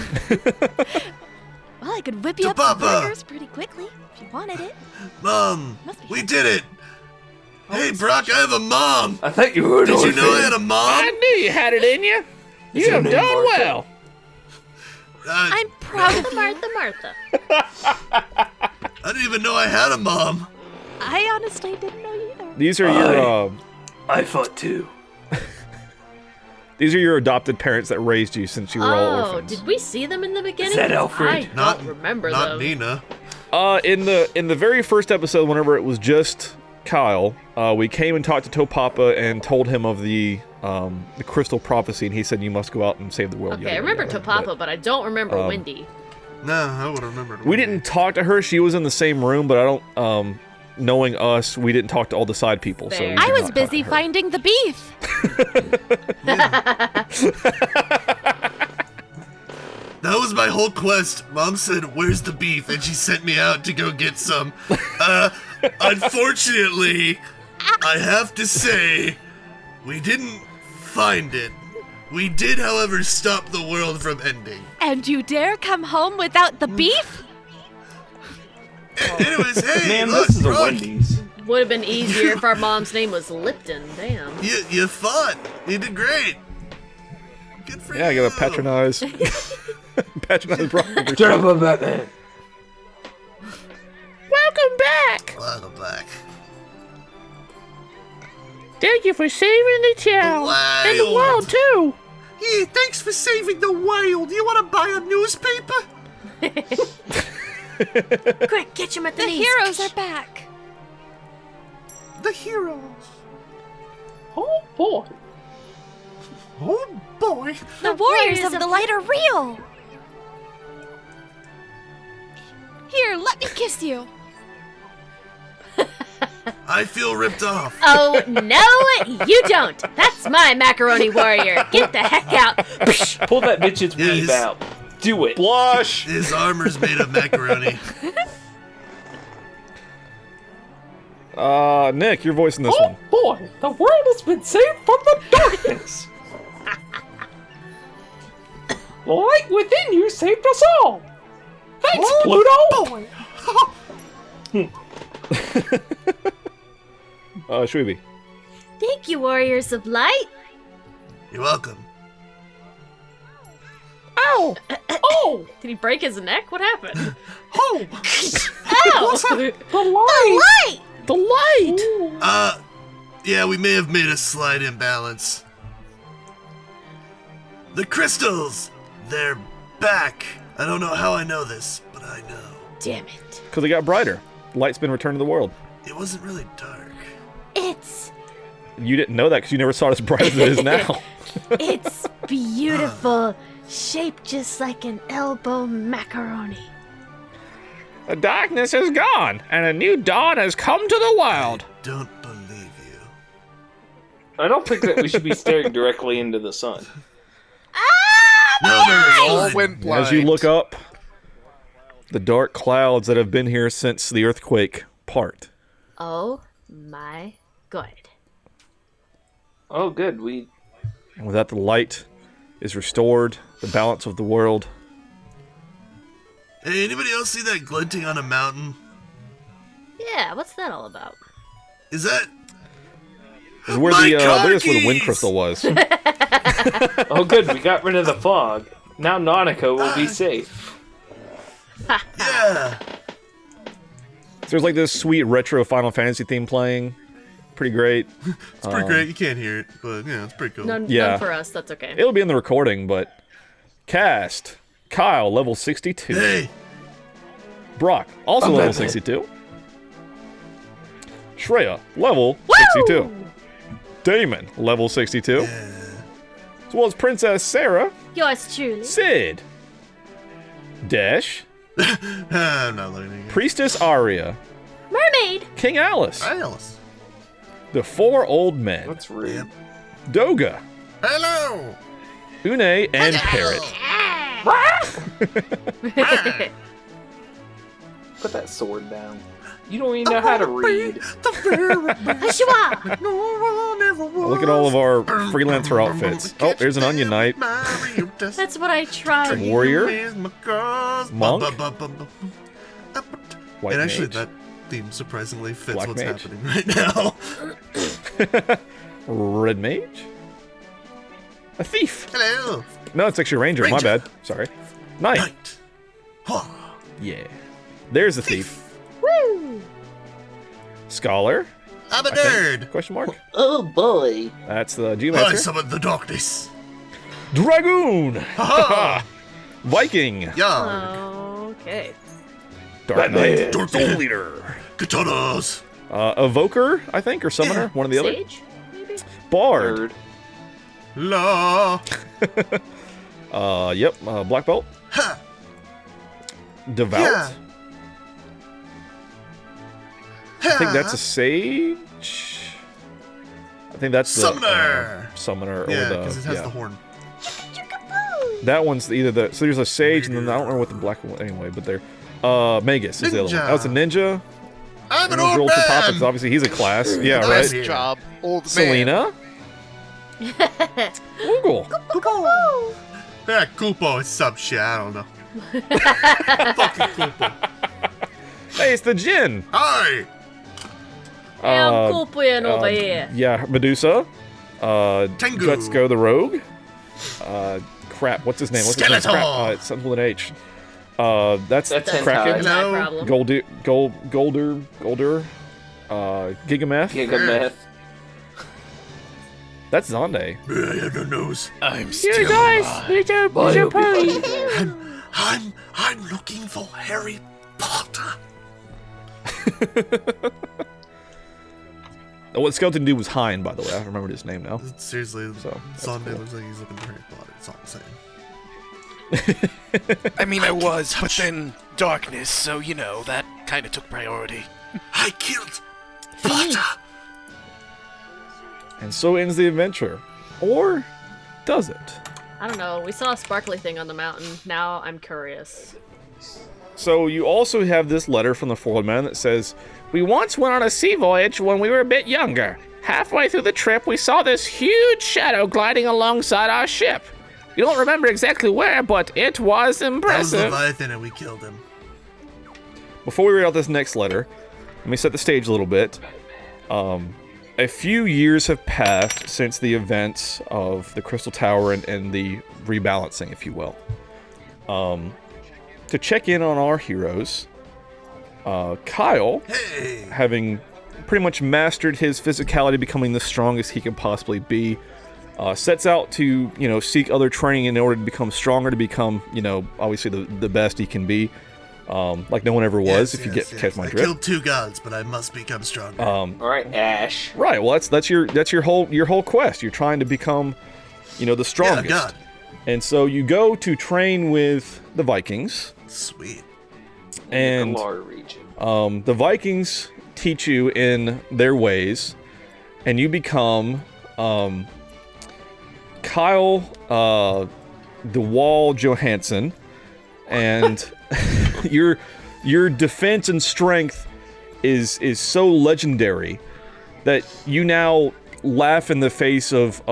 Well, I could whip you up some burgers pretty quickly if you wanted it. Mom, we did it. Hey, Brock, I have a mom. I thought you were an Did you know I had a mom? I knew you had it in you. You have done well. I'm proud of you. Martha. I didn't even know I had a mom. I honestly didn't know either. These are your I fought too. These are your adopted parents that raised you since you were all orphans. Did we see them in the beginning? Is that Alfred? I don't remember them. Not Nina. In the very first episode, whenever it was just Kyel, we came and talked to Topapa and told him of the crystal prophecy, and he said you must go out and save the world. Okay, I remember Topapa, but I don't remember Wendy. No, I would have remembered. We didn't talk to her. She was in the same room, but I don't. Knowing us, we didn't talk to all the side people. So I was busy finding the beef. That was my whole quest. Mom said, "Where's the beef?" and she sent me out to go get some. Unfortunately, I have to say, we didn't find it. We did, however, stop the world from ending. And you dare come home without the beef? Anyways, hey, Man, look, this is a Brock. Wendy's. Would have been easier if our mom's name was Lipton. Damn. You fought. You did great. Good for you. I gotta patronize. Patronize Brock. Shut up, Batman. Welcome back. Welcome back. Thank you for saving the town and the world too. Yeah, thanks for saving the wild. You want to buy a newspaper? Quick, catch him at the The knees. heroes are back. The heroes. Oh boy. Oh boy. The warriors of the light are real. Here, let me kiss you. I feel ripped off. Oh, no, you don't. That's my macaroni warrior. Get the heck out. Pull that bitch's weave out. Do it. Blush. His armor's made of macaroni. Nick, you're voicing this one. Boy, the world has been saved from the darkness. The light within you saved us all. Thanks, Pluto. Shweeby. Thank you, warriors of light. You're welcome. Ow! Oh! Did he break his neck? What happened? Oh! Ow! What's up? The light! The light! Yeah, we may have made a slight imbalance. The crystals! They're back! I don't know how I know this, but I know. Damn it. Because they got brighter. Light's been returned to the world. It wasn't really dark. It's You didn't know that because you never saw it as bright as it is now. it's beautiful. Shaped just like an elbow macaroni. The darkness is gone, and a new dawn has come to the wild. Don't believe you. I don't think that we should be staring directly into the sun. All went blind. As you look up, the dark clouds that have been here since the earthquake part. Oh my god. Oh, good. And with that, the light is restored, the balance of the world. Hey, anybody else see that glinting on a mountain? Yeah, what's that all about? Is that... Is where My the car where the wind keys! crystal was. Oh, good. We got rid of the fog. Now Nautico will be safe. Yeah. So there's like this sweet retro Final Fantasy theme playing. Pretty great. It's pretty great. You can't hear it, but yeah, it's pretty cool. None for us. That's okay. It'll be in the recording, but cast Kyel, level 62. Hey. Brock, also I'm level Batman. 62. Shreya, level 62. Damon, level 62. As well as Princess Sarah, Yours truly. Sid, Dash, I'm not looking at you. Priestess Aria, Mermaid. King Alus, Alice. the Four Old Men, That's rude. Doga, Hello! Unei, and Parrot. Put that sword down. You don't even know how to read. Look at all of our freelancer outfits. Oh, there's an Onion Knight. That's what I tried. Warrior. Monk. White And actually, Mage. that theme surprisingly fits Black what's Mage. happening right now. Red Mage. A Thief. Hello. No, it's actually Ranger. My Ranger. bad. Sorry. Knight. Yeah. There's a Thief. Woo! Scholar. I'm a I think. nerd. Question mark. Oh boy. That's the I Geomancer. summoned the darkness. Dragoon. Ha-ha. Viking. Oh, Okay. Dark Knight. Dark Soul Leader. Katanas. Evoker, I think, or Summoner. One or the other. Sage, maybe? Bard. Bird. La. Yep. Black Belt. Ha. Devout. Yeah. I think that's a Sage. I think that's the Summoner. Summoner. Yeah, or the, because it has the horn. That one's either the. So there's a Sage, and then I don't remember what the black one. Anyway, but they're. Magus is the other one. Ninja. That was a ninja. I'm an Those are old two man! topics. Obviously, he's a class. Yeah, Nice right. job, old man. Selena. Google. Yeah, Koopo is some shit. I don't know. Fucking Koopo. Hey, it's the Djinn. Hi. Hey, I'm Culpin over here. Yeah, Medusa. Tengu. Gutsco the Rogue. Crap, what's his name? What's his name? Skeletor. Crap, it's something with an H. That's Hentai. Kraken. My problem. Golder. Gigameth. Gigameth. That's Xande. I have no nose. I'm still You guys, alive. it's a party. I'm looking for Harry Potter. What Skeleton dude was Hein, by the way. I remembered his name now. Seriously, So, that's Sunday cool. looks like he's looking for Harry Potter. That's all I'm saying. I mean, I was, but then darkness, so, that kind of took priority. I killed Potter. And so ends the adventure. Or does it? I don't know. We saw a sparkly thing on the mountain. Now I'm curious. So you also have this letter from the Foiled Man that says, "We once went on a sea voyage when we were a bit younger. Halfway through the trip, we saw this huge shadow gliding alongside our ship. We don't remember exactly where, but it was impressive." That was Leviathan and we killed him. Before we read out this next letter, let me set the stage a little bit. A few years have passed since the events of the Crystal Tower and the rebalancing, if you will. To check in on our heroes, Kyel, having pretty much mastered his physicality, becoming the strongest he can possibly be, sets out to, seek other training in order to become stronger, to become, obviously the best he can be. Like no one ever was, if you catch my drift. I killed 2 gods, but I must become stronger. All right, Ash. Right. Well, that's your whole quest. You're trying to become, the strongest. Yeah, God. And so you go to train with the Vikings. Sweet. And the Vikings teach you in their ways, and you become Kyel the Wall Johansson, and your defense and strength is so legendary that you now laugh in the face of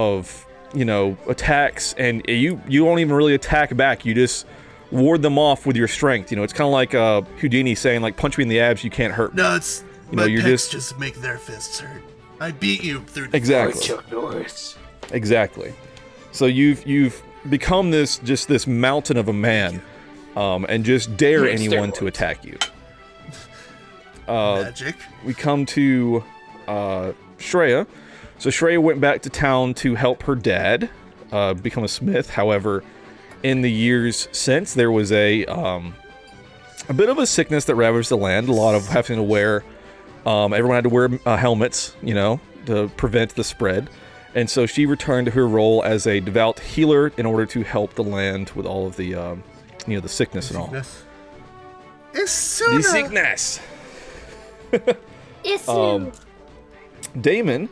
attacks, and you don't even really attack back. You just ward them off with your strength. It's kind of like Houdini saying, like, punch me in the abs, you can't hurt me. No, it's my pecs just make their fists hurt. I beat you through exactly. Chuck Norris. Exactly. So you've become this mountain of a man, and just dare anyone to attack you. Magic. We come to Shreya. So Shreya went back to town to help her dad become a smith. However, in the years since, there was a bit of a sickness that ravaged the land. A lot of having to wear, everyone had to wear helmets, to prevent the spread. And so she returned to her role as a devout healer in order to help the land with all of the, the sickness and all. The sickness. Isnu. Daman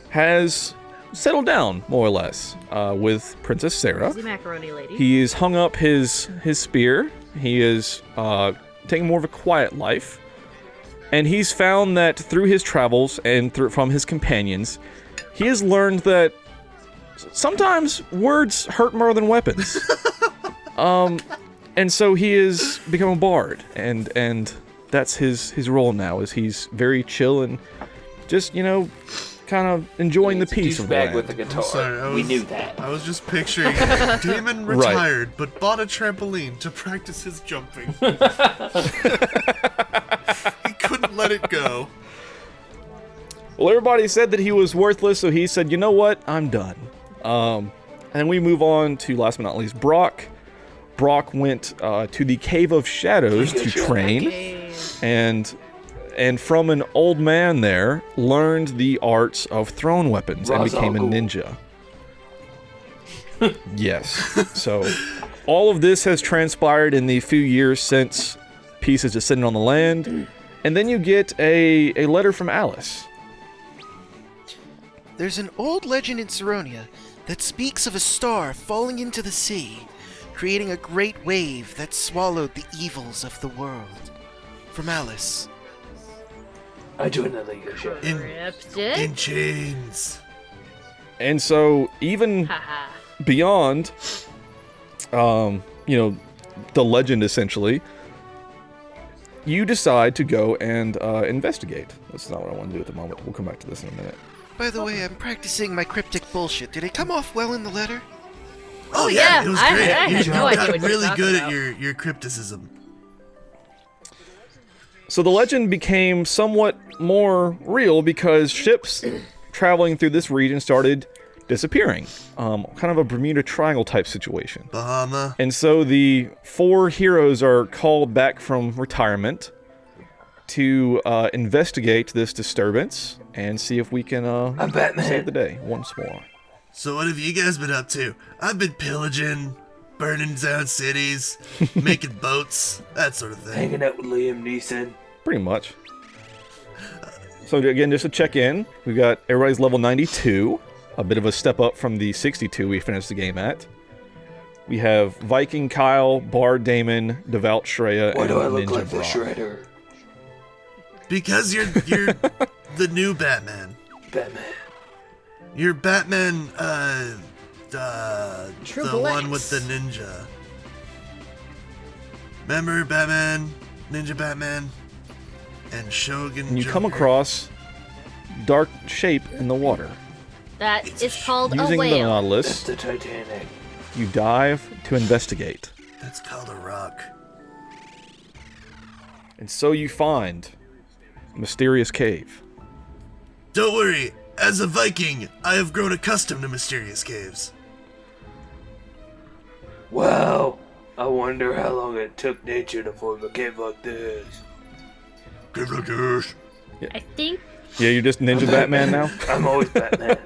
has settled down, more or less, with Princess Sarah. Easy macaroni lady. He has hung up his spear. He is taking more of a quiet life. And he's found that through his travels and from his companions, he has learned that sometimes words hurt more than weapons. And so he has become a bard, and that's his role now, is he's very chill and just, kind of enjoying the peace of the land. With the guitar. Sorry, we knew that. I was just picturing Daman retired, but bought a trampoline to practice his jumping. He couldn't let it go. Well, everybody said that he was worthless, so he said, you know what, I'm done. And we move on to, last but not least, Brock. Brock went to the Cave of Shadows to train, and from an old man there, learned the arts of thrown weapons and became a ninja. Yes. So, all of this has transpired in the few years since peace has descended on the land, and then you get a letter from Alice. There's an old legend in Saronia that speaks of a star falling into the sea, creating a great wave that swallowed the evils of the world. From Alice. I do another usual. In chains. And so, even beyond, the legend, essentially, you decide to go and investigate. That's not what I want to do at the moment. We'll come back to this in a minute. By the way, I'm practicing my cryptic bullshit. Did it come off well in the letter? Oh yeah, it was great. I had no idea got what you were really talking good about. at your crypticism. So the legend became somewhat more real because ships traveling through this region started disappearing. Kind of a Bermuda Triangle type situation. Bahama. And so the 4 heroes are called back from retirement to investigate this disturbance and see if we can save the day once more. So what have you guys been up to? I've been pillaging, burning down cities, making boats, that sort of thing. Hanging out with Liam Neeson. Pretty much. So again, just to check in, we've got everybody's level 92, a bit of a step up from the 62 we finished the game at. We have Viking Kyel, Bard Daman, Devout Shreya, Why and do I look Ninja like the Brock. Shredder? Because you're the new Batman. Batman. You're Batman, Triple the one X. with the ninja. Remember Batman, Ninja Batman, and Shogun And you Joker? come across dark shape in the water. That is called a Using the whale. Nautilus, That's the Titanic. you dive to investigate. That's called a rock. And so you find a mysterious cave. Don't worry, as a Viking, I have grown accustomed to mysterious caves. Wow. I wonder how long it took nature to form a cave like this. Cave like this. I think Yeah, you're just Ninja Batman now? I'm always Batman.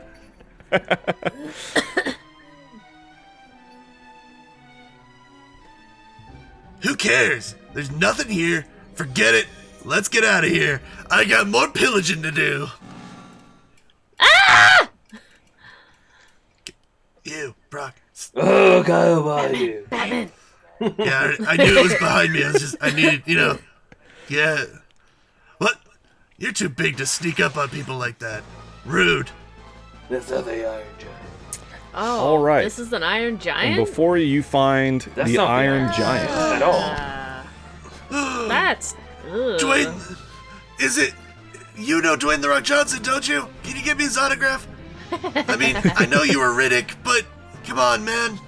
Who cares? There's nothing here. Forget it. Let's get out of here. I got more pillaging to do. Ah! Ew, Brock. Oh, Kyle, behind you. Batman. Yeah, I knew it was behind me. I needed, yeah. What? You're too big to sneak up on people like that. Rude. That's how they Iron Giant. Oh, All right. This is an Iron And Giant? before you find That's the not the Iron Iron Giant. At all. That's... Ugh. Dwayne, is it? You know Dwayne The Rock Johnson, don't you? Can you give me his autograph? I mean, I know you were Riddick, but come on, man.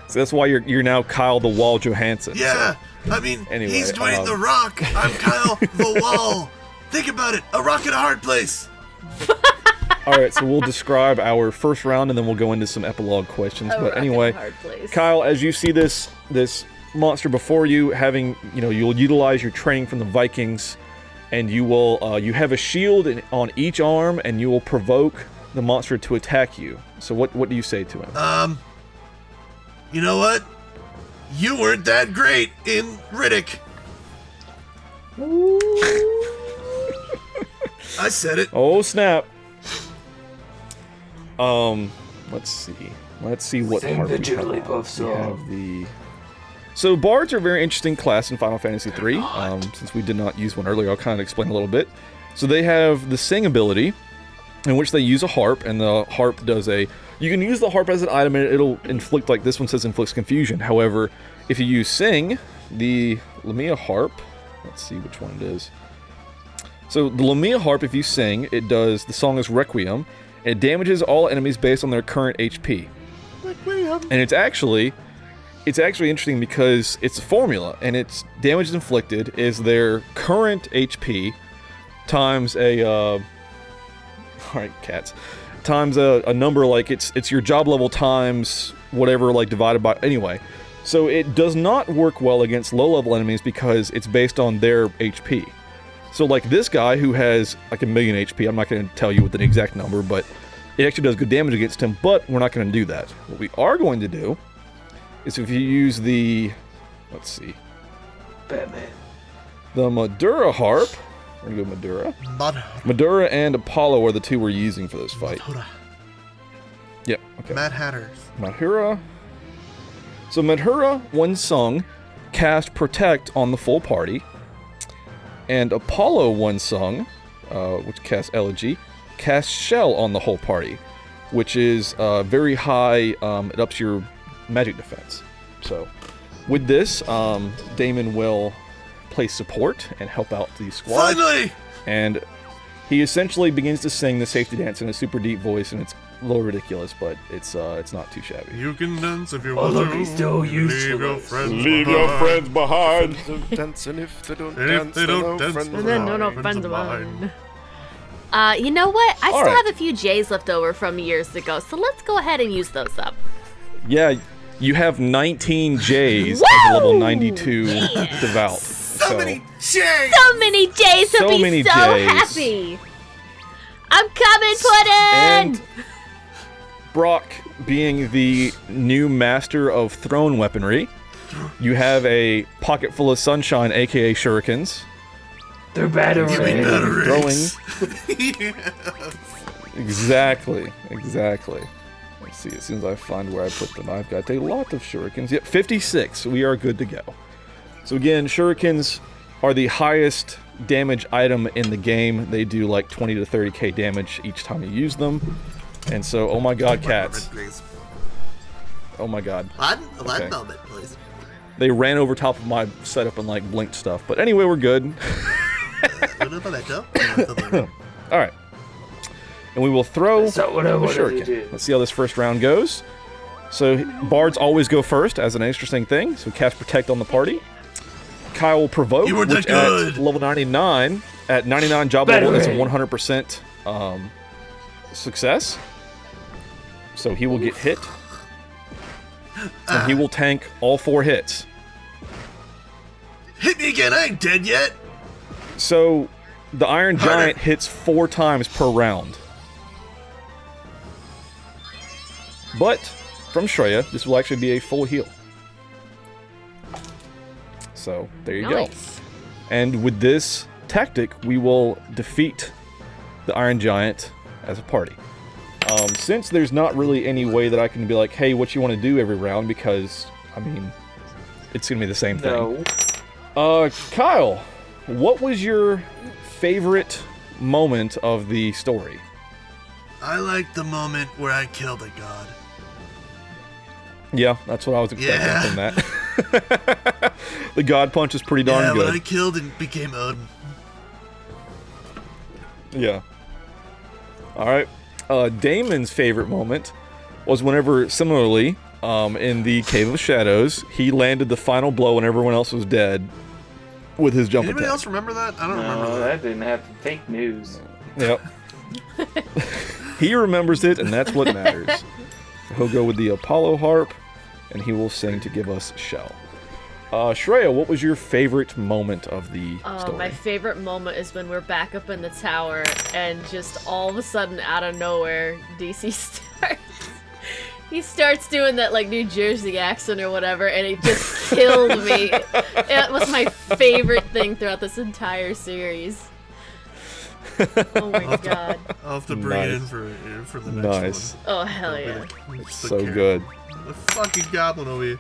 So that's why you're now Kyle the Wall Johansson. Yeah, I mean, Anyway, he's Dwayne The Rock. I'm Kyle the Wall. Think about it, a rock in a hard place. All right, so we'll describe our first round, and then we'll go into some epilogue questions. But anyway, Kyle, as you see this monster before you, having you'll utilize your training from the Vikings, and you will you have a shield on each arm, and you will provoke the monster to attack you. So what do you say to him? You know what? You weren't that great in Riddick. I said it. Oh snap! Let's see what Sing harp the we Jigglypuff have. We song. have the. So bards are a very interesting class in Final Fantasy III. Since we did not use one earlier, I'll kind of explain a little bit. So they have the sing ability, in which they use a harp, and the harp does a. You can use the harp as an item, and it'll inflict, like this one says, inflicts confusion. However, if you use sing, the Lamia harp. Let's see which one it is. So the Lamia harp, if you sing, it does. The song is Requiem. And it damages all enemies based on their current HP. And it's actually interesting because it's a formula, and its damage inflicted is their current HP times a alright, cats. Times a number, like it's your job level times whatever, like divided by anyway. So it does not work well against low level enemies because it's based on their HP. So like this guy who has like 1,000,000 HP, I'm not going to tell you with an exact number, but it actually does good damage against him, but we're not going to do that. What we are going to do is if you use the, let's see, Batman. the Madura harp, we're going to go Madura. Madura and Apollo are the two we're using for this fight. Yep, okay. Mad Hatters. Madhura. So Madhura, when sung, cast Protect on the full party. And Apollo, when sung, which casts Elegy, casts Shell on the whole party, which is very high. It ups your magic defense. So with this, Daman will play support and help out the squad. Finally! And he essentially begins to sing the safety dance in a super deep voice, and it's a little ridiculous, but it's not too shabby. You can dance if you Although want to. he's so Leave your useless. friends Leave your friends behind. Dancing if they don't And dance, if they don't no dance, friends And then no of friends of mine. mine. You know what? I All still right. have a few J's left over from years ago, so let's go ahead and use those up. Yeah, you have 19 J's as a level 92 Devout. So many J's! So many J's, So he'll be many so Js. happy. I'm coming, Puddin'! And Brock, being the new master of thrown weaponry, you have a pocket full of sunshine, aka shurikens. They're batarangs. Throwing. Exactly. Let's see, as soon as I find where I put them, I've got a lot of shurikens. Yep, 56. We are good to go. So again, shurikens are the highest damage item in the game. They do like 20 to 30k damage each time you use them. And so, oh my god, cats. Oh my god. One moment, please. They ran over top of my setup and like blinked stuff. But anyway, we're good. Alright. And we will throw the shuriken. Let's see how this first round goes. So bards always go first as an interesting thing. So cast protect on the party. Kyel will provoke, which at level 99, at 99 job level, is a 100% success. So he will get hit. And he will tank all 4 hits. Hit me again, I ain't dead yet. So the Iron Giant hits 4 times per round. But from Shreya, this will actually be a full heal. So there you go. And with this tactic, we will defeat the Iron Giant as a party. Since there's not really any way that I can be like, hey, what you want to do every round, because, I mean, it's going to be the same thing. Kyel, what was your favorite moment of the story? I like the moment where I killed a god. Yeah, that's what I was expecting from that. The god punch is pretty darn good. When I killed and became Odin. Yeah. Alright. Damon's favorite moment was whenever, similarly, in the Cave of Shadows, he landed the final blow when everyone else was dead with his jump attack. Anybody else remember that? I don't remember that didn't have fake news. Yep. He remembers it, and that's what matters. He'll go with the Apollo harp, and he will sing to give us Shell. Shreya, what was your favorite moment of the story? My favorite moment is when we're back up in the tower, and just all of a sudden, out of nowhere, DC starts. He starts doing that like New Jersey accent or whatever, and it just killed me. It was my favorite thing throughout this entire series. Oh my god. I'll have to bring it in for the next one. Oh, hell yeah. So good. The fucking goblin over here.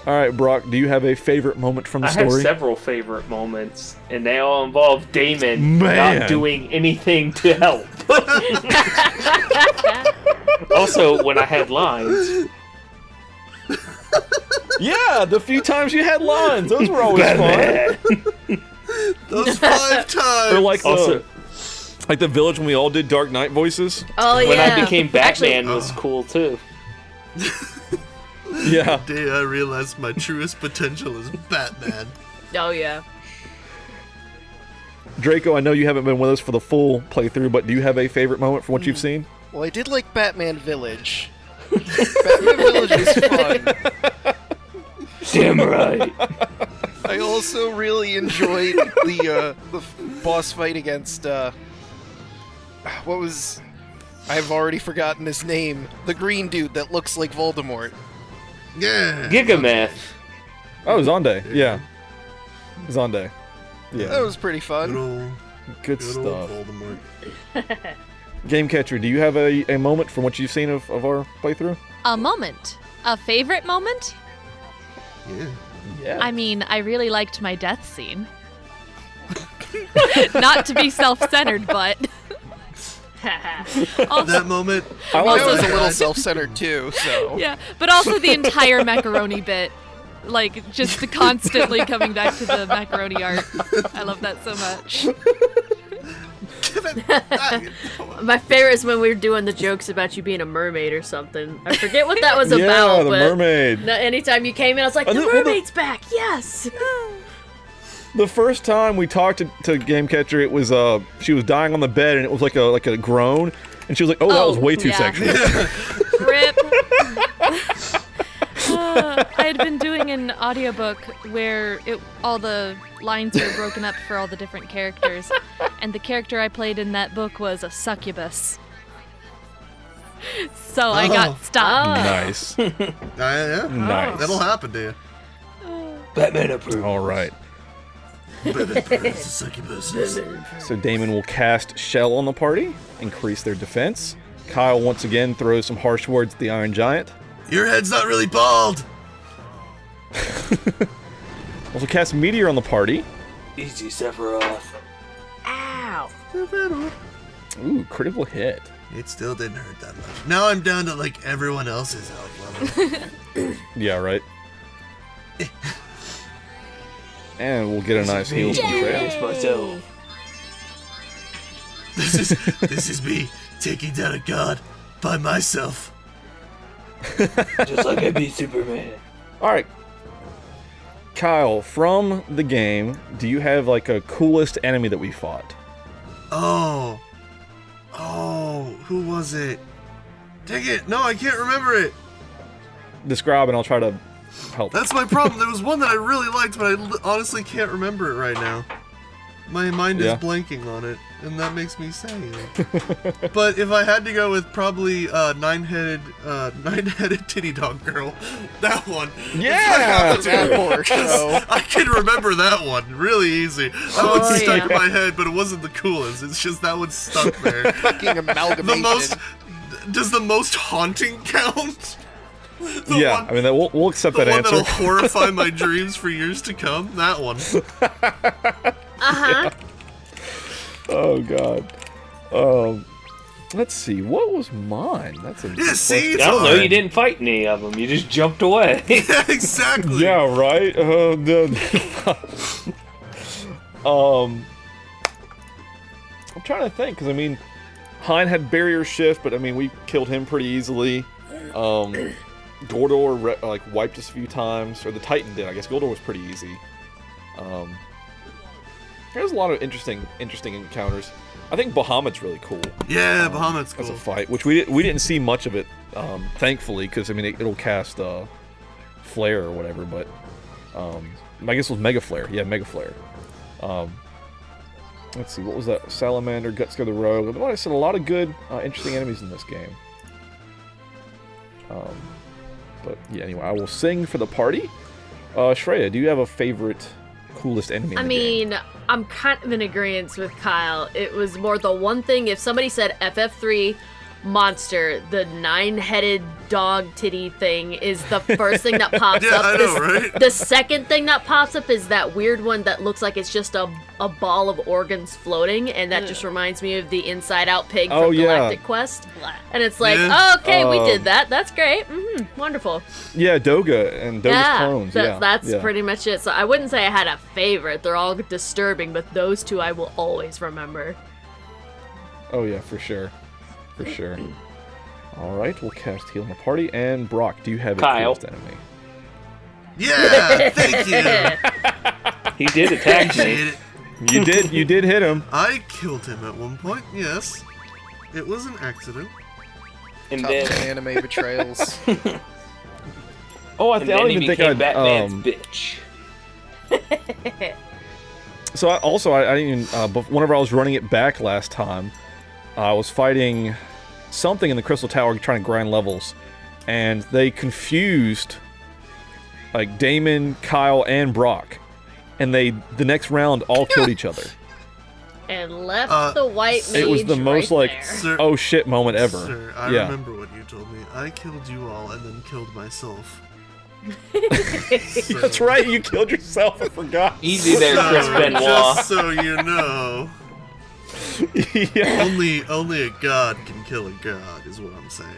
Alright, Brock, do you have a favorite moment from the story? I have several favorite moments, and they all involve Daman not doing anything to help. Also, when I had lines. Yeah, the few times you had lines, those were always fun. Those 5 times. Or like like the village when we all did Dark Knight voices. Oh yeah. When I became Batman was cool too. Yeah. The day I realized my truest potential is Batman. Oh yeah. Draco, I know you haven't been with us for the full playthrough, but do you have a favorite moment from what you've seen? Well, I did like Batman Village. Batman Village was fun. Damn right. I also really enjoyed the boss fight against what was, I've already forgotten his name. The green dude that looks like Voldemort. Yeah. Gigameth. Oh, Xande. Yeah. Xande. Yeah. That was pretty fun. Good stuff. Voldemort. Game Catcher, do you have a moment from what you've seen of our playthrough? A moment? A favorite moment? Yeah. I mean, I really liked my death scene. Not to be self-centered, but... That moment... I was a little self-centered too, so... Yeah, but also the entire macaroni bit. Like, just constantly coming back to the macaroni art. I love that so much. My favorite is when we were doing the jokes about you being a mermaid or something. I forget what that was Yeah, about. the but mermaid. Anytime you came in, I was like, the mermaid's back, yes! The first time we talked to Game Catcher, it was she was dying on the bed and it was like a groan, and she was like, "Oh, that was way too sexual." Rip. I had been doing an audiobook where all the lines were broken up for all the different characters, and the character I played in that book was a succubus. So I got stuck. Nice. Yeah. Nice. That'll happen to you. Batman approved. All right. Succubus. So Daman will cast Shell on the party, increase their defense. Kyel once again throws some harsh words at the Iron Giant. Your head's not really bald. Also cast Meteor on the party. Easy, Sephiroth. Ow. Ooh, critical hit. It still didn't hurt that much. Now I'm down to like everyone else's health level. Yeah, right. And we'll get a nice heal from Shrayq. Myself. This is me taking down a god by myself. Just like I beat Superman. Alright. Kyel, from the game, do you have like a coolest enemy that we fought? Oh, who was it? Dang it! No, I can't remember it. Describe and I'll try to help. That's my problem. There was one that I really liked, but I honestly can't remember it right now. My mind is blanking on it, and that makes me sad. But if I had to go with probably nine-headed titty dog girl, that one. Yeah, I can remember that one really easy. That one stuck in my head, but it wasn't the coolest. It's just that one stuck there. Fucking amalgamation. Does the most haunting count? I mean, we'll accept that answer. The one that'll horrify my dreams for years to come? That one. Uh-huh. Oh, God. Let's see. What was mine? That's a I don't know. You didn't fight any of them. You just jumped away. Yeah, exactly. Yeah, right? I'm trying to think, because, I mean, Hein had barrier shift, but, I mean, we killed him pretty easily. Gordor, wiped us a few times. Or the Titan did. I guess Gordor was pretty easy. There's a lot of interesting encounters. I think Bahamut's really cool. Yeah, Bahamut's cool. As a fight, which we didn't see much of it, thankfully, because I mean it'll cast Flare or whatever. But I guess it was Mega Flare. Yeah, Mega Flare. Let's see, what was that? Salamander, Gutsco the Rogue. Like I said, a lot of good, interesting enemies in this game. But yeah, anyway, I will sing for the party. Shreya, do you have a favorite, coolest enemy in the game? I'm kind of in agreement with Kyel. It was more the one thing, if somebody said FF3 monster, the 9-headed dog titty thing is the first thing that pops up. I know, right? The second thing that pops up is that weird one that looks like it's just a ball of organs floating, and that just reminds me of the Inside Out pig from Galactic Quest. And it's like, okay, we did that. That's great. Wonderful. Yeah, Doga and Doga's clones. That's pretty much it. So I wouldn't say I had a favorite. They're all disturbing, but those two I will always remember. Oh yeah, for sure. For sure. Alright, we'll cast Heal in the party. And Brock, do you have a coolest enemy? Yeah, thank you. He did attack me. You did hit him. I killed him at one point, yes. It was an accident. And Top then 10 anime betrayals. Oh, I don't even think I Batman's bitch. So I didn't even whenever I was running it back last time, I was fighting something in the Crystal Tower trying to grind levels, and they confused like Daman, Kyel, and Brock, and the next round all killed each other. And left the white mage. It was the most there. oh shit moment ever. Sir, I remember what you told me. I killed you all and then killed myself. That's right, you killed yourself. I forgot. Easy there, Chris Benoit. Just so you know. Yeah. Only a god can kill a god, is what I'm saying.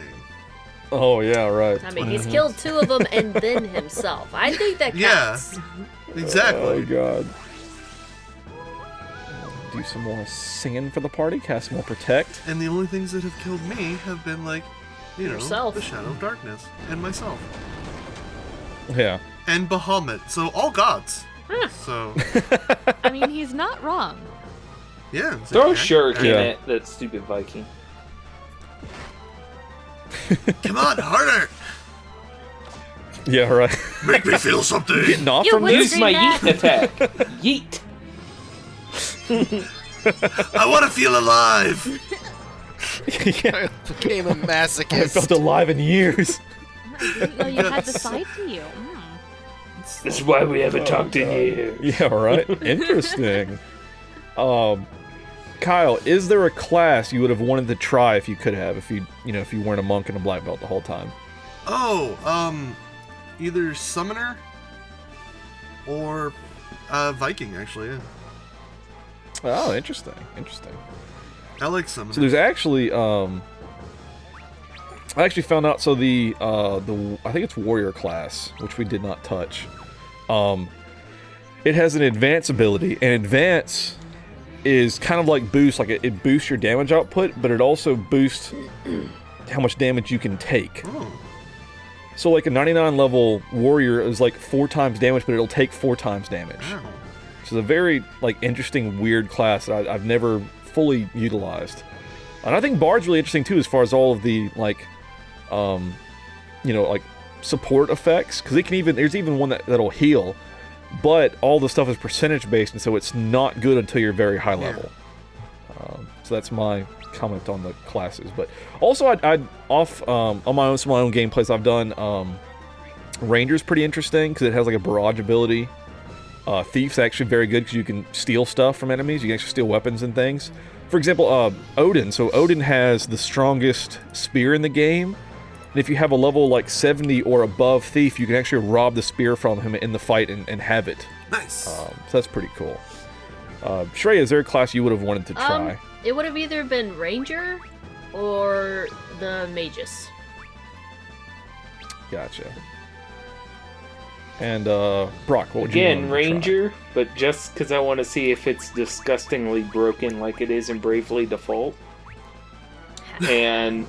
Oh yeah, right. I mean, he's killed two of them and then himself. I think that counts. Yeah, exactly. Oh god. Do some more singing for the party, cast more protect. And the only things that have killed me have been like, yourself. The Shadow of Darkness and myself. Yeah. And Bahamut, so all gods. So. I mean, he's not wrong. Yeah. Throw a Shrayq in it, that stupid Viking. Come on, harder! Yeah, right. Make me feel something! Getting off from this? Use my yeet attack. Yeet. I want to feel alive! I became a masochist. I felt alive in years. I didn't know you had the side to you. This is why we haven't talked in years. Yeah, right. Interesting. Kyle, is there a class you would have wanted to try if you could have, if you weren't a monk and a black belt the whole time? Oh, either summoner or Viking, actually. Yeah. Oh, interesting. I like summoner. So there's actually, I actually found out. So the I think it's warrior class, which we did not touch. It has an advance ability, and advance is kind of like boost, like it boosts your damage output, but it also boosts how much damage you can take. Oh. So like a 99 level warrior is like 4 times damage, but it'll take 4 times damage. Wow. So it's a very like interesting, weird class that I've never fully utilized. And I think Bard's really interesting too, as far as all of the like, like support effects, because there's even one that'll heal, but all the stuff is percentage based, and so it's not good until you're very high level. So that's my comment on the classes. But also, on my own gameplays I've done, Ranger's pretty interesting because it has like a barrage ability. Thief's actually very good because you can steal stuff from enemies. You can actually steal weapons and things. For example, Odin. So Odin has the strongest spear in the game. And if you have a level like 70 or above Thief, you can actually rob the spear from him in the fight and have it. Nice. So that's pretty cool. Shrayq, is there a class you would have wanted to try? It would have either been Ranger or the Magus. Gotcha. And Brock, what would you Again, want to Ranger, but just because I want to see if it's disgustingly broken like it is in Bravely Default. And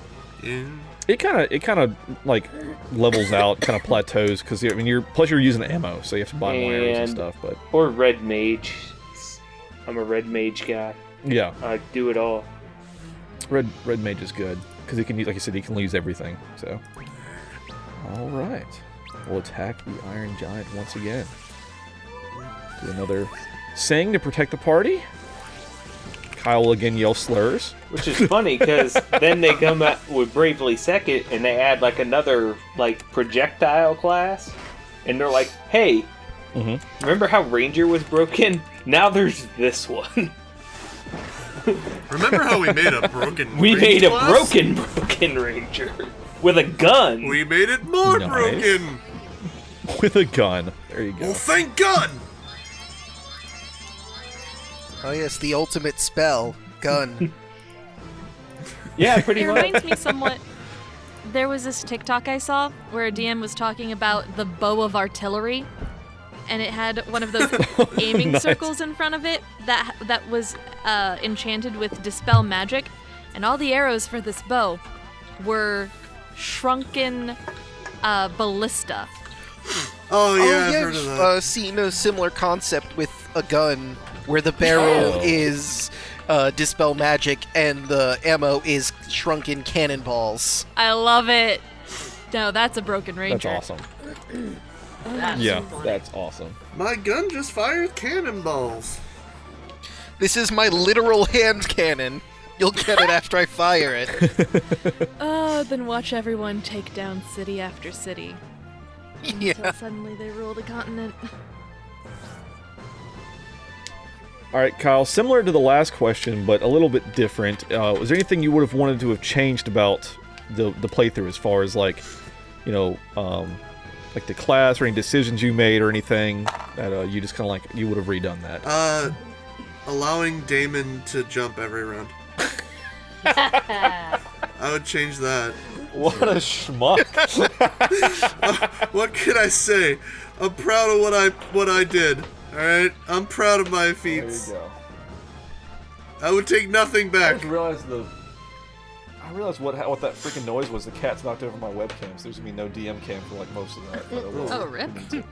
it kind of like levels out, kind of plateaus, because you're using ammo, so you have to buy more arrows and stuff. But or Red Mage. I'm a Red Mage guy. Yeah, I do it all. Red Mage is good because he can use, like you said, he can use everything. So, all right, we'll attack the Iron Giant once again. Do another sing to protect the party. Kyle will again yell slurs. Which is funny because then they come out with Bravely Second and they add like another like projectile class, and they're like, "Hey, remember how Ranger was broken? Now there's this one." Remember how we made a broken? We made a class? broken Ranger with a gun. We made it more broken with a gun. There you go. Well, thank God. Oh yes, the ultimate spell, gun. Yeah, pretty It much. reminds me somewhat. There was this TikTok I saw where a DM was talking about the bow of artillery, and it had one of those aiming Nice. circles in front of it that was enchanted with dispel magic, and all the arrows for this bow were shrunken ballista. Oh yeah, I've I've heard of that. seen a similar concept with a gun where the barrel is dispel magic and the ammo is shrunken cannonballs. I love it. No, that's a broken ranger. That's awesome. That's awesome. My gun just fired cannonballs. This is my literal hand cannon. You'll get it after I fire it. Then watch everyone take down city after city. Yeah. Until suddenly they rule the continent. All right, Kyle, similar to the last question, but a little bit different. Was there anything you would have wanted to have changed about the playthrough as far as like like the class or any decisions you made or anything that you just kind of like you would have redone that? Allowing Daman to jump every round. I would change that. What a schmuck. What can I say? I'm proud of what I did. All right, I'm proud of my feats. There you go. I would take nothing back. I realized what that freaking noise was. The cat's knocked over my webcam, so there's gonna be no DM cam for like most of that. But Oh, rip. Yeah,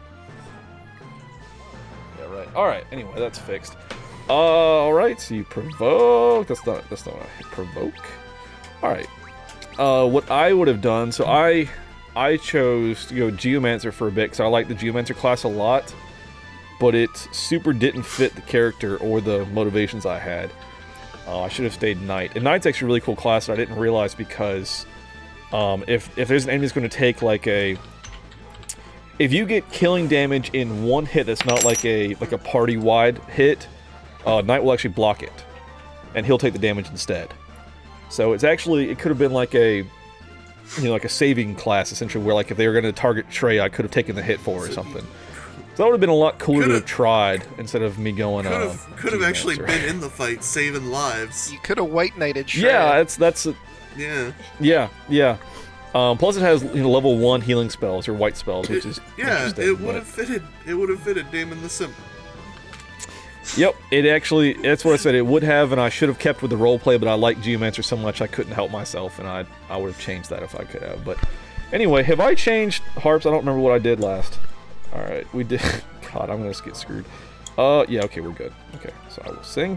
right. All right. Anyway, that's fixed. All right. So you provoke. That's not a provoke. All right. What I would have done. So I chose to go Geomancer for a bit because I like the Geomancer class a lot, but it super didn't fit the character or the motivations I had. I should have stayed Knight. And Knight's actually a really cool class that I didn't realize because if there's an enemy that's going to take like a... If you get killing damage in one hit that's not like a party-wide hit, Knight will actually block it. And he'll take the damage instead. So it's actually... It could have been like a... like a saving class, essentially, where like if they were going to target Shrayq, I could have taken the hit for or something. So that would have been a lot cooler to have tried instead of me going. Could have actually been in the fight, saving lives. You could have white knighted Shrayq. Yeah, that's. Yeah. Plus, it has level 1 healing spells or white spells, which is interesting, it would have fitted. It would have fitted Daman the Simp. Yep, it actually. That's what I said. It would have, and I should have kept with the roleplay, but I like Geomancer so much I couldn't help myself, and I would have changed that if I could have. But anyway, have I changed harps? I don't remember what I did last. All right, we did. God, I'm gonna get screwed. Yeah, okay, we're good. Okay, so I will sing.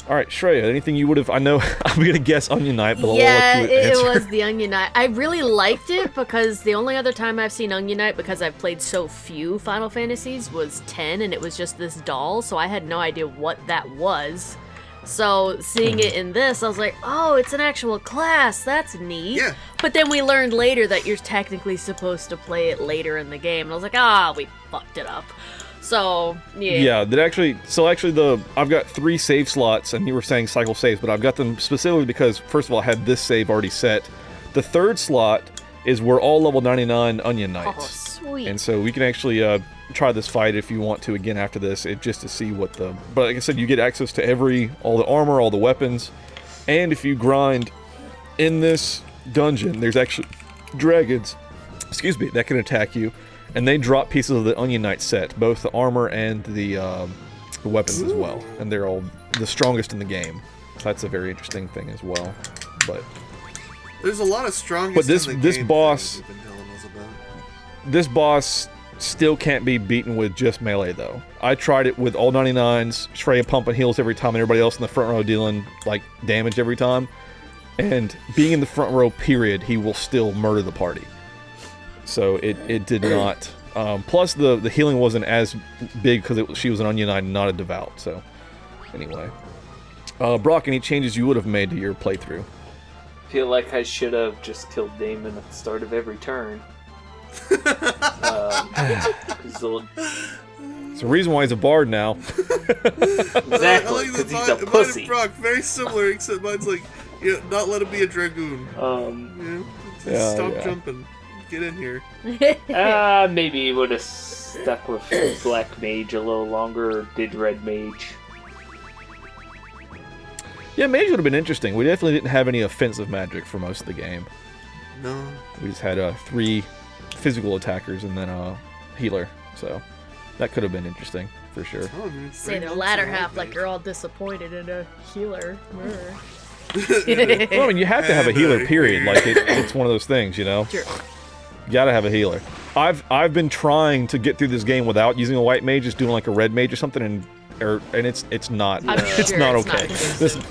All right, Shreya, anything you would have? I know I'm gonna guess Onion Knight, but I'll let you answer. It was the Onion Knight. I really liked it because the only other time I've seen Onion Knight, because I've played so few Final Fantasies, was 10, and it was just this doll, so I had no idea what that was. So seeing it in this, I was like, oh, it's an actual class. That's neat. Yeah. But then we learned later that you're technically supposed to play it later in the game, and I was like, we fucked it up. So, yeah. Yeah, that actually... So actually, I've got 3 save slots, and you were saying cycle saves, but I've got them specifically because, first of all, I had this save already set. The 3rd slot is we're all level 99 Onion Knights. Oh, sweet. And so we can actually try this fight if you want to again after this, just to see what the... But like I said, you get access to all the armor, all the weapons, and if you grind in this dungeon, there's actually dragons, that can attack you. And they drop pieces of the Onion Knight set, both the armor and the weapons as well. And they're all the strongest in the game. So that's a very interesting thing as well. But there's a lot of strongest. But this in the game boss, you've been telling us about. This boss still can't be beaten with just melee though. I tried it with all 99s, Shreya pumping heals every time, and everybody else in the front row dealing like damage every time. And being in the front row, period, he will still murder the party. So it did not. Plus the healing wasn't as big because she was an Onion Knight and not a Devout. So anyway, Brock, any changes you would have made to your playthrough? I feel like I should have just killed Daman at the start of every turn. It's the reason why he's a bard now. Exactly, because he's a pussy. Mine and Brock, very similar, except mine's like, not let him be a dragoon. Stop jumping. Get in here. Maybe he would have stuck with Black Mage a little longer, or did Red Mage. Yeah, Mage would have been interesting. We definitely didn't have any offensive magic for most of the game. No. We just had 3 physical attackers and then a healer. So that could have been interesting for sure. Say the latter half like you're all disappointed in a healer. Well, I mean, you have to have a healer, period. Like it's one of those things, you know. Sure. You gotta have a healer. I've been trying to get through this game without using a white mage, just doing like a red mage or something, and it's not okay.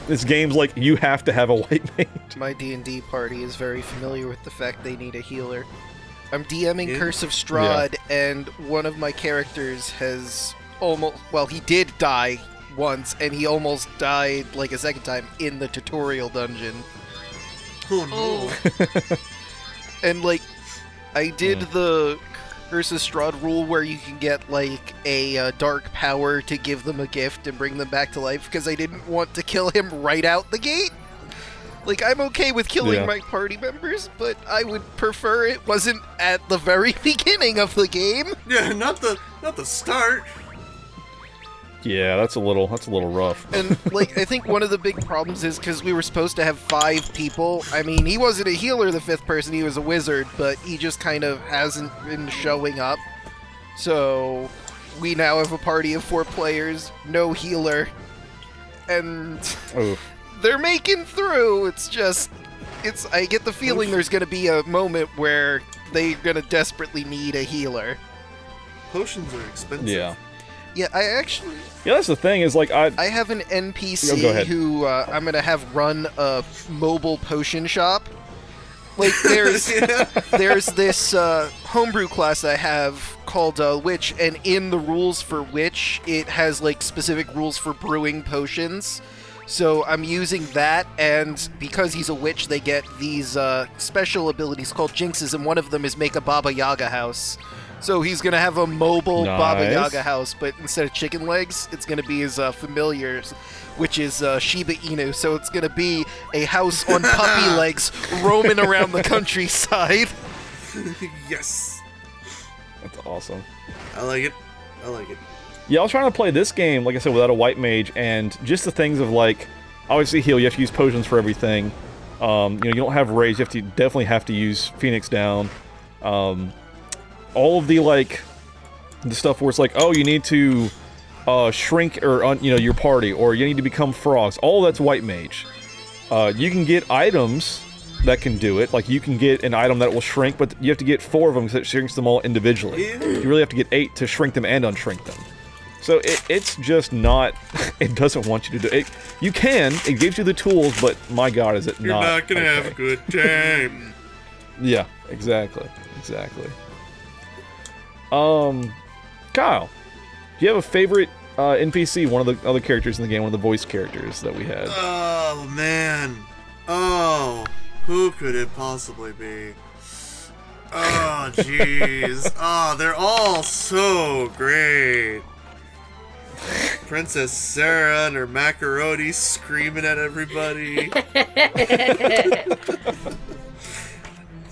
This game's like you have to have a white mage. My D&D party is very familiar with the fact they need a healer. I'm DMing Curse of Strahd, and one of my characters has he did die once, and he almost died like a second time in the tutorial dungeon. Oh no. And like, I did the Curse of Strahd rule where you can get like a dark power to give them a gift and bring them back to life, because I didn't want to kill him right out the gate. Like, I'm okay with killing my party members, but I would prefer it wasn't at the very beginning of the game. Yeah, not the start. Yeah, that's a little rough. And like, I think one of the big problems is because we were supposed to have 5 people. I mean, he wasn't a healer, the 5th person, he was a wizard, but he just kind of hasn't been showing up. So we now have a party of 4 players, no healer, and they're making through. I get the feeling there's going to be a moment where they're going to desperately need a healer. Potions are expensive. Yeah, that's the thing, is like I have an NPC who I'm gonna have run a mobile potion shop. Like there's this homebrew class I have called Witch, and in the rules for Witch, it has like specific rules for brewing potions. So I'm using that, and because he's a witch, they get these special abilities called jinxes, and one of them is make a Baba Yaga house. So he's going to have a mobile Baba Yaga house, but instead of chicken legs, it's going to be his familiars, which is Shiba Inu. So it's going to be a house on puppy legs roaming around the countryside. Yes. That's awesome. I like it. I like it. Yeah, I was trying to play this game, like I said, without a white mage, and just the things of, like, obviously heal, you have to use potions for everything. You don't have rage, you definitely have to use Phoenix Down. All of the, like, the stuff where it's like, oh, you need to shrink or your party, or you need to become frogs. All that's white mage. You can get items that can do it. Like, you can get an item that will shrink, but you have to get 4 of them because it shrinks them all individually. You really have to get 8 to shrink them and unshrink them. So it's just not... It doesn't want you to do it. You can. It gives you the tools, but my god, is it You're not... You're not gonna have a good time. Yeah, exactly. Exactly. Kyle, do you have a favorite NPC, one of the other characters in the game, one of the voice characters that we had? Oh, man. Oh, who could it possibly be? Oh, jeez. Oh, they're all so great. Princess Sarah and her macaroni screaming at everybody.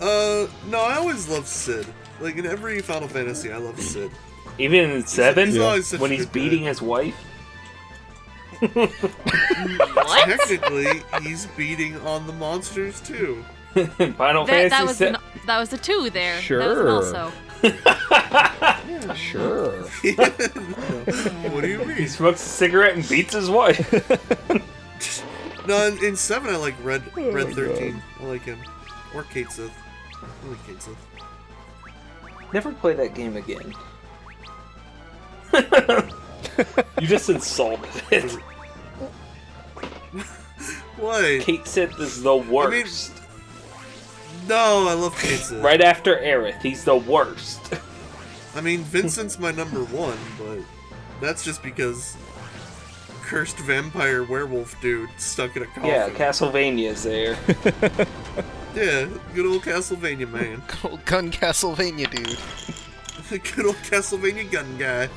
No, I always loved Sid. Like, in every Final Fantasy, I love Sid. Even in 7, he's when he's beating his wife? What? Technically, he's beating on the monsters, too. Final That Fantasy was 7. that was a 2 there. Sure. That was an also. Yeah, sure. What do you mean? He smokes a cigarette and beats his wife. No, in 7 I like Red 13. I like him. Or Kate Sith. I like Kate Sith. Never play that game again. You just insulted it. What? Kate Sith is the worst. No, I love Kate Sith. Right after Aerith, he's the worst. I mean, Vincent's my number 1, but that's just because cursed vampire werewolf dude stuck in a coffin. Yeah, Castlevania's there. Yeah, good old Castlevania man. Good old gun Castlevania dude. Good old Castlevania gun guy.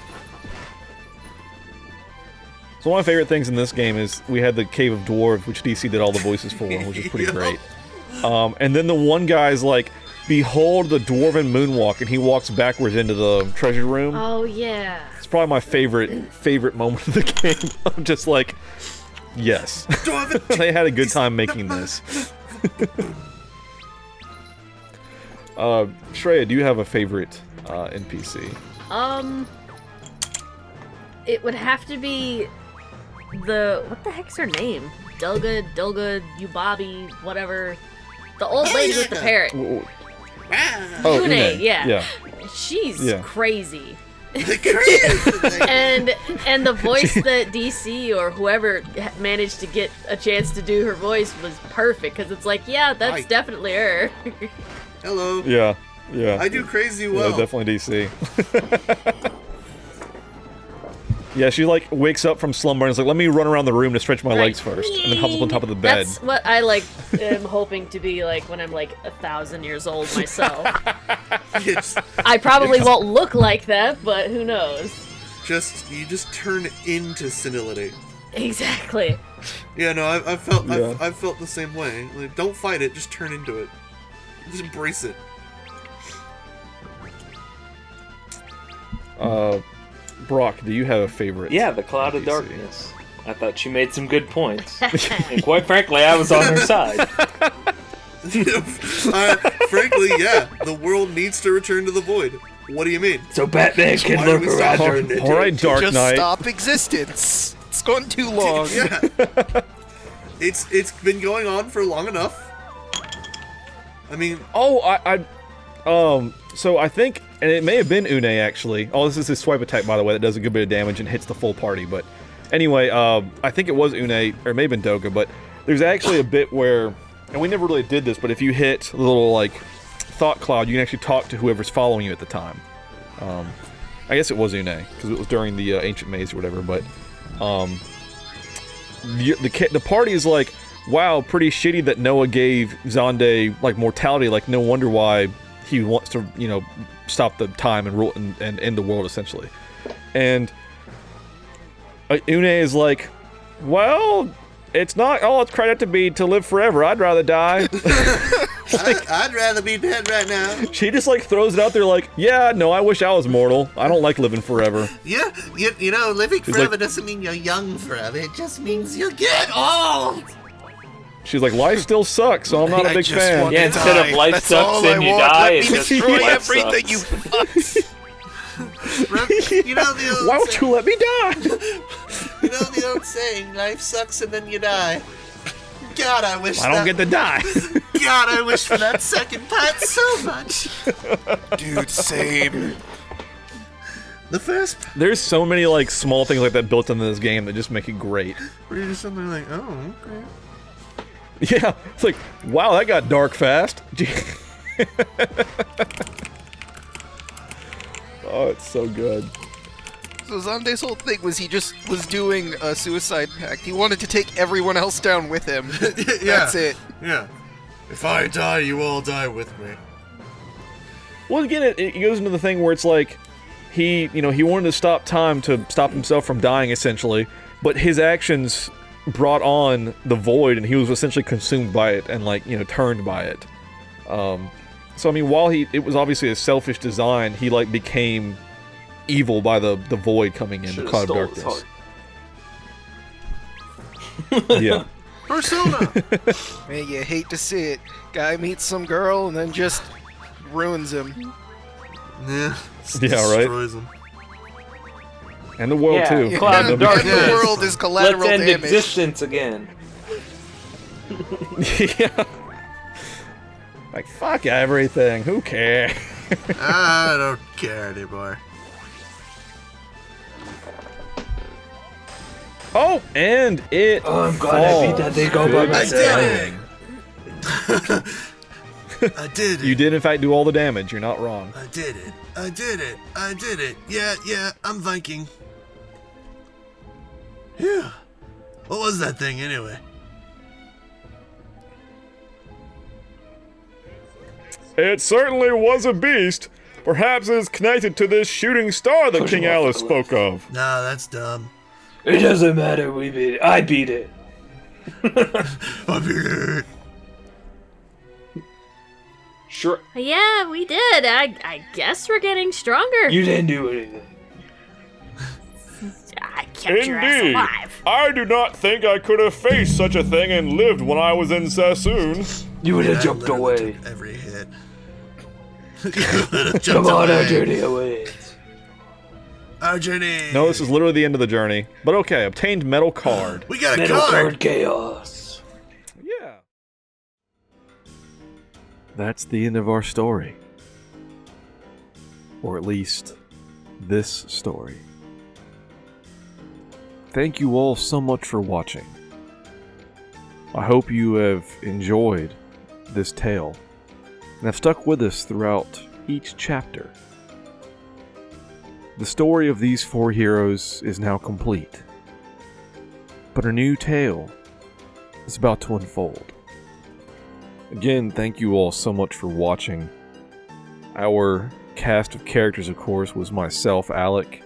So one of my favorite things in this game is we had the Cave of Dwarves, which DC did all the voices for, which is pretty great. And then the one guy's like, behold the dwarven moonwalk, and he walks backwards into the treasure room. Oh, yeah. It's probably my favorite moment of the game. I'm just like, yes. They had a good time making this. Shreya, do you have a favorite NPC? It would have to be what the heck's her name? Dulga, Yubabi, whatever. The old lady with the parrot. Oh, Unei, yeah. Yeah. She's crazy. Crazy. and the voice that DC or whoever managed to get a chance to do her voice was perfect, because it's like, yeah, that's definitely her. Hello. Yeah. I do crazy well. Yeah, definitely DC. Yeah, she like wakes up from slumber and is like, let me run around the room to stretch my legs first, and then hops up on top of the bed. That's what I am hoping to be like when I'm like 1,000 years old myself. I probably won't look like that, but who knows? You just turn into senility. Exactly. Yeah, no, I've felt the same way. Like, don't fight it, just turn into it. Just embrace it. Brock, do you have a favorite? Yeah, the Cloud of Darkness. I thought she made some good points. And quite frankly, I was on her side. Frankly, yeah. The world needs to return to the void. What do you mean? So Batman can look around her. Alright, Dark Just Knight. stop existence. It's gone too long. Yeah. It's been going on for long enough. I mean... So I think, and it may have been Unei actually. Oh, this is his swipe attack, by the way, that does a good bit of damage and hits the full party. But anyway, I think it was Unei, or it may have been Doga, but there's actually a bit where, and we never really did this, but if you hit the little, like, thought cloud, you can actually talk to whoever's following you at the time. I guess it was Unei, because it was during the ancient maze or whatever, but the party is like, wow, pretty shitty that Noah gave Xande like mortality. Like, no wonder why he wants to, you know, stop the time and rule and end the world essentially. And Unei is like, well, it's not all it's credit to be to live forever. I'd rather die. I'd rather be dead right now. She just like throws it out there like, yeah, no, I wish I was mortal. I don't like living forever. Yeah, you know, living forever doesn't mean you're young forever. It just means you get old. She's like, life still sucks, so I'm not a big fan. Yeah, instead of life sucks and you die, it's just destroy life everything sucks. you You know the old Why would you let me die? You know the old saying, life sucks and then you die. God, I wish I don't get to die. God, I wish for that second part so much. Dude, same. The first... There's so many like small things like that built into this game that just make it great. Where you just something like, oh, okay. Yeah, it's like, wow, that got dark fast. Oh, it's so good. So Xande's whole thing was he just was doing a suicide pact. He wanted to take everyone else down with him. Yeah. That's it. Yeah. If I die, you all die with me. Well, again, it goes into the thing where it's like, he wanted to stop time to stop himself from dying, essentially, but his actions brought on the void, and he was essentially consumed by it and, like, you know, turned by it. So, I mean, while it was obviously a selfish design, he, like, became evil by the void coming in, the cloud of darkness. Yeah. Persona! Man, you hate to see it. Guy meets some girl and then just ruins him. Yeah. Yeah, right? Destroys him. And the world, too. Cloud of darkness. And the world is collateral Let's end damage. existence again. Yeah. Like, fuck everything. Who cares? I don't care anymore. Oh, and it I'm glad I beat that thing all by myself. I did it. You did, in fact, do all the damage. You're not wrong. I did it. I did it. I did it. Yeah, I'm Viking. Yeah. What was that thing, anyway? It certainly was a beast. Perhaps it's connected to this shooting star that King Alus spoke of. Nah, that's dumb. It doesn't matter, we beat it. I beat it. I beat it. Sure. Yeah, we did. I guess we're getting stronger. You didn't do anything. I kept your ass Indeed. alive. I do not think I could have faced such a thing and lived when I was in Sassoon. You would have I jumped literally away. took every hit. You would've Come jumped on, away. our journey awaits. Our journey. No, this is literally the end of the journey. But okay, obtained metal card. We got a Metal card. card chaos. Yeah. That's the end of our story. Or at least, this story. Thank you all so much for watching. I hope you have enjoyed this tale and have stuck with us throughout each chapter. The story of these four heroes is now complete, but a new tale is about to unfold. Again, thank you all so much for watching. Our cast of characters, of course, was myself, Alek,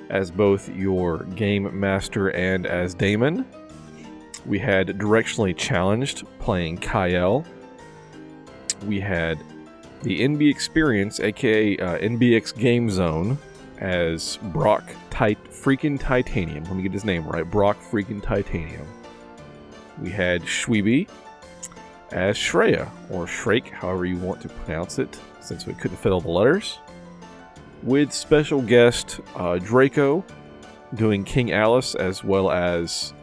as both your game master and as Daman. We had Directionally Challenged playing Kyel. We had the NB Experience, aka NBX Game Zone, as Freakin Titanium. Let me get his name right. Freakin Titanium. We had Shweeby as Shreya, or Shrayq, however you want to pronounce it, since we couldn't fit all the letters. With special guest Draco doing King Alus, as well as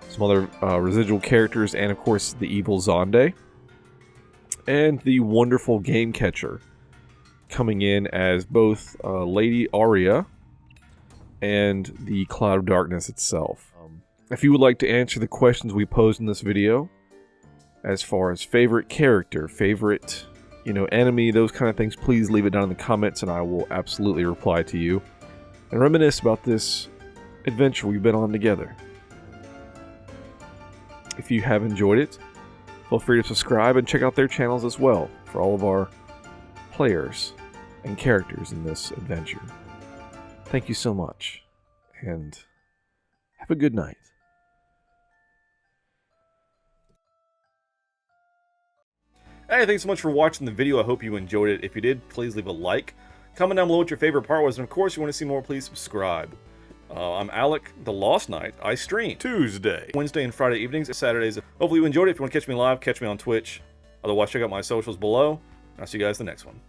some other residual characters, and of course the evil Xande. And the wonderful Game Catcher coming in as both Lady Aria and the Cloud of Darkness itself. If you would like to answer the questions we posed in this video, as far as favorite character, favorite, enemy, those kind of things, please leave it down in the comments and I will absolutely reply to you and reminisce about this adventure we've been on together. If you have enjoyed it, feel free to subscribe and check out their channels as well for all of our players and characters in this adventure. Thank you so much, and have a good night. Hey, thanks so much for watching the video. I hope you enjoyed it. If you did, please leave a like. Comment down below what your favorite part was, and of course, if you want to see more, please subscribe. I'm Alek, the Lost Knight. I stream Tuesday, Wednesday, and Friday evenings, Saturdays. Hopefully you enjoyed it. If you want to catch me live, catch me on Twitch. Otherwise, check out my socials below. I'll see you guys in the next one.